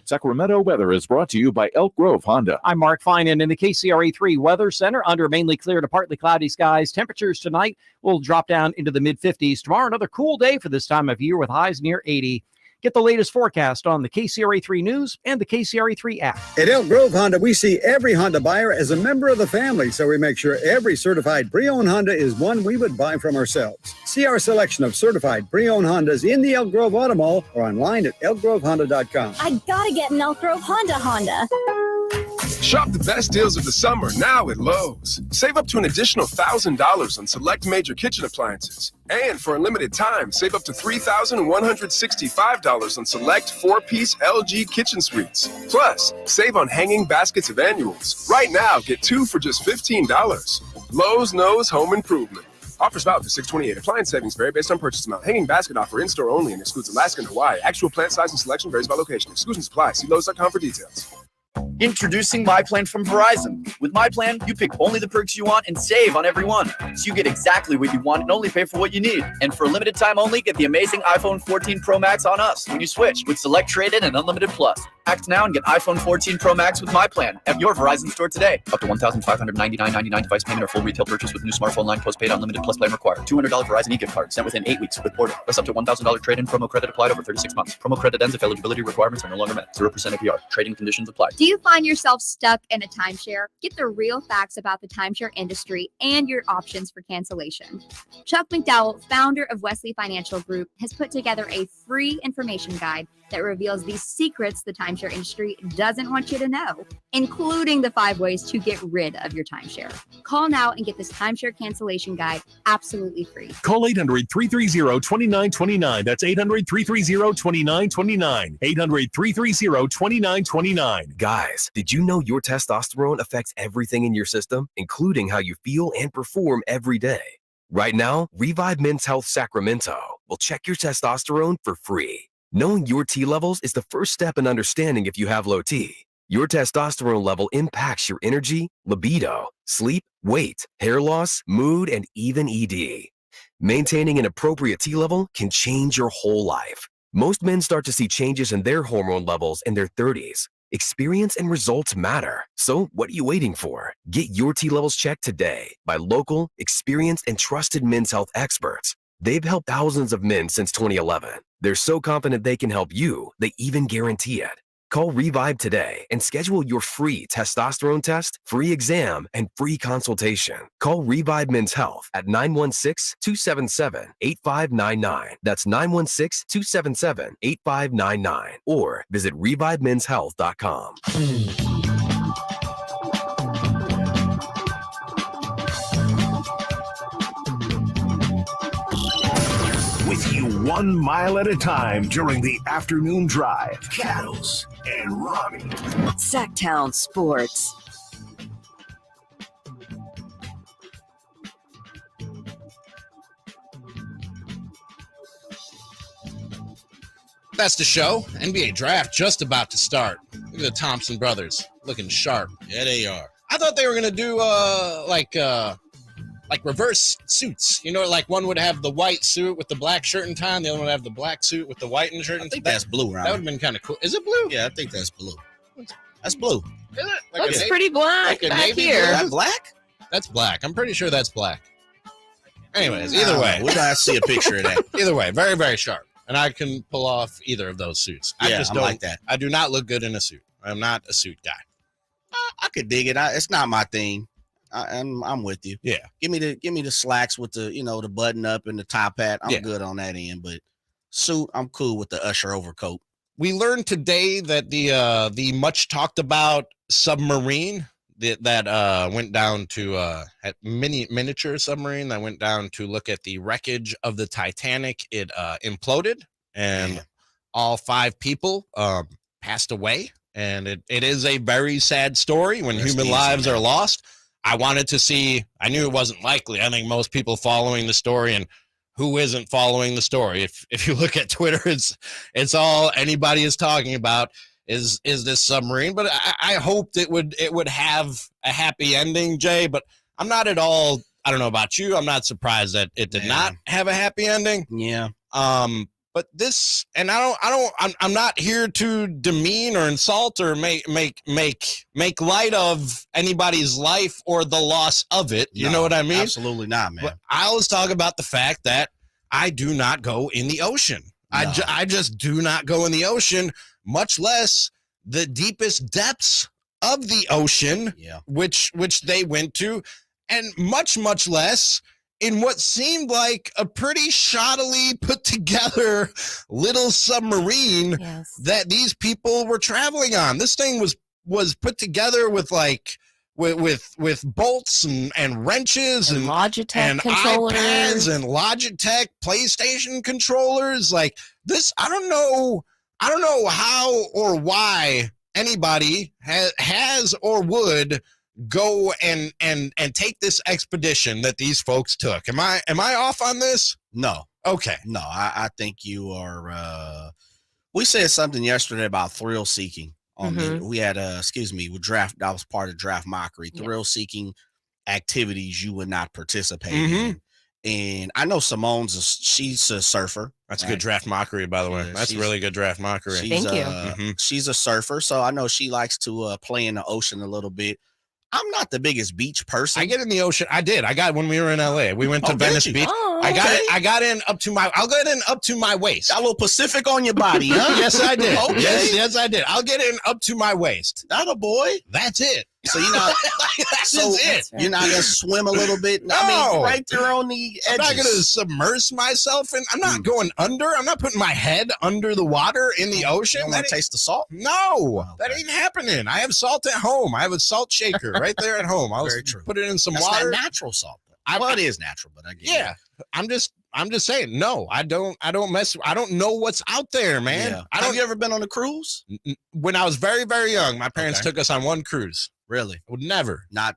Sacramento weather is brought to you by Elk Grove Honda. I'm Mark Finan in the KCRA3 Weather Center. Under mainly clear to partly cloudy skies. Temperatures tonight will drop down into the mid-50s. Tomorrow, another cool day for this time of year with highs near 80. Get the latest forecast on the KCRA3 News and the KCRA3 app. At Elk Grove Honda, we see every Honda buyer as a member of the family, so we make sure every certified pre-owned Honda is one we would buy from ourselves. See our selection of certified pre-owned Hondas in the Elk Grove Auto Mall or online at elkgrovehonda.com. I gotta get an Elk Grove Honda. Shop the best deals of the summer now at Lowe's. Save up to an additional $1,000 on select major kitchen appliances. And for a limited time, save up to $3,165 on select 4-piece LG kitchen suites. Plus, save on hanging baskets of annuals. Right now, get 2 for just $15. Lowe's knows home improvement. Offers valid for 6/28. Appliance savings vary based on purchase amount. Hanging basket offer in-store only and excludes Alaska and Hawaii. Actual plant size and selection varies by location. Exclusions apply. See Lowe's.com for details. Introducing My Plan from Verizon. With My Plan, you pick only the perks you want and save on every one. So you get exactly what you want and only pay for what you need. And for a limited time only, get the amazing iPhone 14 Pro Max on us when you switch with Select Trade-In and Unlimited Plus. Act now and get iPhone 14 Pro Max with My Plan at your Verizon store today. Up to $1,599.99 device payment or full retail purchase with new smartphone line postpaid Unlimited Plus plan required. $200 Verizon e-gift card sent within 8 weeks with order. Plus up to $1,000 trade-in promo credit applied over 36 months. Promo credit ends if eligibility requirements are no longer met. 0% APR. Trading conditions apply. Do you find yourself stuck in a timeshare? Get the real facts about the timeshare industry and your options for cancellation. Chuck McDowell, founder of Wesley Financial Group, has put together a free information guide that reveals the secrets the timeshare industry doesn't want you to know, including the 5 ways to get rid of your timeshare. Call now and get this timeshare cancellation guide absolutely free. Call 800-330-2929. That's 800-330-2929. 800-330-2929. Guys, did you know your testosterone affects everything in your system, including how you feel and perform every day? Right now, Revive Men's Health Sacramento will check your testosterone for free. Knowing your T levels is the first step in understanding if you have low T. Your testosterone level impacts your energy, libido, sleep, weight, hair loss, mood, and even ED. Maintaining an appropriate T level can change your whole life. Most men start to see changes in their hormone levels in their 30s. Experience and results matter. So what are you waiting for? Get your T levels checked today by local, experienced, and trusted men's health experts. They've helped thousands of men since 2011. They're so confident they can help you, they even guarantee it. Call Revive today and schedule your free testosterone test, free exam, and free consultation. Call Revive Men's Health at 916-277-8599. That's 916-277-8599. Or visit revivemenshealth.com. With you 1 mile at a time during the afternoon drive. Cattles and Ramie. Sactown Sports. That's the show. NBA draft just about to start. Look at the Thompson brothers looking sharp. Yeah, they are. I thought they were gonna do like reverse suits. You know, like one would have the white suit with the black shirt and tie, and the other one would have the black suit with the white and shirt and tie. I think that's blue, right? That would have been kind of cool. Is it blue? Yeah, I think that's blue. That's blue. Is it? Like Looks pretty black a back navy here. blue? Is that black? That's black. I'm pretty sure that's black. Anyways, either way. We gotta see a picture of that. Either way, very, very sharp. And I can pull off either of those suits. I just don't like that. I do not look good in a suit. I'm not a suit guy. I could dig it. It's not my thing. I'm with you. Yeah. Give me the slacks with the the button up and the top hat. I'm good on that end, but suit, I'm cool with the Usher overcoat. We learned today that the much talked about submarine that went down to at miniature submarine that went down to look at the wreckage of the Titanic. It imploded, and all 5 people passed away. And it is a very sad story when human lives are lost. I wanted to see, I knew it wasn't likely. I think most people following the story, and who isn't following the story? If you look at Twitter, it's all anybody is talking about is this submarine. But I hoped it would have a happy ending, Jay. But I'm not at all, I don't know about you, I'm not surprised that it did not have a happy ending. Yeah. But this, and I'm not here to demean or insult or make light of anybody's life or the loss of it. You know what I mean? Absolutely not, man. But I always talk about the fact that I do not go in the ocean. No. I just do not go in the ocean, much less the deepest depths of the ocean, which they went to, and much less in what seemed like a pretty shoddily put together little submarine that these people were traveling on. This thing was put together with with bolts and wrenches and Logitech and controllers iPads and Logitech PlayStation controllers. Like this, I don't know how or why anybody has or would go and take this expedition that these folks took. Am I off on this? No. Okay. No, I think you are. We said something yesterday about thrill seeking. We had with draft. That was part of draft mockery. Thrill seeking activities you would not participate in. And I know she's a surfer. That's a good draft mockery, by the way. That's really good draft mockery. Thank you. She's a surfer, so I know she likes to play in the ocean a little bit. I'm not the biggest beach person. I get in the ocean. I got when we were in LA. We went to Venice Beach. Oh, okay. I got in up to my. I'll get in up to my waist. Got a little Pacific on your body, huh? Yes, I did. Okay. Yes, I did. I'll get in up to my waist. That a boy. That's it. So you're not. That's it. You're not gonna swim a little bit. No. I mean, right there on the edges. I'm not gonna submerge myself in. I'm not going under. I'm not putting my head under the water in the ocean. You don't want to taste the salt? No, that ain't happening. I have salt at home. I have a salt shaker right there at home. I'll put it in some water. Not natural salt. Well, it is natural, but I get it. I'm just saying. No, I don't mess. I don't know what's out there, man. Yeah. Have you ever been on a cruise? When I was very, very young, my parents took us on one cruise. Really? I would never. Not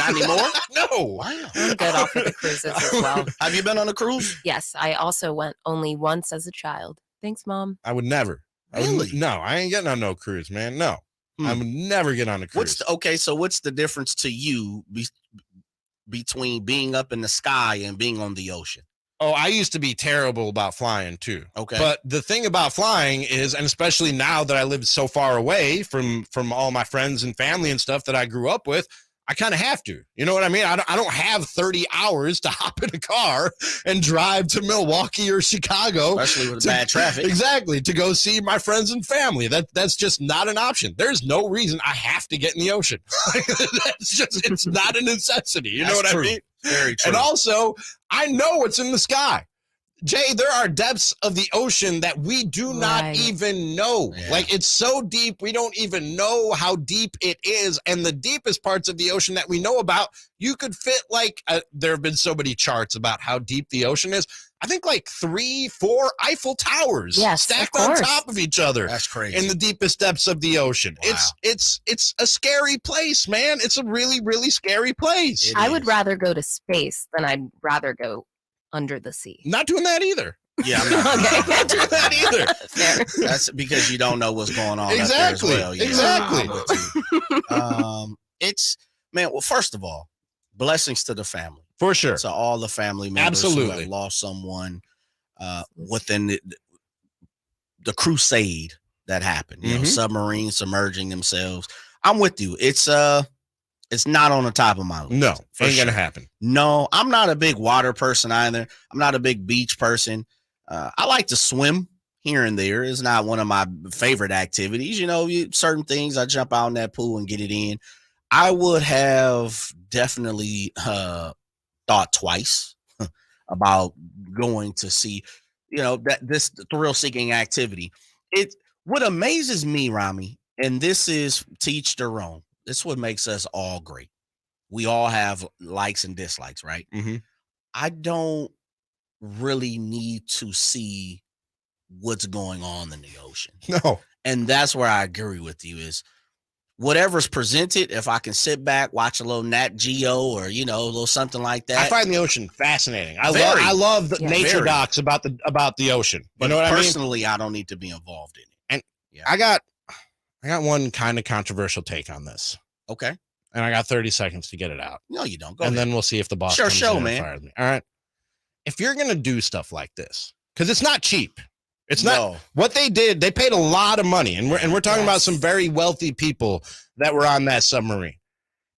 anymore? No. Wow. I'm good off of the cruises as well. Have you been on a cruise? Yes, I also went only once as a child. Thanks, Mom. I would never. Really? No, I ain't getting on no cruise, man. No. I would never get on a cruise. So what's the difference to you between being up in the sky and being on the ocean? Oh, I used to be terrible about flying too. Okay. But the thing about flying is, and especially now that I live so far away from all my friends and family and stuff that I grew up with, I kind of have to. You know what I mean? I don't have 30 hours to hop in a car and drive to Milwaukee or Chicago. Especially with bad traffic. Exactly. To go see my friends and family. That's just not an option. There's no reason I have to get in the ocean. It's not a necessity. You know what I mean? Very true. And also, I know what's in the sky. Jay, there are depths of the ocean that we do not even know. Yeah. Like, it's so deep, we don't even know how deep it is. And the deepest parts of the ocean that we know about, you could fit there have been so many charts about how deep the ocean is. I think 3-4 Eiffel Towers stacked on top of each other. That's crazy. In the deepest depths of the ocean. Wow. It's a scary place, man. It's a really, really scary place. I would rather go to space than I'd rather go under the sea. Not doing that either. Yeah, I'm not. I can't do that either. Fair. That's because you don't know what's going on. Exactly. Up there as well. Yeah, Exactly. It's man. Well, first of all, blessings to the family. For sure. To all the family members who Absolutely. have lost someone within the crusade that happened. You know, submarines submerging themselves. I'm with you. It's not on the top of my list. No, ain't sure. gonna happen. No, I'm not a big water person either. I'm not a big beach person. I like to swim here and there. It's not one of my favorite activities. You know, certain things I jump out in that pool and get it in. I would have definitely thought twice about going to see, you know, that this thrill-seeking activity. What amazes me, Ramie, and this is teach their own. This is what makes us all great. We all have likes and dislikes, right? Mm-hmm. I don't really need to see what's going on in the ocean. No. And that's where I agree with you is whatever's presented, if I can sit back, watch a little Nat Geo or, you know, a little something like that. I find the ocean fascinating. I love the nature docs about the ocean. But you know what personally, I mean? I don't need to be involved in it. And I got one kind of controversial take on this. Okay. And I got 30 seconds to get it out. No, you don't. Go and ahead. then we'll see if the boss Sure, comes show, in man. and fires me. All right. If you're going to do stuff like this, because it's not cheap. It's not what they did. They paid a lot of money. And we're talking about some very wealthy people that were on that submarine.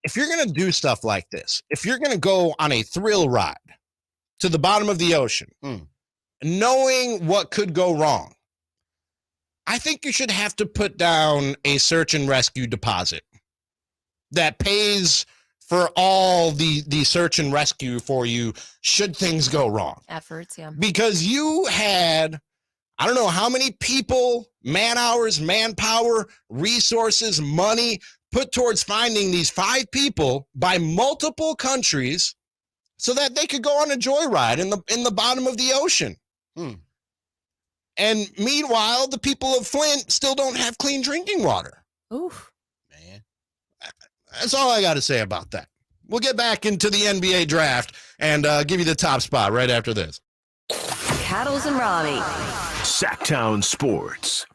If you're going to do stuff like this, if you're going to go on a thrill ride to the bottom of the ocean, knowing what could go wrong, I think you should have to put down a search and rescue deposit that pays for all the search and rescue for you should things go wrong. Efforts, yeah. Because you had, I don't know how many people, man hours, manpower, resources, money put towards finding these 5 people by multiple countries so that they could go on a joyride in the bottom of the ocean. And meanwhile, the people of Flint still don't have clean drinking water. Oof. Man. That's all I got to say about that. We'll get back into the NBA draft and give you the top spot right after this. Cattles and Ramie. Sactown Sports.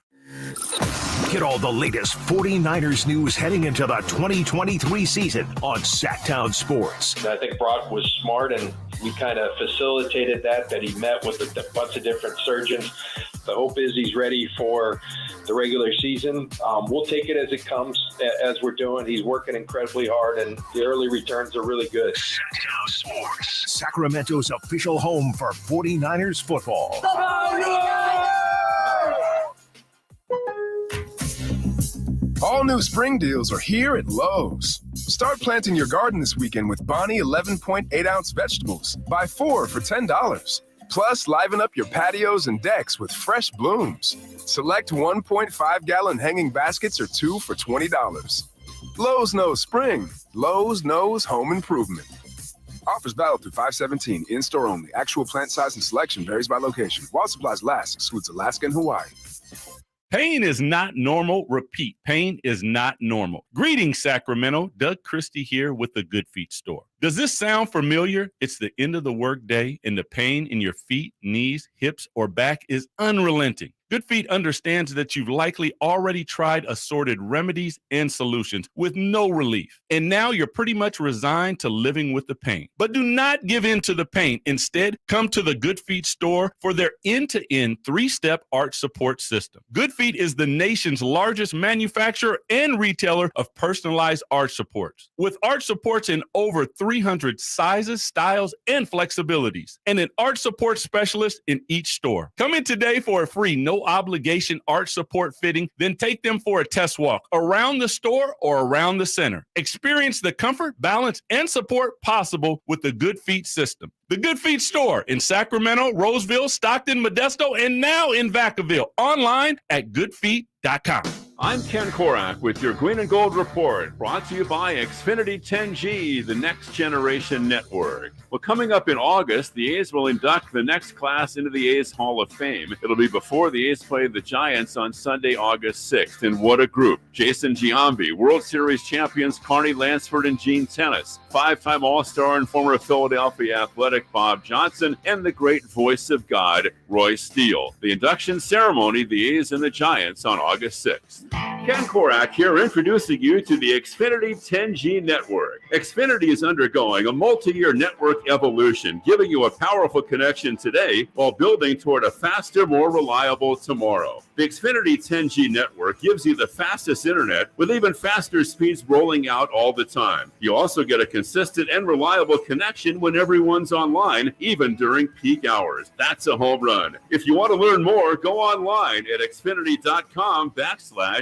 Get all the latest 49ers news heading into the 2023 season on Sactown Sports. I think Brock was smart, and we kind of facilitated that he met with a bunch of different surgeons. The hope is he's ready for the regular season. We'll take it as it comes, as we're doing. He's working incredibly hard, and the early returns are really good. Sactown Sports, Sacramento's official home for 49ers football. All new spring deals are here at Lowe's. Start planting your garden this weekend with Bonnie 11.8-ounce vegetables. Buy 4 for $10. Plus, liven up your patios and decks with fresh blooms. Select 1.5-gallon hanging baskets or 2 for $20. Lowe's knows spring. Lowe's knows home improvement. Offers valid through 5/17. In-store only. Actual plant size and selection varies by location. While supplies last, excludes Alaska and Hawaii. Pain is not normal. Repeat, pain is not normal. Greetings, Sacramento. Doug Christie here with the Good Feet Store. Does this sound familiar? It's the end of the workday, and the pain in your feet, knees, hips, or back is unrelenting. Good Feet understands that you've likely already tried assorted remedies and solutions with no relief. And now you're pretty much resigned to living with the pain. But do not give in to the pain. Instead, come to the Good Feet store for their end-to-end 3-step arch support system. Good Feet is the nation's largest manufacturer and retailer of personalized arch supports. With arch supports in over 300 sizes, styles, and flexibilities, and an arch support specialist in each store. Come in today for a free no-obligation arch support fitting, then take them for a test walk around the store or around the center. Experience the comfort, balance, and support possible with the Good Feet system. The Good Feet store in Sacramento, Roseville, Stockton, Modesto, and now in Vacaville. Online at goodfeet.com. I'm Ken Korak with your Green and Gold Report, brought to you by Xfinity 10G, the next generation network. Well, coming up in August, the A's will induct the next class into the A's Hall of Fame. It'll be before the A's play the Giants on Sunday, August 6th. And what a group. Jason Giambi, World Series champions Carney Lansford and Gene Tennis, five-time All-Star and former Philadelphia Athletic Bob Johnson, and the great voice of God, Roy Steele. The induction ceremony, the A's and the Giants on August 6th. Ken Korak here, introducing you to the Xfinity 10G network. Xfinity is undergoing a multi-year network evolution, giving you a powerful connection today while building toward a faster, more reliable tomorrow. The Xfinity 10G network gives you the fastest internet with even faster speeds rolling out all the time. You also get a consistent and reliable connection when everyone's online, even during peak hours. That's a home run. If you want to learn more, go online at xfinity.com/10G.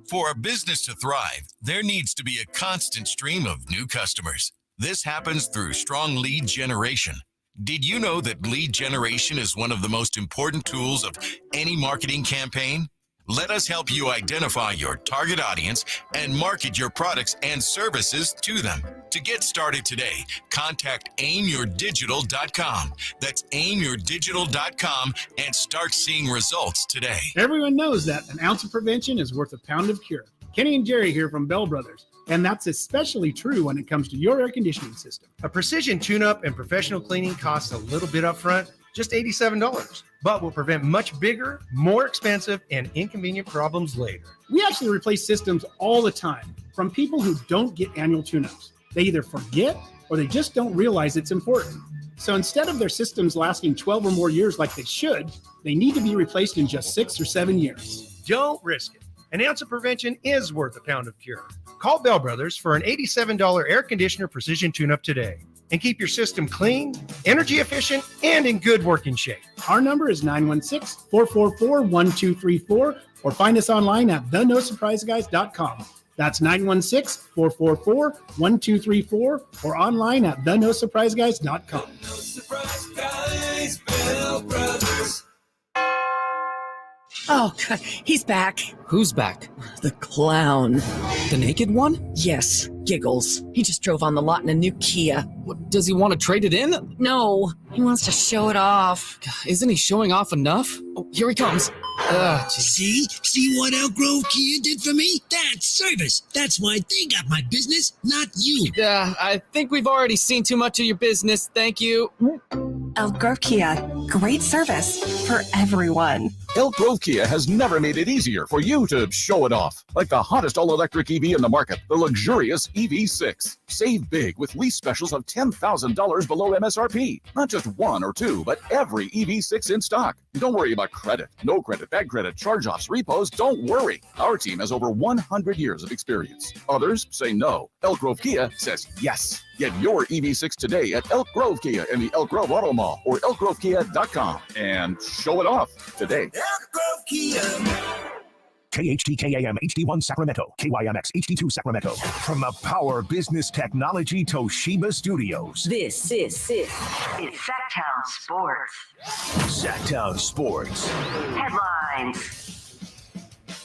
For a business to thrive, there needs to be a constant stream of new customers. This happens through strong lead generation. Did you know that lead generation is one of the most important tools of any marketing campaign? Let us help you identify your target audience and market your products and services to them. To get started today, contact aimyourdigital.com. That's aimyourdigital.com and start seeing results today. Everyone knows that an ounce of prevention is worth a pound of cure. Kenny and Jerry here from Bell Brothers. And that's especially true when it comes to your air conditioning system. A precision tune-up and professional cleaning costs a little bit up front, just $87, but will prevent much bigger, more expensive, and inconvenient problems later. We actually replace systems all the time from people who don't get annual tune-ups. They either forget or they just don't realize it's important. So instead of their systems lasting 12 or more years like they should, they need to be replaced in just 6 or 7 years. Don't risk it. An ounce of prevention is worth a pound of cure. Call Bell Brothers for an $87 air conditioner precision tune-up today and keep your system clean, energy efficient, and in good working shape. Our number is 916-444-1234 or find us online at thenosurpriseguys.com. That's 916-444-1234 or online at thenosurpriseguys.com. No surprise guys, Bell Brothers. Oh, God, he's back. Who's back? The clown. The naked one? Yes, Giggles. He just drove on the lot in a new Kia. What, does he want to trade it in? No, he wants to show it off. Isn't he showing off enough? Oh, here he comes. See what Elk Grove Kia did for me? That's service. That's why they got my business, not you. I think we've already seen too much of your business. Thank you. Elk Grove Kia. Great service for everyone. Elk Grove Kia has never made it easier for you to show it off. Like the hottest all-electric EV in the market, the luxurious EV6. Save big with lease specials of $10,000 below MSRP. Not just one or two, but every EV6 in stock. Don't worry about credit. No credit, bad credit, charge-offs, repos. Don't worry. Our team has over 100 years of experience. Others say no. Elk Grove Kia says yes. Get your EV6 today at Elk Grove Kia in the Elk Grove Auto Mall or elkgrovekia.com and show it off today. Elk Grove Kia. KHTKAM HD1 Sacramento, KYMX HD2 Sacramento. From the Power Business Technology Toshiba Studios. This is Sactown Sports. Sactown Sports. Headlines.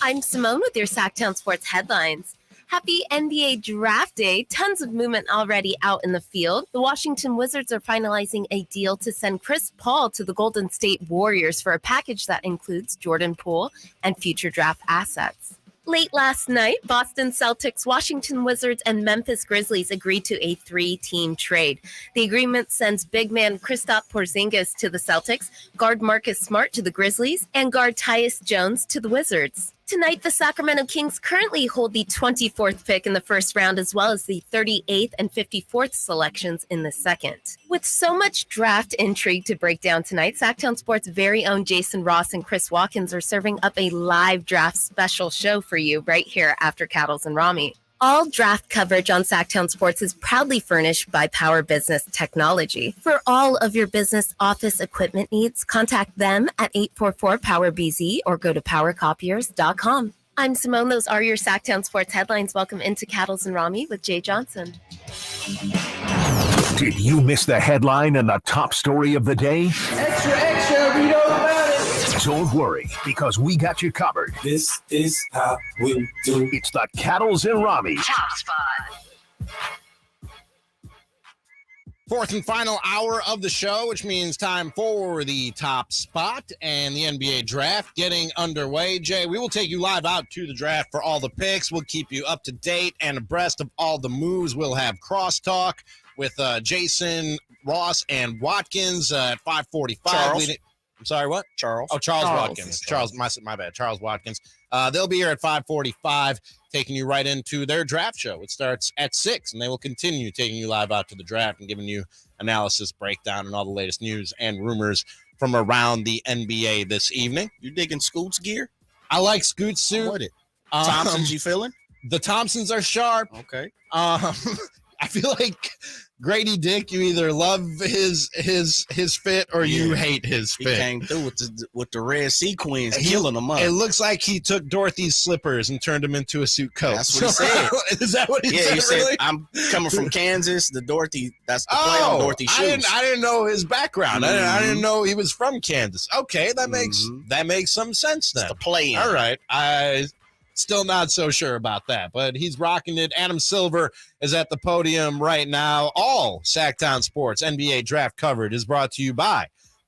I'm Simone with your Sactown Sports headlines. Happy NBA Draft Day. Tons of movement already out in the field. The Washington Wizards are finalizing a deal to send Chris Paul to the Golden State Warriors for a package that includes Jordan Poole and future draft assets. Late last night, Boston Celtics, Washington Wizards, and Memphis Grizzlies agreed to a 3-team trade. The agreement sends big man Kristaps Porzingis to the Celtics, guard Marcus Smart to the Grizzlies, and guard Tyus Jones to the Wizards. Tonight, the Sacramento Kings currently hold the 24th pick in the first round, as well as the 38th and 54th selections in the second. With so much draft intrigue to break down tonight, Sactown Sports' very own Jason Ross and Chris Watkins are serving up a live draft special show for you right here after Cattles and Ramie. All draft coverage on Sactown Sports is proudly furnished by Power Business Technology. For all of your business office equipment needs, contact them at 844-POWER-BZ or go to powercopiers.com. I'm Simone. Those are your Sactown Sports headlines. Welcome into Cattles and Ramie with Jay Johnson. Did you miss the headline and the top story of the day? Extra, extra, read all about it. Don't worry, because we got you covered. This is how we do. It's the Cattles and Ramie. Top Spot. Fourth and final hour of the show, which means time for the top spot and the NBA draft getting underway. Jay, we will take you live out to the draft for all the picks. We'll keep you up to date and abreast of all the moves. We'll have crosstalk with Jason, Ross, and Watkins at 5:45. I'm sorry, what? Charles. Oh, Charles Watkins. Charles, my bad. Charles Watkins. They'll be here at 5:45, taking you right into their draft show. It starts at 6, and they will continue taking you live out to the draft and giving you analysis, breakdown, and all the latest news and rumors from around the NBA this evening. You digging Scoot's gear? I like Scoot's suit. What it? Thompsons, you feeling? The Thompsons are sharp. Okay. I feel like Grady Dick, you either love his fit or you hate his fit. He came through with the red sequins, healing them up. It looks like he took Dorothy's slippers and turned them into a suit coat. That's what he said. Is that what he said? Yeah, he said, really? I'm coming from Kansas. The Dorothy, that's the play on Dorothy's shoes. I didn't know his background. I didn't know he was from Kansas. Okay, that makes some sense then. It's the play. All right. I still not so sure about that, but he's rocking it. Adam Silver is at the podium right now. All Sactown Sports NBA draft coverage is brought to you by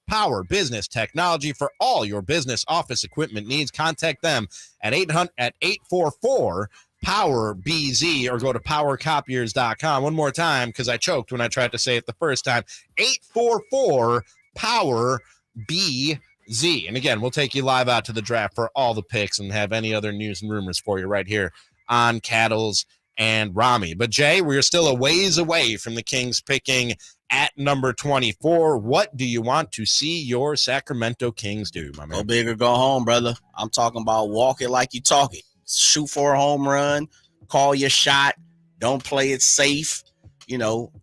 Power Business Technology. For all your business office equipment needs, contact them at 844 Power BZ or go to powercopiers.com. One more time, because I choked when I tried to say it the first time. 844 Power BZ. And again, we'll take you live out to the draft for all the picks and have any other news and rumors for you right here on Cattles and Ramie. But Jay, we're still a ways away from the Kings picking at number 24. What do you want to see your Sacramento Kings do, my man? Go big or go home, brother. I'm talking about walk it like you talk it. Shoot for a home run. Call your shot. Don't play it safe. You know,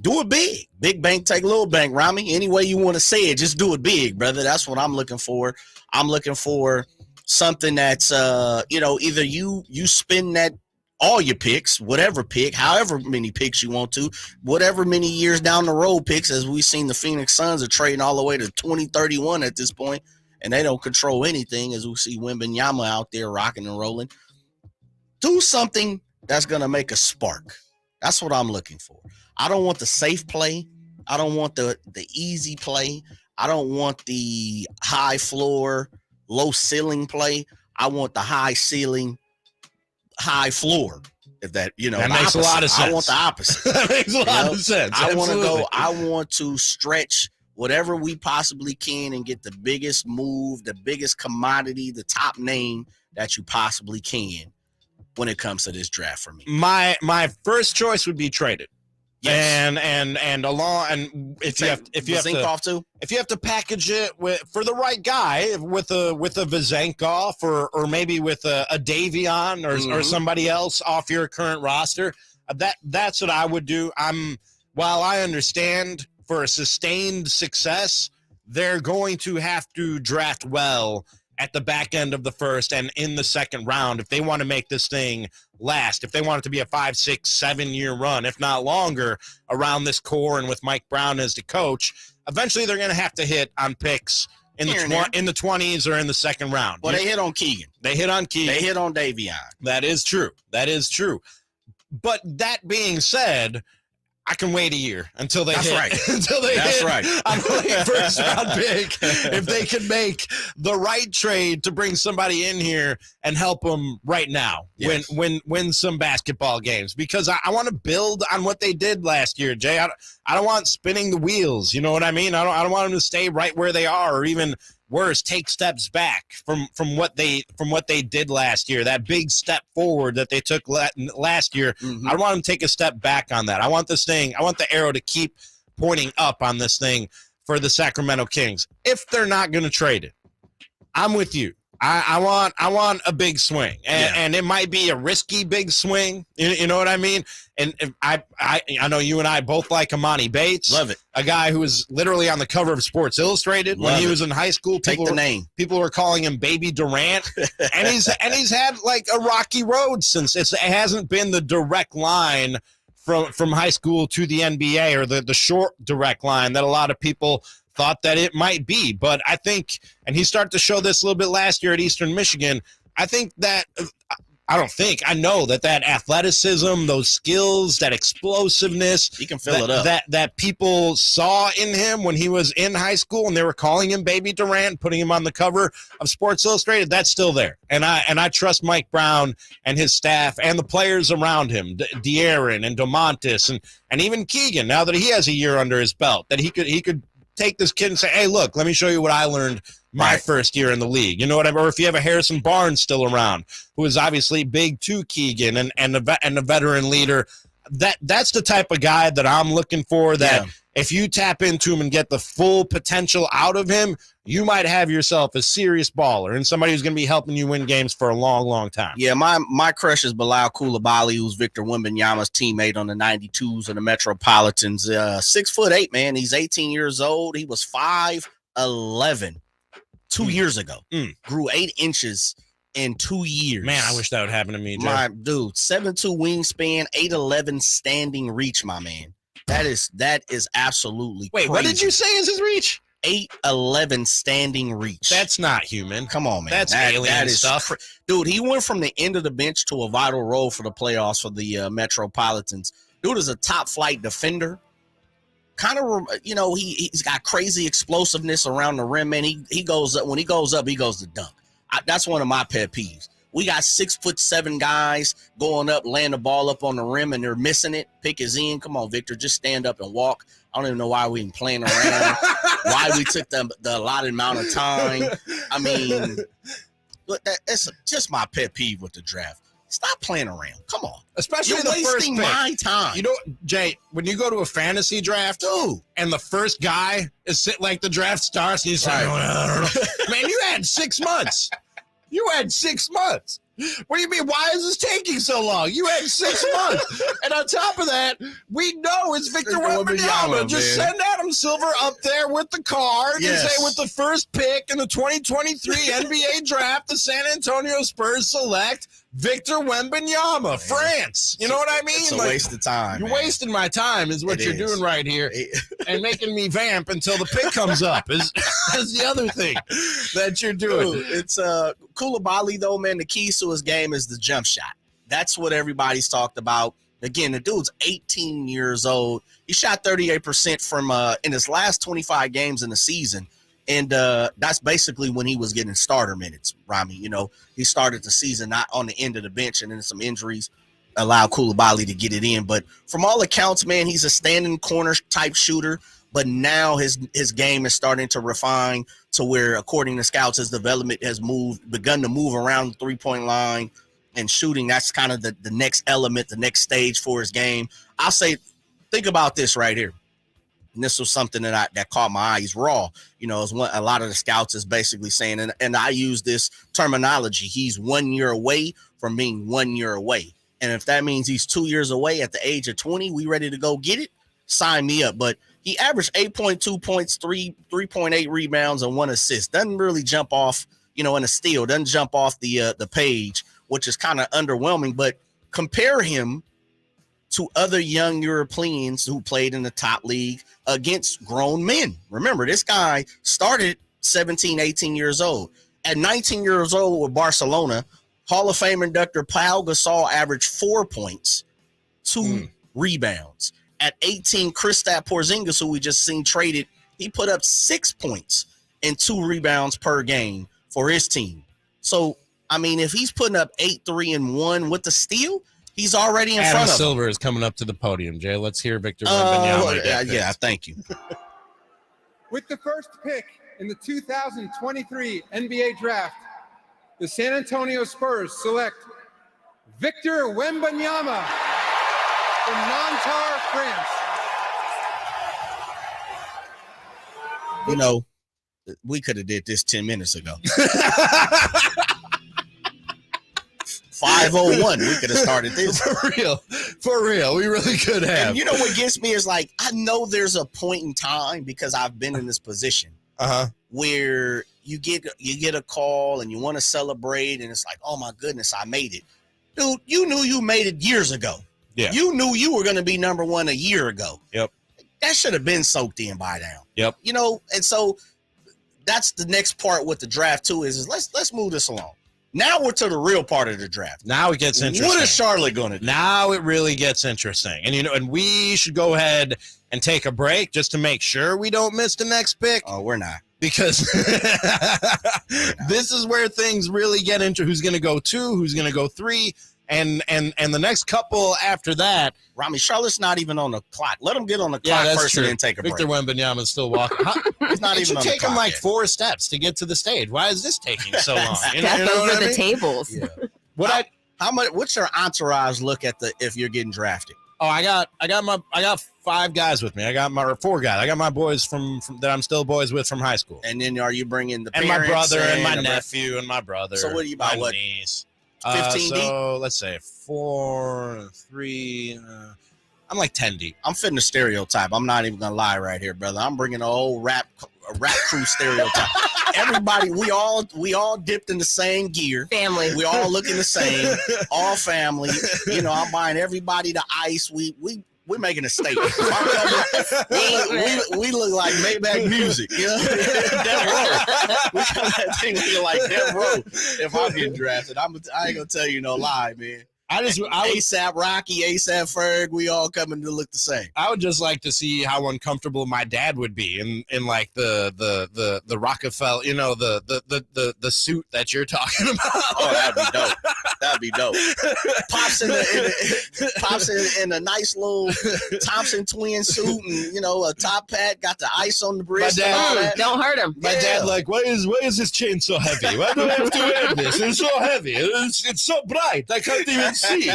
do it big. Big bank, take little bank, Ramie. Any way you want to say it, just do it big, brother. That's what I'm looking for. I'm looking for something that's, either you spend that all your picks, whatever pick, however many picks you want to, whatever many years down the road picks, as we've seen the Phoenix Suns are trading all the way to 2031 at this point, and they don't control anything, as we see Wembanyama out there rocking and rolling. Do something that's going to make a spark. That's what I'm looking for. I don't want the safe play. I don't want the easy play. I don't want the high floor, low ceiling play. I want the high ceiling, high floor. If that, that makes a lot of sense. I want the opposite. That makes a lot of sense. I want to stretch whatever we possibly can and get the biggest move, the biggest commodity, the top name that you possibly can when it comes to this draft for me. My first choice would be traded. Yes. And if you have to package it for the right guy with a Vezenkov or maybe with a Davion or somebody else off your current roster, that's what I would do. While I understand for a sustained success, they're going to have to draft well at the back end of the first and in the second round if they want to make this thing last, if they want it to be a 5, 6, 7 year run, if not longer, around this core and with Mike Brown as the coach. Eventually they're going to have to hit on picks in the 20s or in the second round. Well, they hit on Keegan. They hit on Keegan. They hit on Davion. That is true. But that being said, I can wait a year until they hit. Right. Until they That's hit right. on the first round pick. If they can make the right trade to bring somebody in here and help them right now, Yes. win some basketball games, because I want to build on what they did last year, Jay. I don't want spinning the wheels. You know what I mean? I don't want them to stay right where they are, or even worse, take steps back from what they did last year. That big step forward that they took last year. I don't want them to take a step back on that. I want the arrow to keep pointing up on this thing for the Sacramento Kings. If they're not going to trade it, I'm with you. I want a big swing, and it might be a risky big swing. You know what I mean? And I know you and I both like Amani Bates. Love it. A guy who was literally on the cover of Sports Illustrated when he was in high school. Take the name. People were calling him Baby Durant, and he's had like a rocky road since. It hasn't been the direct line from high school to the NBA, or the short direct line that a lot of people thought that it might be. But I think, and he started to show this a little bit last year at Eastern Michigan, I know that athleticism, those skills, that explosiveness, he can fill it up. That people saw in him when he was in high school and they were calling him Baby Durant, putting him on the cover of Sports Illustrated, that's still there. And I trust Mike Brown and his staff and the players around him, De'Aaron and DeMontis and even Keegan, now that he has a year under his belt, that he could take this kid and say, hey, look, let me show you what I learned my first year in the league. You know what I mean? Or if you have a Harrison Barnes still around, who is obviously big to Keegan and the veteran leader, that's the type of guy that I'm looking for, that if you tap into him and get the full potential out of him, you might have yourself a serious baller and somebody who's going to be helping you win games for a long, long time. Yeah, my crush is Bilal Coulibaly, who's Victor Wembanyama's teammate on the 92s and the Metropolitans. 6'8", man. He's 18 years old. He was 5'11". 2 years ago. Grew 8 inches in 2 years. Man, I wish that would happen to me, Joe. My dude, 7'2" wingspan, 8'11" standing reach, my man. That is absolutely Wait, crazy. what did you say is his reach? 8'11" standing reach. That's not human. Come on, man. That's alien stuff. Dude, he went from the end of the bench to a vital role for the playoffs for the Metropolitans. Dude is a top flight defender. Kind of, he's got crazy explosiveness around the rim, man. He goes up, when he goes up, he goes to dunk. That's one of my pet peeves. We got 6'7" guys going up, laying the ball up on the rim, and they're missing it. Pick his end. Come on, Victor, just stand up and walk. I don't even know why we even playing around, why we took the allotted amount of time. I mean, but that's just my pet peeve with the draft. Stop playing around. Come on. Especially You're the wasting first pick. my time. You know, Jay, when you go to a fantasy draft, and the first guy is sitting like the draft starts, and he's like, I don't know. Man, you had 6 months. You had 6 months. What do you mean? Why is this taking so long? You had 6 months. And on top of that, we know it's Victor Wembanyama. Just send Adam Silver up there with the card and say, with the first pick in the 2023 NBA draft, the San Antonio Spurs select Victor Wembanyama, France. You know what I mean? It's a waste of time. You're wasting my time is what you're doing right here. And making me vamp until the pick comes up is the other thing that you're doing. Dude, it's Coulibaly, though, man. The keys to his game is the jump shot. That's what everybody's talked about. Again, the dude's 18 years old. He shot 38% from in his last 25 games in the season. And that's basically when he was getting starter minutes, Ramie. You know, he started the season not on the end of the bench, and then some injuries allowed Coulibaly to get it in. But from all accounts, man, he's a standing corner type shooter. But now his game is starting to refine to where, according to scouts, his development has begun to move around the three-point line and shooting. That's kind of the next element, the next stage for his game. I'll say, think about this right here. And this was something that caught my eye. He's raw. You know, a lot of the scouts is basically saying, and I use this terminology, he's 1 year away from being 1 year away. And if that means he's 2 years away at the age of 20, we ready to go get it? Sign me up. But he averaged 8.2 points, 3.8 rebounds, and 1 assist. Doesn't really jump off, and a steal. Doesn't jump off the page, which is kind of underwhelming. But compare him to other young Europeans who played in the top league against grown men. Remember, this guy started 17, 18 years old. At 19 years old with Barcelona, Hall of Fame inductor Pau Gasol averaged 4 points, 2 rebounds. At 18, Kristaps Porzingis, who we just seen traded, he put up 6 points and 2 rebounds per game for his team. So, I mean, if he's putting up 8, 3, and 1 with the steal, he's already in front of him. Adam Silver is coming up to the podium, Jay. Let's hear Victor Wembanyama. Yeah, thank you. With the first pick in the 2023 NBA Draft, the San Antonio Spurs select Victor Wembanyama from Nanterre, France. You know, we could have did this 10 minutes ago. 5:01, we could have started this. For real. We really could have. And you know what gets me is, like, I know there's a point in time, because I've been in this position where you get a call and you want to celebrate, and it's like, oh my goodness, I made it. Dude, you knew you made it years ago. Yeah. You knew you were going to be number one a year ago. Yep. that should have been soaked in by now. Yep. You know, and so that's the next part with the draft too is let's move this along. Now we're to the real part of the draft. Now it gets interesting. What is Charlotte going to do? Now it really gets interesting. And, and we should go ahead and take a break just to make sure we don't miss the next pick. Oh, we're not. Because this is where things really get into who's going to go 2, who's going to go 3, and the next couple after that. Ramie, Charlotte's not even on the clock. Let him get on the clock first true. and then take a break. Victor Wembanyama's still walking. He's not even on the take clock him like yet. 4 steps to get to the stage. Why is this taking so long? Step over the tables. Yeah. What's your entourage look at if you're getting drafted? Oh, I got 5 guys with me. I got 4 guys. I got my boys from that I'm still boys with from high school. And then are you bringing the and parents my brother and my the nephew and my brother? So what are you about? My What? niece. 15 deep? So let's say 4, 3. I'm like 10 deep. I'm fitting a stereotype. I'm not even gonna lie right here, brother. I'm bringing an old rap crew stereotype. Everybody, we all dipped in the same gear. Family. We all looking the same. All family. You know, I'm buying everybody the ice. We're making a statement. we look like Maybach Music. You know? Death Row. We got that thing looking like Death Row. If I'm getting drafted, I ain't gonna tell you no lie, man. ASAP Rocky, ASAP Ferg, we all coming to look the same. I would just like to see how uncomfortable my dad would be in like the Rockefeller, the suit that you're talking about. Oh, that'd be dope. That'd be dope. Pops in a nice little Thompson twin suit and a top hat, got the ice on the wrist. Don't hurt him. My dad like, why is this chain so heavy? Why do I have to wear this? It's so heavy. It's so bright. I can't even see.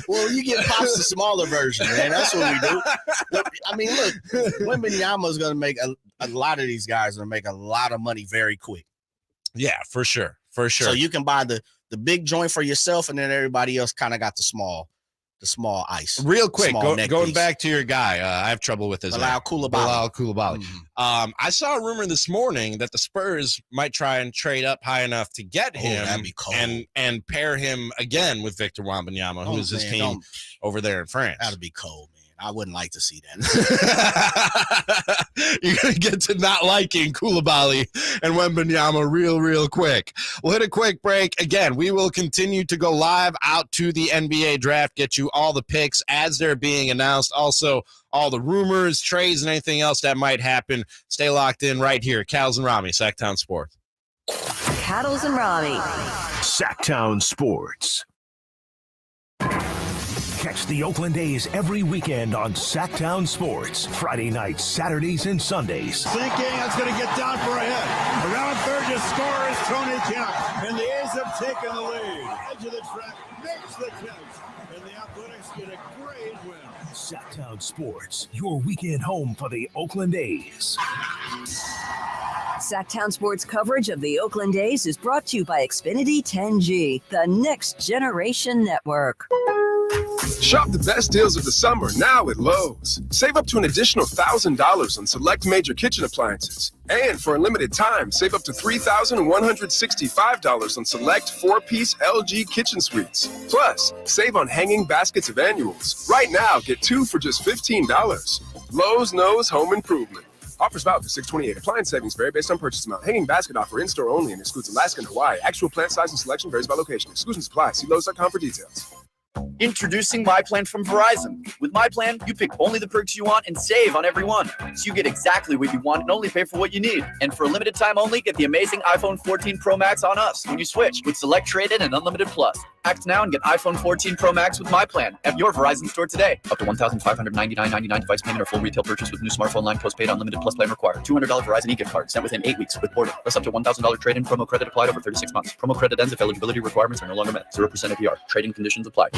Well, you get Pops the smaller version, man. That's what we do. I mean, look, Wembanyama's going to make a lot of these guys are going to make a lot of money very quick. Yeah, for sure. For sure. So you can buy the big joint for yourself, and then everybody else kind of got the small ice. Real quick, going piece. back to your guy, I have trouble with his Bilal Coulibaly. Mm-hmm. I saw a rumor this morning that the Spurs might try and trade up high enough to get him that'd be cold. and pair him again with Victor Wembanyama, who's his team over there in France. That'd be cold, man. I wouldn't like to see that. You're going to get to not liking Coulibaly and Wembanyama real quick. We'll hit a quick break. Again, we will continue to go live out to the NBA draft, get you all the picks as they're being announced. Also, all the rumors, trades, and anything else that might happen. Stay locked in right here. Cals and Ramie, Sactown Sports. Cattles and Ramie. Sactown Sports. Catch the Oakland A's every weekend on Sactown Sports. Friday nights, Saturdays, and Sundays. Sinking, that's going to get down for a hit. Around third to score is Tony Kemp. And the A's have taken the lead. Edge of the track makes the catch. And the Athletics get a great win. Sactown Sports, your weekend home for the Oakland A's. Sactown Sports coverage of the Oakland A's is brought to you by Xfinity 10G, the next generation network. Shop the best deals of the summer now at Lowe's. Save up to an additional $1,000 on select major kitchen appliances. And for a limited time, save up to $3,165 on select 4-piece LG kitchen suites. Plus, save on hanging baskets of annuals. Right now, get 2 for just $15. Lowe's knows home improvement. Offers valid through 6/28. Appliance savings vary based on purchase amount. Hanging basket offer in-store only and excludes Alaska and Hawaii. Actual plant size and selection varies by location. Exclusions apply. See Lowe's.com for details. Introducing My Plan from Verizon. With My Plan, you pick only the perks you want and save on every one. So you get exactly what you want and only pay for what you need. And for a limited time only, get the amazing iPhone 14 Pro Max on us when you switch with Select Trade-in and Unlimited Plus. Act now and get iPhone 14 Pro Max with My Plan at your Verizon store today. Up to $1,599.99 device payment or full retail purchase with new smartphone line postpaid Unlimited Plus plan required. $200 Verizon e-gift card sent within 8 weeks with boarding. Plus up to $1,000 trade-in promo credit applied over 36 months. Promo credit ends if eligibility requirements are no longer met. 0% APR. Trading conditions apply.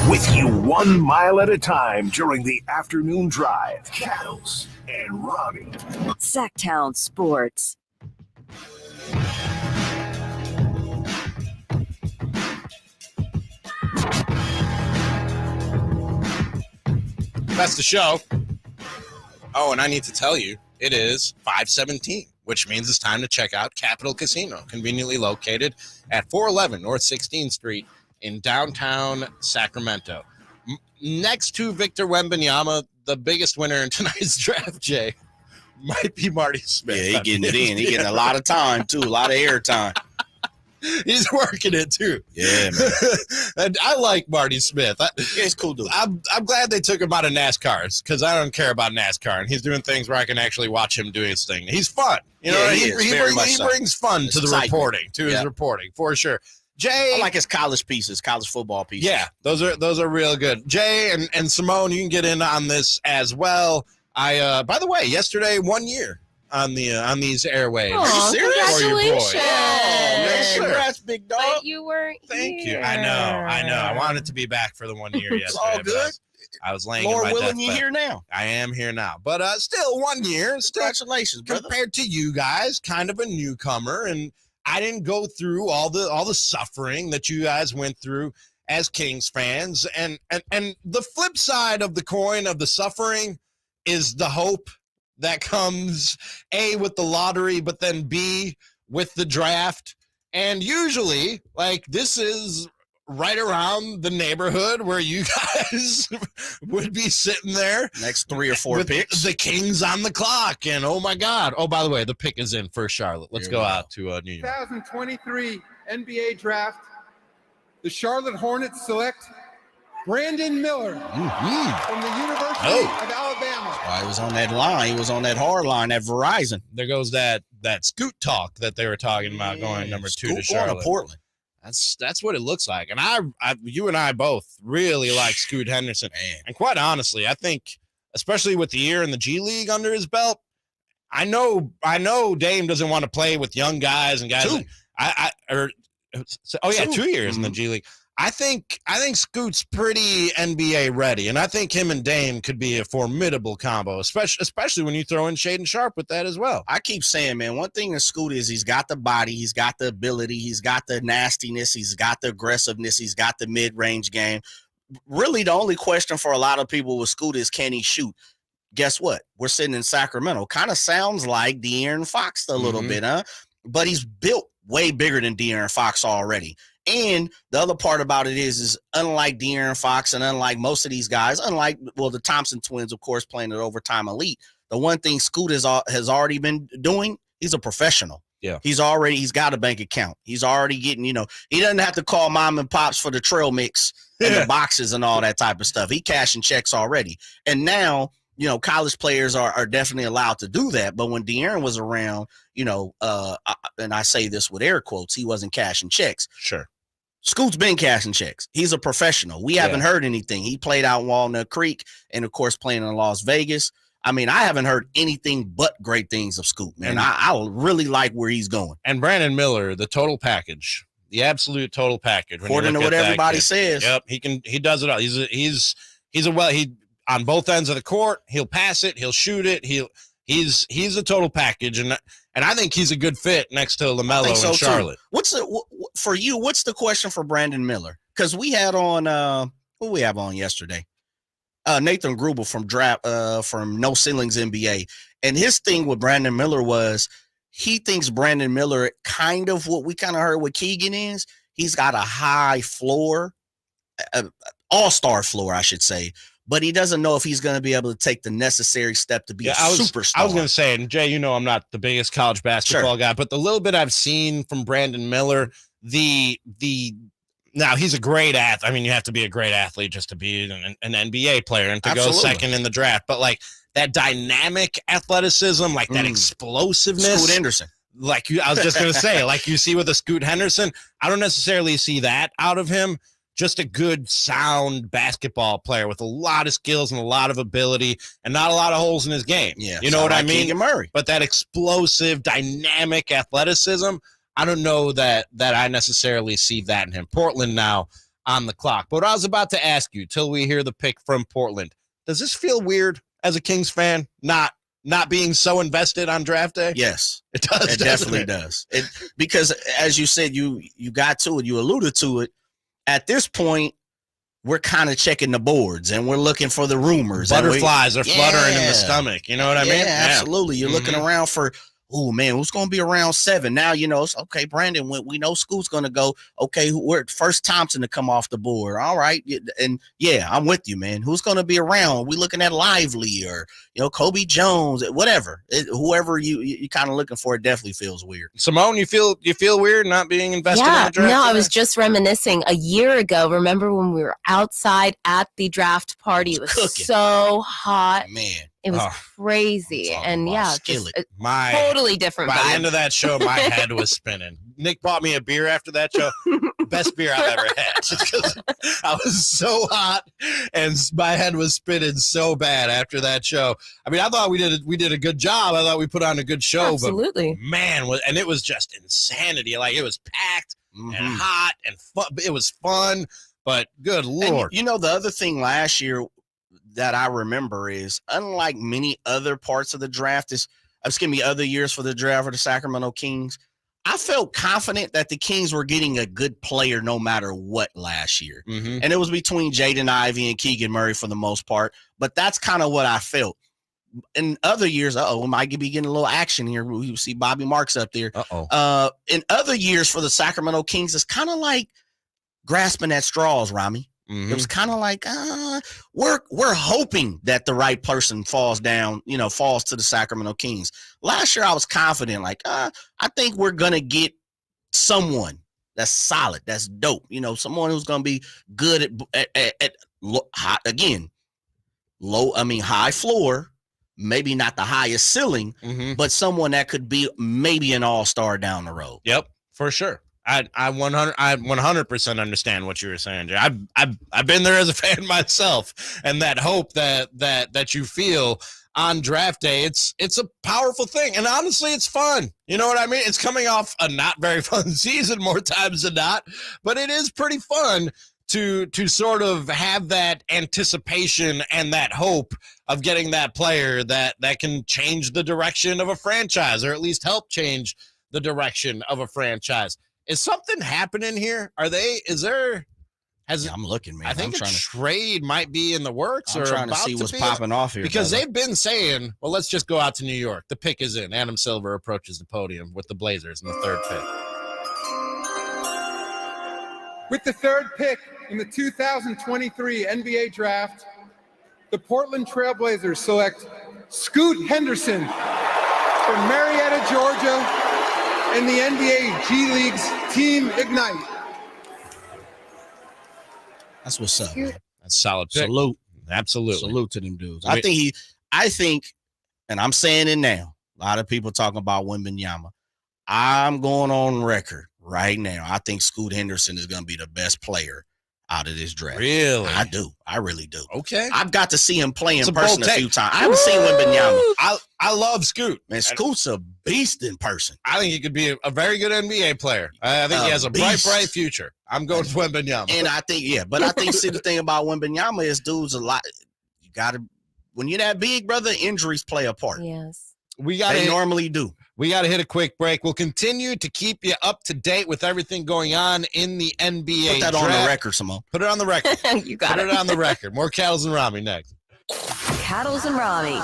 With you 1 mile at a time during the afternoon drive. Cattles and Ramie. Sactown Sports. That's the show. Oh, and I need to tell you, it is 5:17. which means it's time to check out Capital Casino, conveniently located at 411 North 16th Street in downtown Sacramento. Next to Victor Wembanyama, the biggest winner in tonight's draft, Jay, might be Marty Smith. Yeah, he getting it in. He getting a lot of time, too, a lot of air time. He's working it, too. Yeah, man. And I like Marty Smith. He's cool, dude. I'm glad they took him out of NASCARs because I don't care about NASCAR, and he's doing things where I can actually watch him doing his thing. He's fun. You know, he brings fun to the reporting, his reporting, for sure. Jay, I like his college pieces, college football pieces. Yeah, those are real good. Jay and Simone, you can get in on this as well. By the way, yesterday 1 year on these airwaves. Oh, congratulations! Man, congrats, big dog. But you weren't Thank here. you. I know. I wanted to be back for the 1 year yesterday. It's all good. I was laying Lord in my willing, you're deathbed. here now. I am here now. But still 1 year. Congratulations, brother. Compared to you guys, kind of a newcomer, and I didn't go through all the suffering that you guys went through as Kings fans. And the flip side of the coin of the suffering is the hope that comes, A, with the lottery, but then B, with the draft. And usually, like, this is right around the neighborhood where you guys would be sitting there. Next 3 or 4 picks. The Kings on the clock. And, oh, my God. Oh, by the way, the pick is in for Charlotte. Let's go out to New York. 2023 NBA Draft. The Charlotte Hornets select Brandon Miller from the University of Alabama. Oh, he was on that line. He was on that hard line at Verizon. There goes that Scoot talk that they were talking about going number 2 to Charlotte. Going to Portland. That's what it looks like. And you and I both really like Scoot Henderson. And quite honestly, I think, especially with the year in the G League under his belt, I know Dame doesn't want to play with young guys and guys. 2 years in the G League. I think Scoot's pretty NBA ready, and I think him and Dame could be a formidable combo, especially when you throw in Shaedon Sharpe with that as well. I keep saying, man, one thing that Scoot is he's got the body, he's got the ability, he's got the nastiness, he's got the aggressiveness, he's got the mid-range game. Really, the only question for a lot of people with Scoot is, can he shoot? Guess what? We're sitting in Sacramento. Kind of sounds like De'Aaron Fox a little bit, huh? But he's built way bigger than De'Aaron Fox already. And the other part about it is unlike De'Aaron Fox and unlike most of these guys, the Thompson twins, of course, playing at overtime elite, the one thing Scoot has already been doing, he's a professional. Yeah. He's got a bank account. He's already getting, he doesn't have to call mom and pops for the trail mix and the boxes and all that type of stuff. He cashing checks already. And now, college players are definitely allowed to do that. But when De'Aaron was around, and I say this with air quotes, he wasn't cashing checks. Sure. Scoot's been cashing checks. He's a professional. We haven't heard anything. He played out in Walnut Creek and, of course, playing in Las Vegas. I mean, I haven't heard anything but great things of Scoot, man. I really like where he's going. And Brandon Miller, the total package, the absolute total package. According to what everybody says. Yep, he does it all. He's on both ends of the court. He'll pass it. He'll shoot it. He's a total package, and I think he's a good fit next to LaMelo and Charlotte. For you? What's the question for Brandon Miller? Because we had on who we have on yesterday, Nathan Grubel from No Ceilings NBA, and his thing with Brandon Miller was he thinks Brandon Miller kind of what we kind of heard with Keegan is he's got a high floor, all-star floor, I should say. But he doesn't know if he's going to be able to take the necessary step to be a superstar. I was going to say, and Jay, I'm not the biggest college basketball guy, but the little bit I've seen from Brandon Miller, now he's a great athlete. I mean, you have to be a great athlete just to be an NBA player and to go second in the draft. But like that dynamic athleticism, like that explosiveness. Scoot Henderson. I was just going to say, like you see with a Scoot Henderson, I don't necessarily see that out of him. Just a good, sound basketball player with a lot of skills and a lot of ability and not a lot of holes in his game. Yeah, you know what I mean? Keegan Murray. But that explosive, dynamic athleticism, I don't know that I necessarily see that in him. Portland now on the clock. But I was about to ask you, till we hear the pick from Portland, does this feel weird as a Kings fan, not being so invested on draft day? Yes, it does. It definitely does. Because as you said, you got to it, you alluded to it. At this point, we're kind of checking the boards and we're looking for the rumors. Butterflies are fluttering in the stomach. You know what I mean? Yeah, absolutely. You're looking around for oh man, who's going to be around 7? Now, it's okay. Brandon went. We know Scoot's going to go. Okay, we're first Thompson to come off the board. All right. And yeah, I'm with you, man. Who's going to be around? We looking at Lively or, Kobe Jones, whatever. Whoever you kind of looking for, it definitely feels weird. Simone, you feel weird not being invested in the draft? No, I was just reminiscing a year ago. Remember when we were outside at the draft party? It was cooking. So hot. Man. It was crazy. And just totally different By vibes. the end of that show, my head was spinning. Nick bought me a beer after that show. Best beer I've ever had. Just because I was so hot and my head was spinning so bad after that show. I mean, I thought we did a good job. I thought we put on a good show. Absolutely. But man, and it was just insanity. Like, it was packed and hot and fun. It was fun, but good Lord. And, the other thing last year that I remember is, unlike many other parts of the draft, other years for the draft for the Sacramento Kings, I felt confident that the Kings were getting a good player no matter what last year. Mm-hmm. And it was between Jaden Ivey and Keegan Murray for the most part. But that's kind of what I felt. In other years, we might be getting a little action here. You see Bobby Marks up there. In other years for the Sacramento Kings, it's kind of like grasping at straws, Ramie. Mm-hmm. It was kind of like, we're hoping that the right person falls to the Sacramento Kings. Last year, I was confident, I think we're going to get someone that's solid, that's dope, someone who's going to be good at high floor, maybe not the highest ceiling, but someone that could be maybe an all-star down the road. Yep, for sure. I 100% understand what you were saying, Jay. I've been there as a fan myself, and that hope that you feel on draft day, it's a powerful thing, and honestly, it's fun. You know what I mean? It's coming off a not very fun season more times than not, but it is pretty fun to sort of have that anticipation and that hope of getting that player that can change the direction of a franchise, or at least help change the direction of a franchise. Is something happening here? I'm looking, man. I think a trade might be in the works. I'm trying to see what's popping off here. Because they've been saying, well, let's just go out to New York. The pick is in. Adam Silver approaches the podium with the Blazers in the 3rd pick. With the 3rd pick in the 2023 NBA Draft, the Portland Trailblazers select Scoot Henderson from Marietta, Georgia, and the NBA G League's Team Ignite. That's what's up, man. That's solid pick. Salute. Absolutely. Salute to them dudes. I think, and I'm saying it now, a lot of people talking about Wembanyama. I'm going on record right now. I think Scoot Henderson is going to be the best player out of this draft. Really? I do. I really do. Okay. I've got to see him play in person a few times. I haven't seen Wembanyama. I love Scoot. Man, Scoot's a beast in person. I think he could be a very good NBA player. I think he has a bright future. I'm going to Wembanyama. And I think, see, the thing about Wembanyama is dudes a lot. You got to, when you're that big, brother, injuries play a part. Yes. They normally do. We got to hit a quick break. We'll continue to keep you up to date with everything going on in the NBA. Put that draft. on the record, Simone. Put it on the record. You got Put it on the record. More Cattles and Ramie next. Cattles and Ramie.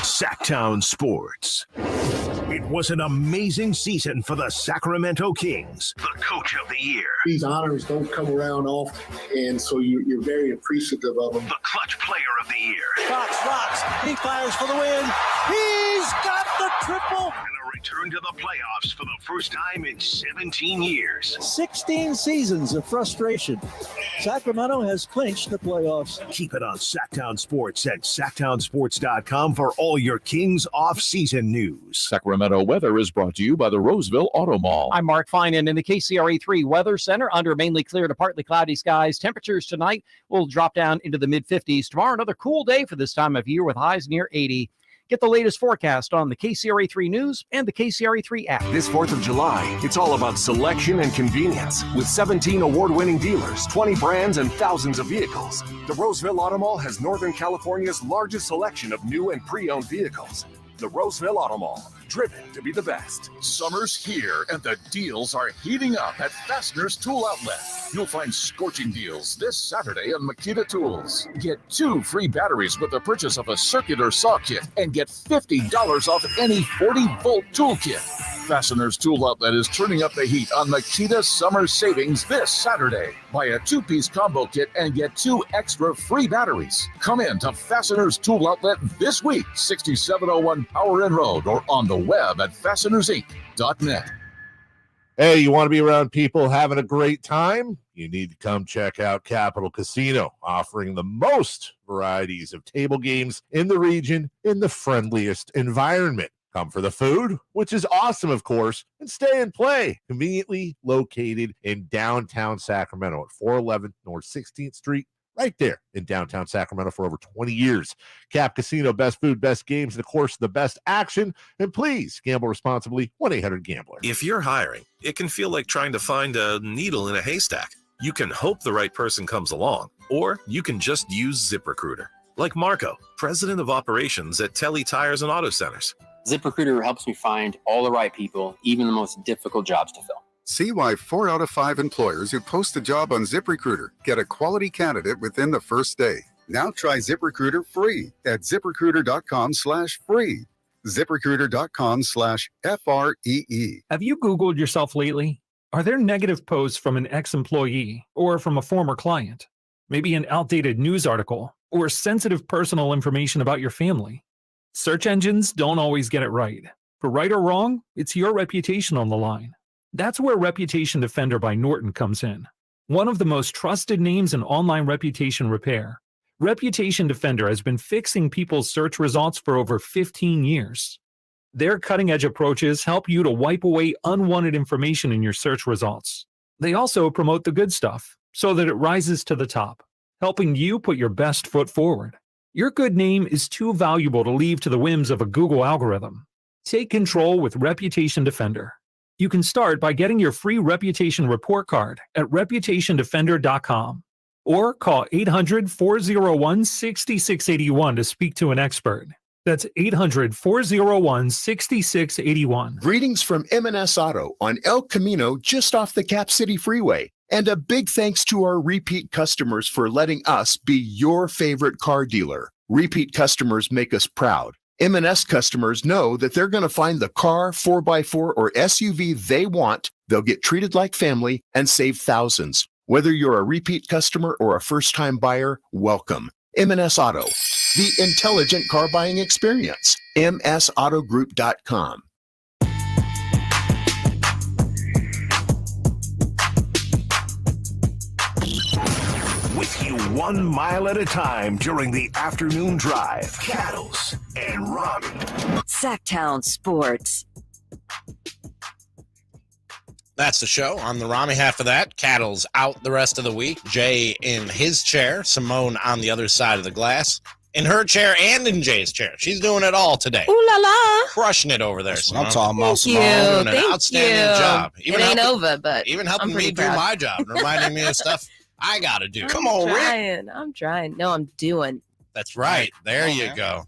Sactown Sports. It was an amazing season for the Sacramento Kings. The coach of the year. These honors don't come around often, and so you're very appreciative of them. The clutch player of the year. Fox rocks. He fires for the win. He's got the triple. And a return to the playoffs for the first time in 17 years. 16 seasons of frustration. Sacramento has clinched the playoffs. Keep it on Sactown Sports at SactownSports.com for all your Kings off-season news. Sacramento weather is brought to you by the Roseville Auto Mall. I'm Mark Finan in the KCRA3 Weather Center. Under mainly clear to partly cloudy skies. Temperatures tonight will drop down into the mid-50s. Tomorrow, another cool day for this time of year with highs near 80. Get the latest forecast on the KCRA3 News and the KCRA3 app. This 4th of July, it's all about selection and convenience. With 17 award-winning dealers, 20 brands, and thousands of vehicles, the Roseville Auto Mall has Northern California's largest selection of new and pre-owned vehicles. The Roseville Auto Mall, driven to be the best. Summer's here and the deals are heating up at Fastener's Tool Outlet. You'll find scorching deals this Saturday on Makita Tools. Get 2 free batteries with the purchase of a circular saw kit and get $50 off any 40-volt tool kit. Fastener's Tool Outlet is turning up the heat on Makita summer savings this Saturday. Buy a 2-piece combo kit and get 2 extra free batteries. Come in to Fastener's Tool Outlet this week, 6701 Power Inn Road, or on the web at fastenersinc.net. Hey, you want to be around people having a great time? You need to come check out Capital Casino, offering the most varieties of table games in the region in the friendliest environment. Come for the food, which is awesome, of course, and stay and play. Conveniently located in downtown Sacramento at 411 North 16th Street, right there in downtown Sacramento for over 20 years. Cap Casino, best food, best games, and of course, the best action. And please gamble responsibly. 1-800-GAMBLER. If you're hiring, it can feel like trying to find a needle in a haystack. You can hope the right person comes along, or you can just use ZipRecruiter. Like Marco, president of operations at Telly Tires and Auto Centers. ZipRecruiter helps me find all the right people, even the most difficult jobs to fill. See why 4 out of 5 employers who post a job on ZipRecruiter get a quality candidate within the first day. Now try ZipRecruiter free at ZipRecruiter.com/free. ZipRecruiter.com/FREE. Have you Googled yourself lately? Are there negative posts from an ex-employee or from a former client? Maybe an outdated news article or sensitive personal information about your family? Search engines don't always get it right. For right or wrong, it's your reputation on the line. That's where Reputation Defender by Norton comes in. One of the most trusted names in online reputation repair. Reputation Defender has been fixing people's search results for over 15 years. Their cutting-edge approaches help you to wipe away unwanted information in your search results. They also promote the good stuff so that it rises to the top, helping you put your best foot forward. Your good name is too valuable to leave to the whims of a Google algorithm. Take control with Reputation Defender. You can start by getting your free reputation report card at reputationdefender.com or call 800-401-6681 to speak to an expert. That's 800-401-6681. Greetings from M&S Auto on El Camino, just off the Cap City Freeway. And a big thanks to our repeat customers for letting us be your favorite car dealer. Repeat customers make us proud. M&S customers know that they're going to find the car, 4x4, or SUV they want. They'll get treated like family and save thousands. Whether you're a repeat customer or a first-time buyer, welcome. M&S Auto, the intelligent car buying experience. MSAutogroup.com. With you 1 mile at a time during the afternoon drive. Cattles and Ramie. Sactown Sports. That's the show. On the Ramie half of that, Cattle's out the rest of the week. Jay in his chair. Simone on the other side of the glass. In her chair and in Jay's chair. She's doing it all today. Ooh la la. Crushing it over there, Simone. I'm talking about Thank you. Doing an Thank outstanding you. job. It ain't over, but even helping I'm me pretty do proud. my job, reminding me of stuff I got to do. Come on, Rick. I'm trying. No, I'm doing. That's right. There you go.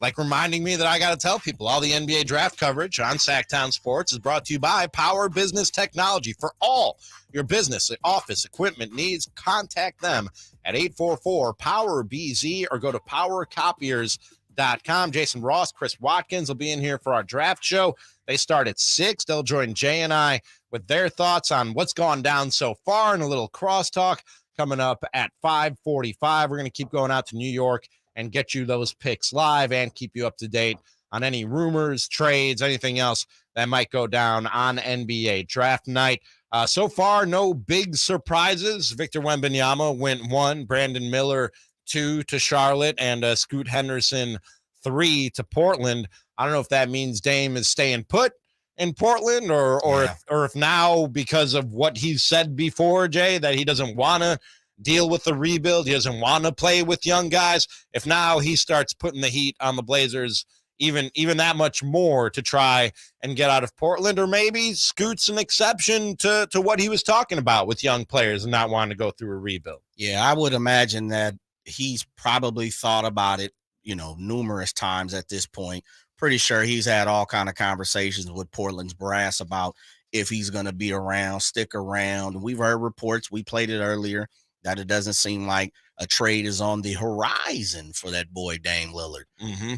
Like reminding me that I got to tell people all the NBA draft coverage on Sactown Sports is brought to you by Power Business Technology. For all your business office equipment needs, contact them at 844-POWER-BZ or go to powercopiers.com. Jason Ross, Chris Watkins will be in here for our draft show. They start at 6. They'll join Jay and I with their thoughts on what's gone down so far and a little crosstalk coming up at 5:45. We're going to keep going out to New York and get you those picks live and keep you up to date on any rumors, trades, anything else that might go down on NBA draft night. So far, no big surprises. Victor Wembanyama went 1, Brandon Miller 2 to Charlotte, and Scoot Henderson 3 to Portland. I don't know if that means Dame is staying put in Portland or if now, because of what he's said before, Jay, that he doesn't want to deal with the rebuild, he doesn't want to play with young guys, if now he starts putting the heat on the Blazers even that much more to try and get out of Portland, or maybe Scoot's an exception to what he was talking about with young players and not wanting to go through a rebuild. Yeah, I would imagine that he's probably thought about it, numerous times at this point. pretty sure he's had all kind of conversations with Portland's brass about if he's going to be around, stick around. We've heard reports, we played it earlier, that it doesn't seem like a trade is on the horizon for that boy Dame Lillard. Mm-hmm.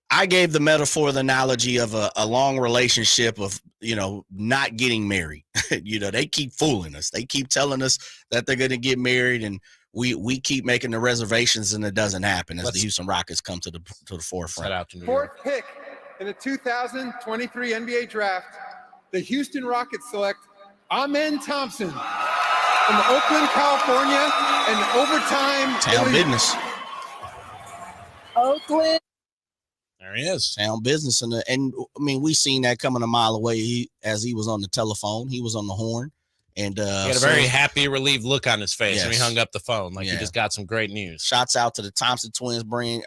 I gave the metaphor, the analogy of a long relationship of, not getting married. They keep fooling us. They keep telling us that they're going to get married, and we keep making the reservations, and it doesn't happen as the Houston Rockets come to the forefront. Out to New Fourth York. pick in the 2023 NBA Draft, the Houston Rockets select Amen Thompson from Oakland, California, and overtime. Town business. Oakland. There he is. Town business. And I mean, we seen that coming a mile away as he was on the telephone. He was on the horn. And he had a very happy, relieved look on his face when he hung up the phone. Like he just got some great news. Shouts out to the Thompson twins bringing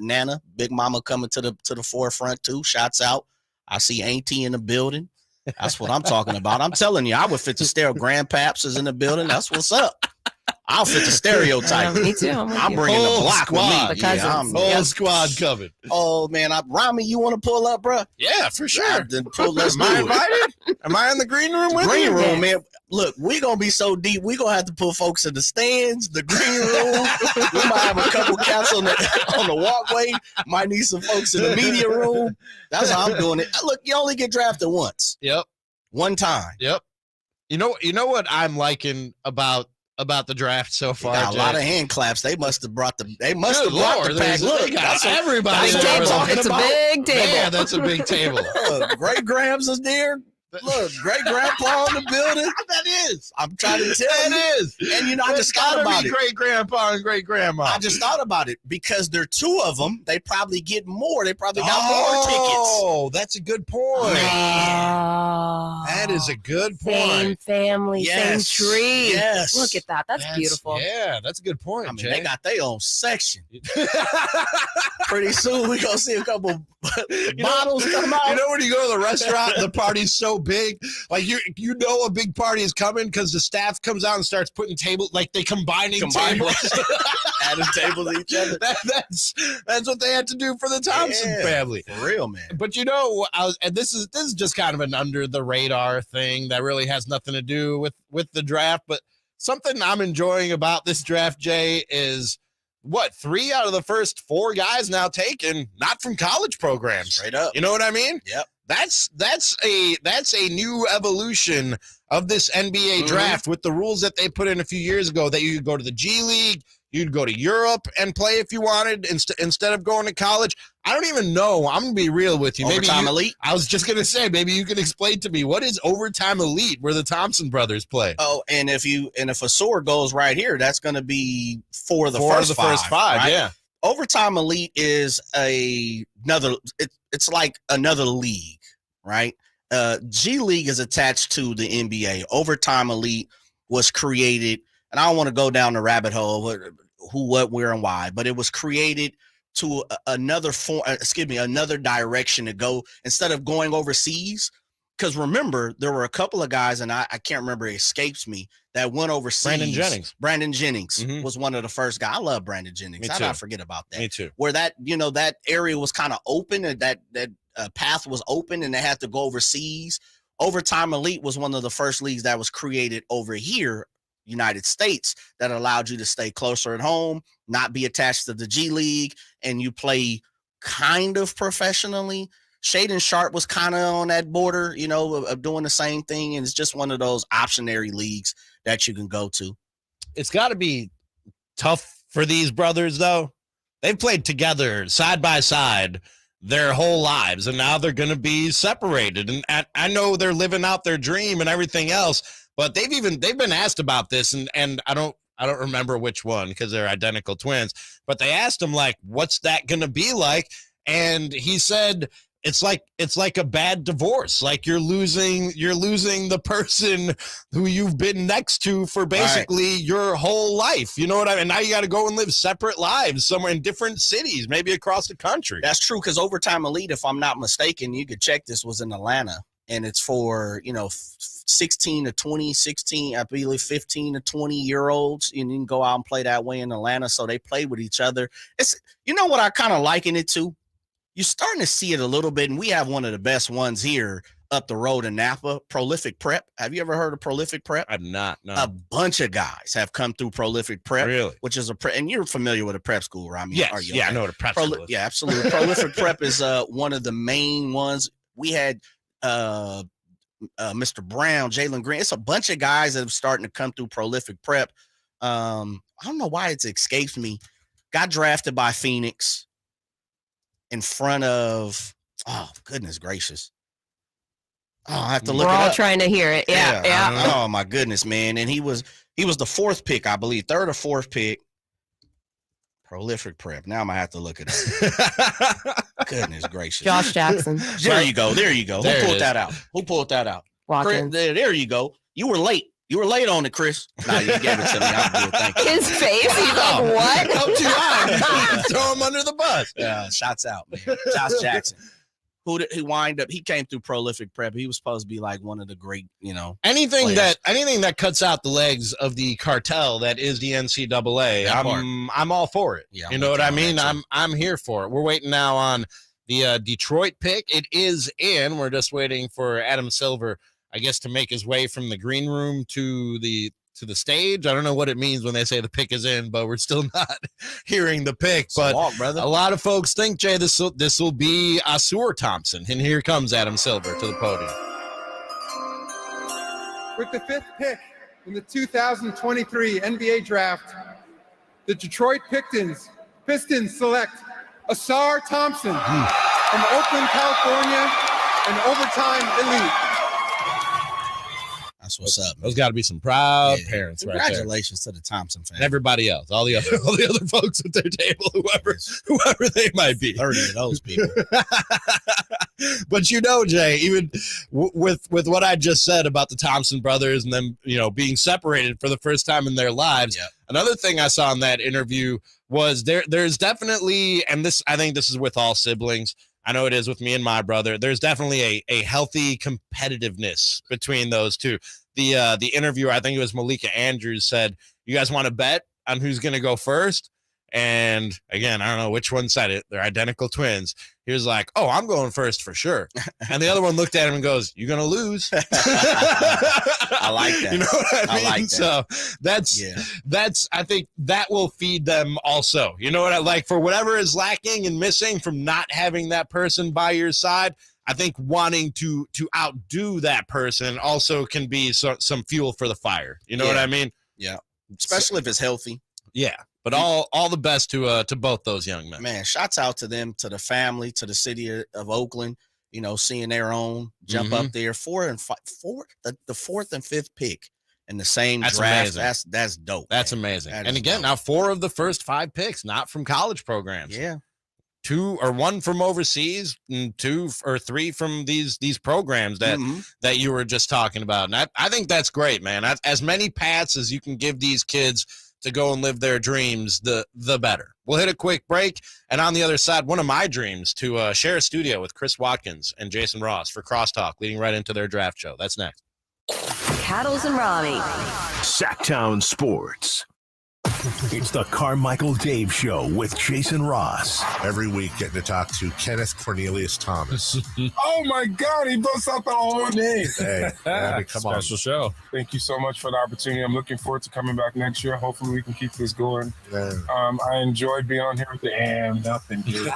Nana, Big Mama coming to the forefront too. Shouts out. I see Auntie in the building. That's what I'm talking about. I'm telling you, I would fit the stereo. Grandpaps is in the building. That's what's up. I'll fit the stereotype. Me too. I'm bringing the block squad. with me. Whole squad covered. Oh man, Ramie, you want to pull up, bro? Yeah, for sure. Let's Am I invited? Am I in the green room with you? Green room, man. Look, we're gonna be so deep. We're gonna have to put folks in the stands, the green room. We might have a couple cats on the walkway. Might need some folks in the media room. That's how I'm doing it. Look, you only get drafted once. Yep. One time. Yep. You know what I'm liking about the draft so far? Got a lot of hand claps. They must have brought the pack. Look, they got everybody. It's a big table. Yeah, that's a big table. Great Grams is there. Look, great grandpa in the building. That is. I'm trying to tell you. That is. And I just thought about it. Great grandpa and great grandma. I just thought about it because there are two of them. They probably get more. They probably got more tickets. Oh, that's a good point. That is a good point. Same family, Yes. same tree. Yes. Look at that. That's beautiful. Yeah, that's a good point. I mean, Jay. they got their own section. Pretty soon we're gonna see a couple bottles come out. You know when you go to the restaurant, the party's so big, like you know a big party is coming because the staff comes out and starts putting tables, like they combining tables, adding tables to each other. That's what they had to do for the Thompson family, for real, man. But and this is just kind of an under the radar thing that really has nothing to do with the draft. But something I'm enjoying about this draft, Jay, is 3 out of the first 4 guys now taken not from college programs. Straight up. You know what I mean? Yep. That's a new evolution of this NBA draft with the rules that they put in a few years ago that you could go to the G League, you'd go to Europe and play if you wanted instead of going to college. I don't even know. I'm gonna be real with you. Overtime elite. I was just gonna say maybe you can explain to me what is overtime elite where the Thompson brothers play. Oh, and if a sword goes right here, that's gonna be for the first five. Right? Yeah. Overtime elite is another. It's like another league, right? G League is attached to the NBA. Overtime elite was created, and I don't want to go down the rabbit hole of who, what, where, and why, but it was created to another direction to go instead of going overseas. Because remember, there were a couple of guys, and I can't remember, it escapes me, that went overseas. Brandon Jennings was one of the first guys. I love Brandon Jennings. How did I forget about that? Me too. Where that area was kind of open, and that path was open, and they had to go overseas. Overtime Elite was one of the first leagues that was created over here, United States, that allowed you to stay closer at home, not be attached to the G League, and you play kind of professionally. Shaedon Sharpe was kind of on that border, of doing the same thing, and it's just one of those optionary leagues that you can go to. It's got to be tough for these brothers, though. They've played together side by side their whole lives, and now they're going to be separated. And I know they're living out their dream and everything else, but they've been asked about this, and I don't remember which one because they're identical twins, but they asked him, like, what's that going to be like? And he said, it's like a bad divorce. Like you're losing the person who you've been next to for basically your whole life. You know what I mean? And now you got to go and live separate lives somewhere in different cities, maybe across the country. That's true. Because Overtime Elite, if I'm not mistaken, you could check this, was in Atlanta, and it's for, 16 to 20, 16, I believe 15 to 20-year-olds, and you can go out and play that way in Atlanta. So they play with each other. It's, what I kind of liken it to? you're starting to see it a little bit, and we have one of the best ones here up the road in Napa, Prolific Prep. Have you ever heard of Prolific Prep? I've not. No. A bunch of guys have come through Prolific Prep, Really? Which is and you're familiar with a prep school, Ramie? Yes. Are you? Yeah, Okay. I know what a prep school is. Yeah, absolutely. Prolific Prep is one of the main ones. We had Mr. Brown, Jalen Green. It's a bunch of guys that are starting to come through Prolific Prep. I don't know why it's escaped me. Got drafted by Phoenix in front of, oh, goodness gracious. Oh, I have to look We're it all up. trying to hear it. Yeah. Oh, my goodness, man. And he was the fourth pick, I believe, third or fourth pick. Prolific Prep. Now I'm going to have to look it up. Goodness gracious. Josh Jackson. There you go. There you go. There Who pulled that out? Watkins. Chris, there you go. You were late. You were late on it, Chris. No, you gave it to me. I'm good. Thank you. His face. He's like, what? Don't you lie. Throw him under the bus. Shots out, man. Josh Jackson. He wind up? He came through Prolific Prep. He was supposed to be like one of the great, anything players. that cuts out the legs of the cartel that is the NCAA. I'm all for it. Yeah, you know what I mean? I'm here for it. We're waiting now on the Detroit pick. It is in. We're just waiting for Adam Silver, I guess, to make his way from the green room to the stage. I don't know what it means when they say the pick is in, but we're still not hearing the pick. But a lot of folks think, Jay, this will be Asur Thompson, and here comes Adam Silver to the podium. With the 5th pick in the 2023 NBA Draft, the Detroit Pistons select Asar Thompson from Oakland, California, an overtime elite. That's what's up. Those got to be some proud parents, right there. Congratulations to the Thompson family. And everybody else, all the other folks at their table, whoever they might be. 30 of those people. But Jay, even with what I just said about the Thompson brothers and them, being separated for the first time in their lives, another thing I saw in that interview was there's definitely, and I think this is with all siblings, I know it is with me and my brother, there's definitely a healthy competitiveness between those two. The interviewer, I think it was Malika Andrews, said, "You guys want to bet on who's going to go first?" And again, I don't know which one said it. They're identical twins. He was like, "Oh, I'm going first for sure." And the other one looked at him and goes, "You're going to lose." I like that. You know what I mean? like that. So that's, I think that will feed them also. You know what I like? For whatever is lacking and missing from not having that person by your side, I think wanting to outdo that person also can be some fuel for the fire. You know what I mean? Yeah. Especially if it's healthy. Yeah. But all the best to both those young men. Man, shouts out to them, to the family, to the city of Oakland, seeing their own jump up there. The 4th and 5th pick in the same draft. Amazing. That's dope. That's man. amazing. That and again, dope. Now 4 of the first 5 picks, not from college programs. Yeah. 2 or 1 from overseas, and 2 or 3 from these programs that you were just talking about. And I think that's great, man. As many paths as you can give these kids to go and live their dreams, the better. We'll hit a quick break, and on the other side, one of my dreams to share a studio with Chris Watkins and Jason Ross for Crosstalk, leading right into their draft show. That's next. Cattles and Ramie. Sactown Sports. It's the Carmichael Dave Show with Jason Ross. Every week getting to talk to Kenneth Cornelius Thomas. Oh my God, he busts out the whole name. Hey, Abby, come on. Special show. Thank you so much for the opportunity. I'm looking forward to coming back next year. Hopefully we can keep this going. Yeah. I enjoyed being on here with nothing, dude.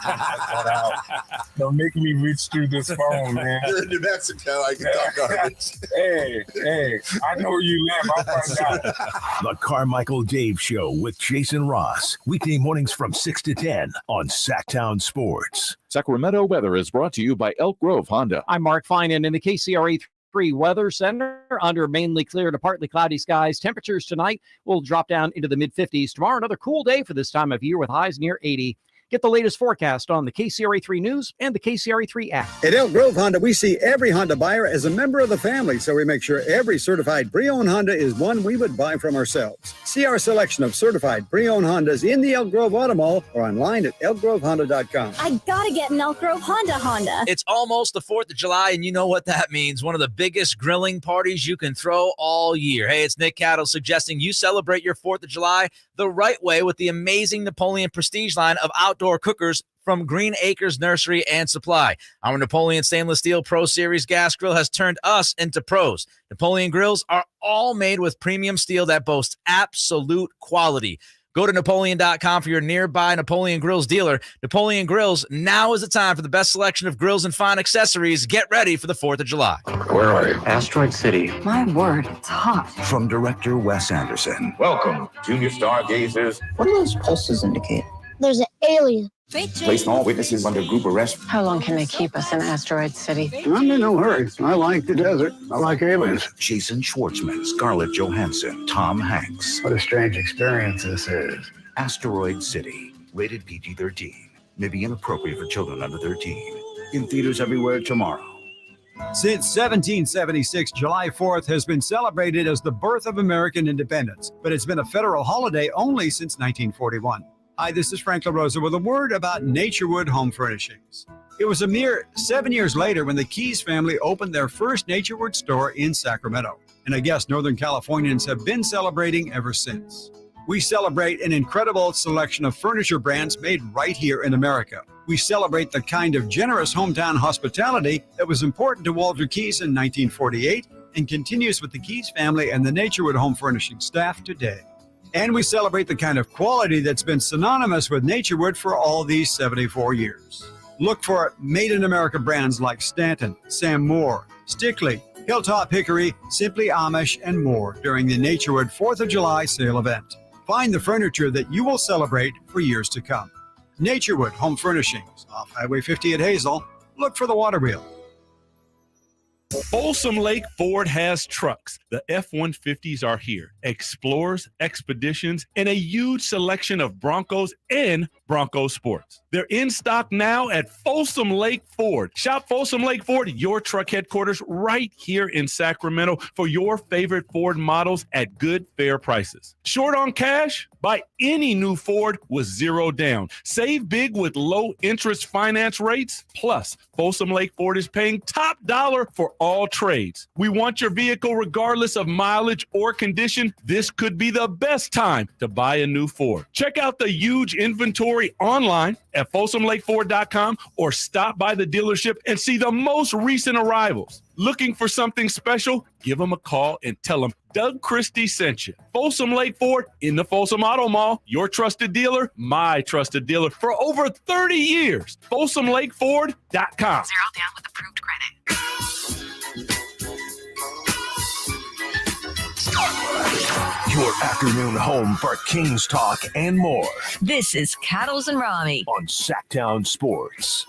Don't make me reach through this phone, man. You're in New Mexico. I can talk garbage. Hey, I know where you live. I'll find out. The Carmichael Dave Show with Jason Ross. Weekday mornings from 6 to 10 on Sactown Sports. Sacramento weather is brought to you by Elk Grove Honda. I'm Mark Finan in the KCRA3 Weather Center. Under mainly clear to partly cloudy skies. Temperatures tonight will drop down into the mid-50s. Tomorrow, another cool day for this time of year with highs near 80. Get the latest forecast on the KCRA3 News and the KCRA3 app. At Elk Grove Honda, we see every Honda buyer as a member of the family, so we make sure every certified pre-owned Honda is one we would buy from ourselves. See our selection of certified pre-owned Hondas in the Elk Grove Auto Mall or online at elkgrovehonda.com. I gotta get an Elk Grove Honda. It's almost the 4th of July, and you know what that means. One of the biggest grilling parties you can throw all year. Hey, it's Nick Cattle suggesting you celebrate your 4th of July the right way with the amazing Napoleon Prestige line of outdoor cookers from Green Acres Nursery and Supply. Our Napoleon Stainless Steel Pro Series gas grill has turned us into pros. Napoleon grills are all made with premium steel that boasts absolute quality. Go to Napoleon.com for your nearby Napoleon Grills dealer. Napoleon Grills, now is the time for the best selection of grills and fine accessories. Get ready for the 4th of July. Where are you? Asteroid City. My word, it's hot. From director Wes Anderson. Welcome, junior stargazers. What do those pulses indicate? There's an alien. Placing all witnesses under group arrest. How long can they keep us in Asteroid City? I'm in no hurry. I like the desert. I like aliens. Jason Schwartzman, Scarlett Johansson, Tom Hanks. What a strange experience this is. Asteroid City. Rated PG-13. May be inappropriate for children under 13. In theaters everywhere tomorrow. Since 1776, July 4th has been celebrated as the birth of American independence, but it's been a federal holiday only since 1941. Hi, this is Frank LaRosa with a word about Naturewood Home Furnishings. It was a mere 7 years later when the Keys family opened their first Naturewood store in Sacramento. And I guess Northern Californians have been celebrating ever since. We celebrate an incredible selection of furniture brands made right here in America. We celebrate the kind of generous hometown hospitality that was important to Walter Keys in 1948 and continues with the Keys family and the Naturewood Home Furnishing staff today. And we celebrate the kind of quality that's been synonymous with Naturewood for all these 74 years. Look for made in America brands like Stanton, Sam Moore, Stickley, Hilltop Hickory, Simply Amish, and more during the Naturewood 4th of July sale event. Find the furniture that you will celebrate for years to come. Naturewood Home Furnishings, off Highway 50 at Hazel. Look for the water wheel. Folsom Lake Ford has trucks. The F-150s are here. Explorers, Expeditions, and a huge selection of Broncos and Bronco Sports. They're in stock now at Folsom Lake Ford. Shop Folsom Lake Ford, your truck headquarters right here in Sacramento for your favorite Ford models at good, fair prices. Short on cash? Buy any new Ford with zero down. Save big with low interest finance rates. Plus, Folsom Lake Ford is paying top dollar for all trades. We want your vehicle regardless of mileage or condition. This could be the best time to buy a new Ford. Check out the huge inventory online at folsomlakeford.com or stop by the dealership and see the most recent arrivals. Looking for something special? Give them a call and tell them Doug Christie sent you. Folsom Lake Ford in the Folsom Auto Mall, your trusted dealer, my trusted dealer for over 30 years. FolsomLakeFord.com. 0 down with approved credit. Your afternoon home for Kings talk and more This is Cattles and Ramie on Sactown Sports.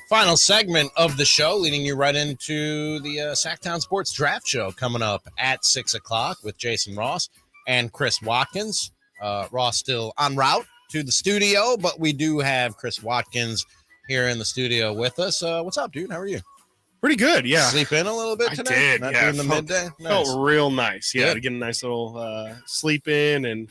Final segment of the show, leading you right into the Sactown Sports Draft Show coming up at 6 o'clock with Jason Ross and Chris Watkins. Ross still en route to the studio, but we do have Chris Watkins here in the studio with us. What's up, dude? How are you? Pretty good, yeah. Sleep in a little bit today? I did, Not yeah. doing the midday? Nice. Felt real nice, yeah, Good. to get a nice little sleep in and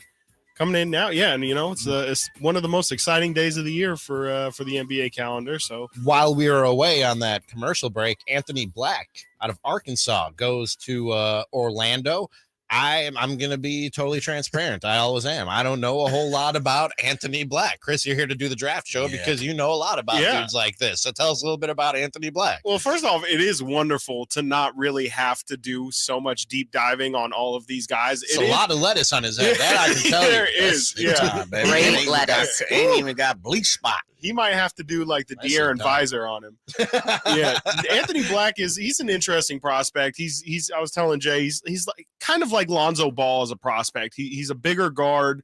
coming in now, yeah, and you know it's one of the most exciting days of the year for the NBA calendar. So while we were away on that commercial break, Anthony Black out of Arkansas goes to Orlando. I'm going to be totally transparent. I always am. I don't know a whole lot about Anthony Black. Chris, you're here to do the draft show because you know a lot about dudes like this. So tell us a little bit about Anthony Black. Well, first off, it is wonderful to not really have to do so much deep diving on all of these guys. It's a lot of lettuce on his head. That I can tell you. There is. Yeah. Great lettuce. Ain't even got bleach spot. He might have to do like the De'Aaron visor on him. Yeah, Anthony Black he's an interesting prospect. He's I was telling Jay he's like kind of like Lonzo Ball as a prospect. He's a bigger guard.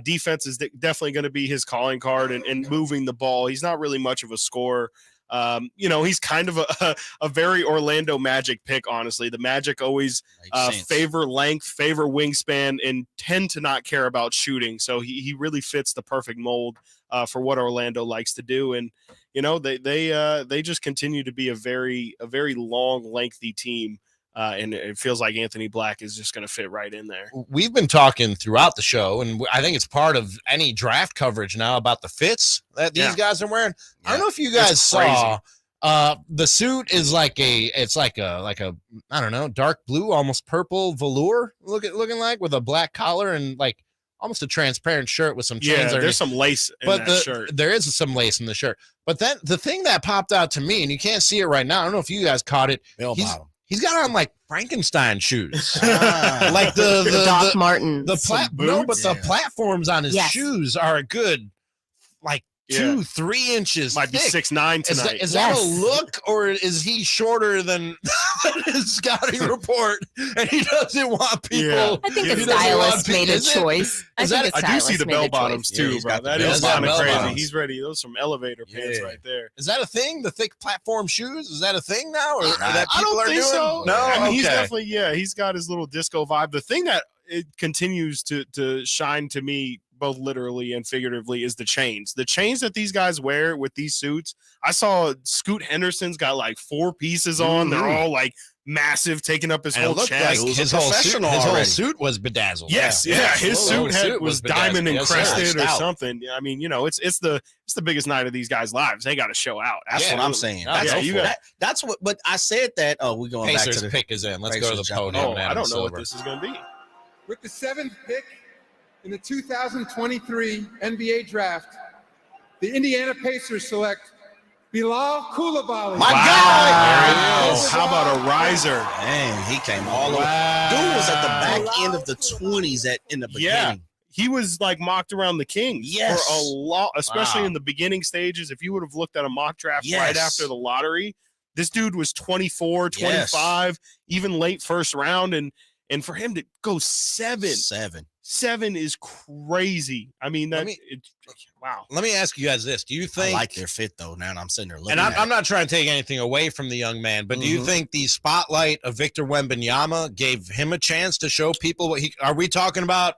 Defense is definitely going to be his calling card and moving the ball. He's not really much of a scorer. He's kind of a very Orlando Magic pick, honestly. The Magic always favor length, favor wingspan, and tend to not care about shooting. So he really fits the perfect mold for what Orlando likes to do. And, they just continue to be a very long, lengthy team. And it feels like Anthony Black is just going to fit right in there. We've been talking throughout the show, and I think it's part of any draft coverage now about the fits that these guys are wearing. I don't know if you guys saw. The suit is like a I don't know, dark blue, almost purple velour looking like with a black collar and like almost a transparent shirt with some chains. Yeah, underneath. there's some lace in that shirt. There is some lace in the shirt. But then the thing that popped out to me, and you can't see it right now, I don't know if you guys caught it. He's got on like Frankenstein shoes, like the Doc Martens. The platforms on his shoes are a good like 2-3 inches. Might be thick. 6'9" tonight. Is that a look, or is he shorter than his scouting report, and he doesn't want people? Yeah. I think the stylist made a choice. I do see the bell bottoms too, bro. That is kind of crazy. He's ready. Those are some elevator pants right there. Is that a thing? The thick platform shoes? Is that a thing now? Or that I people don't are think doing? so. No, I mean, he's okay. definitely he's got his little disco vibe. The thing that it continues to shine to me, both literally and figuratively, is the chains. The chains that these guys wear with these suits. I saw Scoot Henderson's got like 4 pieces on. They're all like massive, taking up his And whole it looked chest. like his whole suit was bedazzled. Yes, his suit was diamond encrusted or something. I mean, it's the biggest night of these guys' lives. They got to show out. That's what I'm saying. That's what. But I said that. Oh, we're going Pacers back to the pick is in. Let's go to the podium. I don't know what this is going to be. With the 7th pick in the 2023 NBA Draft, the Indiana Pacers select Bilal Coulibaly. My God! Wow. How about a riser? Man, he came all the way. Dude was at the back end of the 20s in the beginning. Yeah. He was like mocked around the Kings for a lot, especially in the beginning stages. If you would have looked at a mock draft right after the lottery, this dude was 24, 25, even late first round. And for him to go 7 is crazy. I mean, wow. Let me ask you guys this. Do you think I like their fit though? Now I'm sitting there looking and at I'm not trying to take anything away from the young man, but do you think the spotlight of Victor Wembanyama gave him a chance to show people what are we talking about?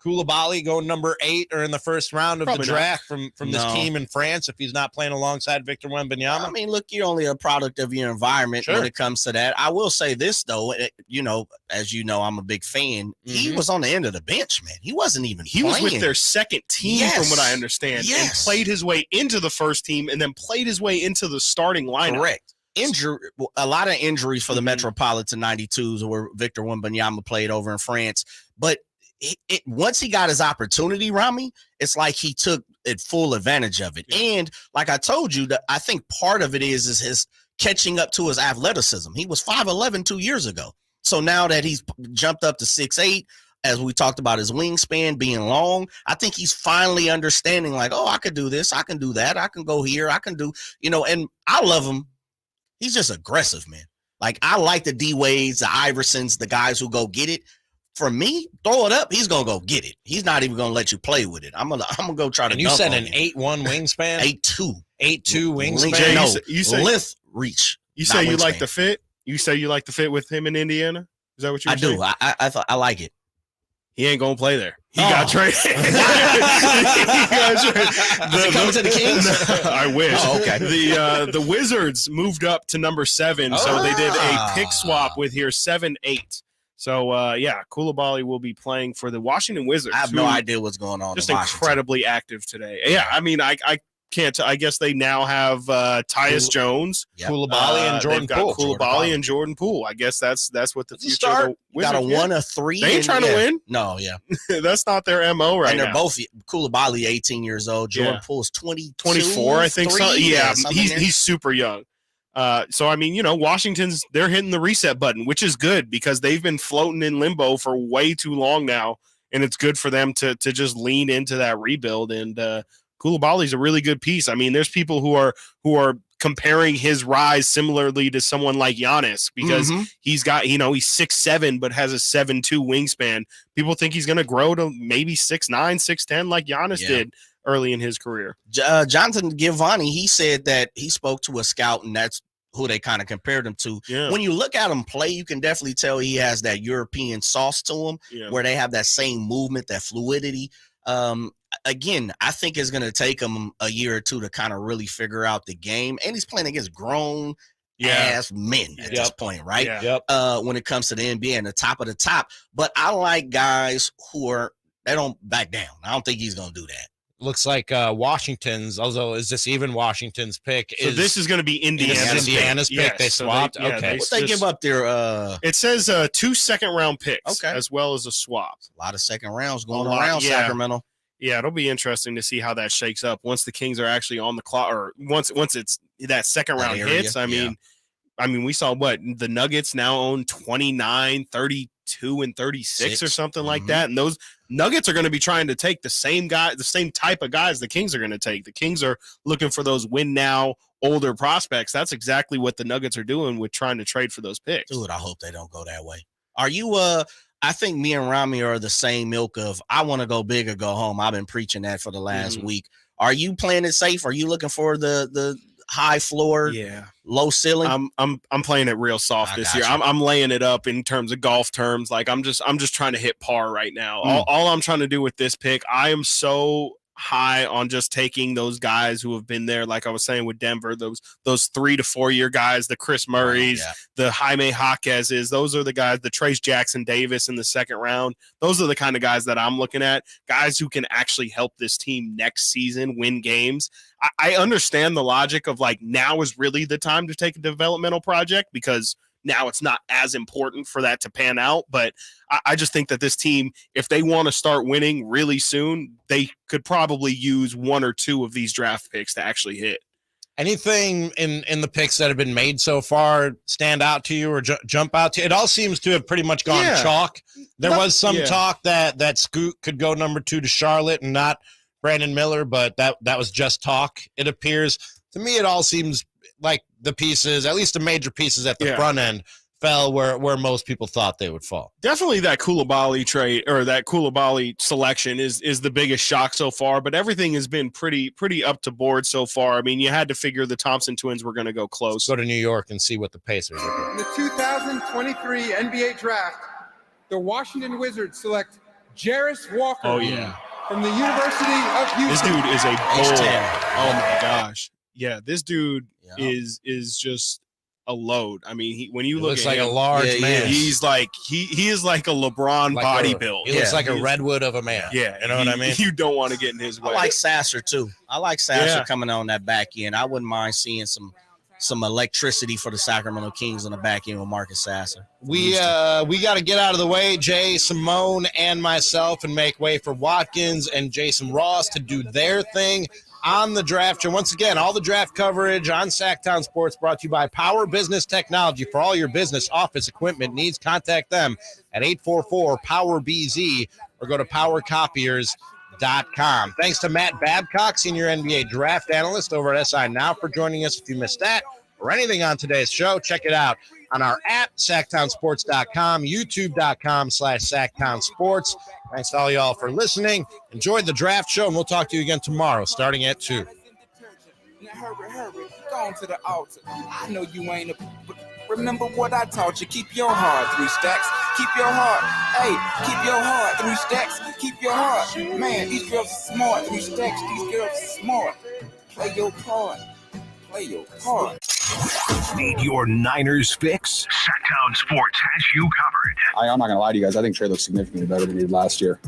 Coulibaly going number 8 or in the first round of the draft from this team in France if he's not playing alongside Victor Wembanyama? I mean, look, you're only a product of your environment when it comes to that. I will say this, though. As you know, I'm a big fan. He was on the end of the bench, man. He wasn't even playing. Was with their second team, from what I understand, and played his way into the first team and then played his way into the starting lineup. Correct. A lot of injuries for the Metropolitan 92s where Victor Wembanyama played over in France. But once he got his opportunity, Ramie, it's like he took full advantage of it. And like I told you, I think part of it is his catching up to his athleticism. He was 5'11" 2 years ago. So now that he's jumped up to 6'8", as we talked about his wingspan being long, I think he's finally understanding like, oh, I could do this, I can do that, I can go here, I can do, and I love him. He's just aggressive, man. Like, I like the D-Wades, the Iversons, the guys who go get it. For me, throw it up, he's going to go get it. He's not even going to let you play with it. I'm gonna go try to and you said an 8'1" wingspan? 8'2". 8'2" wingspan? You say length reach. You say you like the fit? You say you like the fit with him in Indiana? Is that what you saying? I thought I like it. He ain't going to play there. He got traded. Is he coming to the Kings? I wish. Oh, okay. The Wizards moved up to number 7, so they did a pick swap with here 7-8. So, Coulibaly will be playing for the Washington Wizards. I have no idea what's going on. Just incredibly active today. Yeah, I mean, I can't. I guess they now have Tyus Jones, Coulibaly, and Jordan Poole. Coulibaly and Jordan Poole. I guess that's what the future. Start. Got a 1 or 3. They ain't trying to win. No, yeah, that's not their MO right now. And they're both Coulibaly 18 years old. Jordan Poole is 24, I think. He's super young. So, I mean, Washington's, they're hitting the reset button, which is good because they've been floating in limbo for way too long now. And it's good for them to just lean into that rebuild. And Coulibaly's a really good piece. I mean, there's people who are comparing his rise similarly to someone like Giannis because he's got, he's 6'7", but has a 7'2" wingspan. People think he's going to grow to maybe 6'9", 6'10", like Giannis did early in his career. Jonathan Gilvani, he said that he spoke to a scout, and that's who they kind of compared him to. Yeah. When you look at him play, you can definitely tell he has that European sauce to him, where they have that same movement, that fluidity. Again, I think it's going to take him a year or two to kind of really figure out the game, and he's playing against grown ass men at this point, right? When it comes to the NBA and the top of the top. But I like guys who they don't back down. I don't think he's going to do that. looks like Washington's, although is this even Washington's pick? So this is going to be Indiana's pick. Yes, They swapped? So okay. What they give up their it says 2 second-round picks as well as a swap. A lot of second rounds going around Sacramento. Yeah, it'll be interesting to see how that shakes up once the Kings are actually on the clock, or once it's that second round hits. I mean, we saw what the Nuggets now own 29, 32, and 36 or something like that. And those Nuggets are going to be trying to take the same type of guys the Kings are going to take. The Kings are looking for those win now older prospects. That's exactly what the Nuggets are doing with trying to trade for those picks. Dude, I hope they don't go that way. Are you I think me and Ramie are the same milk of I want to go big or go home. I've been preaching that for the last week. Are you playing it safe? Are you looking for the high floor, low ceiling? I'm playing it real soft this year. I'm laying it up in terms of golf terms. Like I'm just trying to hit par right now. All I'm trying to do with this pick, I am so high on just taking those guys who have been there, like I was saying with Denver, those 3 to 4 year guys, the Chris Murrays, the Jaime Jaquez's, those are the guys, the Trace Jackson Davis in the second round. Those are the kind of guys that I'm looking at, guys who can actually help this team next season win games. I understand the logic of like now is really the time to take a developmental project because now it's not as important for that to pan out. But I just think that this team, if they want to start winning really soon, they could probably use 1 or 2 of these draft picks to actually hit. Anything in the picks that have been made so far stand out to you or jump out to you? It all seems to have pretty much gone chalk. There was some talk that Scoot could go number 2 to Charlotte and not Brandon Miller, but that was just talk. It appears to me, it all seems like the pieces, at least the major pieces at the front end, fell where most people thought they would fall. Definitely that Koulibaly trade or that Koulibaly selection is the biggest shock so far, but everything has been pretty up to board so far. I mean, you had to figure the Thompson twins were going to go close. Let's go to New York and see what the Pacers are doing. In the 2023 NBA draft, the Washington Wizards select Jarris Walker from the University of Houston. This dude is a bull. Oh my gosh. Yeah, this dude is just a load. I mean, when you look looks at like him, a large man. He's like he is like a LeBron body build. He looks like a redwood of a man. Yeah, you know what I mean? You don't want to get in his way. I like Sasser too. I like Sasser coming on that back end. I wouldn't mind seeing some electricity for the Sacramento Kings on the back end with Marcus Sasser. We got to get out of the way, Jay, Simone, and myself, and make way for Watkins and Jason Ross to do their thing on the draft show. Once again, all the draft coverage on Sactown Sports brought to you by Power Business Technology. For all your business office equipment needs, contact them at 844-POWER-BZ or go to powercopiers.com. Thanks to Matt Babcock, senior NBA draft analyst over at SI Now, for joining us. If you missed that or anything on today's show, check it out on our app, SactownSports.com, YouTube.com/SactownSports. Thanks to all y'all for listening. Enjoy the draft show, and we'll talk to you again tomorrow, starting at 2. Now hurry, go on to the altar. I know you ain't but remember what I taught you. Keep your heart, 3 stacks. Keep your heart. Hey, keep your heart, 3 stacks. Keep your heart. Man, these girls are smart, 3 stacks. These girls are smart. Play your part. Play your part. Need your Niners fix? Sactown Sports has you covered. I'm not going to lie to you guys. I think Trey looks significantly better than he did last year.